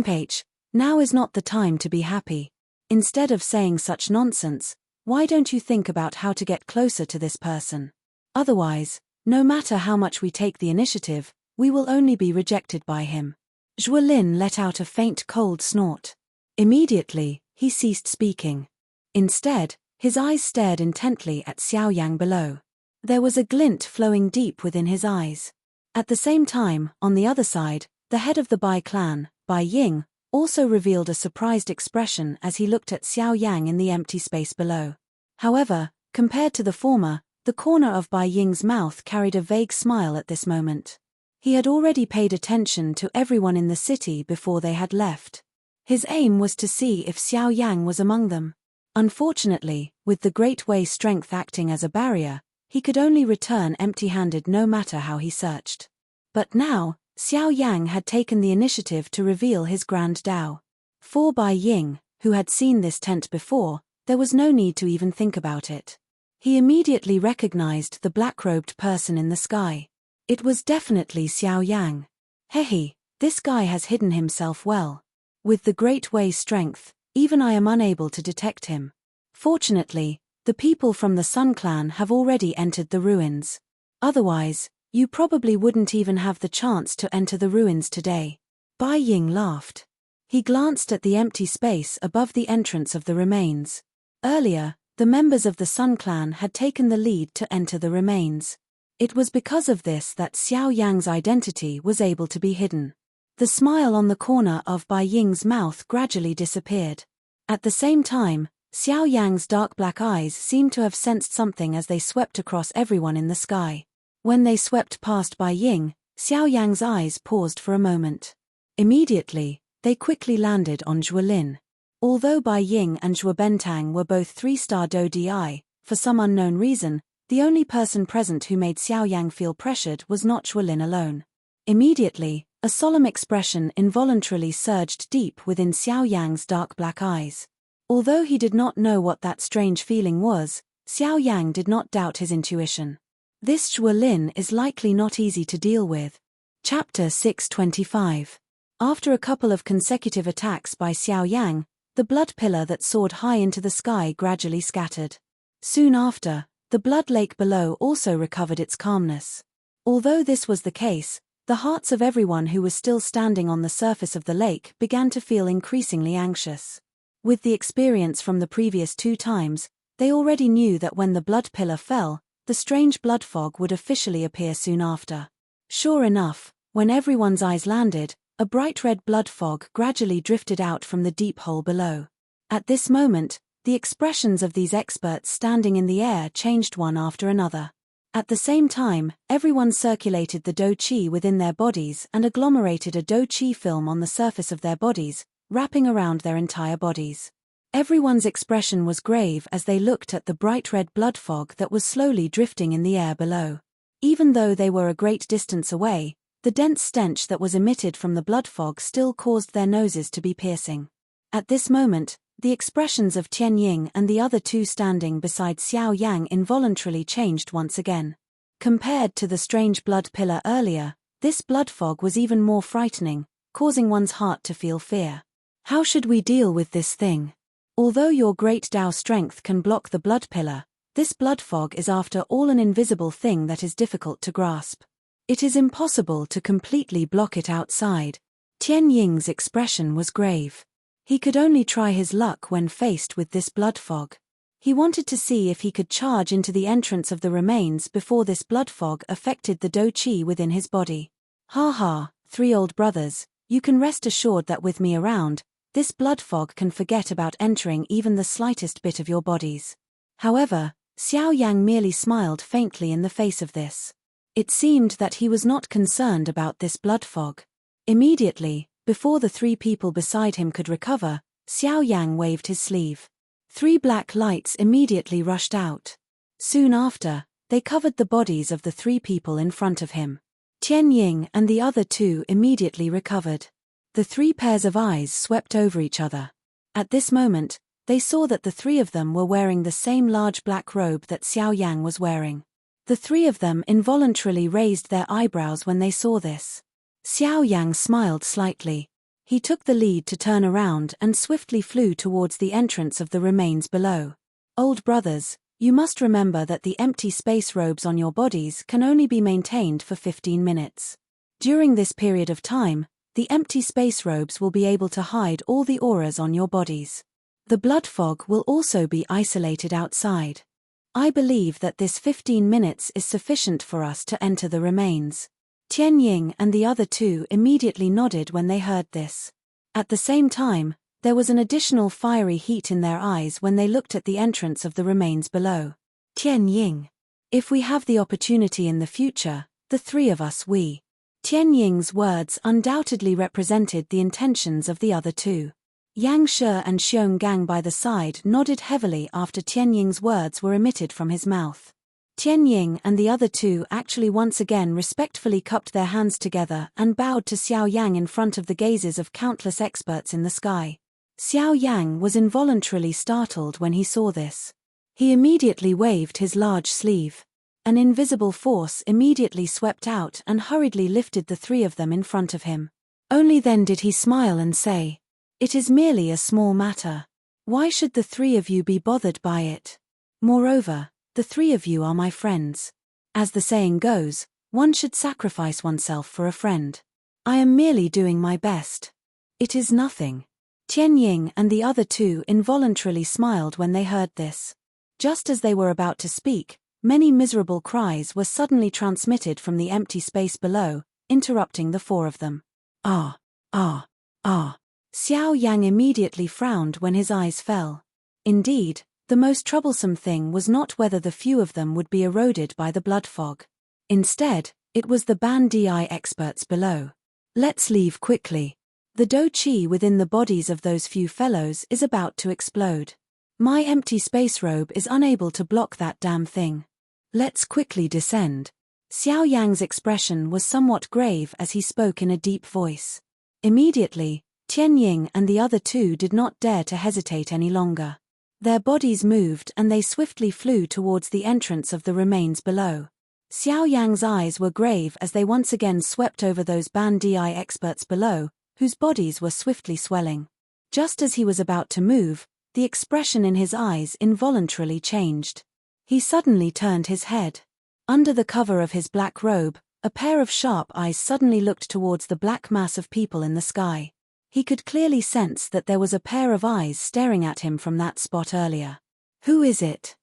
Page, now is not the time to be happy. Instead of saying such nonsense, why don't you think about how to get closer to this person? Otherwise, no matter how much we take the initiative, we will only be rejected by him. Zhuo Lin let out a faint cold snort. Immediately, he ceased speaking. Instead, his eyes stared intently at Xiao Yang below. There was a glint flowing deep within his eyes. At the same time, on the other side, the head of the Bai clan, Bai Ying, also revealed a surprised expression as he looked at Xiao Yang in the empty space below. However, compared to the former, the corner of Bai Ying's mouth carried a vague smile at this moment. He had already paid attention to everyone in the city before they had left. His aim was to see if Xiao Yang was among them. Unfortunately, with the Great Way strength acting as a barrier, he could only return empty-handed no matter how he searched. But now, Xiao Yang had taken the initiative to reveal his grand Dao. For Bai Ying, who had seen this tent before, there was no need to even think about it. He immediately recognized the black-robed person in the sky. It was definitely Xiao Yang. Hehe, this guy has hidden himself well. With the Great Way strength, even I am unable to detect him. Fortunately, the people from the Sun Clan have already entered the ruins. Otherwise, you probably wouldn't even have the chance to enter the ruins today. Bai Ying laughed. He glanced at the empty space above the entrance of the remains. Earlier, the members of the Sun Clan had taken the lead to enter the remains. It was because of this that Xiao Yang's identity was able to be hidden. The smile on the corner of Bai Ying's mouth gradually disappeared. At the same time, Xiao Yang's dark black eyes seemed to have sensed something as they swept across everyone in the sky. When they swept past Bai Ying, Xiao Yang's eyes paused for a moment. Immediately, they quickly landed on Zhuo Lin. Although Bai Ying and Zhuo Bentang were both 3-star Do Di, for some unknown reason, the only person present who made Xiao Yang feel pressured was not Zhuo Lin alone. Immediately, a solemn expression involuntarily surged deep within Xiao Yang's dark black eyes. Although he did not know what that strange feeling was, Xiao Yang did not doubt his intuition. This Zhuo Lin is likely not easy to deal with. Chapter 625. After a couple of consecutive attacks by Xiao Yang, the blood pillar that soared high into the sky gradually scattered. Soon after, the blood lake below also recovered its calmness. Although this was the case, the hearts of everyone who was still standing on the surface of the lake began to feel increasingly anxious. With the experience from the previous 2 times, they already knew that when the blood pillar fell, the strange blood fog would officially appear soon after. Sure enough, when everyone's eyes landed, a bright red blood fog gradually drifted out from the deep hole below. At this moment, the expressions of these experts standing in the air changed one after another. At the same time, everyone circulated the Do Chi within their bodies and agglomerated a Do Chi film on the surface of their bodies, wrapping around their entire bodies. Everyone's expression was grave as they looked at the bright red blood fog that was slowly drifting in the air below. Even though they were a great distance away, the dense stench that was emitted from the blood fog still caused their noses to be piercing. At this moment, the expressions of Tian Ying and the other 2 standing beside Xiao Yang involuntarily changed once again. Compared to the strange blood pillar earlier, this blood fog was even more frightening, causing one's heart to feel fear. How should we deal with this thing? Although your great Dao strength can block the blood pillar, this blood fog is after all an invisible thing that is difficult to grasp. It is impossible to completely block it outside. Tian Ying's expression was grave. He could only try his luck when faced with this blood fog. He wanted to see if he could charge into the entrance of the remains before this blood fog affected the Do Chi within his body. Ha ha, 3 old brothers, you can rest assured that with me around, this blood fog can forget about entering even the slightest bit of your bodies. However, Xiao Yang merely smiled faintly in the face of this. It seemed that he was not concerned about this blood fog. Immediately, before the 3 people beside him could recover, Xiao Yang waved his sleeve. 3 black lights immediately rushed out. Soon after, they covered the bodies of the 3 people in front of him. Tian Ying and the other 2 immediately recovered. The 3 pairs of eyes swept over each other. At this moment, they saw that the 3 of them were wearing the same large black robe that Xiao Yang was wearing. The 3 of them involuntarily raised their eyebrows when they saw this. Xiao Yang smiled slightly. He took the lead to turn around and swiftly flew towards the entrance of the remains below. Old brothers, you must remember that the empty space robes on your bodies can only be maintained for 15 minutes. During this period of time, the empty space robes will be able to hide all the auras on your bodies. The blood fog will also be isolated outside. I believe that this 15 minutes is sufficient for us to enter the remains. Tian Ying and the other 2 immediately nodded when they heard this. At the same time, there was an additional fiery heat in their eyes when they looked at the entrance of the remains below. Tian Ying. If we have the opportunity in the future, the 3 of us we. Tian Ying's words undoubtedly represented the intentions of the other 2. Yang Shi and Xiong Gang by the side nodded heavily after Tianying's words were emitted from his mouth. Tianying and the other two actually once again respectfully cupped their hands together and bowed to Xiao Yang in front of the gazes of countless experts in the sky. Xiao Yang was involuntarily startled when he saw this. He immediately waved his large sleeve. An invisible force immediately swept out and hurriedly lifted the three of them in front of him. Only then did he smile and say, "It is merely a small matter. Why should the three of you be bothered by it? Moreover, the three of you are my friends. As the saying goes, one should sacrifice oneself for a friend. I am merely doing my best. It is nothing." Tianying and the other two involuntarily smiled when they heard this. Just as they were about to speak, many miserable cries were suddenly transmitted from the empty space below, interrupting the four of them. Ah, ah, ah. Xiao Yang immediately frowned when his eyes fell. Indeed, the most troublesome thing was not whether the few of them would be eroded by the blood fog. Instead, it was the Ban Di experts below. Let's leave quickly. The Do Chi within the bodies of those few fellows is about to explode. My empty space robe is unable to block that damn thing. Let's quickly descend. Xiao Yang's expression was somewhat grave as he spoke in a deep voice. Immediately, Tianying and the other two did not dare to hesitate any longer. Their bodies moved and they swiftly flew towards the entrance of the remains below. Xiao Yang's eyes were grave as they once again swept over those Ban Di experts below, whose bodies were swiftly swelling. Just as he was about to move, the expression in his eyes involuntarily changed. He suddenly turned his head. Under the cover of his black robe, a pair of sharp eyes suddenly looked towards the black mass of people in the sky. He could clearly sense that there was a pair of eyes staring at him from that spot earlier. Who is it?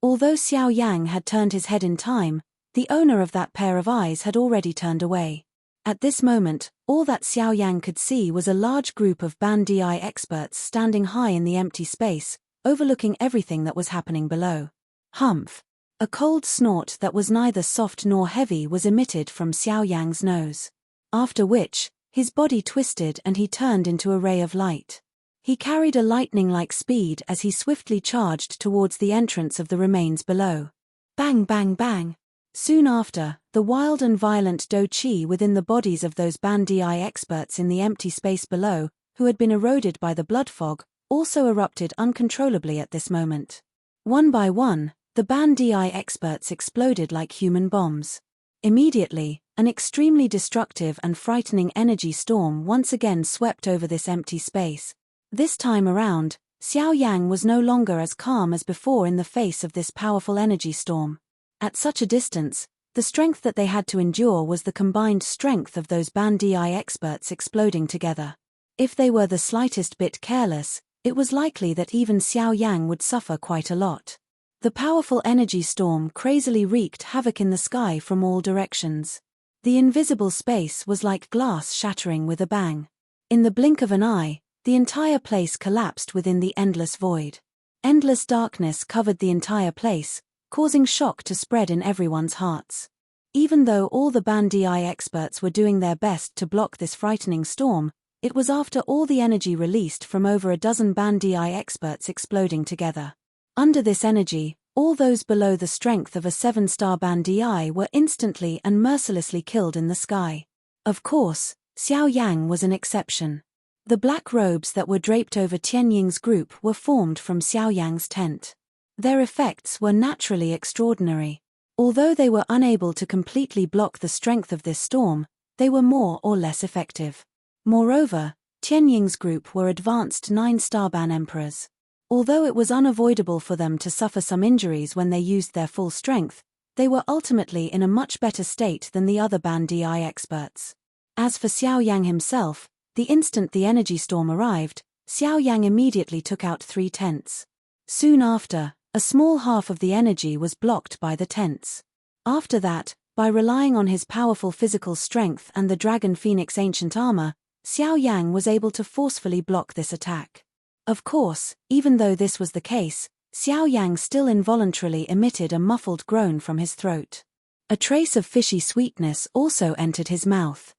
Although Xiao Yang had turned his head in time, the owner of that pair of eyes had already turned away. At this moment, all that Xiao Yang could see was a large group of Ban Di experts standing high in the empty space, overlooking everything that was happening below. Humph! A cold snort that was neither soft nor heavy was emitted from Xiao Yang's nose. After which, his body twisted and he turned into a ray of light. He carried a lightning-like speed as he swiftly charged towards the entrance of the remains below. Bang bang bang! Soon after, the wild and violent Do Chi within the bodies of those Ban Di experts in the empty space below, who had been eroded by the blood fog, also erupted uncontrollably at this moment. One by one, the Ban Di experts exploded like human bombs. Immediately, an extremely destructive and frightening energy storm once again swept over this empty space. This time around, Xiao Yang was no longer as calm as before in the face of this powerful energy storm. At such a distance, the strength that they had to endure was the combined strength of those Ban Di experts exploding together. If they were the slightest bit careless, it was likely that even Xiao Yang would suffer quite a lot. The powerful energy storm crazily wreaked havoc in the sky from all directions. The invisible space was like glass shattering with a bang. In the blink of an eye, the entire place collapsed within the endless void. Endless darkness covered the entire place, causing shock to spread in everyone's hearts. Even though all the Ban Di experts were doing their best to block this frightening storm, it was after all the energy released from over a dozen Ban Di experts exploding together. Under this energy, all those below the strength of a 7-star Ban Di were instantly and mercilessly killed in the sky. Of course, Xiao Yang was an exception. The black robes that were draped over Tianying's group were formed from Xiao Yang's tent. Their effects were naturally extraordinary. Although they were unable to completely block the strength of this storm, they were more or less effective. Moreover, Tianying's group were advanced 9-star Ban Emperors. Although it was unavoidable for them to suffer some injuries when they used their full strength, they were ultimately in a much better state than the other Ban Di experts. As for Xiao Yang himself, the instant the energy storm arrived, Xiao Yang immediately took out 3 tents. Soon after, a small half of the energy was blocked by the tents. After that, by relying on his powerful physical strength and the Dragon Phoenix ancient armor, Xiao Yang was able to forcefully block this attack. Of course, even though this was the case, Xiao Yang still involuntarily emitted a muffled groan from his throat. A trace of fishy sweetness also entered his mouth.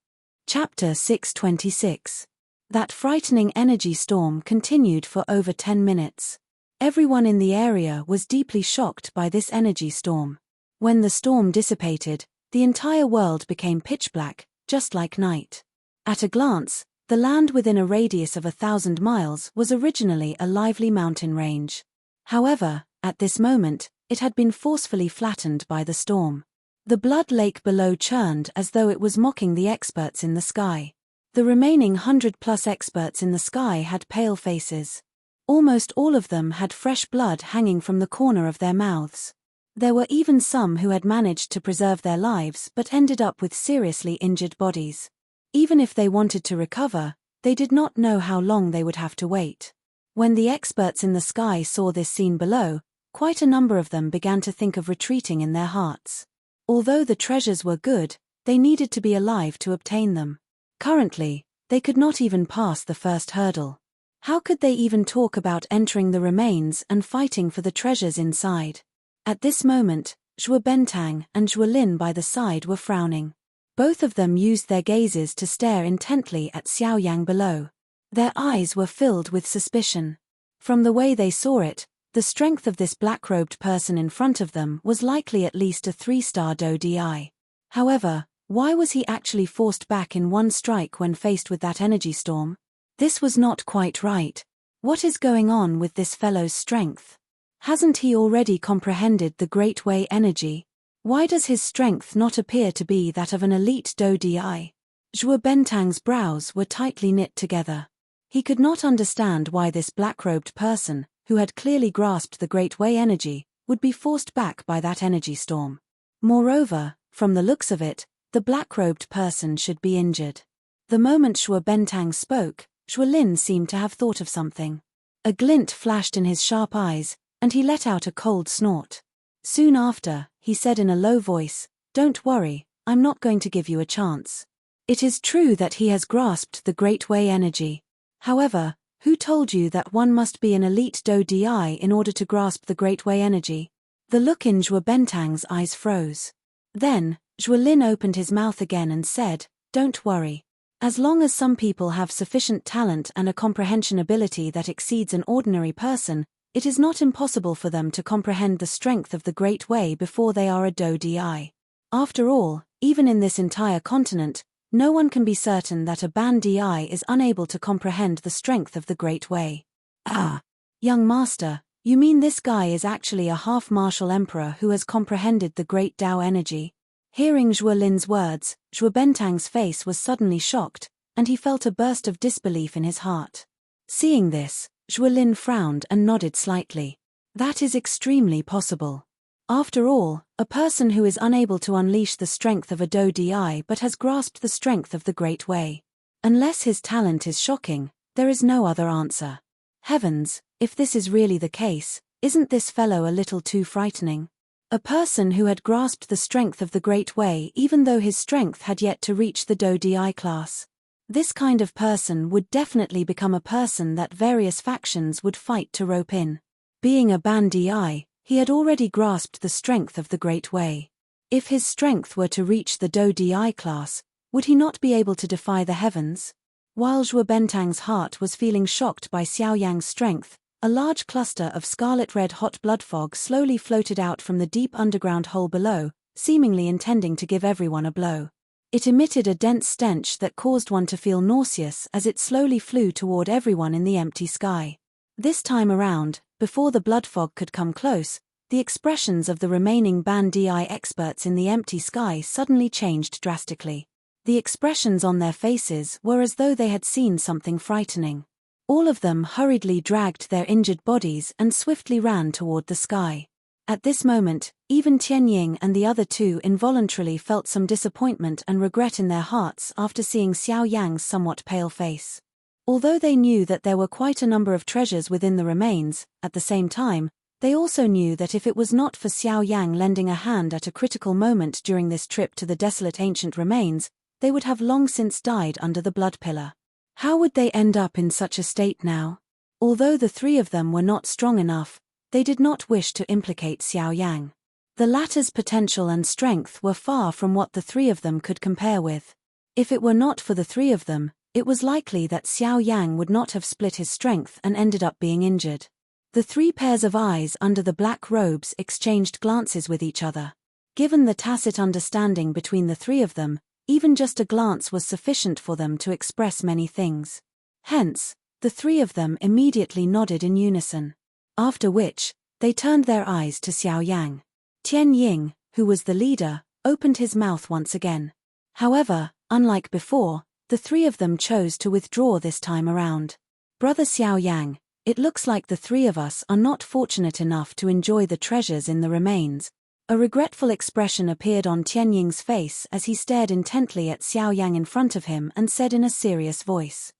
Chapter 626. That frightening energy storm continued for over 10 minutes. Everyone in the area was deeply shocked by this energy storm. When the storm dissipated, the entire world became pitch black, just like night. At a glance, the land within a radius of 1,000 miles was originally a lively mountain range. However, at this moment, it had been forcefully flattened by the storm. The blood lake below churned as though it was mocking the experts in the sky. The remaining 100+ experts in the sky had pale faces. Almost all of them had fresh blood hanging from the corner of their mouths. There were even some who had managed to preserve their lives but ended up with seriously injured bodies. Even if they wanted to recover, they did not know how long they would have to wait. When the experts in the sky saw this scene below, quite a number of them began to think of retreating in their hearts. Although the treasures were good, they needed to be alive to obtain them. Currently, they could not even pass the first hurdle. How could they even talk about entering the remains and fighting for the treasures inside? At this moment, Zhuo Bentang and Zhuo Lin by the side were frowning. Both of them used their gazes to stare intently at Xiao Yang below. Their eyes were filled with suspicion. From the way they saw it, the strength of this black-robed person in front of them was likely at least a 3-star Do Di. However, why was he actually forced back in one strike when faced with that energy storm? This was not quite right. What is going on with this fellow's strength? Hasn't he already comprehended the Great Way energy? Why does his strength not appear to be that of an elite Do Di? Zhuo Bentang's brows were tightly knit together. He could not understand why this black-robed person, who had clearly grasped the Great Way energy, would be forced back by that energy storm. Moreover, from the looks of it, the black-robed person should be injured. The moment Zhuo Bentang spoke, Zhuo Lin seemed to have thought of something. A glint flashed in his sharp eyes, and he let out a cold snort. Soon after, he said in a low voice, "Don't worry, I'm not going to give you a chance. It is true that he has grasped the Great Way energy. However, who told you that one must be an elite Do Di in order to grasp the Great Way energy?" The look in Zhuo Bentang's eyes froze. Then, Zhuo Lin opened his mouth again and said, "Don't worry. As long as some people have sufficient talent and a comprehension ability that exceeds an ordinary person, it is not impossible for them to comprehend the strength of the Great Way before they are a Do Di. After all, even in this entire continent, no one can be certain that a Ban Di is unable to comprehend the strength of the Great Way." "Ah, young master, you mean this guy is actually a half-martial emperor who has comprehended the Great Tao energy?" Hearing Zhuo Lin's words, Zhuo Bentang's face was suddenly shocked, and he felt a burst of disbelief in his heart. Seeing this, Zhuo Lin frowned and nodded slightly. That is extremely possible. After all, a person who is unable to unleash the strength of a Do Di but has grasped the strength of the Great Way. Unless his talent is shocking, there is no other answer. Heavens, if this is really the case, isn't this fellow a little too frightening? A person who had grasped the strength of the Great Way even though his strength had yet to reach the Do Di class. This kind of person would definitely become a person that various factions would fight to rope in. Being a Ban Di, he had already grasped the strength of the Great Way. If his strength were to reach the Do Di class, would he not be able to defy the heavens? While Zhuo Bentang's heart was feeling shocked by Xiao Yang's strength, a large cluster of scarlet-red hot blood fog slowly floated out from the deep underground hole below, seemingly intending to give everyone a blow. It emitted a dense stench that caused one to feel nauseous as it slowly flew toward everyone in the empty sky. This time around, before the blood fog could come close, the expressions of the remaining Ban Di experts in the empty sky suddenly changed drastically. The expressions on their faces were as though they had seen something frightening. All of them hurriedly dragged their injured bodies and swiftly ran toward the sky. At this moment, even Tianying and the other two involuntarily felt some disappointment and regret in their hearts after seeing Xiao Yang's somewhat pale face. Although they knew that there were quite a number of treasures within the remains, at the same time, they also knew that if it was not for Xiao Yang lending a hand at a critical moment during this trip to the desolate ancient remains, they would have long since died under the blood pillar. How would they end up in such a state now? Although the three of them were not strong enough, they did not wish to implicate Xiao Yang. The latter's potential and strength were far from what the three of them could compare with. If it were not for the three of them, it was likely that Xiao Yang would not have split his strength and ended up being injured. The three pairs of eyes under the black robes exchanged glances with each other. Given the tacit understanding between the three of them, even just a glance was sufficient for them to express many things. Hence, the three of them immediately nodded in unison. After which, they turned their eyes to Xiao Yang. Tian Ying, who was the leader, opened his mouth once again. However, unlike before, the three of them chose to withdraw this time around. Brother Xiao Yang, it looks like the three of us are not fortunate enough to enjoy the treasures in the remains. A regretful expression appeared on Tian Ying's face as he stared intently at Xiao Yang in front of him and said in a serious voice.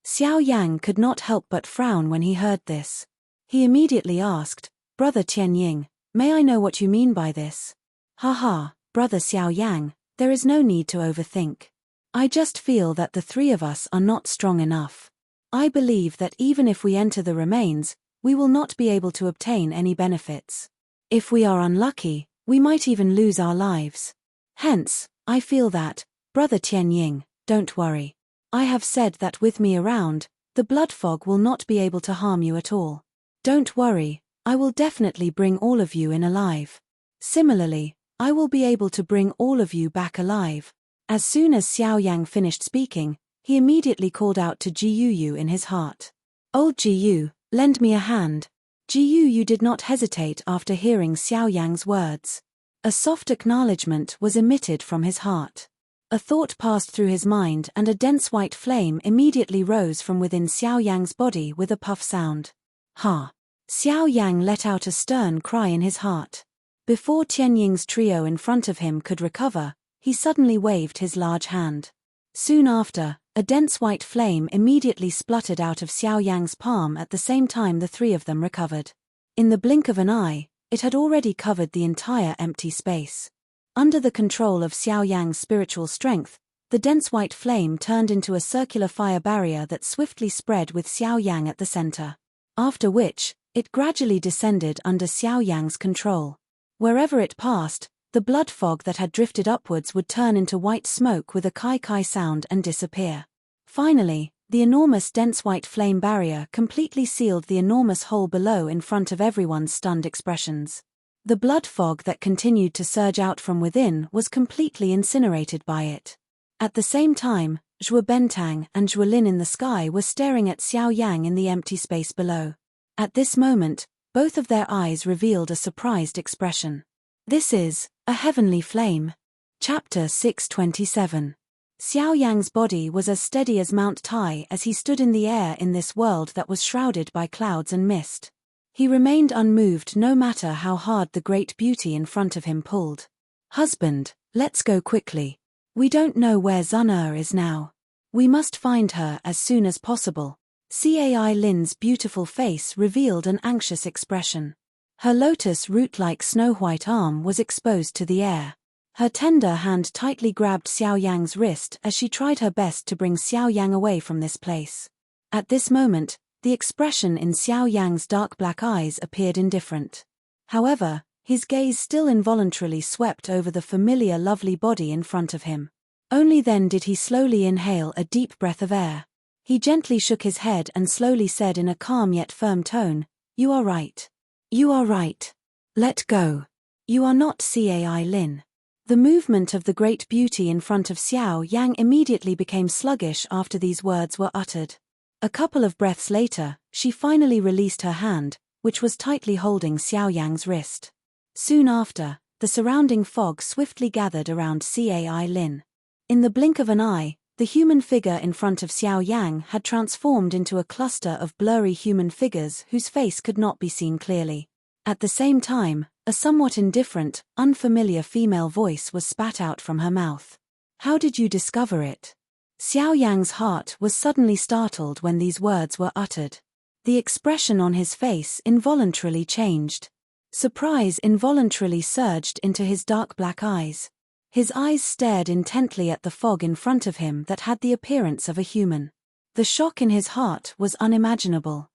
Xiao Yang could not help but frown when he heard this. He immediately asked, Brother Tian Ying, may I know what you mean by this? Haha, Brother Xiao Yang, there is no need to overthink. I just feel that the three of us are not strong enough. I believe that even if we enter the remains, we will not be able to obtain any benefits. If we are unlucky, we might even lose our lives. Hence, I feel that, Brother Tian Ying, don't worry. I have said that with me around, the blood fog will not be able to harm you at all. Don't worry, I will definitely bring all of you in alive. Similarly, I will be able to bring all of you back alive. As soon as Xiao Yang finished speaking, he immediately called out to Ji Yu in his heart. Old Ji Yu, lend me a hand. Ji Yu did not hesitate after hearing Xiao Yang's words. A soft acknowledgement was emitted from his heart. A thought passed through his mind and a dense white flame immediately rose from within Xiao Yang's body with a puff sound. Ha! Xiao Yang let out a stern cry in his heart. Before Tian Ying's trio in front of him could recover, he suddenly waved his large hand. Soon after, a dense white flame immediately spluttered out of Xiao Yang's palm at the same time the three of them recovered. In the blink of an eye, it had already covered the entire empty space. Under the control of Xiao Yang's spiritual strength, the dense white flame turned into a circular fire barrier that swiftly spread with Xiao Yang at the center. After which, it gradually descended under Xiao Yang's control. Wherever it passed, the blood fog that had drifted upwards would turn into white smoke with a kai-kai sound and disappear. Finally, the enormous dense white flame barrier completely sealed the enormous hole below in front of everyone's stunned expressions. The blood fog that continued to surge out from within was completely incinerated by it. At the same time, Zhuo Bentang and Zhuo Lin in the sky were staring at Xiao Yang in the empty space below. At this moment, both of their eyes revealed a surprised expression. This is a heavenly flame. Chapter 627. Xiao Yang's body was as steady as Mount Tai as he stood in the air in this world that was shrouded by clouds and mist. He remained unmoved no matter how hard the great beauty in front of him pulled. Husband, let's go quickly. We don't know where Zun'er is now. We must find her as soon as possible. Cai Lin's beautiful face revealed an anxious expression. Her lotus root-like snow-white arm was exposed to the air. Her tender hand tightly grabbed Xiao Yang's wrist as she tried her best to bring Xiao Yang away from this place. At this moment, the expression in Xiao Yang's dark black eyes appeared indifferent. However, his gaze still involuntarily swept over the familiar lovely body in front of him. Only then did he slowly inhale a deep breath of air. He gently shook his head and slowly said in a calm yet firm tone, "You are right. You are right. Let go. You are not Cai Lin." The movement of the great beauty in front of Xiao Yang immediately became sluggish after these words were uttered. A couple of breaths later, she finally released her hand, which was tightly holding Xiao Yang's wrist. Soon after, the surrounding fog swiftly gathered around Cai Lin. In the blink of an eye, the human figure in front of Xiao Yang had transformed into a cluster of blurry human figures whose face could not be seen clearly. At the same time, a somewhat indifferent, unfamiliar female voice was spat out from her mouth. "How did you discover it?" Xiao Yang's heart was suddenly startled when these words were uttered. The expression on his face involuntarily changed. Surprise involuntarily surged into his dark black eyes. His eyes stared intently at the fog in front of him that had the appearance of a human. The shock in his heart was unimaginable.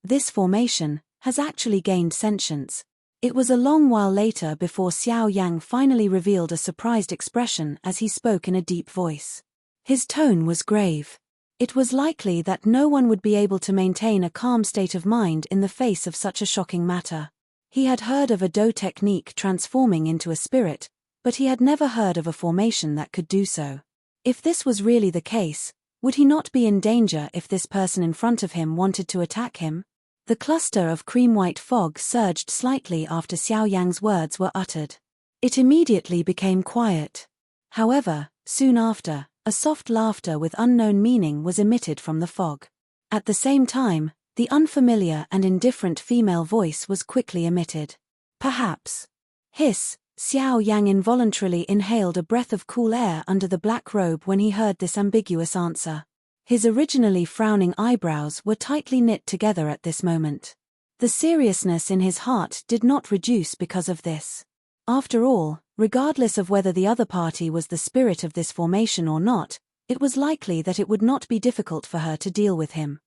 This formation, has actually gained sentience. It was a long while later before Xiao Yang finally revealed a surprised expression as he spoke in a deep voice. His tone was grave. It was likely that no one would be able to maintain a calm state of mind in the face of such a shocking matter. He had heard of a Do technique transforming into a spirit, but he had never heard of a formation that could do so. If this was really the case, would he not be in danger if this person in front of him wanted to attack him? The cluster of cream-white fog surged slightly after Xiao Yang's words were uttered. It immediately became quiet. However, soon after, a soft laughter with unknown meaning was emitted from the fog. At the same time, the unfamiliar and indifferent female voice was quickly emitted. Perhaps. Hiss. Xiao Yang involuntarily inhaled a breath of cool air under the black robe when he heard this ambiguous answer. His originally frowning eyebrows were tightly knit together at this moment. The seriousness in his heart did not reduce because of this. After all, regardless of whether the other party was the spirit of this formation or not, it was likely that it would not be difficult for her to deal with him.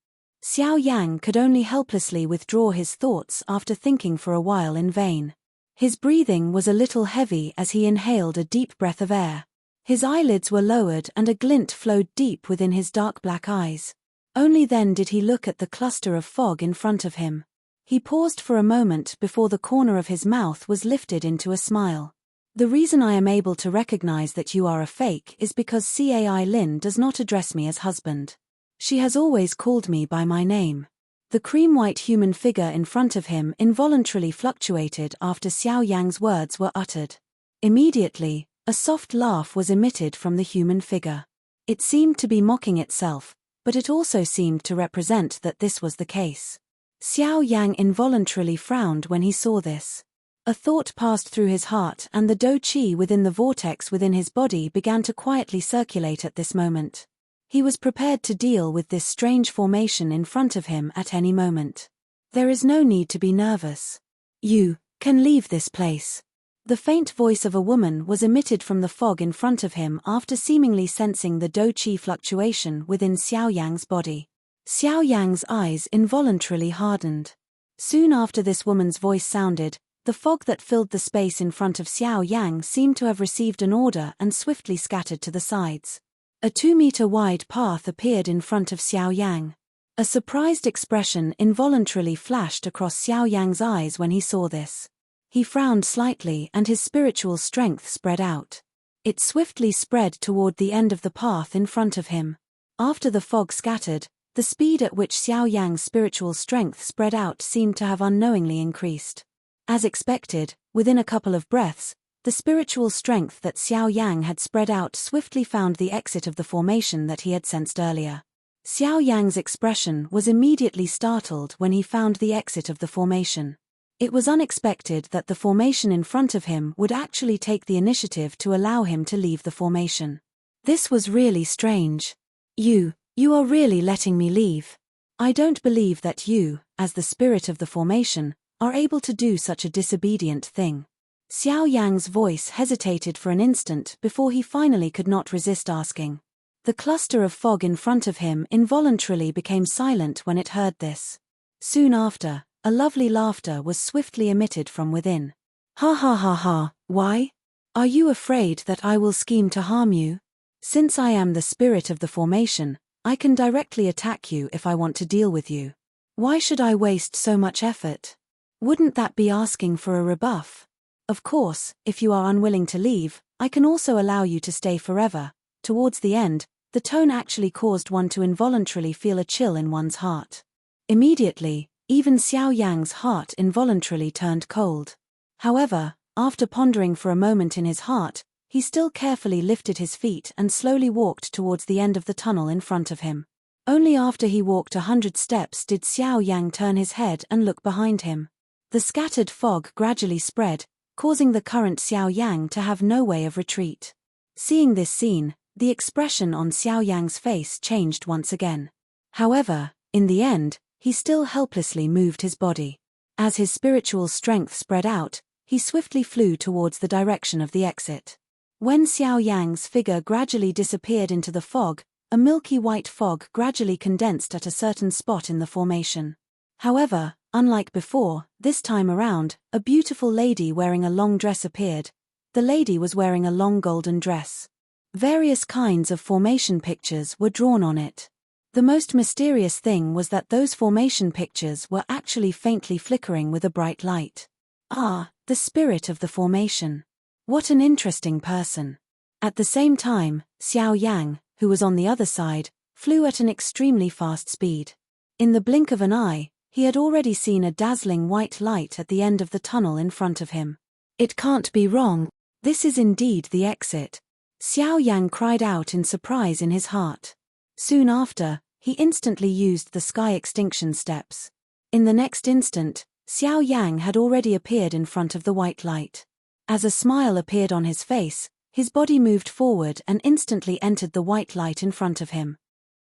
Xiao Yang could only helplessly withdraw his thoughts after thinking for a while in vain. His breathing was a little heavy as he inhaled a deep breath of air. His eyelids were lowered and a glint flowed deep within his dark black eyes. Only then did he look at the cluster of fog in front of him. He paused for a moment before the corner of his mouth was lifted into a smile. The reason I am able to recognize that you are a fake is because Cai Lin does not address me as husband. She has always called me by my name. The cream-white human figure in front of him involuntarily fluctuated after Xiao Yang's words were uttered. Immediately, a soft laugh was emitted from the human figure. It seemed to be mocking itself, but it also seemed to represent that this was the case. Xiao Yang involuntarily frowned when he saw this. A thought passed through his heart and the Do Qi within the vortex within his body began to quietly circulate at this moment. He was prepared to deal with this strange formation in front of him at any moment. There is no need to be nervous. You can leave this place. The faint voice of a woman was emitted from the fog in front of him after seemingly sensing the Do Qi fluctuation within Xiao Yang's body. Xiao Yang's eyes involuntarily hardened. Soon after this woman's voice sounded, the fog that filled the space in front of Xiao Yang seemed to have received an order and swiftly scattered to the sides. A 2-meter-wide path appeared in front of Xiao Yang. A surprised expression involuntarily flashed across Xiao Yang's eyes when he saw this. He frowned slightly and his spiritual strength spread out. It swiftly spread toward the end of the path in front of him. After the fog scattered, the speed at which Xiao Yang's spiritual strength spread out seemed to have unknowingly increased. As expected, within a couple of breaths, the spiritual strength that Xiao Yang had spread out swiftly found the exit of the formation that he had sensed earlier. Xiao Yang's expression was immediately startled when he found the exit of the formation. It was unexpected that the formation in front of him would actually take the initiative to allow him to leave the formation. This was really strange. You are really letting me leave. I don't believe that you, as the spirit of the formation, are able to do such a disobedient thing. Xiao Yang's voice hesitated for an instant before he finally could not resist asking. The cluster of fog in front of him involuntarily became silent when it heard this. Soon after, a lovely laughter was swiftly emitted from within. Ha ha ha ha, why? Are you afraid that I will scheme to harm you? Since I am the spirit of the formation, I can directly attack you if I want to deal with you. Why should I waste so much effort? Wouldn't that be asking for a rebuff? Of course, if you are unwilling to leave, I can also allow you to stay forever. Towards the end, the tone actually caused one to involuntarily feel a chill in one's heart. Immediately, even Xiao Yang's heart involuntarily turned cold. However, after pondering for a moment in his heart, he still carefully lifted his feet and slowly walked towards the end of the tunnel in front of him. Only after he walked 100 steps did Xiao Yang turn his head and look behind him. The scattered fog gradually spread, causing the current Xiao Yang to have no way of retreat. Seeing this scene, the expression on Xiao Yang's face changed once again. However, in the end, he still helplessly moved his body. As his spiritual strength spread out, he swiftly flew towards the direction of the exit. When Xiao Yang's figure gradually disappeared into the fog, a milky white fog gradually condensed at a certain spot in the formation. However, unlike before, this time around, a beautiful lady wearing a long dress appeared. The lady was wearing a long golden dress. Various kinds of formation pictures were drawn on it. The most mysterious thing was that those formation pictures were actually faintly flickering with a bright light. Ah, the spirit of the formation. What an interesting person. At the same time, Xiao Yang, who was on the other side, flew at an extremely fast speed. In the blink of an eye, he had already seen a dazzling white light at the end of the tunnel in front of him. It can't be wrong. This is indeed the exit. Xiao Yang cried out in surprise in his heart. Soon after, he instantly used the sky extinction steps. In the next instant, Xiao Yang had already appeared in front of the white light. As a smile appeared on his face, his body moved forward and instantly entered the white light in front of him.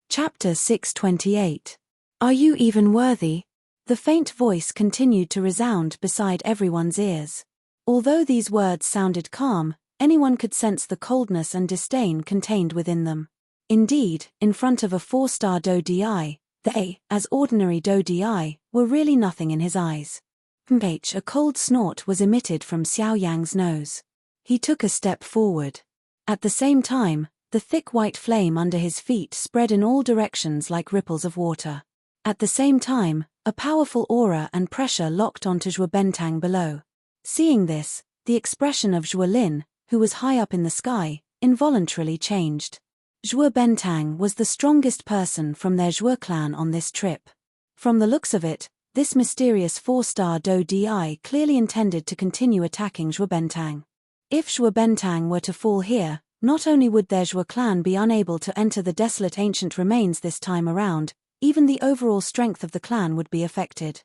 Chapter 628. Are you even worthy? The faint voice continued to resound beside everyone's ears. Although these words sounded calm, anyone could sense the coldness and disdain contained within them. Indeed, in front of a 4-star Do Di, they, as ordinary Do Di, were really nothing in his eyes. A cold snort was emitted from Xiao Yang's nose. He took a step forward. At the same time, the thick white flame under his feet spread in all directions like ripples of water. At the same time, a powerful aura and pressure locked onto Zhuo Bentang below. Seeing this, the expression of Zhuo Lin, who was high up in the sky, involuntarily changed. Zhuo Bentang was the strongest person from their Zhuo clan on this trip. From the looks of it, this mysterious 4-star Do Di clearly intended to continue attacking Zhuo Bentang. If Zhuo Bentang were to fall here, not only would their Zhuo clan be unable to enter the desolate ancient remains this time around, even the overall strength of the clan would be affected.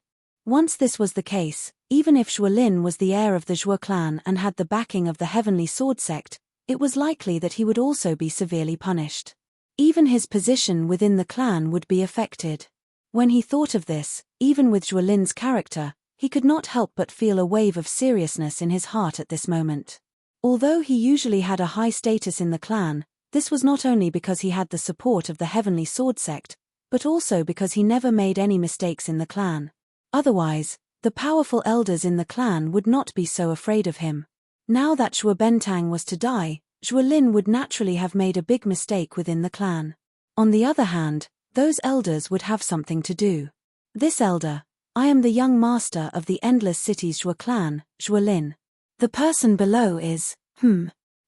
Once this was the case, even if Zhuo Lin was the heir of the Zhuo clan and had the backing of the Heavenly Sword sect, it was likely that he would also be severely punished. Even his position within the clan would be affected. When he thought of this, even with Zhuo Lin's character, he could not help but feel a wave of seriousness in his heart at this moment. Although he usually had a high status in the clan, this was not only because he had the support of the Heavenly Sword sect, but also because he never made any mistakes in the clan. Otherwise, the powerful elders in the clan would not be so afraid of him. Now that Zhuo Bentang was to die, Zhuo Lin would naturally have made a big mistake within the clan. On the other hand, those elders would have something to do. This elder, I am the young master of the Endless Cities Zhuo clan, Zhuo Lin. The person below is,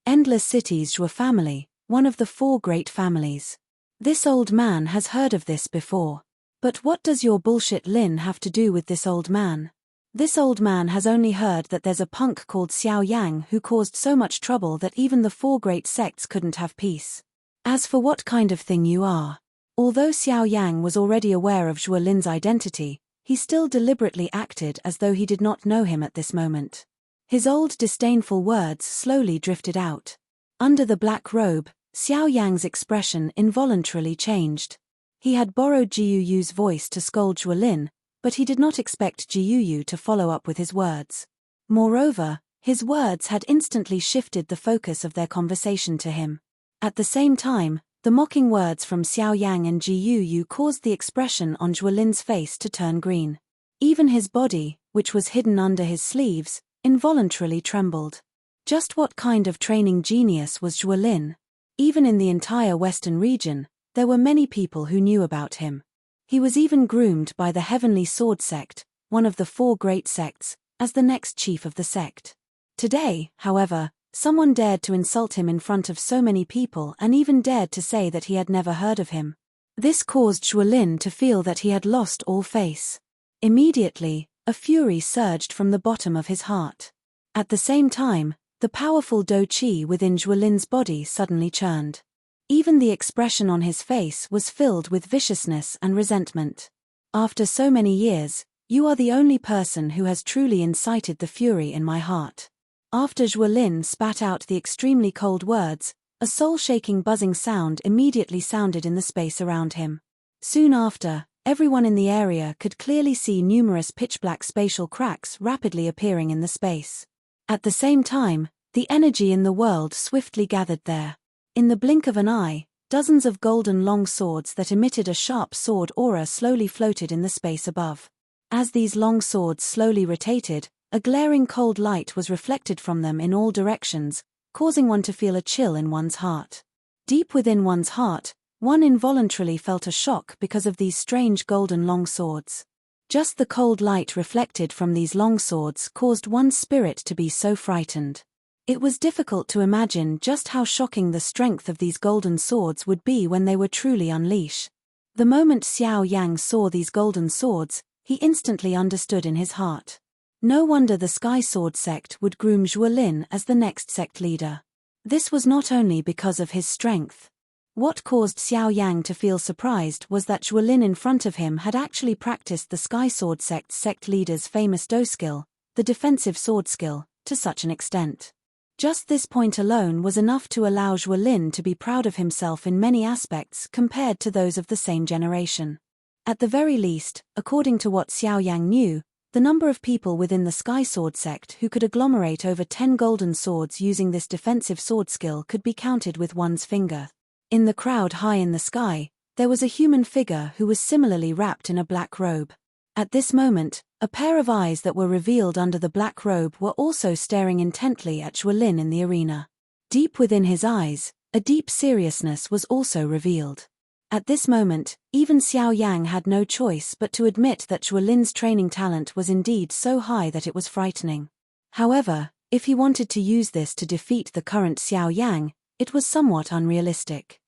Endless Cities Zhuo family, one of the 4 great families. This old man has heard of this before. But what does your bullshit Lin have to do with this old man? This old man has only heard that there's a punk called Xiao Yang who caused so much trouble that even the 4 great sects couldn't have peace. As for what kind of thing you are. Although Xiao Yang was already aware of Zhuo Lin's identity, he still deliberately acted as though he did not know him at this moment. His old disdainful words slowly drifted out. Under the black robe, Xiao Yang's expression involuntarily changed. He had borrowed Jiuyu's voice to scold Zhuo Lin, but he did not expect Jiuyu to follow up with his words. Moreover, his words had instantly shifted the focus of their conversation to him. At the same time, the mocking words from Xiao Yang and Jiuyu caused the expression on Zhuo Lin's face to turn green. Even his body, which was hidden under his sleeves, involuntarily trembled. Just what kind of training genius was Zhuo Lin? Even in the entire western region, there were many people who knew about him. He was even groomed by the Heavenly Sword sect, one of the 4 great sects, as the next chief of the sect. Today, however, someone dared to insult him in front of so many people and even dared to say that he had never heard of him. This caused Zhuo Lin to feel that he had lost all face. Immediately, a fury surged from the bottom of his heart. At the same time, the powerful Do Qi within Zhuo Lin's body suddenly churned. Even the expression on his face was filled with viciousness and resentment. After so many years, you are the only person who has truly incited the fury in my heart. After Zhuo Lin spat out the extremely cold words, a soul-shaking buzzing sound immediately sounded in the space around him. Soon after, everyone in the area could clearly see numerous pitch-black spatial cracks rapidly appearing in the space. At the same time, the energy in the world swiftly gathered there. In the blink of an eye, dozens of golden long swords that emitted a sharp sword aura slowly floated in the space above. As these long swords slowly rotated, a glaring cold light was reflected from them in all directions, causing one to feel a chill in one's heart. Deep within one's heart, One involuntarily felt a shock because of these strange golden long swords. Just the cold light reflected from these long swords caused one's spirit to be so frightened. It was difficult to imagine just how shocking the strength of these golden swords would be when they were truly unleashed. The moment Xiao Yang saw these golden swords, he instantly understood in his heart. No wonder the Sky Sword sect would groom Zhuolin as the next sect leader. This was not only because of his strength. What caused Xiao Yang to feel surprised was that Zhuolin in front of him had actually practiced the Sky Sword sect's sect leader's famous Do skill, the defensive sword skill, to such an extent. Just this point alone was enough to allow Zhuolin to be proud of himself in many aspects compared to those of the same generation. At the very least, according to what Xiao Yang knew, the number of people within the Sky Sword sect who could agglomerate over 10 golden swords using this defensive sword skill could be counted with one's finger. In the crowd high in the sky, there was a human figure who was similarly wrapped in a black robe. At this moment, a pair of eyes that were revealed under the black robe were also staring intently at Zhuolin in the arena. Deep within his eyes, a deep seriousness was also revealed. At this moment, even Xiao Yang had no choice but to admit that Zhuolin's training talent was indeed so high that it was frightening. However, if he wanted to use this to defeat the current Xiao Yang, it was somewhat unrealistic.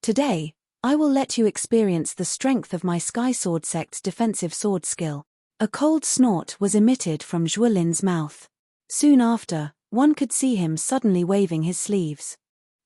Today, I will let you experience the strength of my Sky Sword sect's defensive sword skill. A cold snort was emitted from Zhuolin's mouth. Soon after, one could see him suddenly waving his sleeves.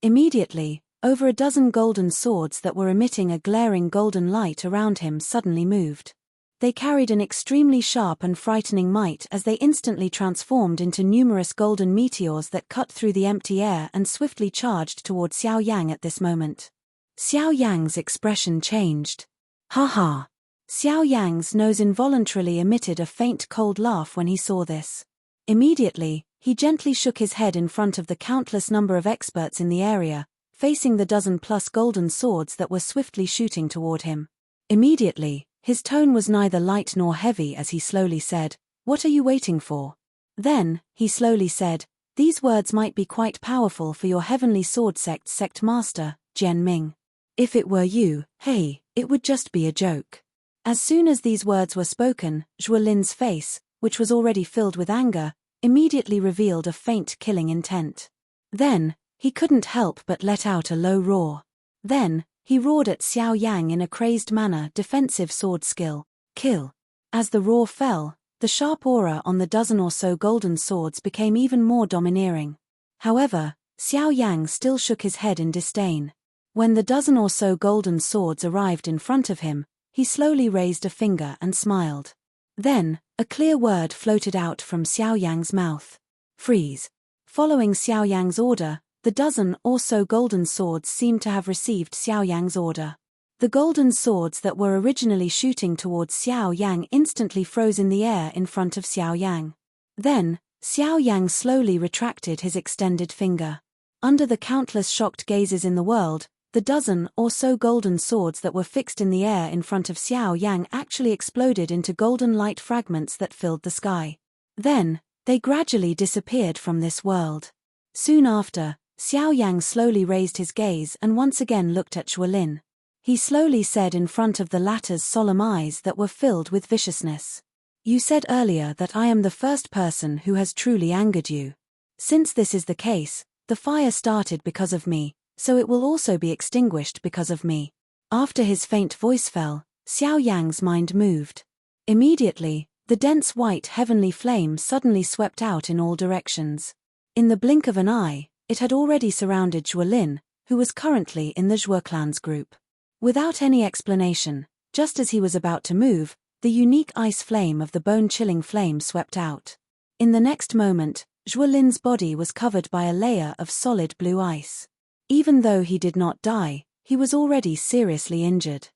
Immediately, over a dozen golden swords that were emitting a glaring golden light around him suddenly moved. They carried an extremely sharp and frightening might as they instantly transformed into numerous golden meteors that cut through the empty air and swiftly charged toward Xiao Yang at this moment. Xiao Yang's expression changed. Ha ha! Xiao Yang's nose involuntarily emitted a faint cold laugh when he saw this. Immediately, he gently shook his head in front of the countless number of experts in the area, facing the dozen-plus golden swords that were swiftly shooting toward him. Immediately, his tone was neither light nor heavy as he slowly said, "What are you waiting for?" Then, he slowly said, "These words might be quite powerful for your heavenly sword sect's sect master, Jian Ming. If it were you, hey, it would just be a joke." As soon as these words were spoken, Zhuolin's face, which was already filled with anger, immediately revealed a faint killing intent. Then, he couldn't help but let out a low roar. Then, he roared at Xiao Yang in a crazed manner, defensive sword skill, kill. As the roar fell, the sharp aura on the dozen or so golden swords became even more domineering. However, Xiao Yang still shook his head in disdain. When the dozen or so golden swords arrived in front of him, he slowly raised a finger and smiled. Then, a clear word floated out from Xiao Yang's mouth. Freeze. Following Xiao Yang's order, the dozen or so golden swords seemed to have received Xiao Yang's order. The golden swords that were originally shooting towards Xiao Yang instantly froze in the air in front of Xiao Yang. Then, Xiao Yang slowly retracted his extended finger. Under the countless shocked gazes in the world, the dozen or so golden swords that were fixed in the air in front of Xiao Yang actually exploded into golden light fragments that filled the sky. Then, they gradually disappeared from this world. Soon after, Xiao Yang slowly raised his gaze and once again looked at Zhuolin. He slowly said in front of the latter's solemn eyes that were filled with viciousness. "You said earlier that I am the first person who has truly angered you. Since this is the case, the fire started because of me, so it will also be extinguished because of me." After his faint voice fell, Xiao Yang's mind moved. Immediately, the dense white heavenly flame suddenly swept out in all directions. In the blink of an eye, it had already surrounded Zhuolin, who was currently in the Zhuo clan's group. Without any explanation, just as he was about to move, the unique ice flame of the bone-chilling flame swept out. In the next moment, Zhuolin's body was covered by a layer of solid blue ice. Even though he did not die, he was already seriously injured.